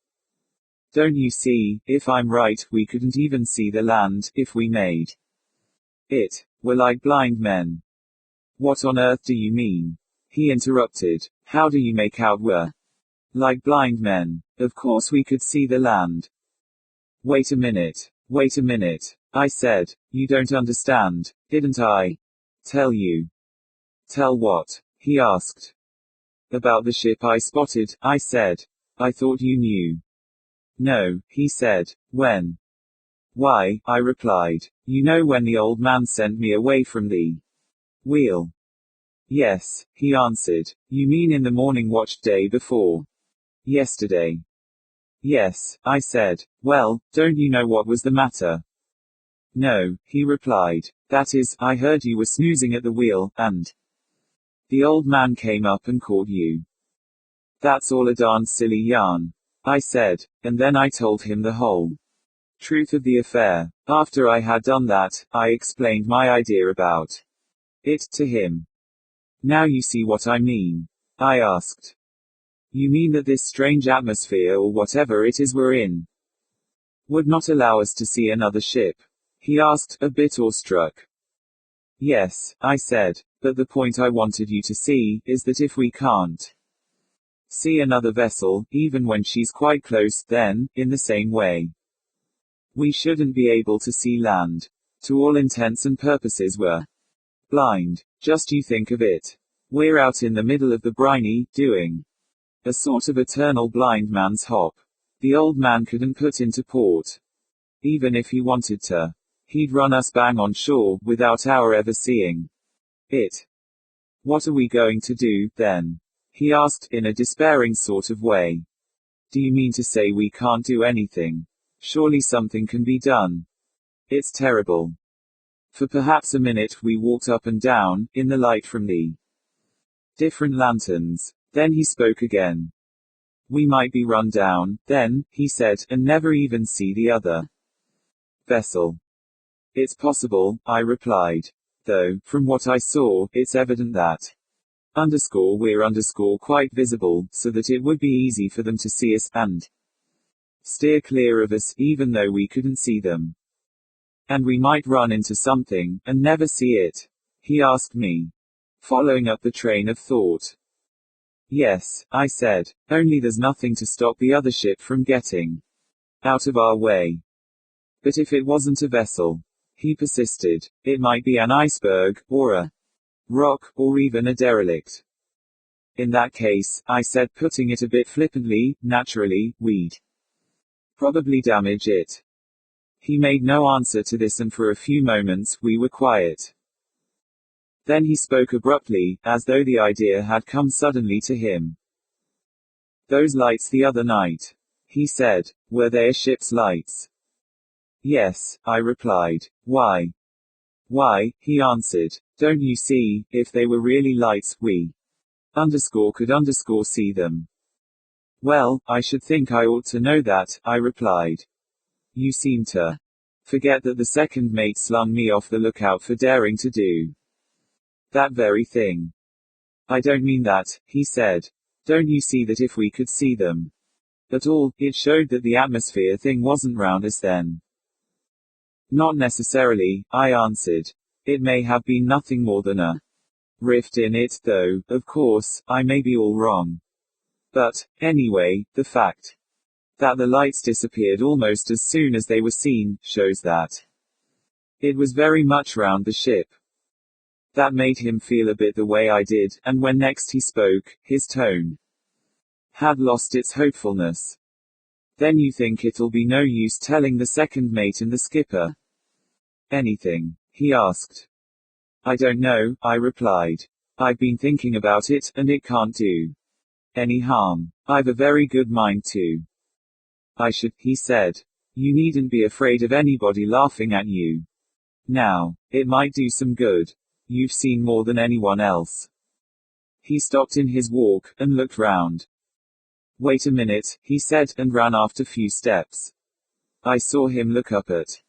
Don't you see, if I'm right, we couldn't even see the land, if we made it. We're like blind men. What on earth do you mean? He interrupted. How do you make out we're like blind men? Of course we could see the land. Wait a minute, I said. You don't understand. Didn't I tell you? Tell what? He asked. About the ship I spotted, I said. I thought you knew. No, he said. When? Why, I replied. You know, when the old man sent me away from the wheel. Yes, he answered. You mean in the morning watch day before yesterday? Yes, I said. Well, don't you know what was the matter? No, he replied. That is, I heard you were snoozing at the wheel, and the old man came up and caught you. That's all a darn silly yarn, I said, and then I told him the whole truth of the affair. After I had done that, I explained my idea about it to him. Now you see what I mean? I asked. You mean that this strange atmosphere, or whatever it is we're in, would not allow us to see another ship? He asked, a bit awestruck. Yes, I said, but the point I wanted you to see, is that if we can't see another vessel, even when she's quite close, then, in the same way, we shouldn't be able to see land. To all intents and purposes we're blind. Just you think of it. We're out in the middle of the briny, doing a sort of eternal blind man's hop. The old man couldn't put into port. Even if he wanted to. He'd run us bang on shore, without our ever seeing it. What are we going to do, then? He asked, in a despairing sort of way. Do you mean to say we can't do anything? Surely something can be done. It's terrible. For perhaps a minute we walked up and down, in the light from the different lanterns. Then he spoke again. We might be run down, then, he said, and never even see the other vessel. It's possible, I replied. Though, from what I saw, it's evident that we're quite visible, so that it would be easy for them to see us, and steer clear of us, even though we couldn't see them. And we might run into something, and never see it? He asked me, following up the train of thought. Yes, I said, only there's nothing to stop the other ship from getting out of our way. But if it wasn't a vessel, he persisted, it might be an iceberg, or a rock, or even a derelict. In that case, I said, putting it a bit flippantly, naturally, we'd probably damage it. He made no answer to this, and for a few moments we were quiet. Then he spoke abruptly, as though the idea had come suddenly to him. Those lights the other night, he said, were they a ship's lights? Yes, I replied. Why? Why, he answered, don't you see, if they were really lights, we could see them. Well, I should think I ought to know that, I replied. You seem to forget that the second mate slung me off the lookout for daring to do that very thing. I don't mean that, he said. Don't you see that if we could see them at all, it showed that the atmosphere thing wasn't round us then? Not necessarily, I answered. It may have been nothing more than a rift in it, though, of course, I may be all wrong. But, anyway, the fact that the lights disappeared almost as soon as they were seen, shows that it was very much round the ship. That made him feel a bit the way I did, and when next he spoke, his tone had lost its hopefulness. Then you think it'll be no use telling the second mate and the skipper anything? He asked. I don't know, I replied. I've been thinking about it, and it can't do any harm. I've a very good mind to. I should, he said. You needn't be afraid of anybody laughing at you. Now, it might do some good. You've seen more than anyone else. He stopped in his walk, and looked round. Wait a minute, he said, and ran after few steps. I saw him look up at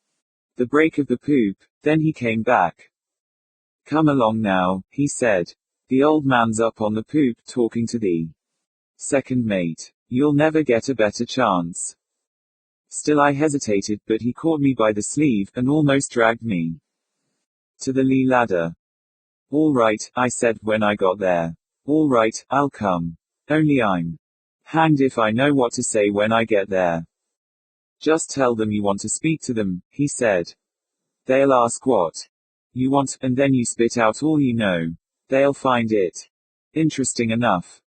the break of the poop, then he came back. Come along now, he said. The old man's up on the poop, talking to the second mate. You'll never get a better chance. Still I hesitated, but he caught me by the sleeve, and almost dragged me to the lee ladder. All right, I said when I got there. All right, I'll come. Only I'm hanged if I know what to say when I get there. Just tell them you want to speak to them, he said. They'll ask what you want, and then you spit out all you know. They'll find it interesting enough.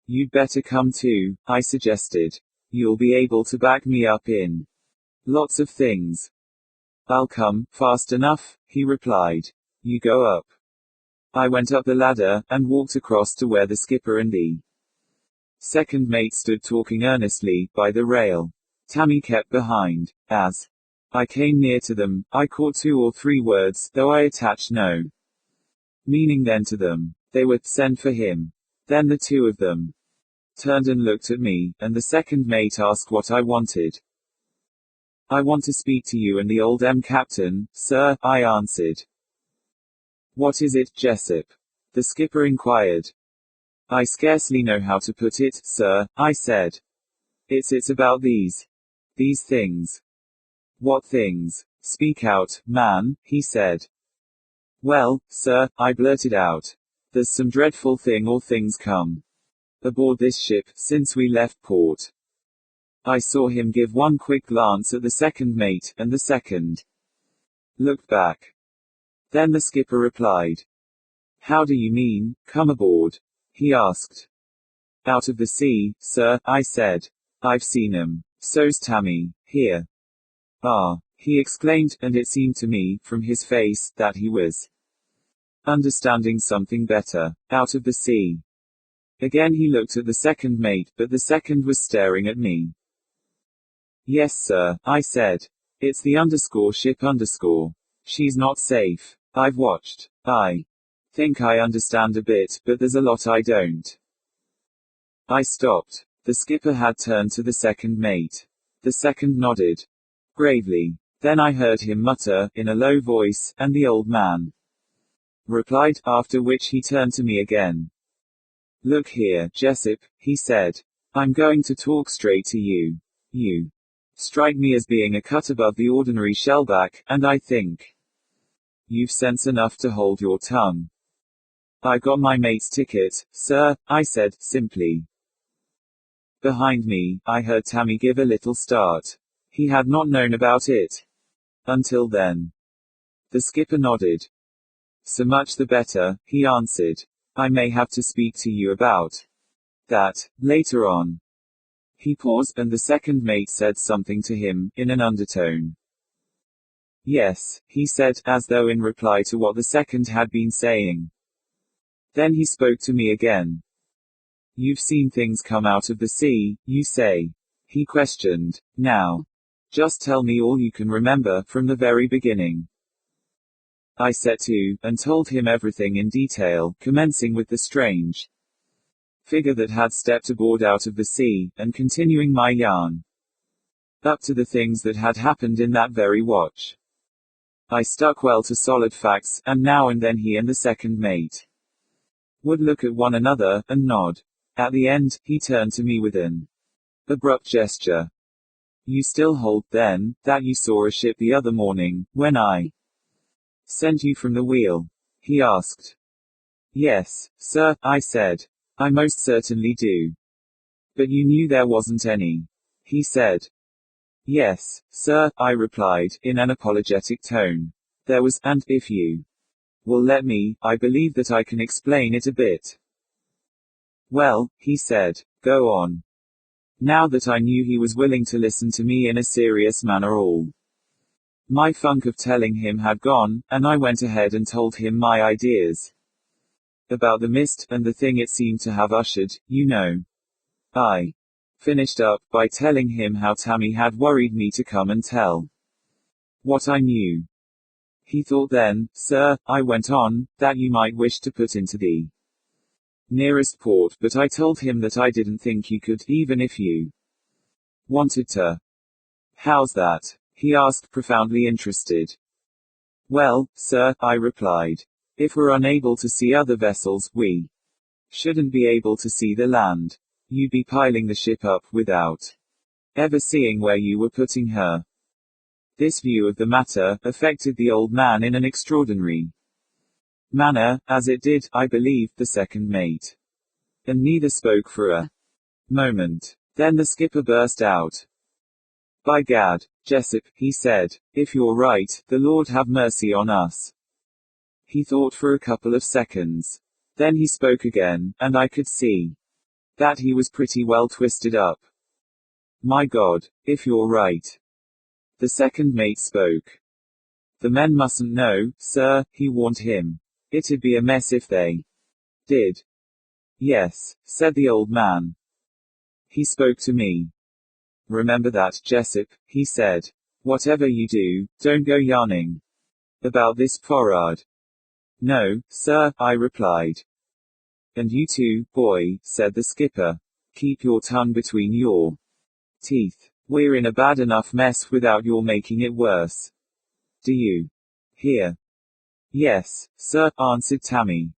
You'd better come too, I suggested. You'll be able to back me up in lots of things. I'll come, fast enough, he replied. You go up. I went up the ladder, and walked across to where the skipper and the second mate stood talking earnestly, by the rail. Tammy kept behind. As I came near to them, I caught 2 or 3 words, though I attached no meaning then to them. They were, send for him. Then the 2 of them turned and looked at me, and the second mate asked what I wanted. I want to speak to you and the old captain, sir, I answered. What is it, Jessup? The skipper inquired. I scarcely know how to put it, sir, I said. It's about these things. What things? Speak out, man, he said. Well, sir, I blurted out. There's some dreadful thing or things come aboard this ship, since we left port. I saw him give one quick glance at the second mate, and the second looked back. Then the skipper replied. How do you mean, come aboard? He asked. Out of the sea, sir, I said. I've seen 'em. So's Tammy, here. Ah, he exclaimed, and it seemed to me, from his face, that he was understanding something better. Out of the sea. Again he looked at the second mate, but the second was staring at me. Yes, sir, I said. It's the ship. She's not safe. I've watched. I think I understand a bit, but there's a lot I don't. I stopped. The skipper had turned to the second mate. The second nodded gravely. Then I heard him mutter, in a low voice, and the old man replied, after which he turned to me again. Look here, Jessup, he said. I'm going to talk straight to you. You strike me as being a cut above the ordinary shellback, and I think you've sense enough to hold your tongue. I got my mate's ticket, sir, I said, simply. Behind me, I heard Tammy give a little start. He had not known about it until then. The skipper nodded. So much the better, he answered. I may have to speak to you about that later on. He paused, and the second mate said something to him, in an undertone. Yes, he said, as though in reply to what the second had been saying. Then he spoke to me again. You've seen things come out of the sea, you say? He questioned. Now, just tell me all you can remember, from the very beginning. I set to, and told him everything in detail, commencing with the strange figure that had stepped aboard out of the sea, and continuing my yarn up to the things that had happened in that very watch. I stuck well to solid facts, and now and then he and the second mate would look at one another, and nod. At the end, he turned to me with an abrupt gesture. You still hold, then, that you saw a ship the other morning, when I sent you from the wheel? He asked. Yes, sir, I said. I most certainly do. But you knew there wasn't any? He said. Yes, sir, I replied, in an apologetic tone. There was, and, if you will let me, I believe that I can explain it a bit. Well, he said, go on. Now that I knew he was willing to listen to me in a serious manner, all my funk of telling him had gone, and I went ahead and told him my ideas about the mist, and the thing it seemed to have ushered, you know. I finished up by telling him how Tammy had worried me to come and tell what I knew. He thought then, sir, I went on, that you might wish to put into the nearest port, but I told him that I didn't think you could, even if you wanted to. How's that? He asked, profoundly interested. Well, sir, I replied. If we're unable to see other vessels, we shouldn't be able to see the land. You'd be piling the ship up, without ever seeing where you were putting her. This view of the matter affected the old man in an extraordinary manner, as it did, I believe, the second mate. And neither spoke for a moment. Then the skipper burst out. By gad, Jessup, he said, if you're right, the Lord have mercy on us. He thought for a couple of seconds. Then he spoke again, and I could see that he was pretty well twisted up. My God, if you're right. The second mate spoke. The men mustn't know, sir, he warned him. It'd be a mess if they did. Yes, said the old man. He spoke to me. Remember that, Jessup, he said. Whatever you do, don't go yarning about this forrard. No, sir, I replied. And you too, boy, said the skipper. Keep your tongue between your teeth. We're in a bad enough mess without your making it worse. Do you hear? Yes, sir, answered Tammy.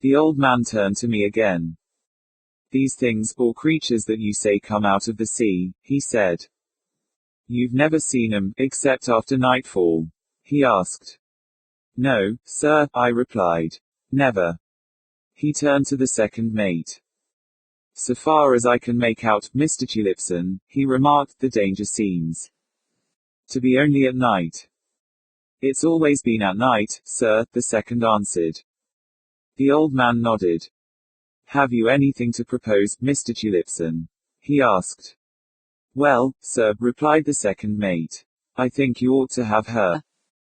The old man turned to me again. These things, or creatures that you say come out of the sea, he said. You've never seen 'em, except after nightfall? He asked. No, sir, I replied. Never. He turned to the second mate. So far as I can make out, Mr. Tulipson, he remarked, the danger seems to be only at night. It's always been at night, sir, the second answered. The old man nodded. Have you anything to propose, Mr. Tulipson? He asked. Well, sir, replied the second mate. I think you ought to have her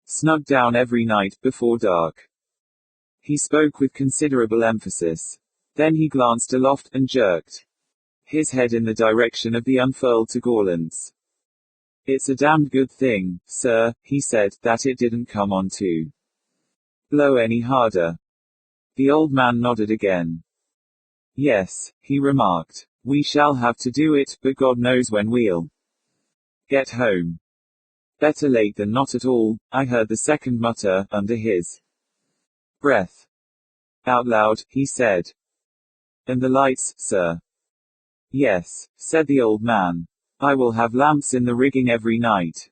snugged down every night, before dark. He spoke with considerable emphasis. Then he glanced aloft, and jerked his head in the direction of the unfurled topgallants. It's a damned good thing, sir, he said, that it didn't come on to blow any harder. The old man nodded again. Yes, he remarked. We shall have to do it, but God knows when we'll get home. Better late than not at all, I heard the second mutter, under his breath. Out loud, he said. And the lights, sir? Yes, said the old man. I will have lamps in the rigging every night.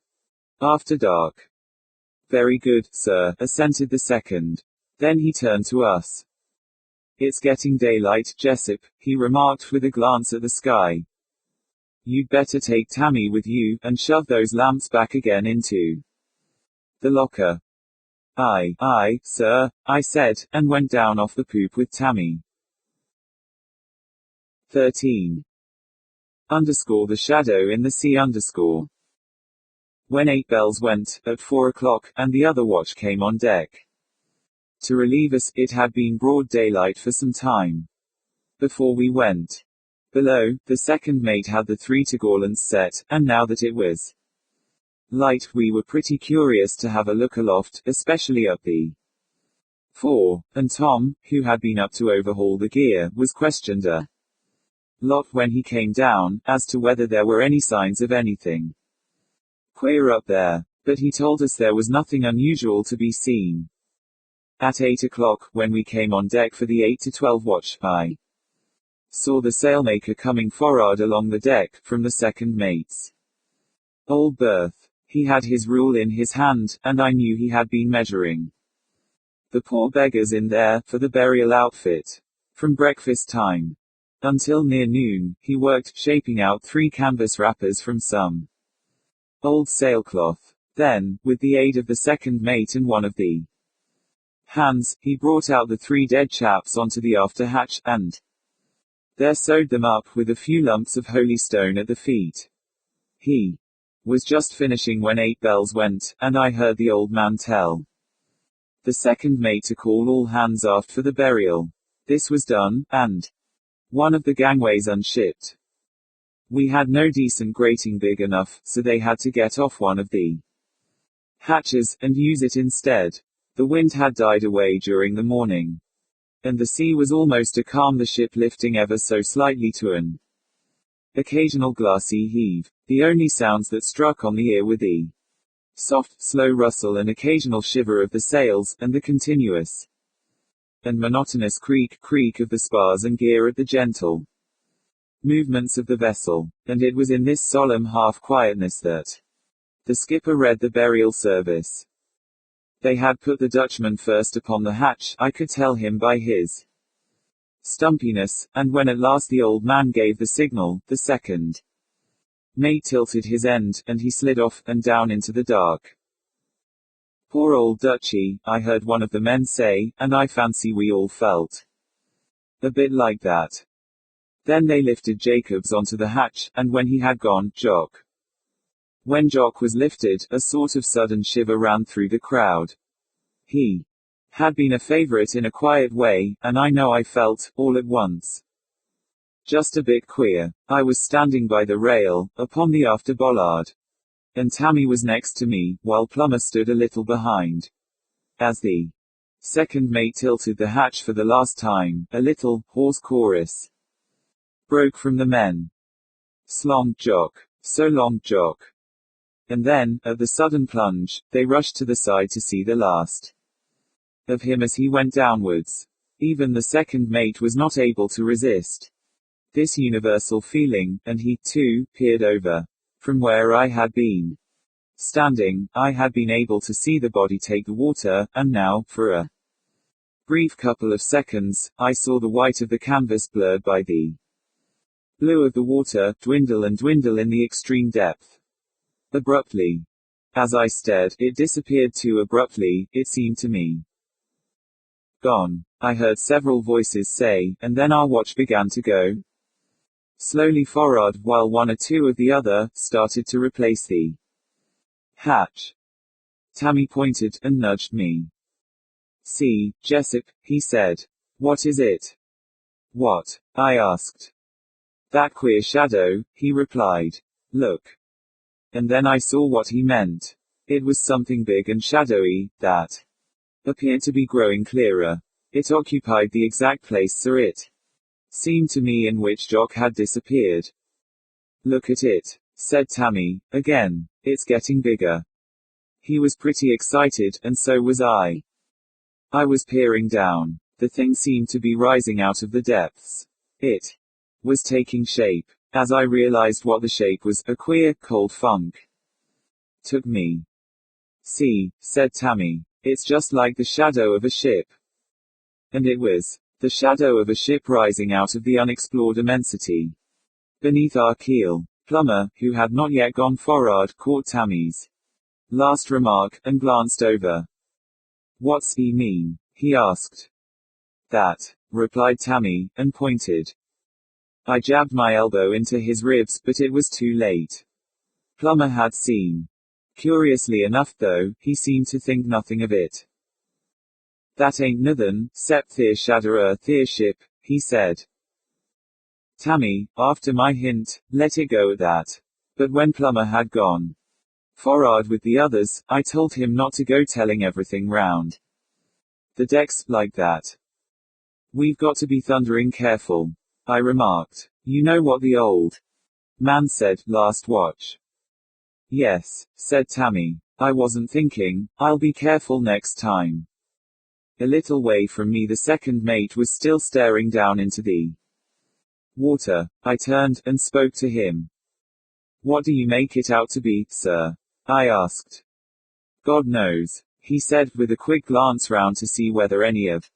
After dark. Very good, sir, assented the second. Then he turned to us. It's getting daylight, Jessup, he remarked with a glance at the sky. You'd better take Tammy with you, and shove those lamps back again into the locker. Aye, sir, I said, and went down off the poop with Tammy. 13. The shadow in the sea. When 8 bells went, at 4 o'clock, and the other watch came on deck to relieve us, it had been broad daylight for some time before we went below. The second mate had the 3 topgallants set, and now that it was light, we were pretty curious to have a look aloft, especially up the fore, and Tom, who had been up to overhaul the gear, was questioned a lot when he came down, as to whether there were any signs of anything queer up there, but he told us there was nothing unusual to be seen. At 8 o'clock, when we came on deck for the 8 to 12 watch, I saw the sailmaker coming for'ard along the deck, from the second mate's old berth. He had his rule in his hand, and I knew he had been measuring the poor beggars in there, for the burial outfit. From breakfast time until near noon, he worked, shaping out 3 canvas wrappers from some old sailcloth. Then, with the aid of the second mate and one of the hands, he brought out the 3 dead chaps onto the after hatch, and there sewed them up, with a few lumps of holy stone at the feet. He was just finishing when 8 bells went, and I heard the old man tell the second mate to call all hands aft for the burial. This was done, and one of the gangways unshipped. We had no decent grating big enough, so they had to get off one of the hatches, and use it instead. The wind had died away during the morning, and the sea was almost a calm, the ship lifting ever so slightly to an occasional glassy heave. The only sounds that struck on the ear were the soft, slow rustle and occasional shiver of the sails, and the continuous and monotonous creak of the spars and gear at the gentle movements of the vessel. And it was in this solemn half-quietness that the skipper read the burial service. They had put the Dutchman first upon the hatch, I could tell him by his stumpiness, and when at last the old man gave the signal, the second mate tilted his end, and he slid off, and down into the dark. Poor old Dutchy, I heard one of the men say, and I fancy we all felt a bit like that. Then they lifted Jacobs onto the hatch, and when he had gone, Jock. When Jock was lifted, a sort of sudden shiver ran through the crowd. He had been a favorite in a quiet way, and I know I felt, all at once, just a bit queer. I was standing by the rail, upon the after bollard, and Tammy was next to me, while Plummer stood a little behind. As the second mate tilted the hatch for the last time, a little, hoarse chorus broke from the men. Slong, Jock. So long, Jock. And then, at the sudden plunge, they rushed to the side to see the last of him as he went downwards. Even the second mate was not able to resist this universal feeling, and he, too, peered over. From where I had been standing, I had been able to see the body take the water, and now, for a brief couple of seconds, I saw the white of the canvas blurred by the blue of the water, dwindle and dwindle in the extreme depth. Abruptly. As I stared, it disappeared too abruptly, it seemed to me. Gone. I heard several voices say, and then our watch began to go slowly forward, while one or two of the other started to replace the hatch. Tammy pointed, and nudged me. See, Jessup, he said. What is it? What? I asked. That queer shadow, he replied. Look. And then I saw what he meant. It was something big and shadowy, that appeared to be growing clearer. It occupied the exact place Sir it seemed to me in which Jock had disappeared. Look at it, said Tammy, again. It's getting bigger. He was pretty excited, and so was I. I was peering down. The thing seemed to be rising out of the depths. It was taking shape. As I realized what the shape was, a queer, cold funk took me. See, said Tammy. It's just like the shadow of a ship. And it was the shadow of a ship rising out of the unexplored immensity beneath our keel. Plumber, who had not yet gone forward, caught Tammy's last remark, and glanced over. What's he mean? He asked. That, replied Tammy, and pointed. I jabbed my elbow into his ribs, but it was too late. Plumber had seen. Curiously enough though, he seemed to think nothing of it. That ain't nothin', 'cept theer shadder theer ship, he said. Tammy, after my hint, let it go at that. But when Plumber had gone forward with the others, I told him not to go telling everything round the decks, like that. We've got to be thundering careful, I remarked. You know what the old man said, last watch. Yes, said Tammy. I wasn't thinking, I'll be careful next time. A little way from me the second mate was still staring down into the water. I turned, and spoke to him. What do you make it out to be, sir? I asked. God knows, he said, with a quick glance round to see whether any of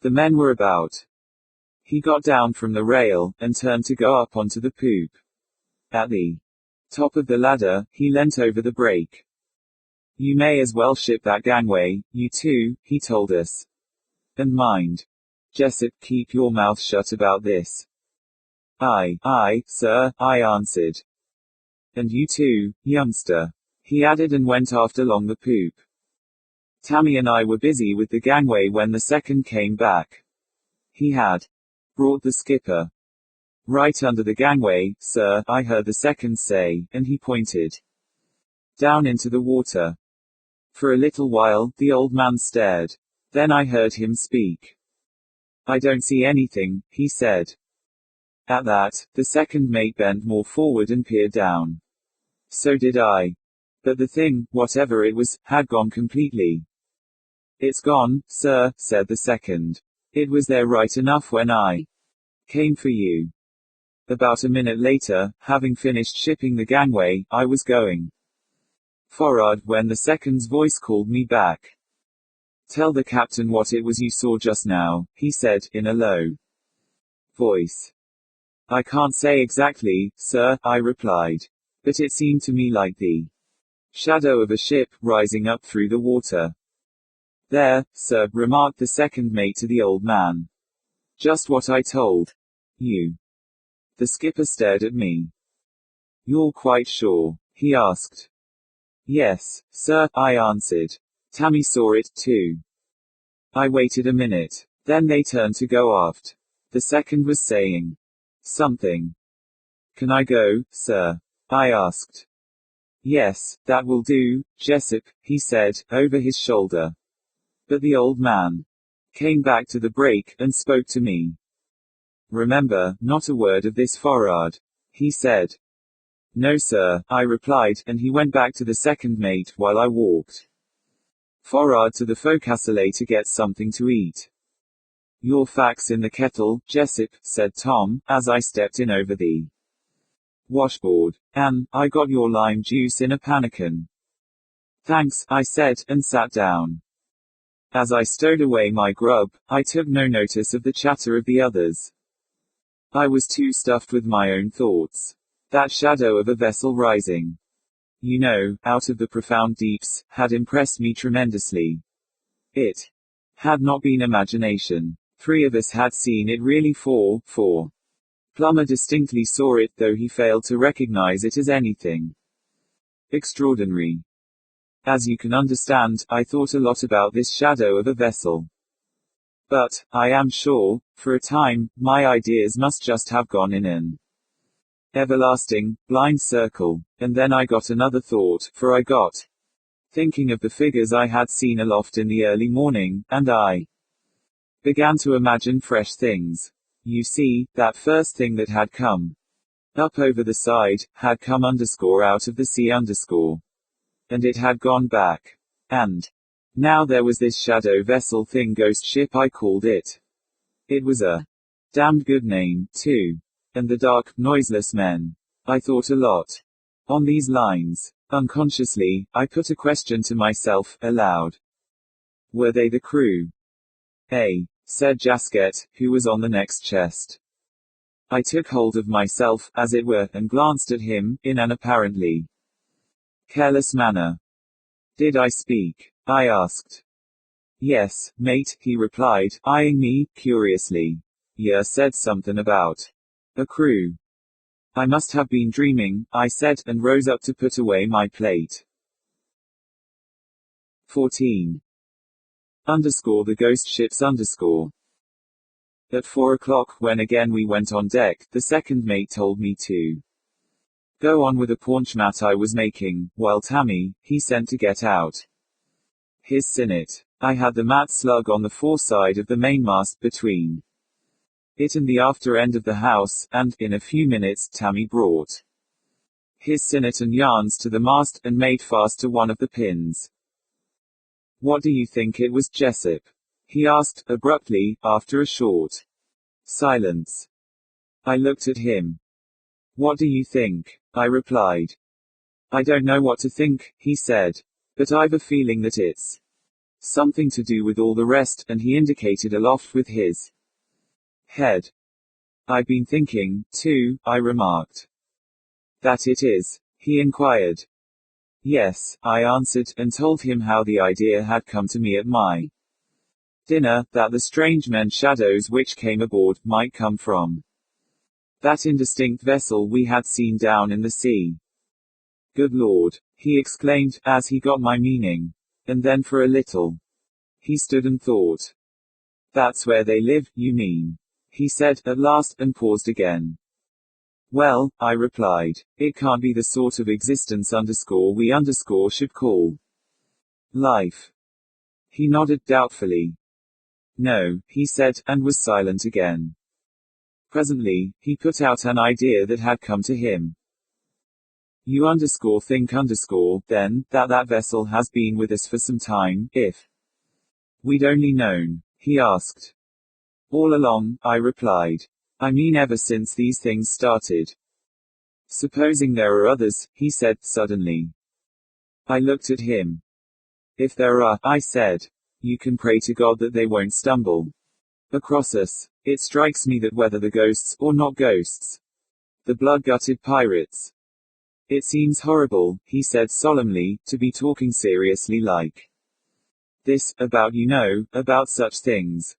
the men were about. He got down from the rail, and turned to go up onto the poop. At the top of the ladder, he leant over the break. You may as well ship that gangway, you two, he told us. And mind, Jessup, keep your mouth shut about this. Aye, sir, I answered. And you too, youngster, he added, and went aft along the poop. Tammy and I were busy with the gangway when the second came back. He had brought the skipper. Right under the gangway, sir, I heard the second say, and he pointed down into the water. For a little while, the old man stared. Then I heard him speak. I don't see anything, he said. At that, the second mate bent more forward and peered down. So did I. But the thing, whatever it was, had gone completely. It's gone, sir, said the second. It was there right enough when I came for you. About a minute later, having finished shipping the gangway, I was going forward when the second's voice called me back. Tell the captain what it was you saw just now, he said, in a low voice. I can't say exactly, sir, I replied. But it seemed to me like the shadow of a ship, rising up through the water. There, sir, remarked the second mate to the old man. Just what I told you. The skipper stared at me. You're quite sure? He asked. Yes, sir, I answered. Tammy saw it, too. I waited a minute. Then they turned to go aft. The second was saying something. Can I go, sir? I asked. Yes, that will do, Jessup, he said, over his shoulder. But the old man came back to the break, and spoke to me. Remember, not a word of this forward, he said. No sir, I replied, and he went back to the second mate, while I walked forward to the forecastle to get something to eat. Your facts in the kettle, Jessup, said Tom, as I stepped in over the washboard. And, I got your lime juice in a pannikin. Thanks, I said, and sat down. As I stowed away my grub, I took no notice of the chatter of the others. I was too stuffed with my own thoughts. That shadow of a vessel rising, you know, out of the profound deeps, had impressed me tremendously. It had not been imagination. 3 of us had seen it really for. Plummer distinctly saw it, though he failed to recognize it as anything extraordinary. As you can understand, I thought a lot about this shadow of a vessel. But, I am sure, for a time, my ideas must just have gone in an Everlasting, blind circle. And then I got another thought, for I got thinking of the figures I had seen aloft in the early morning, and I began to imagine fresh things. You see, that first thing that had come up over the side, had come out of the sea and it had gone back. And now there was this shadow vessel thing, ghost ship I called it. It was a damned good name, too. And the dark, noiseless men. I thought a lot on these lines. Unconsciously, I put a question to myself, aloud. Were they the crew? Said Jasket, who was on the next chest. I took hold of myself, as it were, and glanced at him, in an apparently careless manner. Did I speak? I asked. Yes, mate, he replied, eyeing me, curiously. You said something about a crew. I must have been dreaming, I said, and rose up to put away my plate. 14. The ghost ships . At 4 o'clock, when again we went on deck, the second mate told me to go on with a paunch mat I was making, while Tammy, he sent to get out his sinnet. I had the mat slung on the foreside of the mainmast between it and the after end of the house, and, in a few minutes, Tammy brought his sinnet and yarns to the mast, and made fast to one of the pins. What do you think it was, Jessup? He asked, abruptly, after a short silence. I looked at him. What do you think? I replied. I don't know what to think, he said. But I've a feeling that it's something to do with all the rest, and he indicated aloft with his head. I've been thinking, too, I remarked. That it is? He inquired. Yes, I answered, and told him how the idea had come to me at my dinner, that the strange men shadows which came aboard, might come from that indistinct vessel we had seen down in the sea. Good Lord! He exclaimed, as he got my meaning. And then for a little he stood and thought. That's where they live, you mean? He said, at last, and paused again. Well, I replied, it can't be the sort of existence we should call life. He nodded doubtfully. No, he said, and was silent again. Presently, he put out an idea that had come to him. You think then, that vessel has been with us for some time, if we'd only known? He asked. All along, I replied. I mean ever since these things started. Supposing there are others, he said, suddenly. I looked at him. If there are, I said, you can pray to God that they won't stumble across us. It strikes me that whether the ghosts, or not ghosts, the blood-gutted pirates. It seems horrible, he said solemnly, to be talking seriously like this, about such things.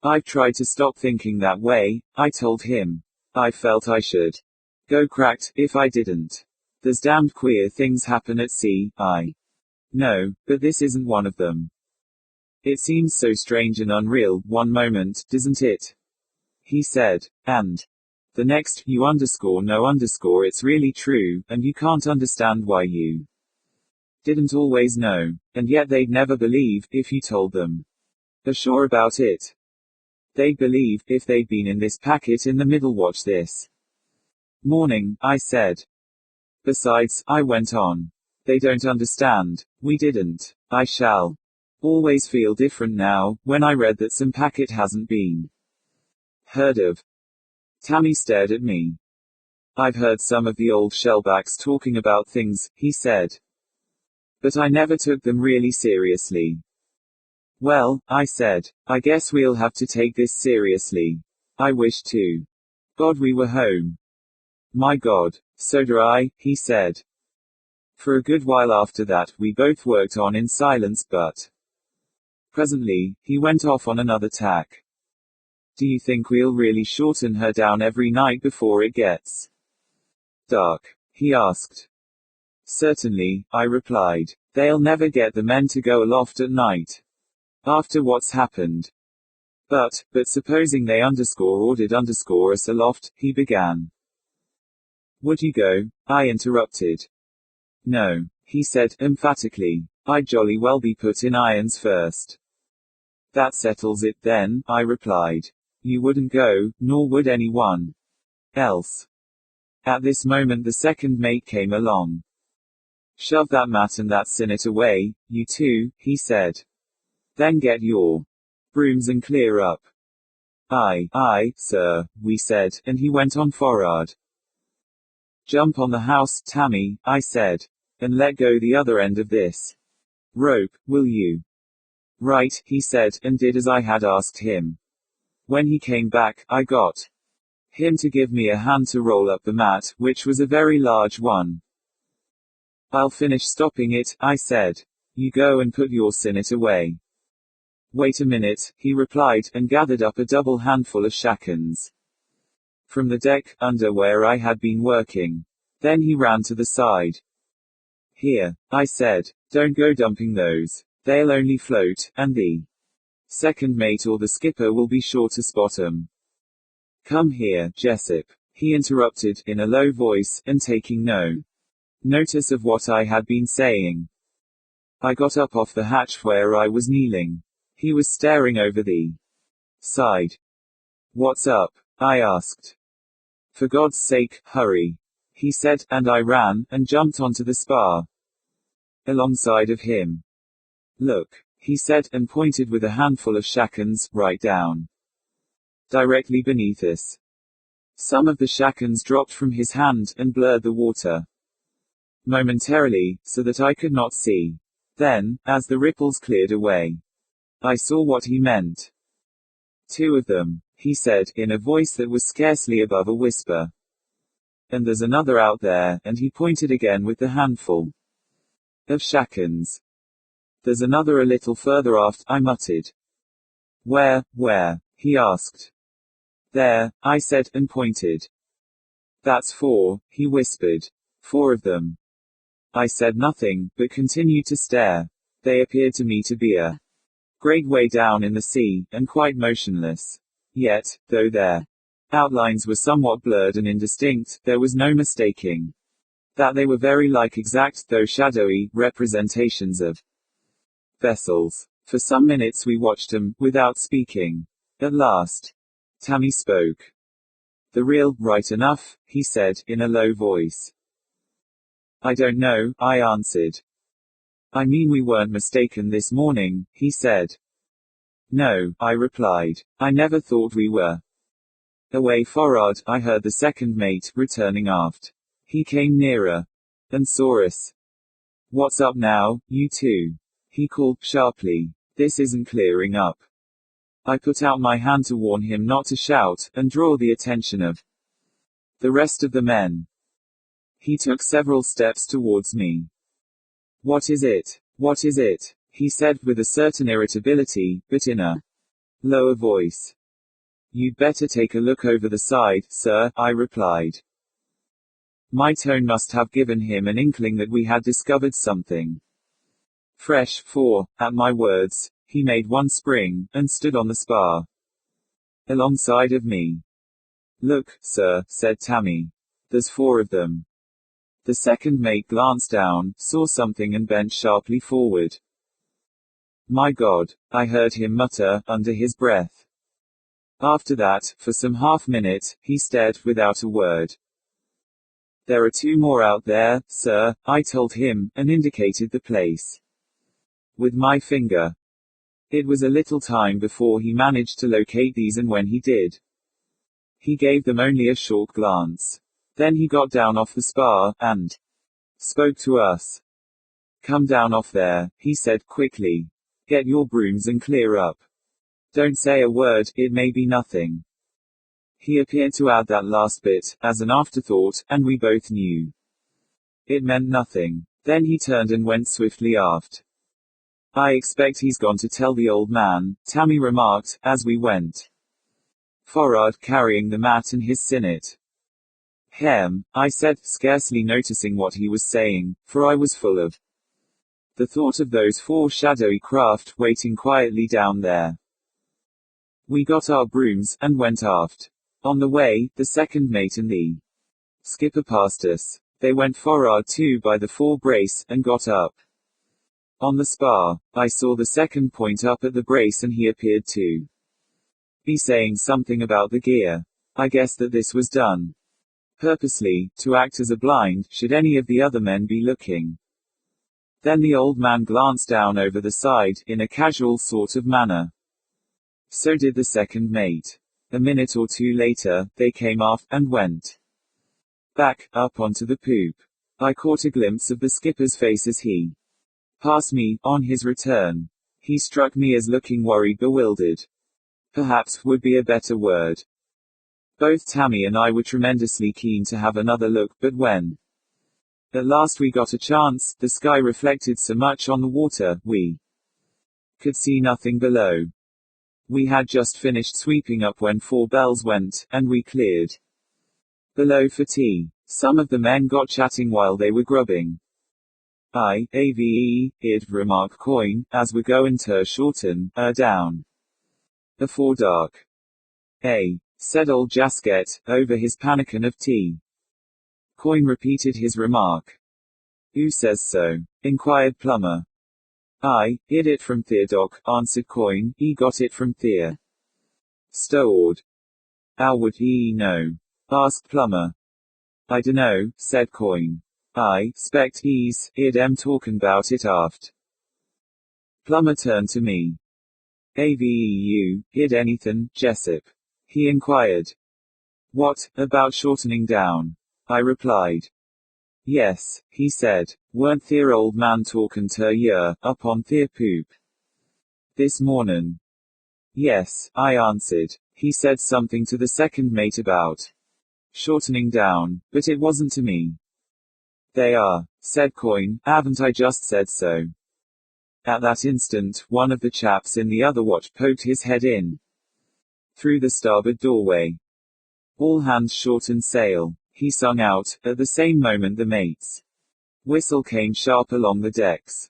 I've tried to stop thinking that way, I told him. I felt I should go cracked, if I didn't. There's damned queer things happen at sea, I know, but this isn't one of them. It seems so strange and unreal, one moment, doesn't it? He said. And the next, it's really true, and you can't understand why you didn't always know. And yet they'd never believe, if you told them. Are sure about it? They'd believe, if they'd been in this packet in the middle watch this morning, I said. Besides, I went on. They don't understand. We didn't. I shall always feel different now, when I read that some packet hasn't been heard of. Tammy stared at me. I've heard some of the old shellbacks talking about things, he said. But I never took them really seriously. Well, I said, I guess we'll have to take this seriously. I wish to God we were home. My God, so do I, he said. For a good while after that, we both worked on in silence, but presently, he went off on another tack. Do you think we'll really shorten her down every night before it gets dark? He asked. Certainly, I replied. They'll never get the men to go aloft at night. After what's happened. But supposing they ordered us aloft, he began. Would you go? I interrupted. No, he said, emphatically. I'd jolly well be put in irons first. That settles it then, I replied. You wouldn't go, nor would anyone else. At this moment the second mate came along. Shove that mat and that sinnet away, you two, he said. Then get your brooms and clear up. Aye, sir, we said, and he went on forward. Jump on the house, Tammy, I said. And let go the other end of this rope, will you? Right, he said, and did as I had asked him. When he came back, I got him to give me a hand to roll up the mat, which was a very large one. I'll finish stopping it, I said. You go and put your sinnet away. Wait a minute, he replied, and gathered up a double handful of shakens from the deck, under where I had been working. Then he ran to the side. Here, I said, don't go dumping those. They'll only float, and the second mate or the skipper will be sure to spot 'em. Come here, Jessup, he interrupted, in a low voice, and taking no notice of what I had been saying. I got up off the hatch where I was kneeling. He was staring over the side. What's up? I asked. For God's sake, hurry, he said, and I ran, and jumped onto the spar alongside of him. Look, he said, and pointed with a handful of shakens, right down directly beneath us. Some of the shakens dropped from his hand, and blurred the water momentarily, so that I could not see. Then, as the ripples cleared away, I saw what he meant. 2 of them, he said, in a voice that was scarcely above a whisper. And there's another out there, and he pointed again with the handful of shakens. There's another a little further aft, I muttered. Where, he asked. There, I said, and pointed. That's 4, he whispered. 4 of them. I said nothing, but continued to stare. They appeared to me to be a great way down in the sea, and quite motionless. Yet, though their outlines were somewhat blurred and indistinct, there was no mistaking that they were very like exact, though shadowy, representations of vessels. For some minutes we watched them, without speaking. At last, Tammy spoke. The real, right enough, he said, in a low voice. I don't know, I answered. I mean we weren't mistaken this morning, he said. No, I replied. I never thought we were. Away forward, I heard the second mate, returning aft. He came nearer. And saw us. What's up now, you two? He called, sharply. This isn't clearing up. I put out my hand to warn him not to shout, and draw the attention of the rest of the men. He took several steps towards me. What is it? What is it? He said with a certain irritability, but in a lower voice. You'd better take a look over the side, sir, I replied. My tone must have given him an inkling that we had discovered something fresh, for, at my words, he made one spring, and stood on the spar alongside of me. Look, sir, said Tammy. There's 4 of them. The second mate glanced down, saw something and bent sharply forward. My God, I heard him mutter, under his breath. After that, for some half-minute, he stared, without a word. There are 2 more out there, sir, I told him, and indicated the place with my finger. It was a little time before he managed to locate these, and when he did, he gave them only a short glance. Then he got down off the spar, and spoke to us. Come down off there, he said quickly. Get your brooms and clear up. Don't say a word, it may be nothing. He appeared to add that last bit, as an afterthought, and we both knew it meant nothing. Then he turned and went swiftly aft. I expect he's gone to tell the old man, Tammy remarked, as we went forward, carrying the mat and his sinnet. I said, scarcely noticing what he was saying, for I was full of the thought of those 4 shadowy craft, waiting quietly down there. We got our brooms, and went aft. On the way, the second mate and the skipper passed us. They went forward too by the fore brace, and got up. On the spar, I saw the second point up at the brace and he appeared to be saying something about the gear. I guessed that this was done purposely, to act as a blind, should any of the other men be looking. Then the old man glanced down over the side, in a casual sort of manner. So did the second mate. A minute or two later, they came aft, and went back, up onto the poop. I caught a glimpse of the skipper's face as he passed me, on his return. He struck me as looking worried, bewildered. Perhaps, would be a better word. Both Tammy and I were tremendously keen to have another look, but when at last we got a chance, the sky reflected so much on the water, we could see nothing below. We had just finished sweeping up when 4 bells went, and we cleared below for tea. Some of the men got chatting while they were grubbing. I'd remark Coin, as we're going to shorten, down afore dark. Said old Jasket, over his pannikin of tea. Coin repeated his remark. Who says so? Inquired Plumber. I hid it from Theodoc, answered Coin, he got it from Thea. Stoward. How would he know? Asked Plumber. I dunno, said Coin. I spect he's heard 'em talkin' about it aft. Plumber turned to me. You heard anything, Jessup? He inquired. What, about shortening down? I replied. Yes, he said. Weren't their old man talkin' to yer, up on their poop this mornin'? Yes, I answered. He said something to the second mate about shortening down, but it wasn't to me. They are, said Coin, haven't I just said so? At that instant, one of the chaps in the other watch poked his head in through the starboard doorway. All hands shorten sail, he sung out. At the same moment the mate's whistle came sharp along the decks.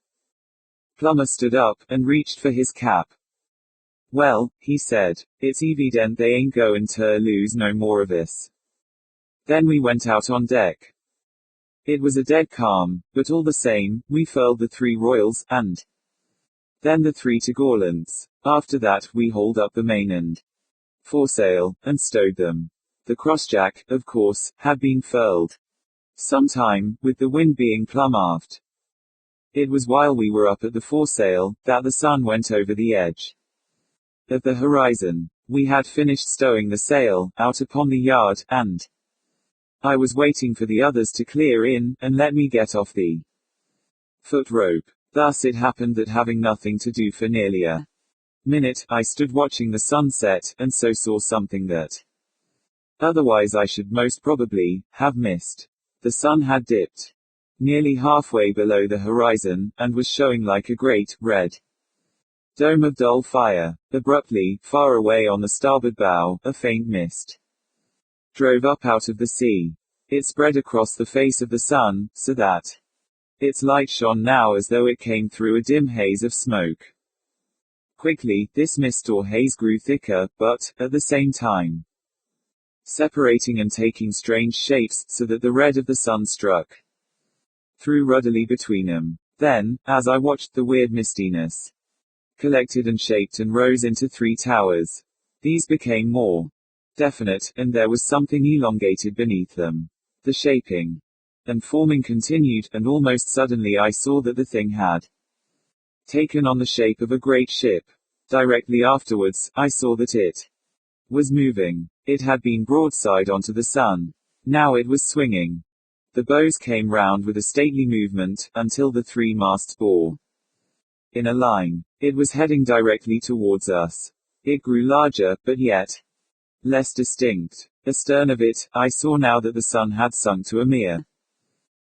Plumber stood up, and reached for his cap. Well, he said, it's evident they ain't goin' to lose no more of this. Then we went out on deck. It was a dead calm, but all the same, we furled the 3 royals, and then the 3 topgallants. After that, we hauled up the main and foresail, and stowed them. The crossjack, of course, had been furled some time, with the wind being plumb aft. It was while we were up at the foresail, that the sun went over the edge of the horizon. We had finished stowing the sail, out upon the yard, and I was waiting for the others to clear in, and let me get off the foot rope. Thus it happened that having nothing to do for nearly a minute, I stood watching the sunset, and so saw something that otherwise I should most probably have missed. The sun had dipped nearly halfway below the horizon, and was showing like a great, red dome of dull fire. Abruptly, far away on the starboard bow, a faint mist drove up out of the sea. It spread across the face of the sun, so that its light shone now as though it came through a dim haze of smoke. Quickly, this mist or haze grew thicker, but, at the same time, separating and taking strange shapes, so that the red of the sun struck through ruddily between them. Then, as I watched, the weird mistiness collected and shaped and rose into 3 towers. These became more definite, and there was something elongated beneath them. The shaping and forming continued, and almost suddenly I saw that the thing had taken on the shape of a great ship. Directly afterwards, I saw that it was moving. It had been broadside onto the sun. Now it was swinging. The bows came round with a stately movement, until the 3 masts bore in a line. It was heading directly towards us. It grew larger, but yet less distinct. Astern of it, I saw now that the sun had sunk to a mere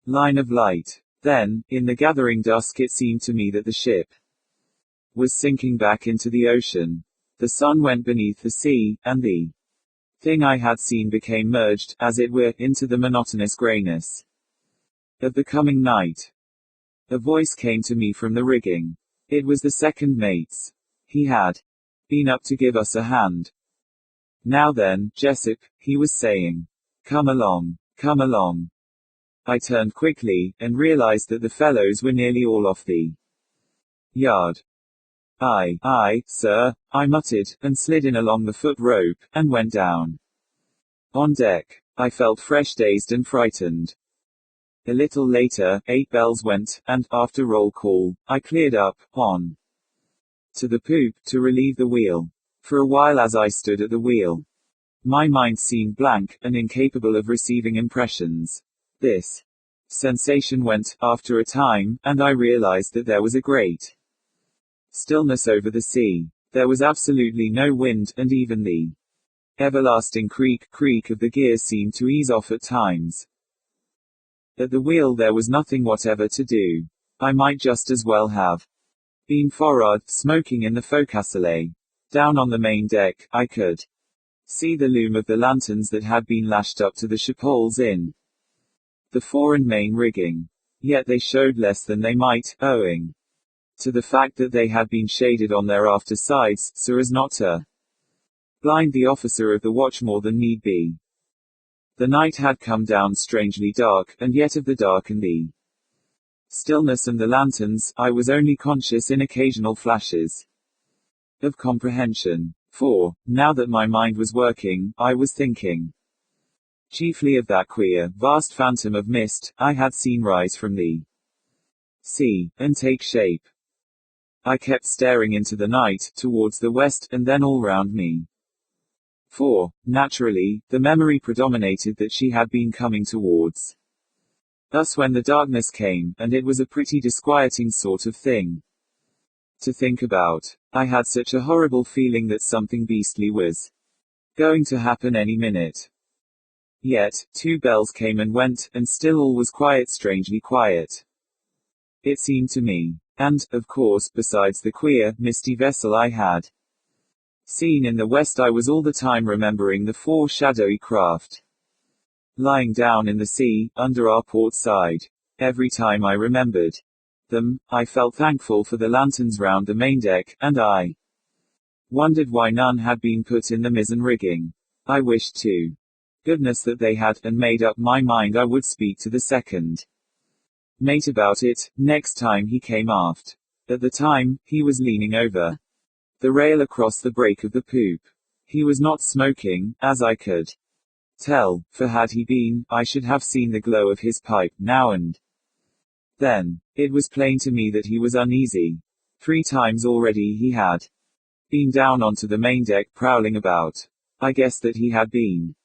line of light. Then, in the gathering dusk, it seemed to me that the ship was sinking back into the ocean. The sun went beneath the sea, and the thing I had seen became merged, as it were, into the monotonous grayness of the coming night. A voice came to me from the rigging. It was the second mate's. He had been up to give us a hand. Now then, Jessup, he was saying. Come along. Come along. I turned quickly, and realized that the fellows were nearly all off the yard. Aye, sir, I muttered, and slid in along the foot rope, and went down. On deck, I felt fresh, dazed and frightened. A little later, 8 bells went, and, after roll call, I cleared up, on to the poop, to relieve the wheel. For a while as I stood at the wheel, my mind seemed blank, and incapable of receiving impressions. This sensation went, after a time, and I realized that there was a great stillness over the sea. There was absolutely no wind, and even the everlasting creak of the gears seemed to ease off at times. At the wheel there was nothing whatever to do. I might just as well have been for'ard, smoking in the forecastle. Down on the main deck, I could see the loom of the lanterns that had been lashed up to the chappoles in the fore and main rigging. Yet they showed less than they might, owing to the fact that they had been shaded on their after sides, so as not to blind the officer of the watch more than need be. The night had come down strangely dark, and yet of the dark and the stillness and the lanterns, I was only conscious in occasional flashes of comprehension. For, now that my mind was working, I was thinking chiefly of that queer, vast phantom of mist I had seen rise from the sea, and take shape. I kept staring into the night, towards the west, and then all round me. For, naturally, the memory predominated that she had been coming towards us when the darkness came, and it was a pretty disquieting sort of thing to think about. I had such a horrible feeling that something beastly was going to happen any minute. Yet, 2 bells came and went, and still all was quiet, strangely quiet, it seemed to me. And, of course, besides the queer, misty vessel I had seen in the west, I was all the time remembering the 4 shadowy craft lying down in the sea, under our port side. Every time I remembered them, I felt thankful for the lanterns round the main deck, and I wondered why none had been put in the mizzen rigging. I wished to goodness that they had, and made up my mind I would speak to the second mate about it, next time he came aft. At the time, he was leaning over the rail across the break of the poop. He was not smoking, as I could tell, for had he been, I should have seen the glow of his pipe, now and then. It was plain to me that he was uneasy. 3 times already he had been down onto the main deck prowling about. I guessed that he had been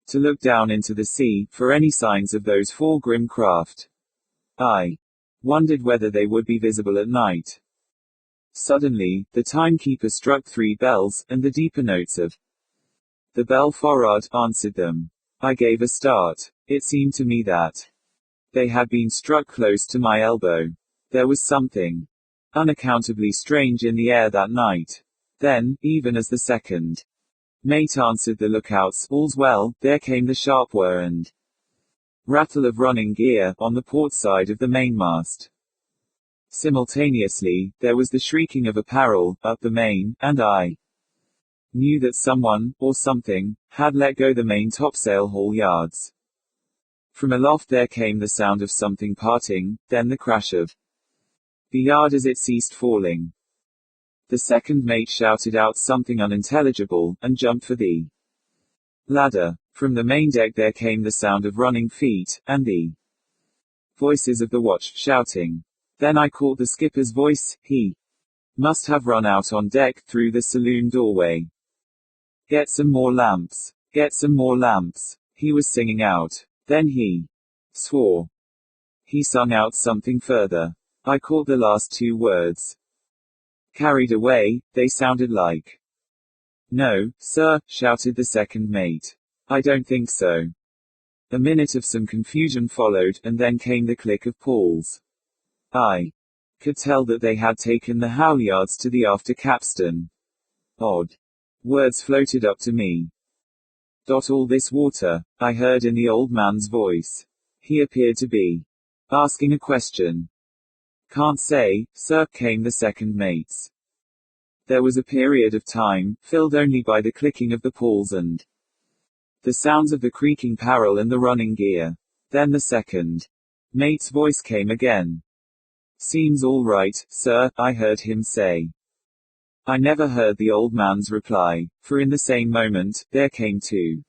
to look down into the sea, for any signs of those 4 grim craft. I wondered whether they would be visible at night. Suddenly, the timekeeper struck 3 bells, and the deeper notes of the bell for'ard answered them. I gave a start. It seemed to me that they had been struck close to my elbow. There was something unaccountably strange in the air that night. Then, even as the second mate answered the lookouts, "All's well," there came the sharp whir and rattle of running gear, on the port side of the mainmast. Simultaneously, there was the shrieking of a parrel, up the main, and I knew that someone, or something, had let go the main topsail haul yards. From aloft there came the sound of something parting, then the crash of the yard as it ceased falling. The second mate shouted out something unintelligible, and jumped for the ladder. From the main deck there came the sound of running feet, and the voices of the watch, shouting. Then I caught the skipper's voice. He must have run out on deck, through the saloon doorway. "Get some more lamps. Get some more lamps," he was singing out. Then he swore. He sung out something further. I caught the last 2 words. "Carried away," they sounded like. "No, sir," shouted the second mate. "I don't think so." A minute of some confusion followed, and then came the click of pawls. I could tell that they had taken the halyards to the after capstan. Odd words floated up to me. "All this water," I heard in the old man's voice. He appeared to be asking a question. "Can't say, sir," came the second mate's. There was a period of time, filled only by the clicking of the pawls and The sounds of the creaking barrel and the running gear. Then the second mate's voice came again. "Seems all right, sir," I heard him say. I never heard the old man's reply, for in the same moment, there came to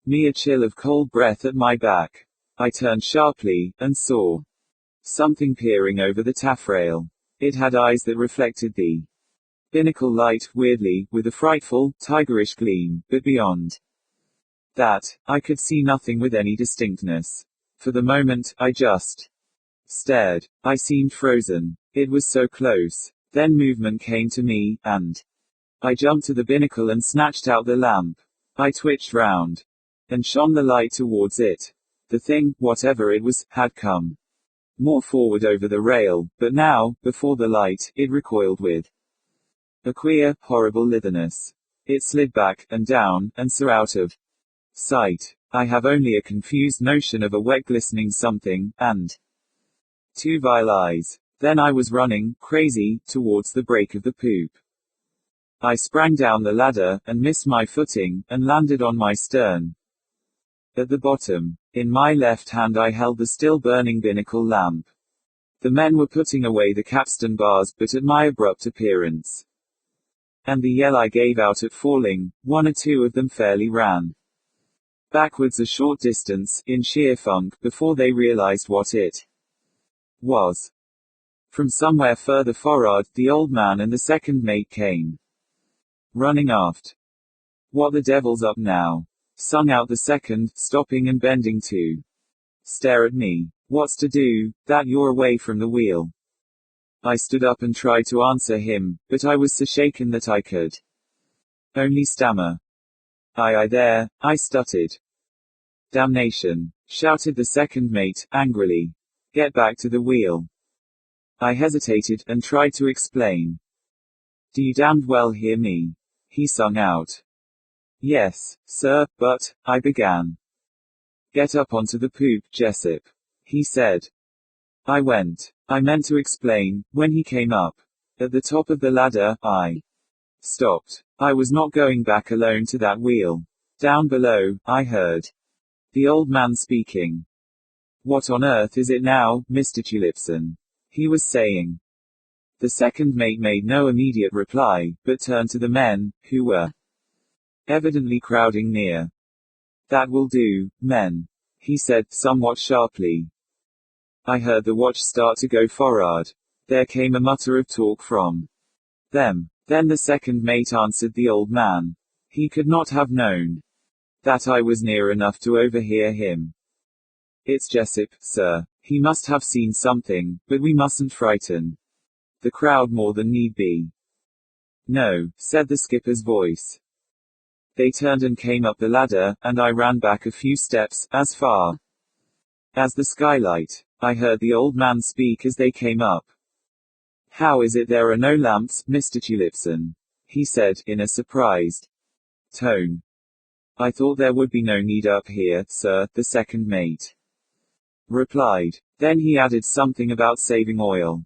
me a chill of cold breath at my back. I turned sharply, and saw something peering over the taffrail. It had eyes that reflected the binnacle light, weirdly, with a frightful, tigerish gleam, but beyond that, I could see nothing with any distinctness. For the moment, I just stared. I seemed frozen. It was so close. Then movement came to me, and I jumped to the binnacle and snatched out the lamp. I twitched round and shone the light towards it. The thing, whatever it was, had come more forward over the rail, but now, before the light, it recoiled with a queer, horrible litheness. It slid back, and down, and so out of sight. I have only a confused notion of a wet glistening something, and two vile eyes. Then I was running, crazy, towards the break of the poop. I sprang down the ladder, and missed my footing, and landed on my stern. At the bottom, in my left hand I held the still burning binnacle lamp. The men were putting away the capstan bars, but at my abrupt appearance, and the yell I gave out at falling, one or two of them fairly ran backwards a short distance, in sheer funk, before they realized what it was. From somewhere further forward, the old man and the second mate came running aft. "What the devil's up now?" sung out the second, stopping and bending to stare at me. "What's to do, that you're away from the wheel?" I stood up and tried to answer him, but I was so shaken that I could only stammer. "Aye there," I stuttered. "Damnation!" shouted the second mate, angrily. "Get back to the wheel." I hesitated, and tried to explain. "Do you damned well hear me?" he sung out. "Yes, sir, but," I began. "Get up onto the poop, Jessup," he said. I went. I meant to explain, when he came up. At the top of the ladder, I stopped. I was not going back alone to that wheel. Down below, I heard the old man speaking. "What on earth is it now, Mr. Tulipson?" he was saying. The second mate made no immediate reply, but turned to the men, who were evidently crowding near. "That will do, men," he said, somewhat sharply. I heard the watch start to go forward. There came a mutter of talk from them. Then the second mate answered the old man. He could not have known that I was near enough to overhear him. "It's Jessup, sir. He must have seen something, but we mustn't frighten the crowd more than need be." "No," said the skipper's voice. They turned and came up the ladder, and I ran back a few steps, as far as the skylight. I heard the old man speak as they came up. "How is it there are no lamps, Mr. Tulipson?" he said, in a surprised tone. "I thought there would be no need up here, sir," the second mate replied. Then he added something about saving oil.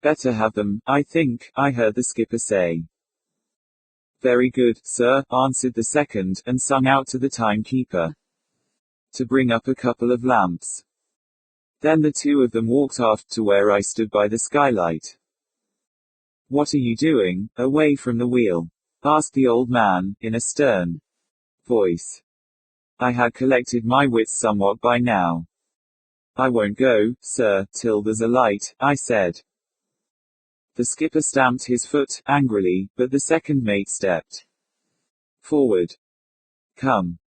"Better have them, I think," I heard the skipper say. "Very good, sir," answered the second, and sung out to the timekeeper to bring up a couple of lamps. Then the two of them walked aft to where I stood by the skylight. "What are you doing, away from the wheel?" asked the old man, in a stern voice. I had collected my wits somewhat by now. "I won't go, sir, till there's a light," I said. The skipper stamped his foot, angrily, but the second mate stepped forward. Come,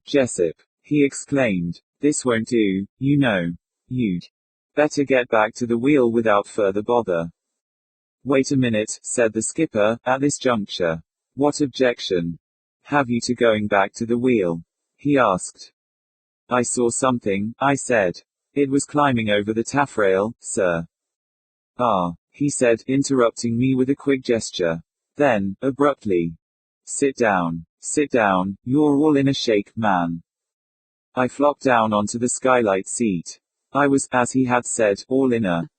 Jessup," he exclaimed. "This won't do, you know. You'd better get back to the wheel without further bother." "Wait a minute," said the skipper, at this juncture. "What objection have you to going back to the wheel?" he asked. "I saw something," I said. "It was climbing over the taffrail, sir." "Ah," he said, interrupting me with a quick gesture. Then, abruptly, Sit down, you're all in a shake, man." I flopped down onto the skylight seat. I was, as he had said, all in a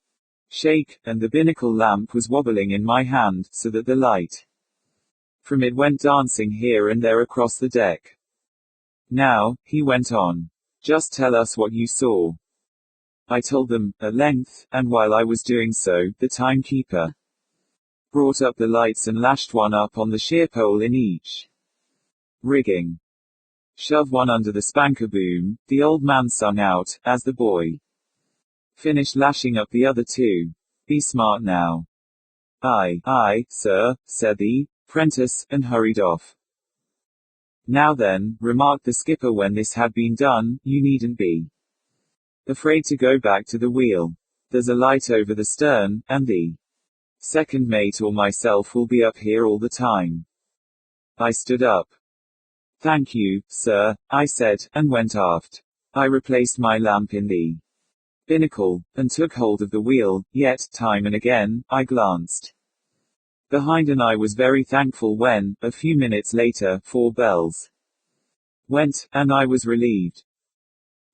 shake, and the binnacle lamp was wobbling in my hand, so that the light from it went dancing here and there across the deck. Now, he went on. Just tell us what you saw. I told them, at length, and while I was doing so, the timekeeper brought up the lights and lashed one up on the shear pole in each rigging. Shove one under the spanker boom, the old man sung out, as the boy finished lashing up the other two. Be smart now. Aye, sir, said the apprentice, and hurried off. Now then, remarked the skipper when this had been done, you needn't be afraid to go back to the wheel. There's a light over the stern, and the second mate or myself will be up here all the time. I stood up. Thank you, sir, I said, and went aft. I replaced my lamp in the binnacle, and took hold of the wheel, yet, time and again, I glanced behind and I was very thankful when, a few minutes later, 4 bells went, and I was relieved.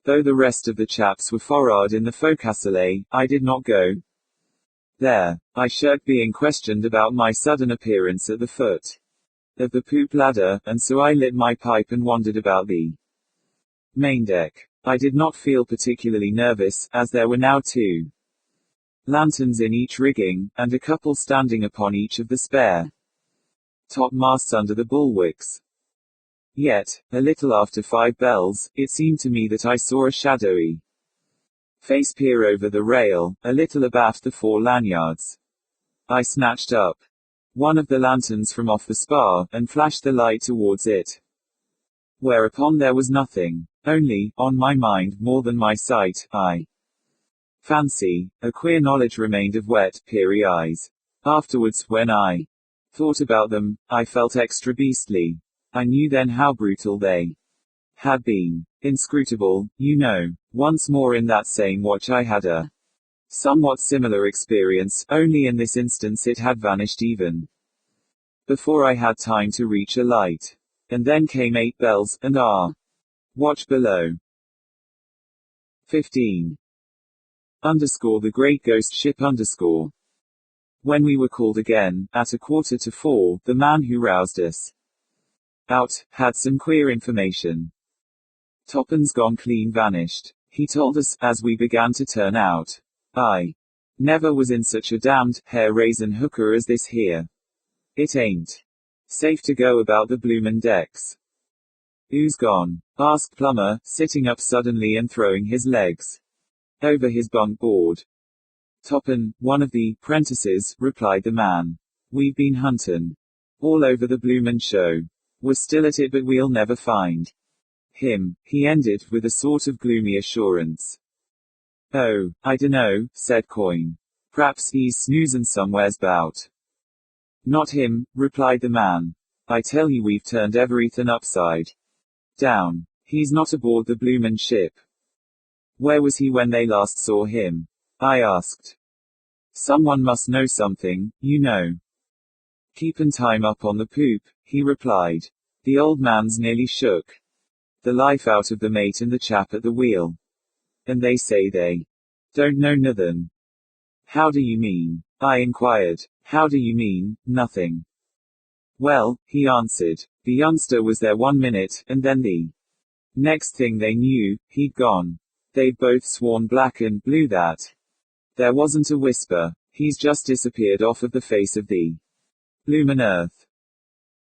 Though the rest of the chaps were forrard in the forecastle, I did not go there. I shirked being questioned about my sudden appearance at the foot of the poop ladder, and so I lit my pipe and wandered about the main deck. I did not feel particularly nervous, as there were now 2 lanterns in each rigging, and a couple standing upon each of the spare topmasts under the bulwarks. Yet, a little after 5 bells, it seemed to me that I saw a shadowy face peer over the rail, a little abaft the fore lanyards. I snatched up one of the lanterns from off the spar, and flashed the light towards it. Whereupon there was nothing, only, on my mind, more than my sight, I fancy, a queer knowledge remained of wet, peery eyes. Afterwards, when I thought about them, I felt extra beastly. I knew then how brutal they had been. Inscrutable, you know. Once more in that same watch I had a somewhat similar experience, only in this instance it had vanished even before I had time to reach a light. And then came 8 bells, and our watch below. 15. The Great Ghost Ship When we were called again, at 3:15, the man who roused us out had some queer information. Toppin's gone clean vanished. He told us, as we began to turn out. I never was in such a damned hair-raisin hooker as this here. It ain't safe to go about the bloomin' decks. Who's gone? Asked Plummer, sitting up suddenly and throwing his legs over his bunk board. Toppin, one of the apprentices, replied the man. We've been huntin' all over the bloomin' show. We're still at it, but we'll never find him, he ended, with a sort of gloomy assurance. Oh, I dunno, said Coin. P'raps he's snoozin' somewheres bout. Not him, replied the man. I tell you we've turned everything upside down. He's not aboard the bloomin' ship. Where was he when they last saw him? I asked. Someone must know something, you know. Keepin' time up on the poop, he replied. The old man's nearly shook the life out of the mate and the chap at the wheel. And they say they don't know nothin'. How do you mean? I inquired. How do you mean, nothing? Well, he answered. The youngster was there 1 minute, and then the next thing they knew, he'd gone. They'd both sworn black and blue that there wasn't a whisper. He's just disappeared off of the face of the bloomin' earth.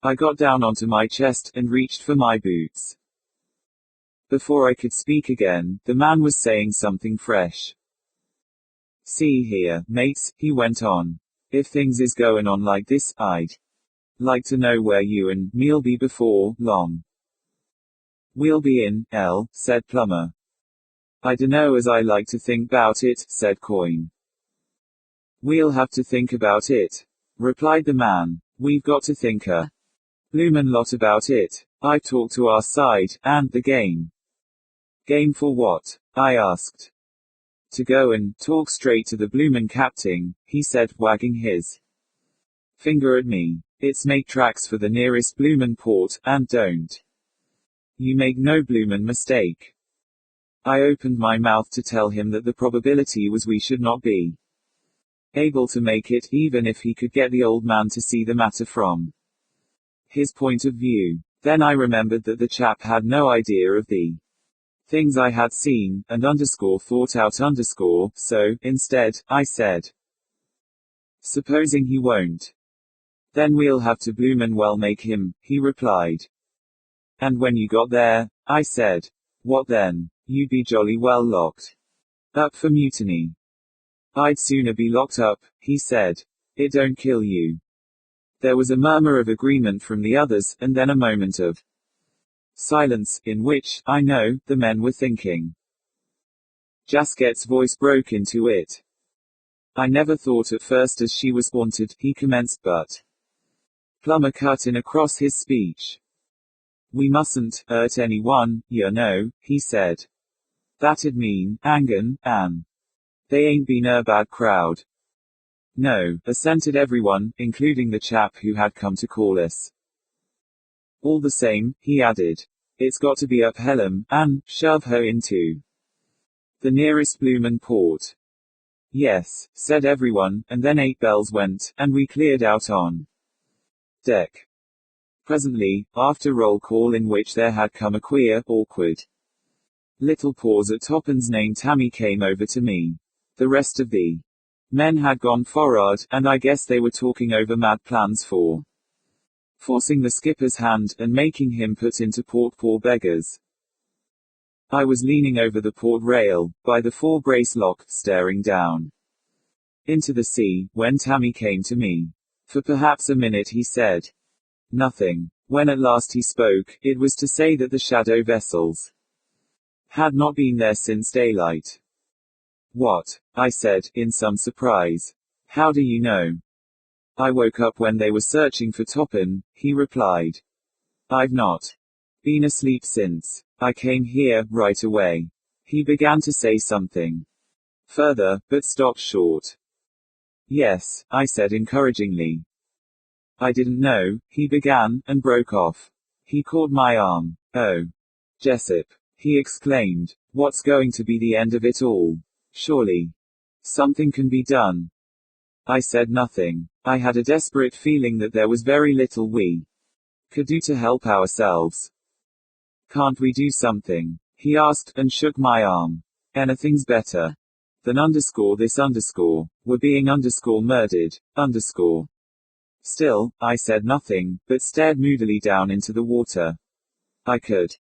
I got down onto my chest, and reached for my boots. Before I could speak again, the man was saying something fresh. See here, mates, he went on. If things is goin' on like this, I'd like to know where you and me'll be before long. We'll be in, said Plummer. I dunno as I like to think 'bout it, said Coin. We'll have to think about it, replied the man. We've got to think a bloomin' lot about it. I've talked to our side, and the game. Game for what? I asked. To go and talk straight to the bloomin' captain, he said, wagging his finger at me. It's make tracks for the nearest bloomin' port, and don't you make no bloomin' mistake. I opened my mouth to tell him that the probability was we should not be able to make it, even if he could get the old man to see the matter from his point of view. Then I remembered that the chap had no idea of the things I had seen, and thought out so, instead, I said, supposing he won't. Then we'll have to bloomin' well make him, he replied. And when you got there, I said, what then? You'd be jolly well locked up for mutiny. I'd sooner be locked up, he said. It don't kill you. There was a murmur of agreement from the others, and then a moment of silence, in which, I know, the men were thinking. Jasket's voice broke into it. I never thought at first as she was wanted, he commenced, but Plummer cut in across his speech. We mustn't hurt anyone, you know, he said. That'd mean hangin', an' they ain't been a bad crowd. No, assented everyone, including the chap who had come to call us. All the same, he added, it's got to be up Hellum, and shove her into the nearest bloomin' port. Yes, said everyone, and then 8 bells went, and we cleared out on deck. Presently, after roll call in which there had come a queer, awkward little pause at Toppin's name, Tammy came over to me. The rest of the men had gone forward, and I guess they were talking over mad plans for forcing the skipper's hand, and making him put into port, poor beggars. I was leaning over the port rail, by the fore-brace lock, staring down into the sea, when Tammy came to me. For perhaps a minute he said nothing. When at last he spoke, it was to say that the shadow vessels had not been there since daylight. What? I said, in some surprise. How do you know? I woke up when they were searching for Toppin, he replied. I've not been asleep since. I came here, right away. He began to say something further, but stopped short. Yes, I said encouragingly. I didn't know, he began, and broke off. He caught my arm. Oh. Jessup, he exclaimed. What's going to be the end of it all? Surely something can be done. I said nothing. I had a desperate feeling that there was very little we could do to help ourselves. Can't we do something? He asked, and shook my arm. Anything's better than this we're being murdered, Still, I said nothing, but stared moodily down into the water. I could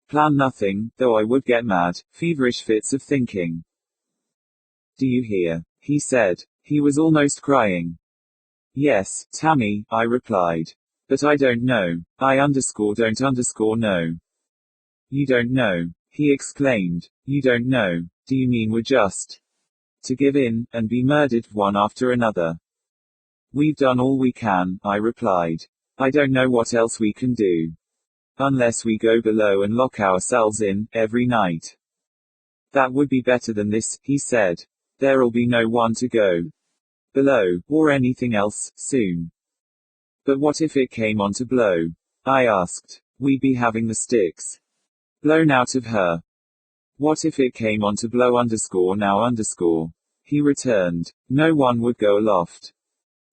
plan nothing, though I would get mad, feverish fits of thinking. Do you hear? He said. He was almost crying. Yes, Tammy, I replied. But I don't know. I don't know. You don't know? He exclaimed. You don't know? Do you mean we're just to give in, and be murdered, one after another? We've done all we can, I replied. I don't know what else we can do. Unless we go below and lock ourselves in, every night. That would be better than this, he said. There'll be no one to go below, or anything else, soon. But what if it came on to blow? I asked. We'd be having the sticks blown out of her. What if it came on to blow now? He returned. No one would go aloft.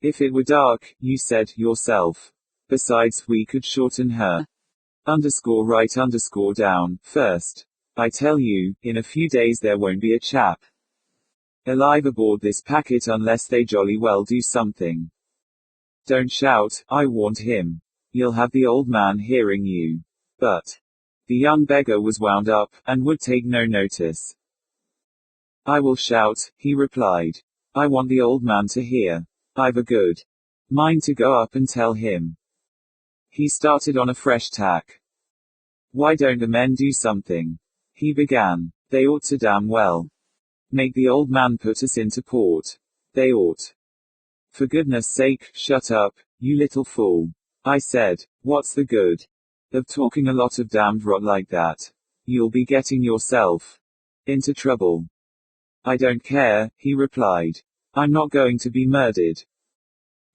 If it were dark, you said, yourself. Besides, we could shorten her. Right down, first. I tell you, in a few days there won't be a chap alive aboard this packet unless they jolly well do something. Don't shout, I warned him. You'll have the old man hearing you. But the young beggar was wound up, and would take no notice. I will shout, he replied. I want the old man to hear. I've a good mind to go up and tell him. He started on a fresh tack. Why don't the men do something? He began. They ought to damn well make the old man put us into port. They ought. For goodness sake, shut up, you little fool. I said. What's the good of talking a lot of damned rot like that? You'll be getting yourself into trouble. I don't care, he replied. I'm not going to be murdered.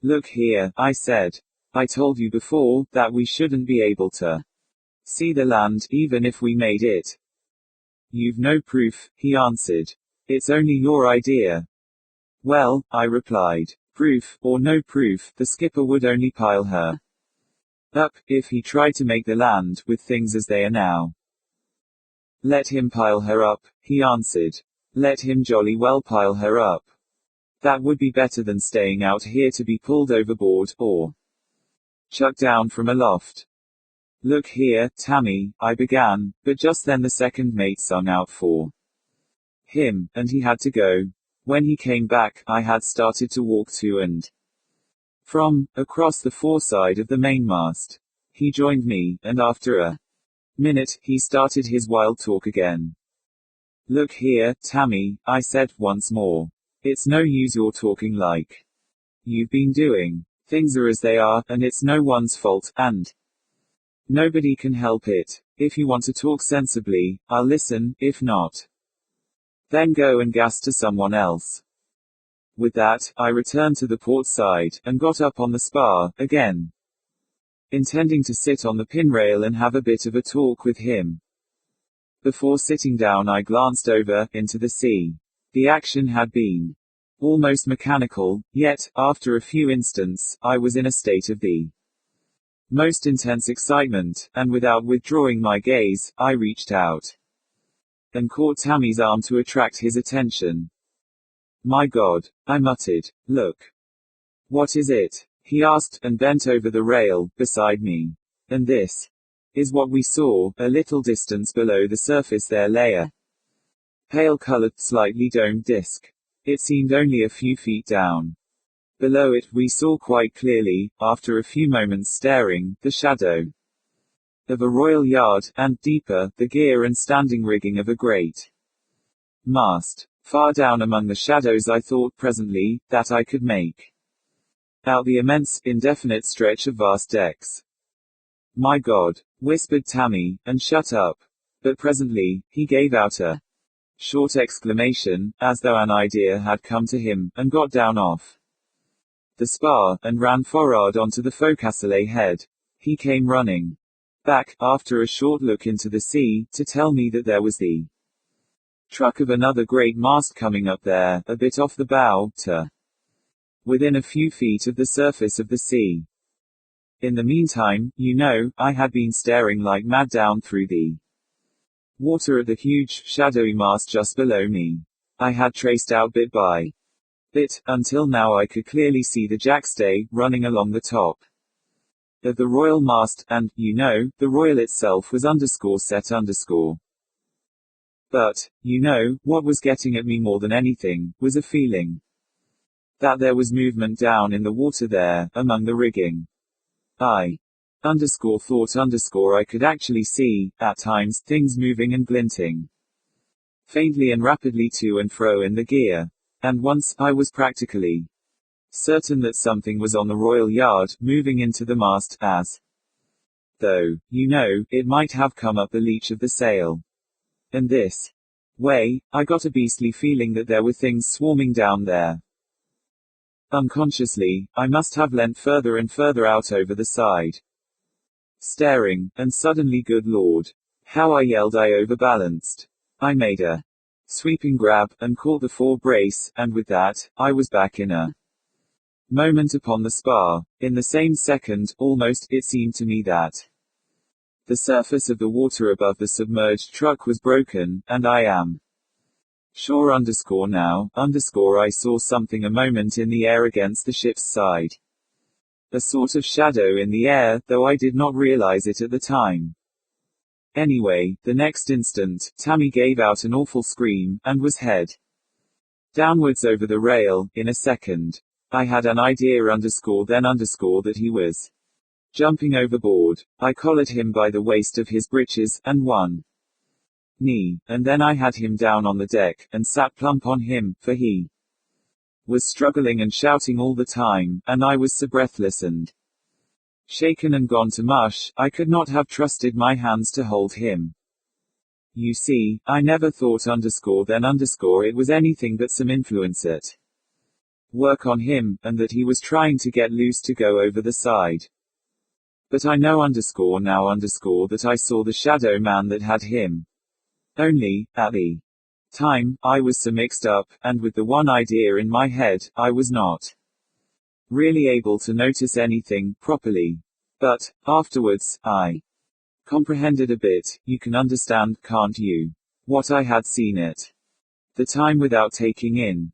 Look here, I said. I told you before, that we shouldn't be able to see the land, even if we made it. You've no proof, he answered. It's only your idea. Well, I replied. Proof, or no proof, the skipper would only pile her Up, if he tried to make the land, with things as they are now. Let him pile her up, he answered. Let him jolly well pile her up. That would be better than staying out here to be pulled overboard, or chucked down from aloft. Look here, Tammy, I began, but just then the second mate sung out for him, and he had to go. When he came back, I had started to walk to and from, across the foreside of the mainmast. He joined me, and after a minute, he started his wild talk again. Look here, Tammy, I said once more. It's no use your talking like you've been doing. Things are as they are, and it's no one's fault, and nobody can help it. If you want to talk sensibly, I'll listen, if not, then go and gas to someone else. With that, I returned to the port side, and got up on the spar, again, intending to sit on the pinrail and have a bit of a talk with him. Before sitting down I glanced over, into the sea. The action had been almost mechanical, yet, after a few instants, I was in a state of the most intense excitement, and without withdrawing my gaze, I reached out and caught Tammy's arm to attract his attention. My God, I muttered. Look. What is it? He asked, and bent over the rail, beside me. And this is what we saw. A little distance below the surface there lay a pale-colored, slightly domed disk. It seemed only a few feet down. Below it, we saw quite clearly, after a few moments staring, the shadow of a royal yard, and, deeper, the gear and standing rigging of a great mast. Far down among the shadows I thought presently, that I could make out the immense, indefinite stretch of vast decks. My God, whispered Tammy, and shut up. But presently, he gave out a short exclamation, as though an idea had come to him, and got down off the spar, and ran forward onto the forecastle head. He came running back, after a short look into the sea, to tell me that there was the truck of another great mast coming up there, a bit off the bow, to within a few feet of the surface of the sea. In the meantime, you know, I had been staring like mad down through the water at the huge, shadowy mast just below me. I had traced out bit by bit, until now I could clearly see the jackstay, running along the top of the royal mast, and, you know, the royal itself was set underscore. But, you know, what was getting at me more than anything, was a feeling that there was movement down in the water there, among the rigging. I thought I could actually see, at times, things moving and glinting faintly and rapidly to and fro in the gear. And once, I was practically certain that something was on the royal yard, moving into the mast, as though, you know, it might have come up the leach of the sail. And this way, I got a beastly feeling that there were things swarming down there. Unconsciously, I must have leant further and further out over the side, staring, and suddenly, good Lord, how I yelled! I overbalanced. I made a sweeping grab, and caught the fore brace, and with that, I was back in a moment upon the spar. In the same second, almost, it seemed to me that the surface of the water above the submerged truck was broken, and I am sure now, I saw something a moment in the air against the ship's side. A sort of shadow in the air, though I did not realize it at the time. Anyway, the next instant, Tammy gave out an awful scream, and was head downwards over the rail. In a second, I had an idea that he was jumping overboard. I collared him by the waist of his breeches, and one knee, and then I had him down on the deck, and sat plump on him, for he was struggling and shouting all the time, and I was so breathless and shaken and gone to mush, I could not have trusted my hands to hold him. You see, I never thought it was anything but some influence at work on him, and that he was trying to get loose to go over the side. But I know that I saw the shadow man that had him. Only, at the time, I was so mixed up, and with the one idea in my head, I was not really able to notice anything properly. But, afterwards, I comprehended a bit. You can understand, can't you? What I had seen at the time without taking in.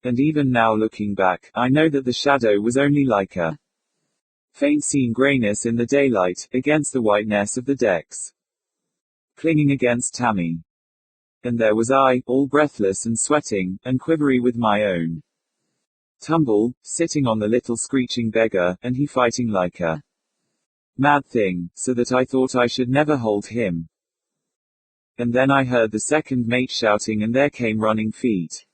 And even now looking back, I know that the shadow was only like a faint seen grayness in the daylight, against the whiteness of the decks, clinging against Tammy. And there was I, all breathless and sweating, and quivery with my own tumble, sitting on the little screeching beggar, and he fighting like a mad thing, so that I thought I should never hold him. And then I heard the second mate shouting, and there came running feet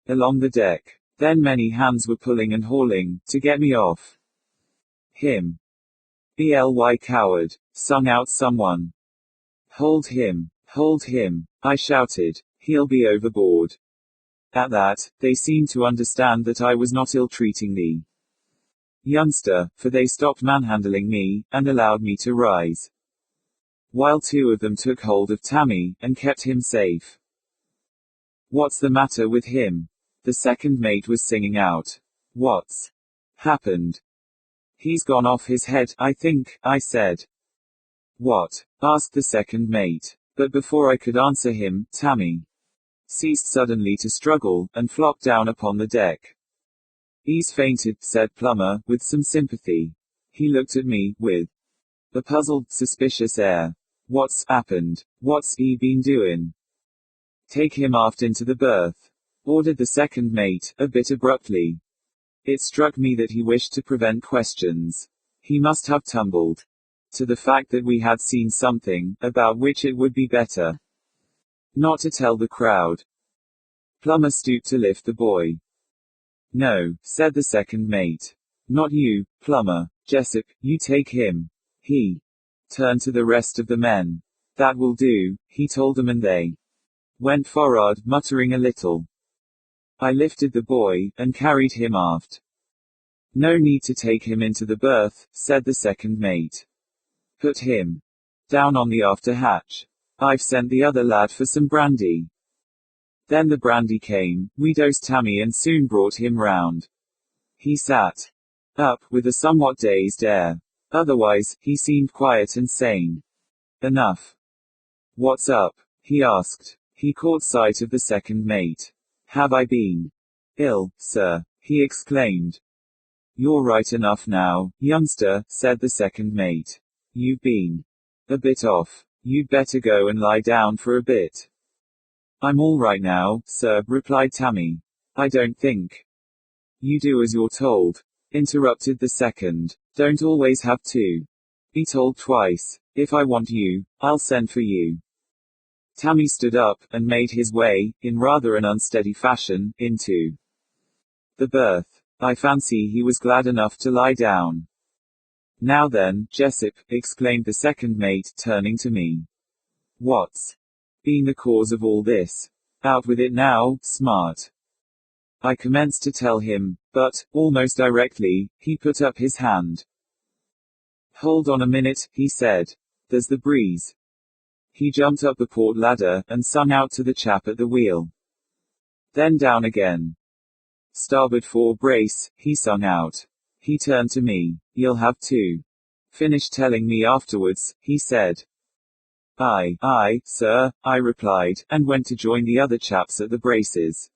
along the deck. Then many hands were pulling and hauling, to get me off him. "Bly coward," sung out someone. Hold him, I shouted. He'll be overboard." At that, they seemed to understand that I was not ill-treating the youngster, for they stopped manhandling me, and allowed me to rise, while two of them took hold of Tammy, and kept him safe. "What's the matter with him?" the second mate was singing out. "What's happened?" "He's gone off his head, I think," I said. "What?" asked the second mate. But before I could answer him, Tammy ceased suddenly to struggle, and flopped down upon the deck. "He's fainted," said Plummer, with some sympathy. He looked at me, with a puzzled, suspicious air. "What's happened? What's he been doing?" "Take him aft into the berth," ordered the second mate, a bit abruptly. It struck me that he wished to prevent questions. He must have tumbled to the fact that we had seen something, about which it would be better not to tell the crowd. Plummer stooped to lift the boy. "No," said the second mate. "Not you, Plummer. Jessup, you take him." He turned to the rest of the men. "That will do," he told them, and they went forward, muttering a little. I lifted the boy, and carried him aft. "No need to take him into the berth," said the second mate. "Put him down on the after hatch. I've sent the other lad for some brandy." Then the brandy came, we dosed Tammy and soon brought him round. He sat up, with a somewhat dazed air. Otherwise, he seemed quiet and sane enough. "What's up?" he asked. He caught sight of the second mate. "Have I been ill, sir?" he exclaimed. "You're right enough now, youngster," said the second mate. "You've been a bit off. You'd better go and lie down for a bit." "I'm all right now, sir," replied Tammy. "I don't think." "You do as you're told," interrupted the second. "Don't always have to be told twice. If I want you, I'll send for you." Tammy stood up, and made his way, in rather an unsteady fashion, into the berth. I fancy he was glad enough to lie down. "Now then, Jessup," exclaimed the second mate, turning to me. "What's been the cause of all this? Out with it now, smart." I commenced to tell him, but, almost directly, he put up his hand. "Hold on a minute," he said. "There's the breeze." He jumped up the port ladder, and sung out to the chap at the wheel. Then down again. "Starboard fore brace," he sung out. He turned to me. "You'll have to finish telling me afterwards," he said. Aye, sir," I replied, and went to join the other chaps at the braces.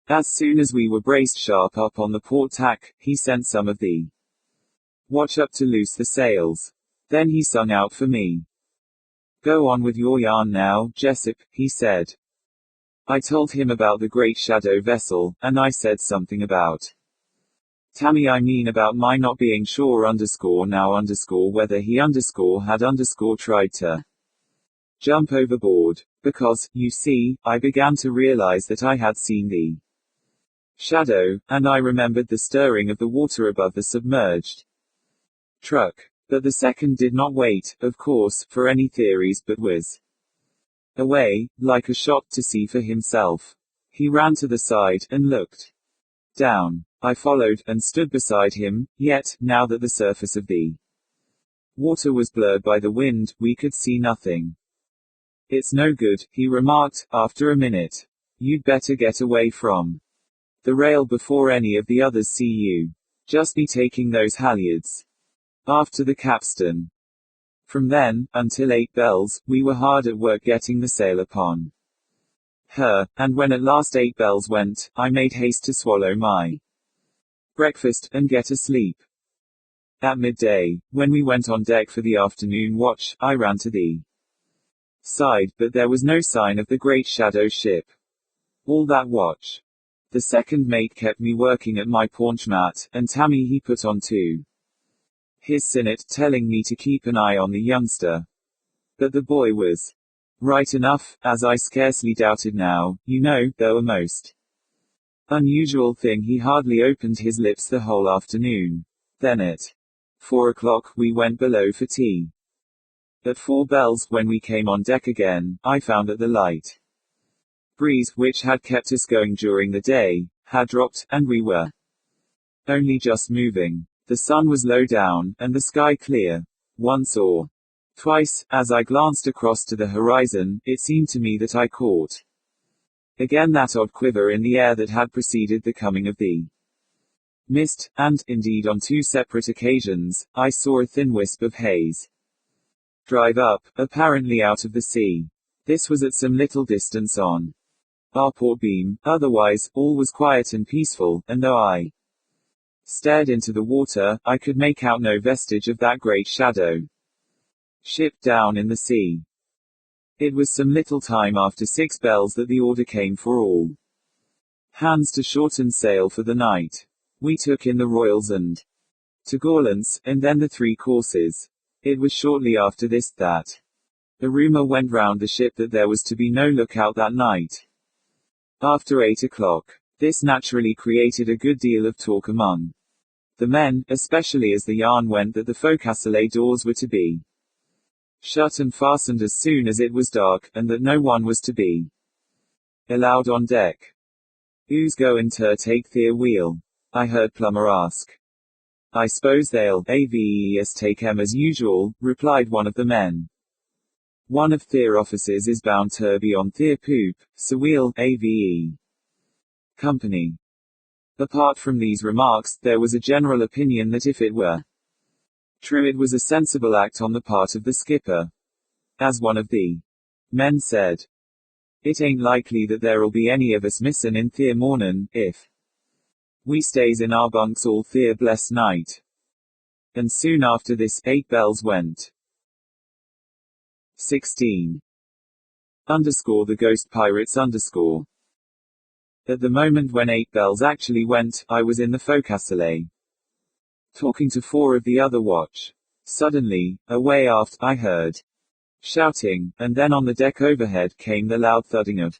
As soon as we were braced sharp up on the port tack, he sent some of the watch up to loose the sails. Then he sung out for me. "Go on with your yarn now, Jessup," he said. I told him about the great shadow vessel, and I said something about Tammy, I mean about my not being sure now whether he had tried to jump overboard. Because, you see, I began to realize that I had seen the shadow, and I remembered the stirring of the water above the submerged truck. But the second did not wait, of course, for any theories, but was away, like a shot, to see for himself. He ran to the side, and looked down. I followed, and stood beside him, yet, now that the surface of the water was blurred by the wind, we could see nothing. "It's no good," he remarked, after a minute. "You'd better get away from the rail before any of the others see you. Just be taking those halyards after the capstan. From then, until 8 bells, we were hard at work getting the sail upon her, and when at last 8 bells went, I made haste to swallow my breakfast, and get asleep. At midday, when we went on deck for the afternoon watch, I ran to the side, but there was no sign of the great shadow ship. All that watch. The second mate kept me working at my paunch mat, and Tammy he put on too. His sinnet, telling me to keep an eye on the youngster. But the boy was right enough, as I scarcely doubted now, though a most unusual thing he hardly opened his lips the whole afternoon. Then at 4 o'clock, we went below for tea. At 4 bells, when we came on deck again, I found that the light breeze, which had kept us going during the day, had dropped, and we were only just moving. The sun was low down, and the sky clear. Once or twice, as I glanced across to the horizon, it seemed to me that I caught again that odd quiver in the air that had preceded the coming of the mist, and, indeed on 2 separate occasions, I saw a thin wisp of haze drive up, apparently out of the sea. This was at some little distance on our port beam. Otherwise, all was quiet and peaceful, and though I stared into the water, I could make out no vestige of that great shadow ship down in the sea. It was some little time after 6 bells that the order came for all hands to shorten sail for the night. We took in the royals and topgallants, and then the 3 courses. It was shortly after this that a rumor went round the ship that there was to be no lookout that night after 8 o'clock. This naturally created a good deal of talk among the men, especially as the yarn went that the forecastle doors were to be shut and fastened as soon as it was dark, and that no one was to be allowed on deck. "Who's goin' ter take the wheel?" I heard Plummer ask. "I suppose they'll AVES take 'em as usual," replied one of the men. "One of their officers is bound ter be on their poop, so we'll AVE company." Apart from these remarks, there was a general opinion that if it were true it was a sensible act on the part of the skipper. As one of the men said, "It ain't likely that there'll be any of us missin' in their mornin', if we stays in our bunks all their blessed night." And soon after this, 8 bells went. 16. The Ghost Pirates _ At the moment when 8 bells actually went, I was in the forecastle, talking to 4 of the other watch. Suddenly, away aft, I heard shouting, and then on the deck overhead came the loud thudding of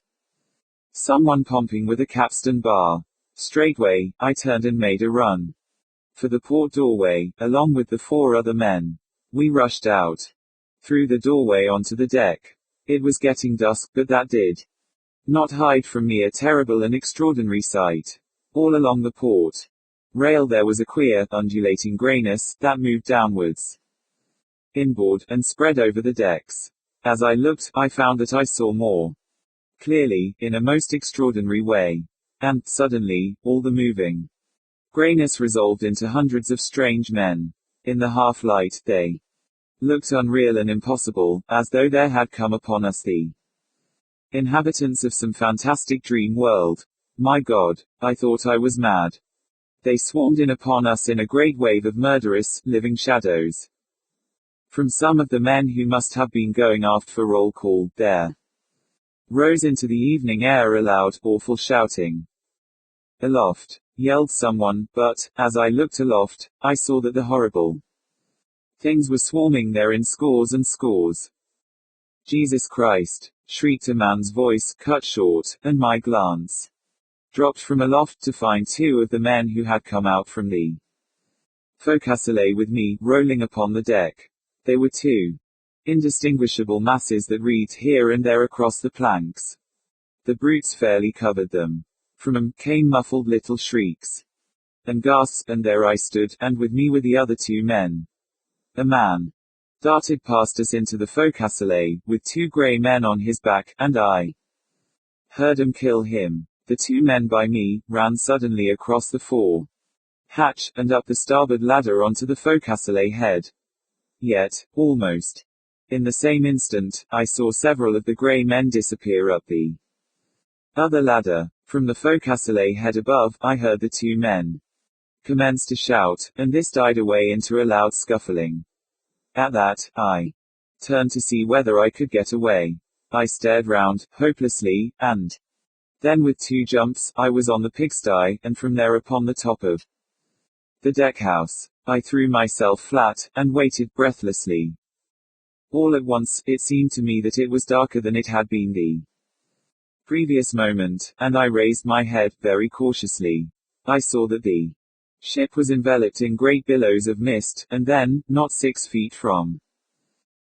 someone pumping with a capstan bar. Straightway, I turned and made a run for the port doorway, along with the 4 other men. We rushed out through the doorway onto the deck. It was getting dusk, but that did not hide from me a terrible and extraordinary sight. All along the port rail there was a queer, undulating grayness, that moved downwards, inboard, and spread over the decks. As I looked, I found that I saw more clearly, in a most extraordinary way. And, suddenly, all the moving grayness resolved into hundreds of strange men. In the half-light, they looked unreal and impossible, as though there had come upon us the inhabitants of some fantastic dream world. My God, I thought I was mad. They swarmed in upon us in a great wave of murderous, living shadows. From some of the men who must have been going aft for roll call, there rose into the evening air a loud, awful shouting. "Aloft!" yelled someone, but, as I looked aloft, I saw that the horrible things were swarming there in scores and scores. "Jesus Christ!" shrieked a man's voice, cut short, and my glance dropped from aloft to find 2 of the men who had come out from the forecastle with me, rolling upon the deck. They were 2 indistinguishable masses that wreathed here and there across the planks. The brutes fairly covered them. From 'em came muffled little shrieks and gasps, and there I stood, and with me were the other 2 men. A man darted past us into the forecastle, with 2 grey men on his back, and I heard 'em kill him. The 2 men by me ran suddenly across the fore hatch, and up the starboard ladder onto the forecastle head. Yet, almost in the same instant, I saw several of the grey men disappear up the other ladder. From the forecastle head above, I heard the two men commence to shout, and this died away into a loud scuffling. At that, I turned to see whether I could get away. I stared round, hopelessly, and then with 2 jumps, I was on the pigsty, and from there upon the top of the deckhouse. I threw myself flat, and waited breathlessly. All at once, it seemed to me that it was darker than it had been the previous moment, and I raised my head, very cautiously. I saw that the ship was enveloped in great billows of mist, and then, not 6 feet from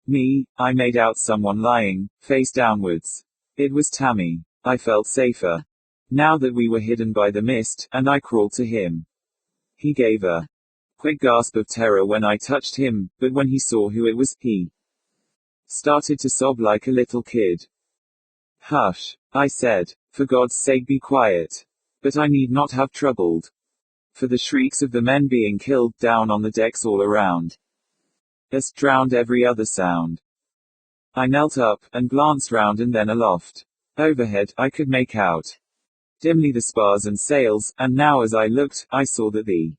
me, I made out someone lying, face downwards. It was Tammy. I felt safer now that we were hidden by the mist, and I crawled to him. He gave a quick gasp of terror when I touched him, but when he saw who it was, he started to sob like a little kid. Hush, I said. For God's sake be quiet. But I need not have troubled. For the shrieks of the men being killed down on the decks all around us drowned every other sound. I knelt up, and glanced round and then aloft. Overhead, I could make out dimly the spars and sails, and now as I looked, I saw that the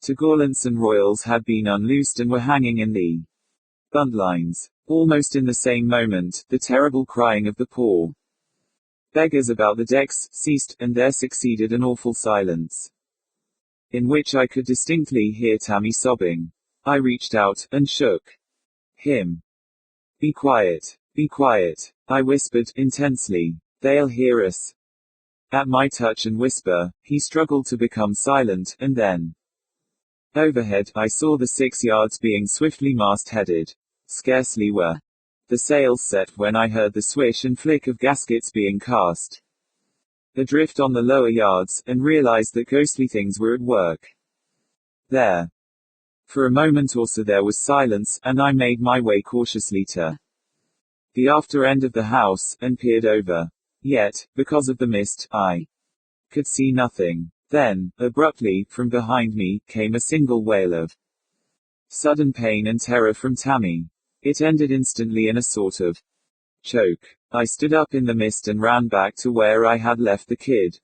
topgallants and royals had been unloosed and were hanging in the buntlines. Almost in the same moment, the terrible crying of the poor beggars about the decks ceased, and there succeeded an awful silence, in which I could distinctly hear Tammy sobbing. I reached out, and shook him. Be quiet, I whispered, intensely. They'll hear us. At my touch and whisper, he struggled to become silent, and then overhead, I saw the 6 yards being swiftly mast-headed. Scarcely were the sails set when I heard the swish and flick of gaskets being cast adrift on the lower yards, and realized that ghostly things were at work there. For a moment or so there was silence, and I made my way cautiously to the after end of the house, and peered over. Yet, because of the mist, I could see nothing. Then, abruptly, from behind me, came a single wail of sudden pain and terror from Tammy. It ended instantly in a sort of choke. I stood up in the mist and ran back to where I had left the kid.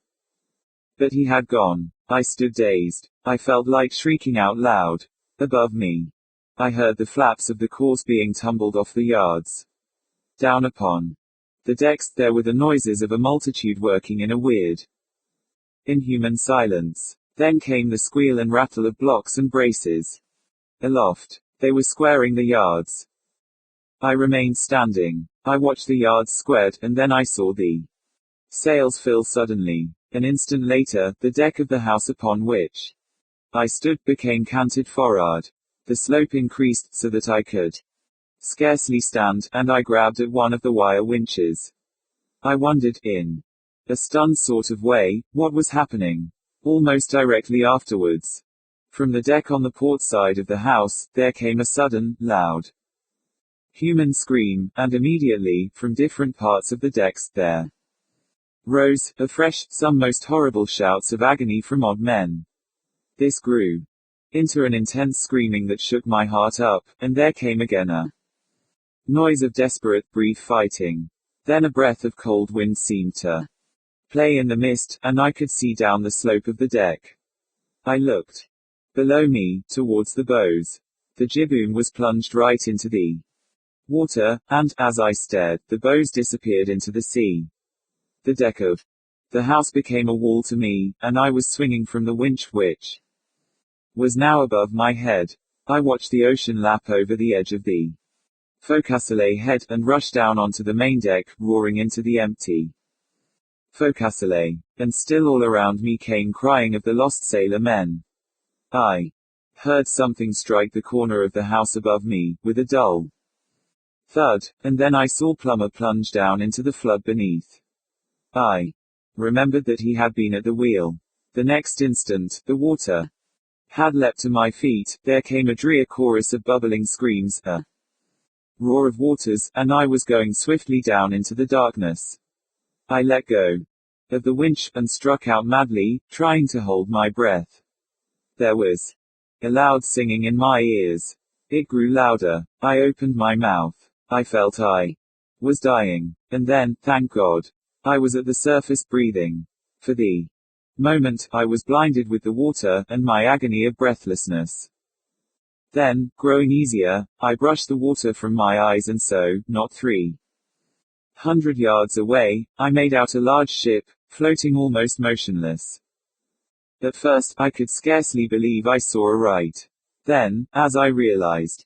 But he had gone. I stood dazed. I felt like shrieking out loud. Above me, I heard the flaps of the cores being tumbled off the yards. Down upon the decks, there were the noises of a multitude working in a weird, inhuman silence. Then came the squeal and rattle of blocks and braces. Aloft, they were squaring the yards. I remained standing. I watched the yards squared, and then I saw the sails fill suddenly. An instant later, the deck of the house upon which I stood became canted forward. The slope increased so that I could scarcely stand, and I grabbed at one of the wire winches. I wondered, in a stunned sort of way, what was happening. Almost directly afterwards, from the deck on the port side of the house, there came a sudden, loud human scream, and immediately, from different parts of the decks, there rose, afresh, some most horrible shouts of agony from odd men. This grew into an intense screaming that shook my heart up, and there came again a noise of desperate, brief fighting. Then a breath of cold wind seemed to play in the mist, and I could see down the slope of the deck. I looked below me, towards the bows. The jibboom was plunged right into the water, and, as I stared, the bows disappeared into the sea. The deck of the house became a wall to me, and I was swinging from the winch which was now above my head. I watched the ocean lap over the edge of the forecastle head, and rush down onto the main deck, roaring into the empty forecastle. And still all around me came crying of the lost sailor men. I heard something strike the corner of the house above me, with a dull thud, and then I saw Plummer plunge down into the flood beneath. I remembered that he had been at the wheel. The next instant, the water had leapt to my feet. There came a drear chorus of bubbling screams, a roar of waters, and I was going swiftly down into the darkness. I let go of the winch, and struck out madly, trying to hold my breath. There was a loud singing in my ears. It grew louder. I opened my mouth. I felt I was dying. And then, thank God, I was at the surface breathing. For the moment, I was blinded with the water, and my agony of breathlessness. Then, growing easier, I brushed the water from my eyes and so, not 300 yards away, I made out a large ship, floating almost motionless. At first, I could scarcely believe I saw aright. Then, as I realized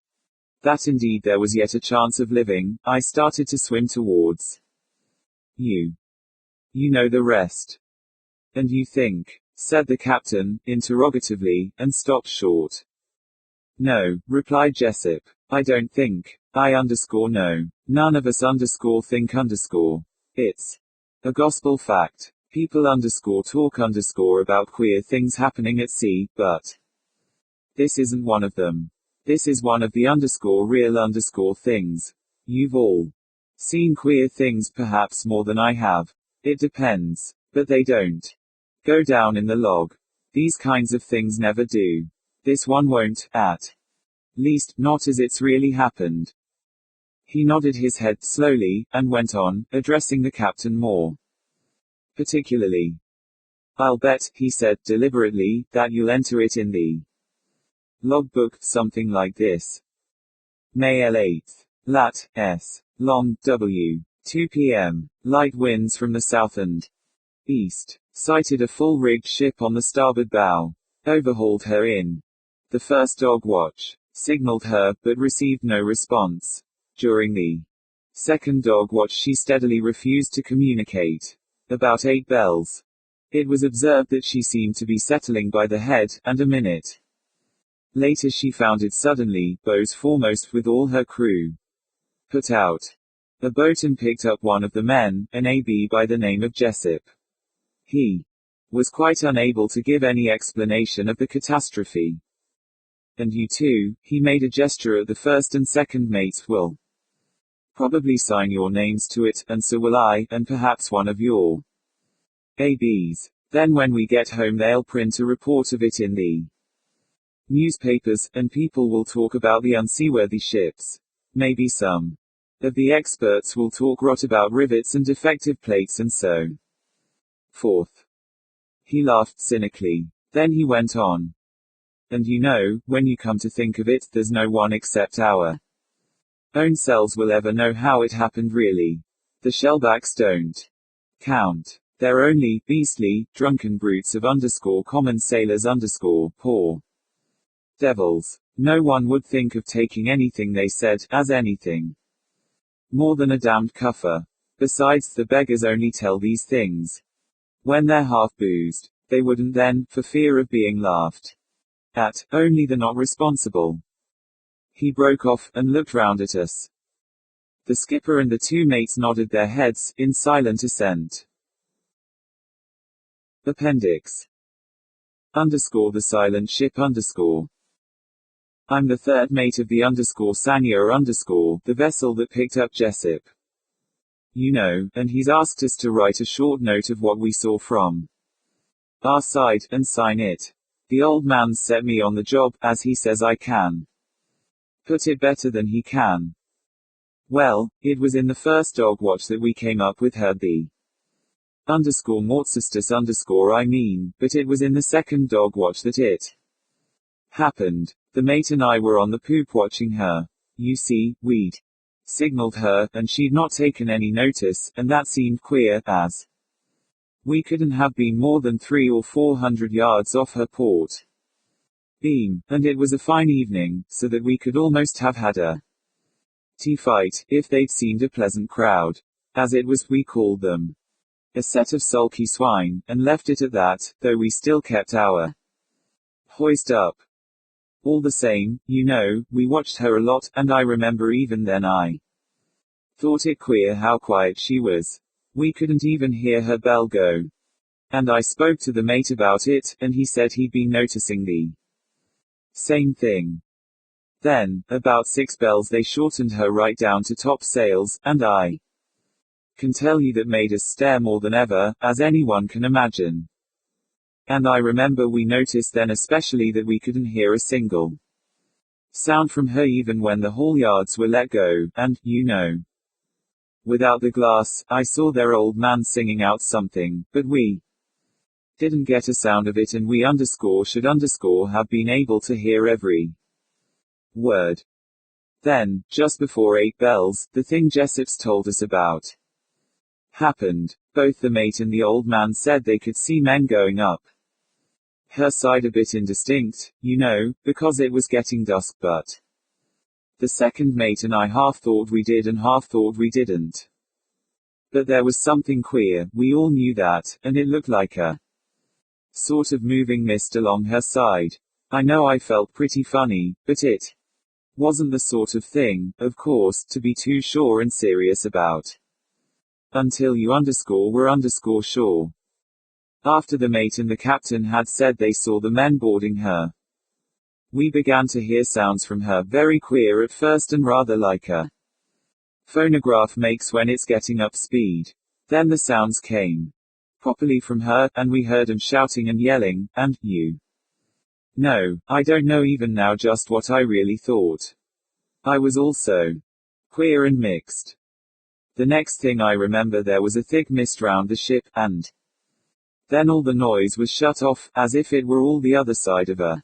that indeed there was yet a chance of living, I started to swim towards you. You know the rest. And you think, said the captain, interrogatively, and stopped short. No, replied Jessup. I don't think. No. None of us think . It's a gospel fact. People talk about queer things happening at sea, but this isn't one of them. This is one of the real things. You've all seen queer things perhaps more than I have. It depends. But they don't go down in the log. These kinds of things never do. This one won't, at least, not as it's really happened. He nodded his head slowly, and went on, addressing the captain more particularly. I'll bet, he said, deliberately, that you'll enter it in the logbook, something like this. May 8th. Lat. S. Long, W. 2 p.m. Light winds from the south and east. Sighted a full-rigged ship on the starboard bow. Overhauled her in the first dog watch. Signaled her, but received no response. During the second dog watch she steadily refused to communicate. About 8 bells. It was observed that she seemed to be settling by the head, and a minute later she founded suddenly, bows foremost with all her crew. Put out a boat and picked up one of the men, an AB by the name of Jessup. He was quite unable to give any explanation of the catastrophe. And you too, he made a gesture at the first and second mates, will probably sign your names to it, and so will I, and perhaps one of your ABs. Then when we get home they'll print a report of it in the newspapers, and people will talk about the unseaworthy ships. Maybe some of the experts will talk rot about rivets and defective plates and so forth. He laughed cynically. Then he went on. And you know, when you come to think of it, there's no one except our own selves will ever know how it happened really. The shellbacks don't count. They're only beastly, drunken brutes of common sailors poor devils. No one would think of taking anything they said as anything more than a damned cuffer. Besides, the beggars only tell these things when they're half boozed. They wouldn't then, for fear of being laughed at. Only the not responsible. He broke off, and looked round at us. The skipper and the 2 mates nodded their heads, in silent assent. Appendix. The silent ship I'm the 3rd mate of the Sanya the vessel that picked up Jessup. You know, and he's asked us to write a short note of what we saw from our side, and sign it. The old man's set me on the job, as he says I can put it better than he can. Well, it was in the first dog watch that we came up with her the Mortcistus but it was in the second dog watch that it happened. The mate and I were on the poop watching her. You see, we'd signaled her, and she'd not taken any notice, and that seemed queer, as we couldn't have been more than 300 or 400 yards off her port beam, and it was a fine evening, so that we could almost have had a tea fight, if they'd seemed a pleasant crowd. As it was, we called them a set of sulky swine, and left it at that, though we still kept our hoist up. All the same, you know, we watched her a lot, and I remember even then I thought it queer how quiet she was. We couldn't even hear her bell go. And I spoke to the mate about it, and he said he'd been noticing the same thing. Then, about 6 bells they shortened her right down to top sails, and I can tell you that made us stare more than ever, as anyone can imagine. And I remember we noticed then especially that we couldn't hear a single sound from her even when the hall yards were let go, and, without the glass, I saw their old man singing out something, but we didn't get a sound of it and we should have been able to hear every word. Then, just before 8 bells, the thing Jessop's told us about happened. Both the mate and the old man said they could see men going up her side a bit indistinct, because it was getting dusk, but the second mate and I half thought we did and half thought we didn't. But there was something queer, we all knew that, and it looked like a sort of moving mist along her side. I know I felt pretty funny, but it wasn't the sort of thing, of course, to be too sure and serious about. Until you were sure. After the mate and the captain had said they saw the men boarding her, we began to hear sounds from her, very queer at first and rather like a phonograph makes when it's getting up speed. Then the sounds came properly from her, and we heard 'em shouting and yelling, and, I don't know even now just what I really thought. I was also queer and mixed. The next thing I remember there was a thick mist round the ship, and then all the noise was shut off, as if it were all the other side of a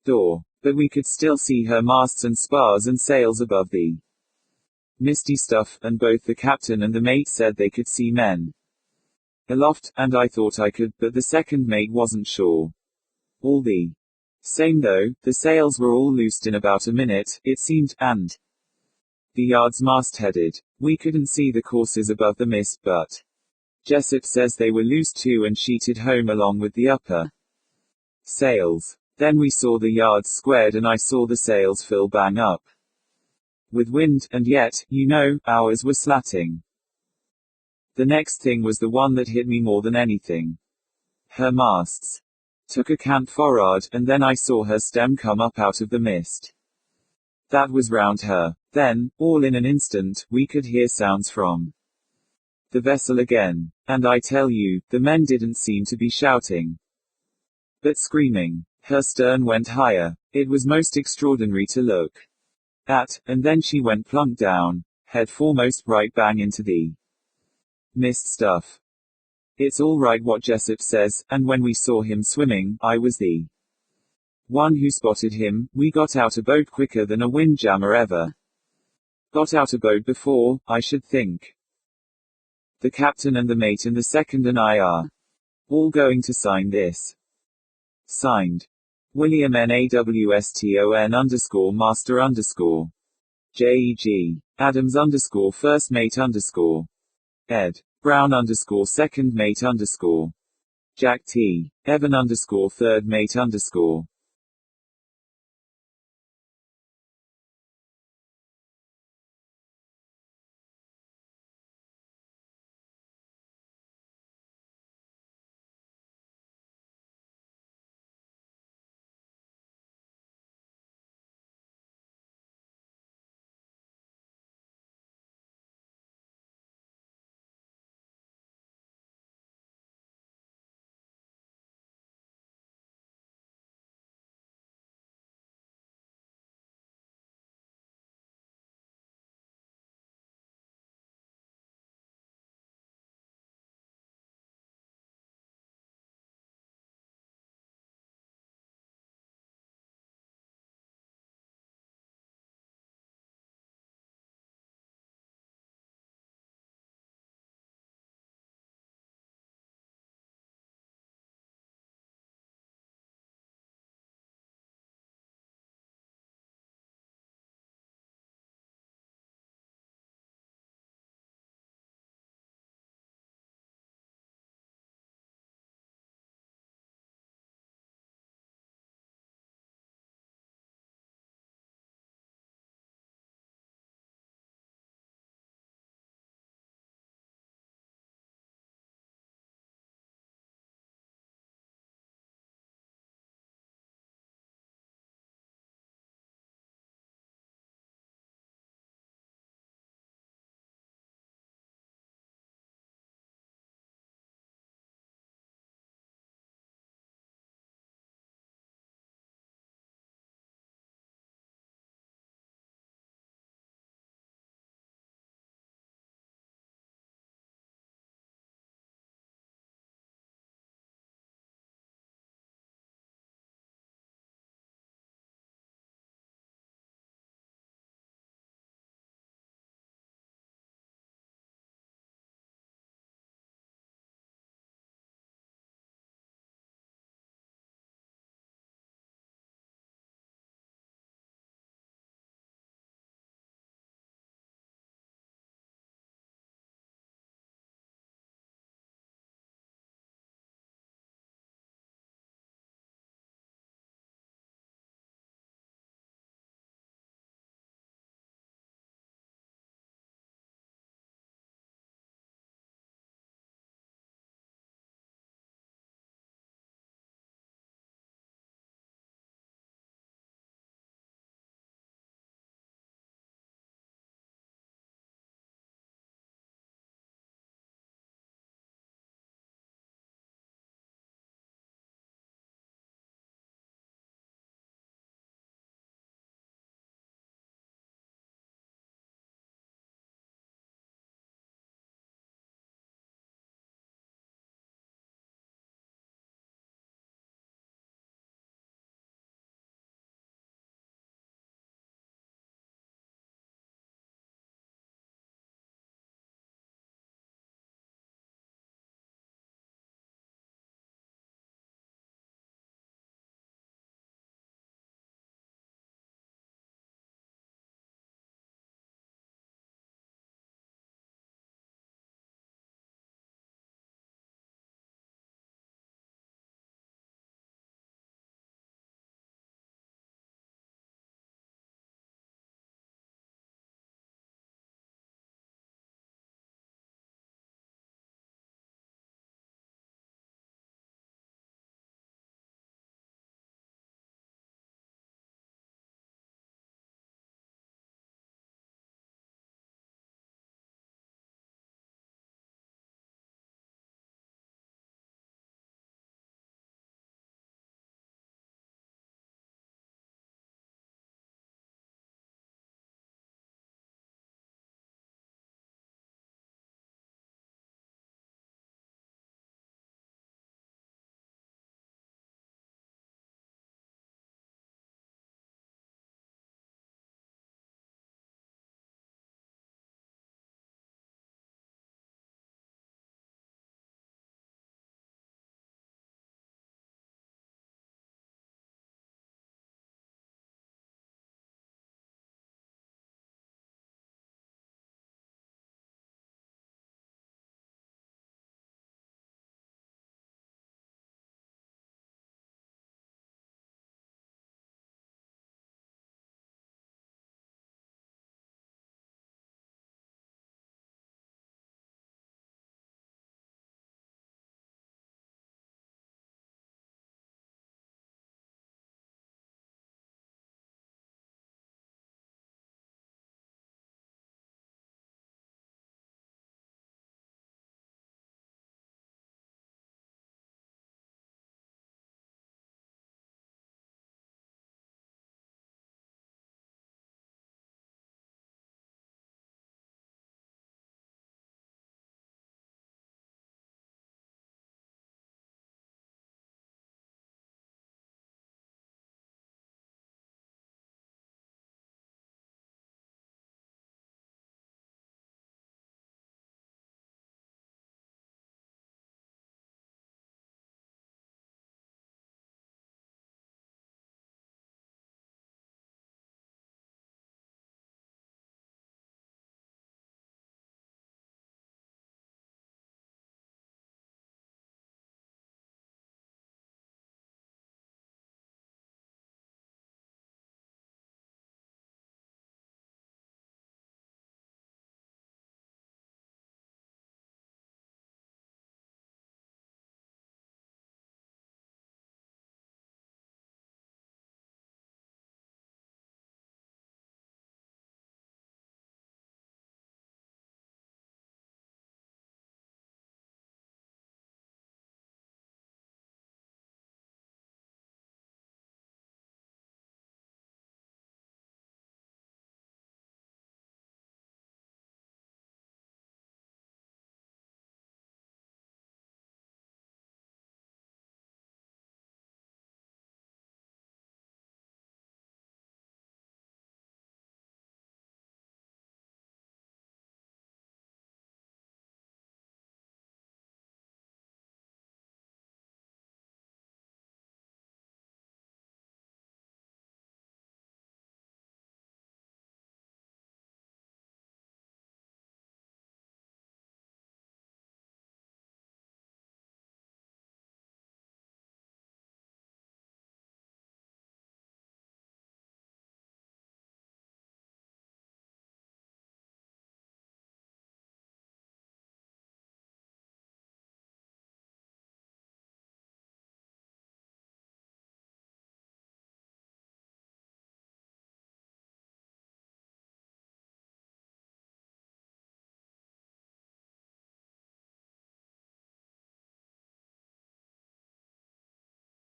door. But we could still see her masts and spars and sails above the misty stuff, and both the captain and the mate said they could see men aloft, and I thought I could, but the second mate wasn't sure. All the same though, the sails were all loosed in about a minute, it seemed, and the yards mastheaded. We couldn't see the courses above the mist, but Jessop says they were loosed too and sheeted home along with the upper sails. Then we saw the yards squared and I saw the sails fill bang up with wind, and yet, ours were slatting. The next thing was the one that hit me more than anything. Her masts took a cant forward, and then I saw her stem come up out of the mist. That was round her. Then, all in an instant, we could hear sounds from the vessel again. And I tell you, the men didn't seem to be shouting, but screaming. Her stern went higher. It was most extraordinary to look at, and then she went plunk down, head foremost, right bang into the mist stuff. It's all right what Jessop says, and when we saw him swimming, I was the one who spotted him. We got out a boat quicker than a windjammer ever got out a boat before, I should think. The captain and the mate and the second and I are all going to sign this. Signed. William NAWSTON _master JEG. Adams first mate Ed. Brown second mate Jack T. Evan third mate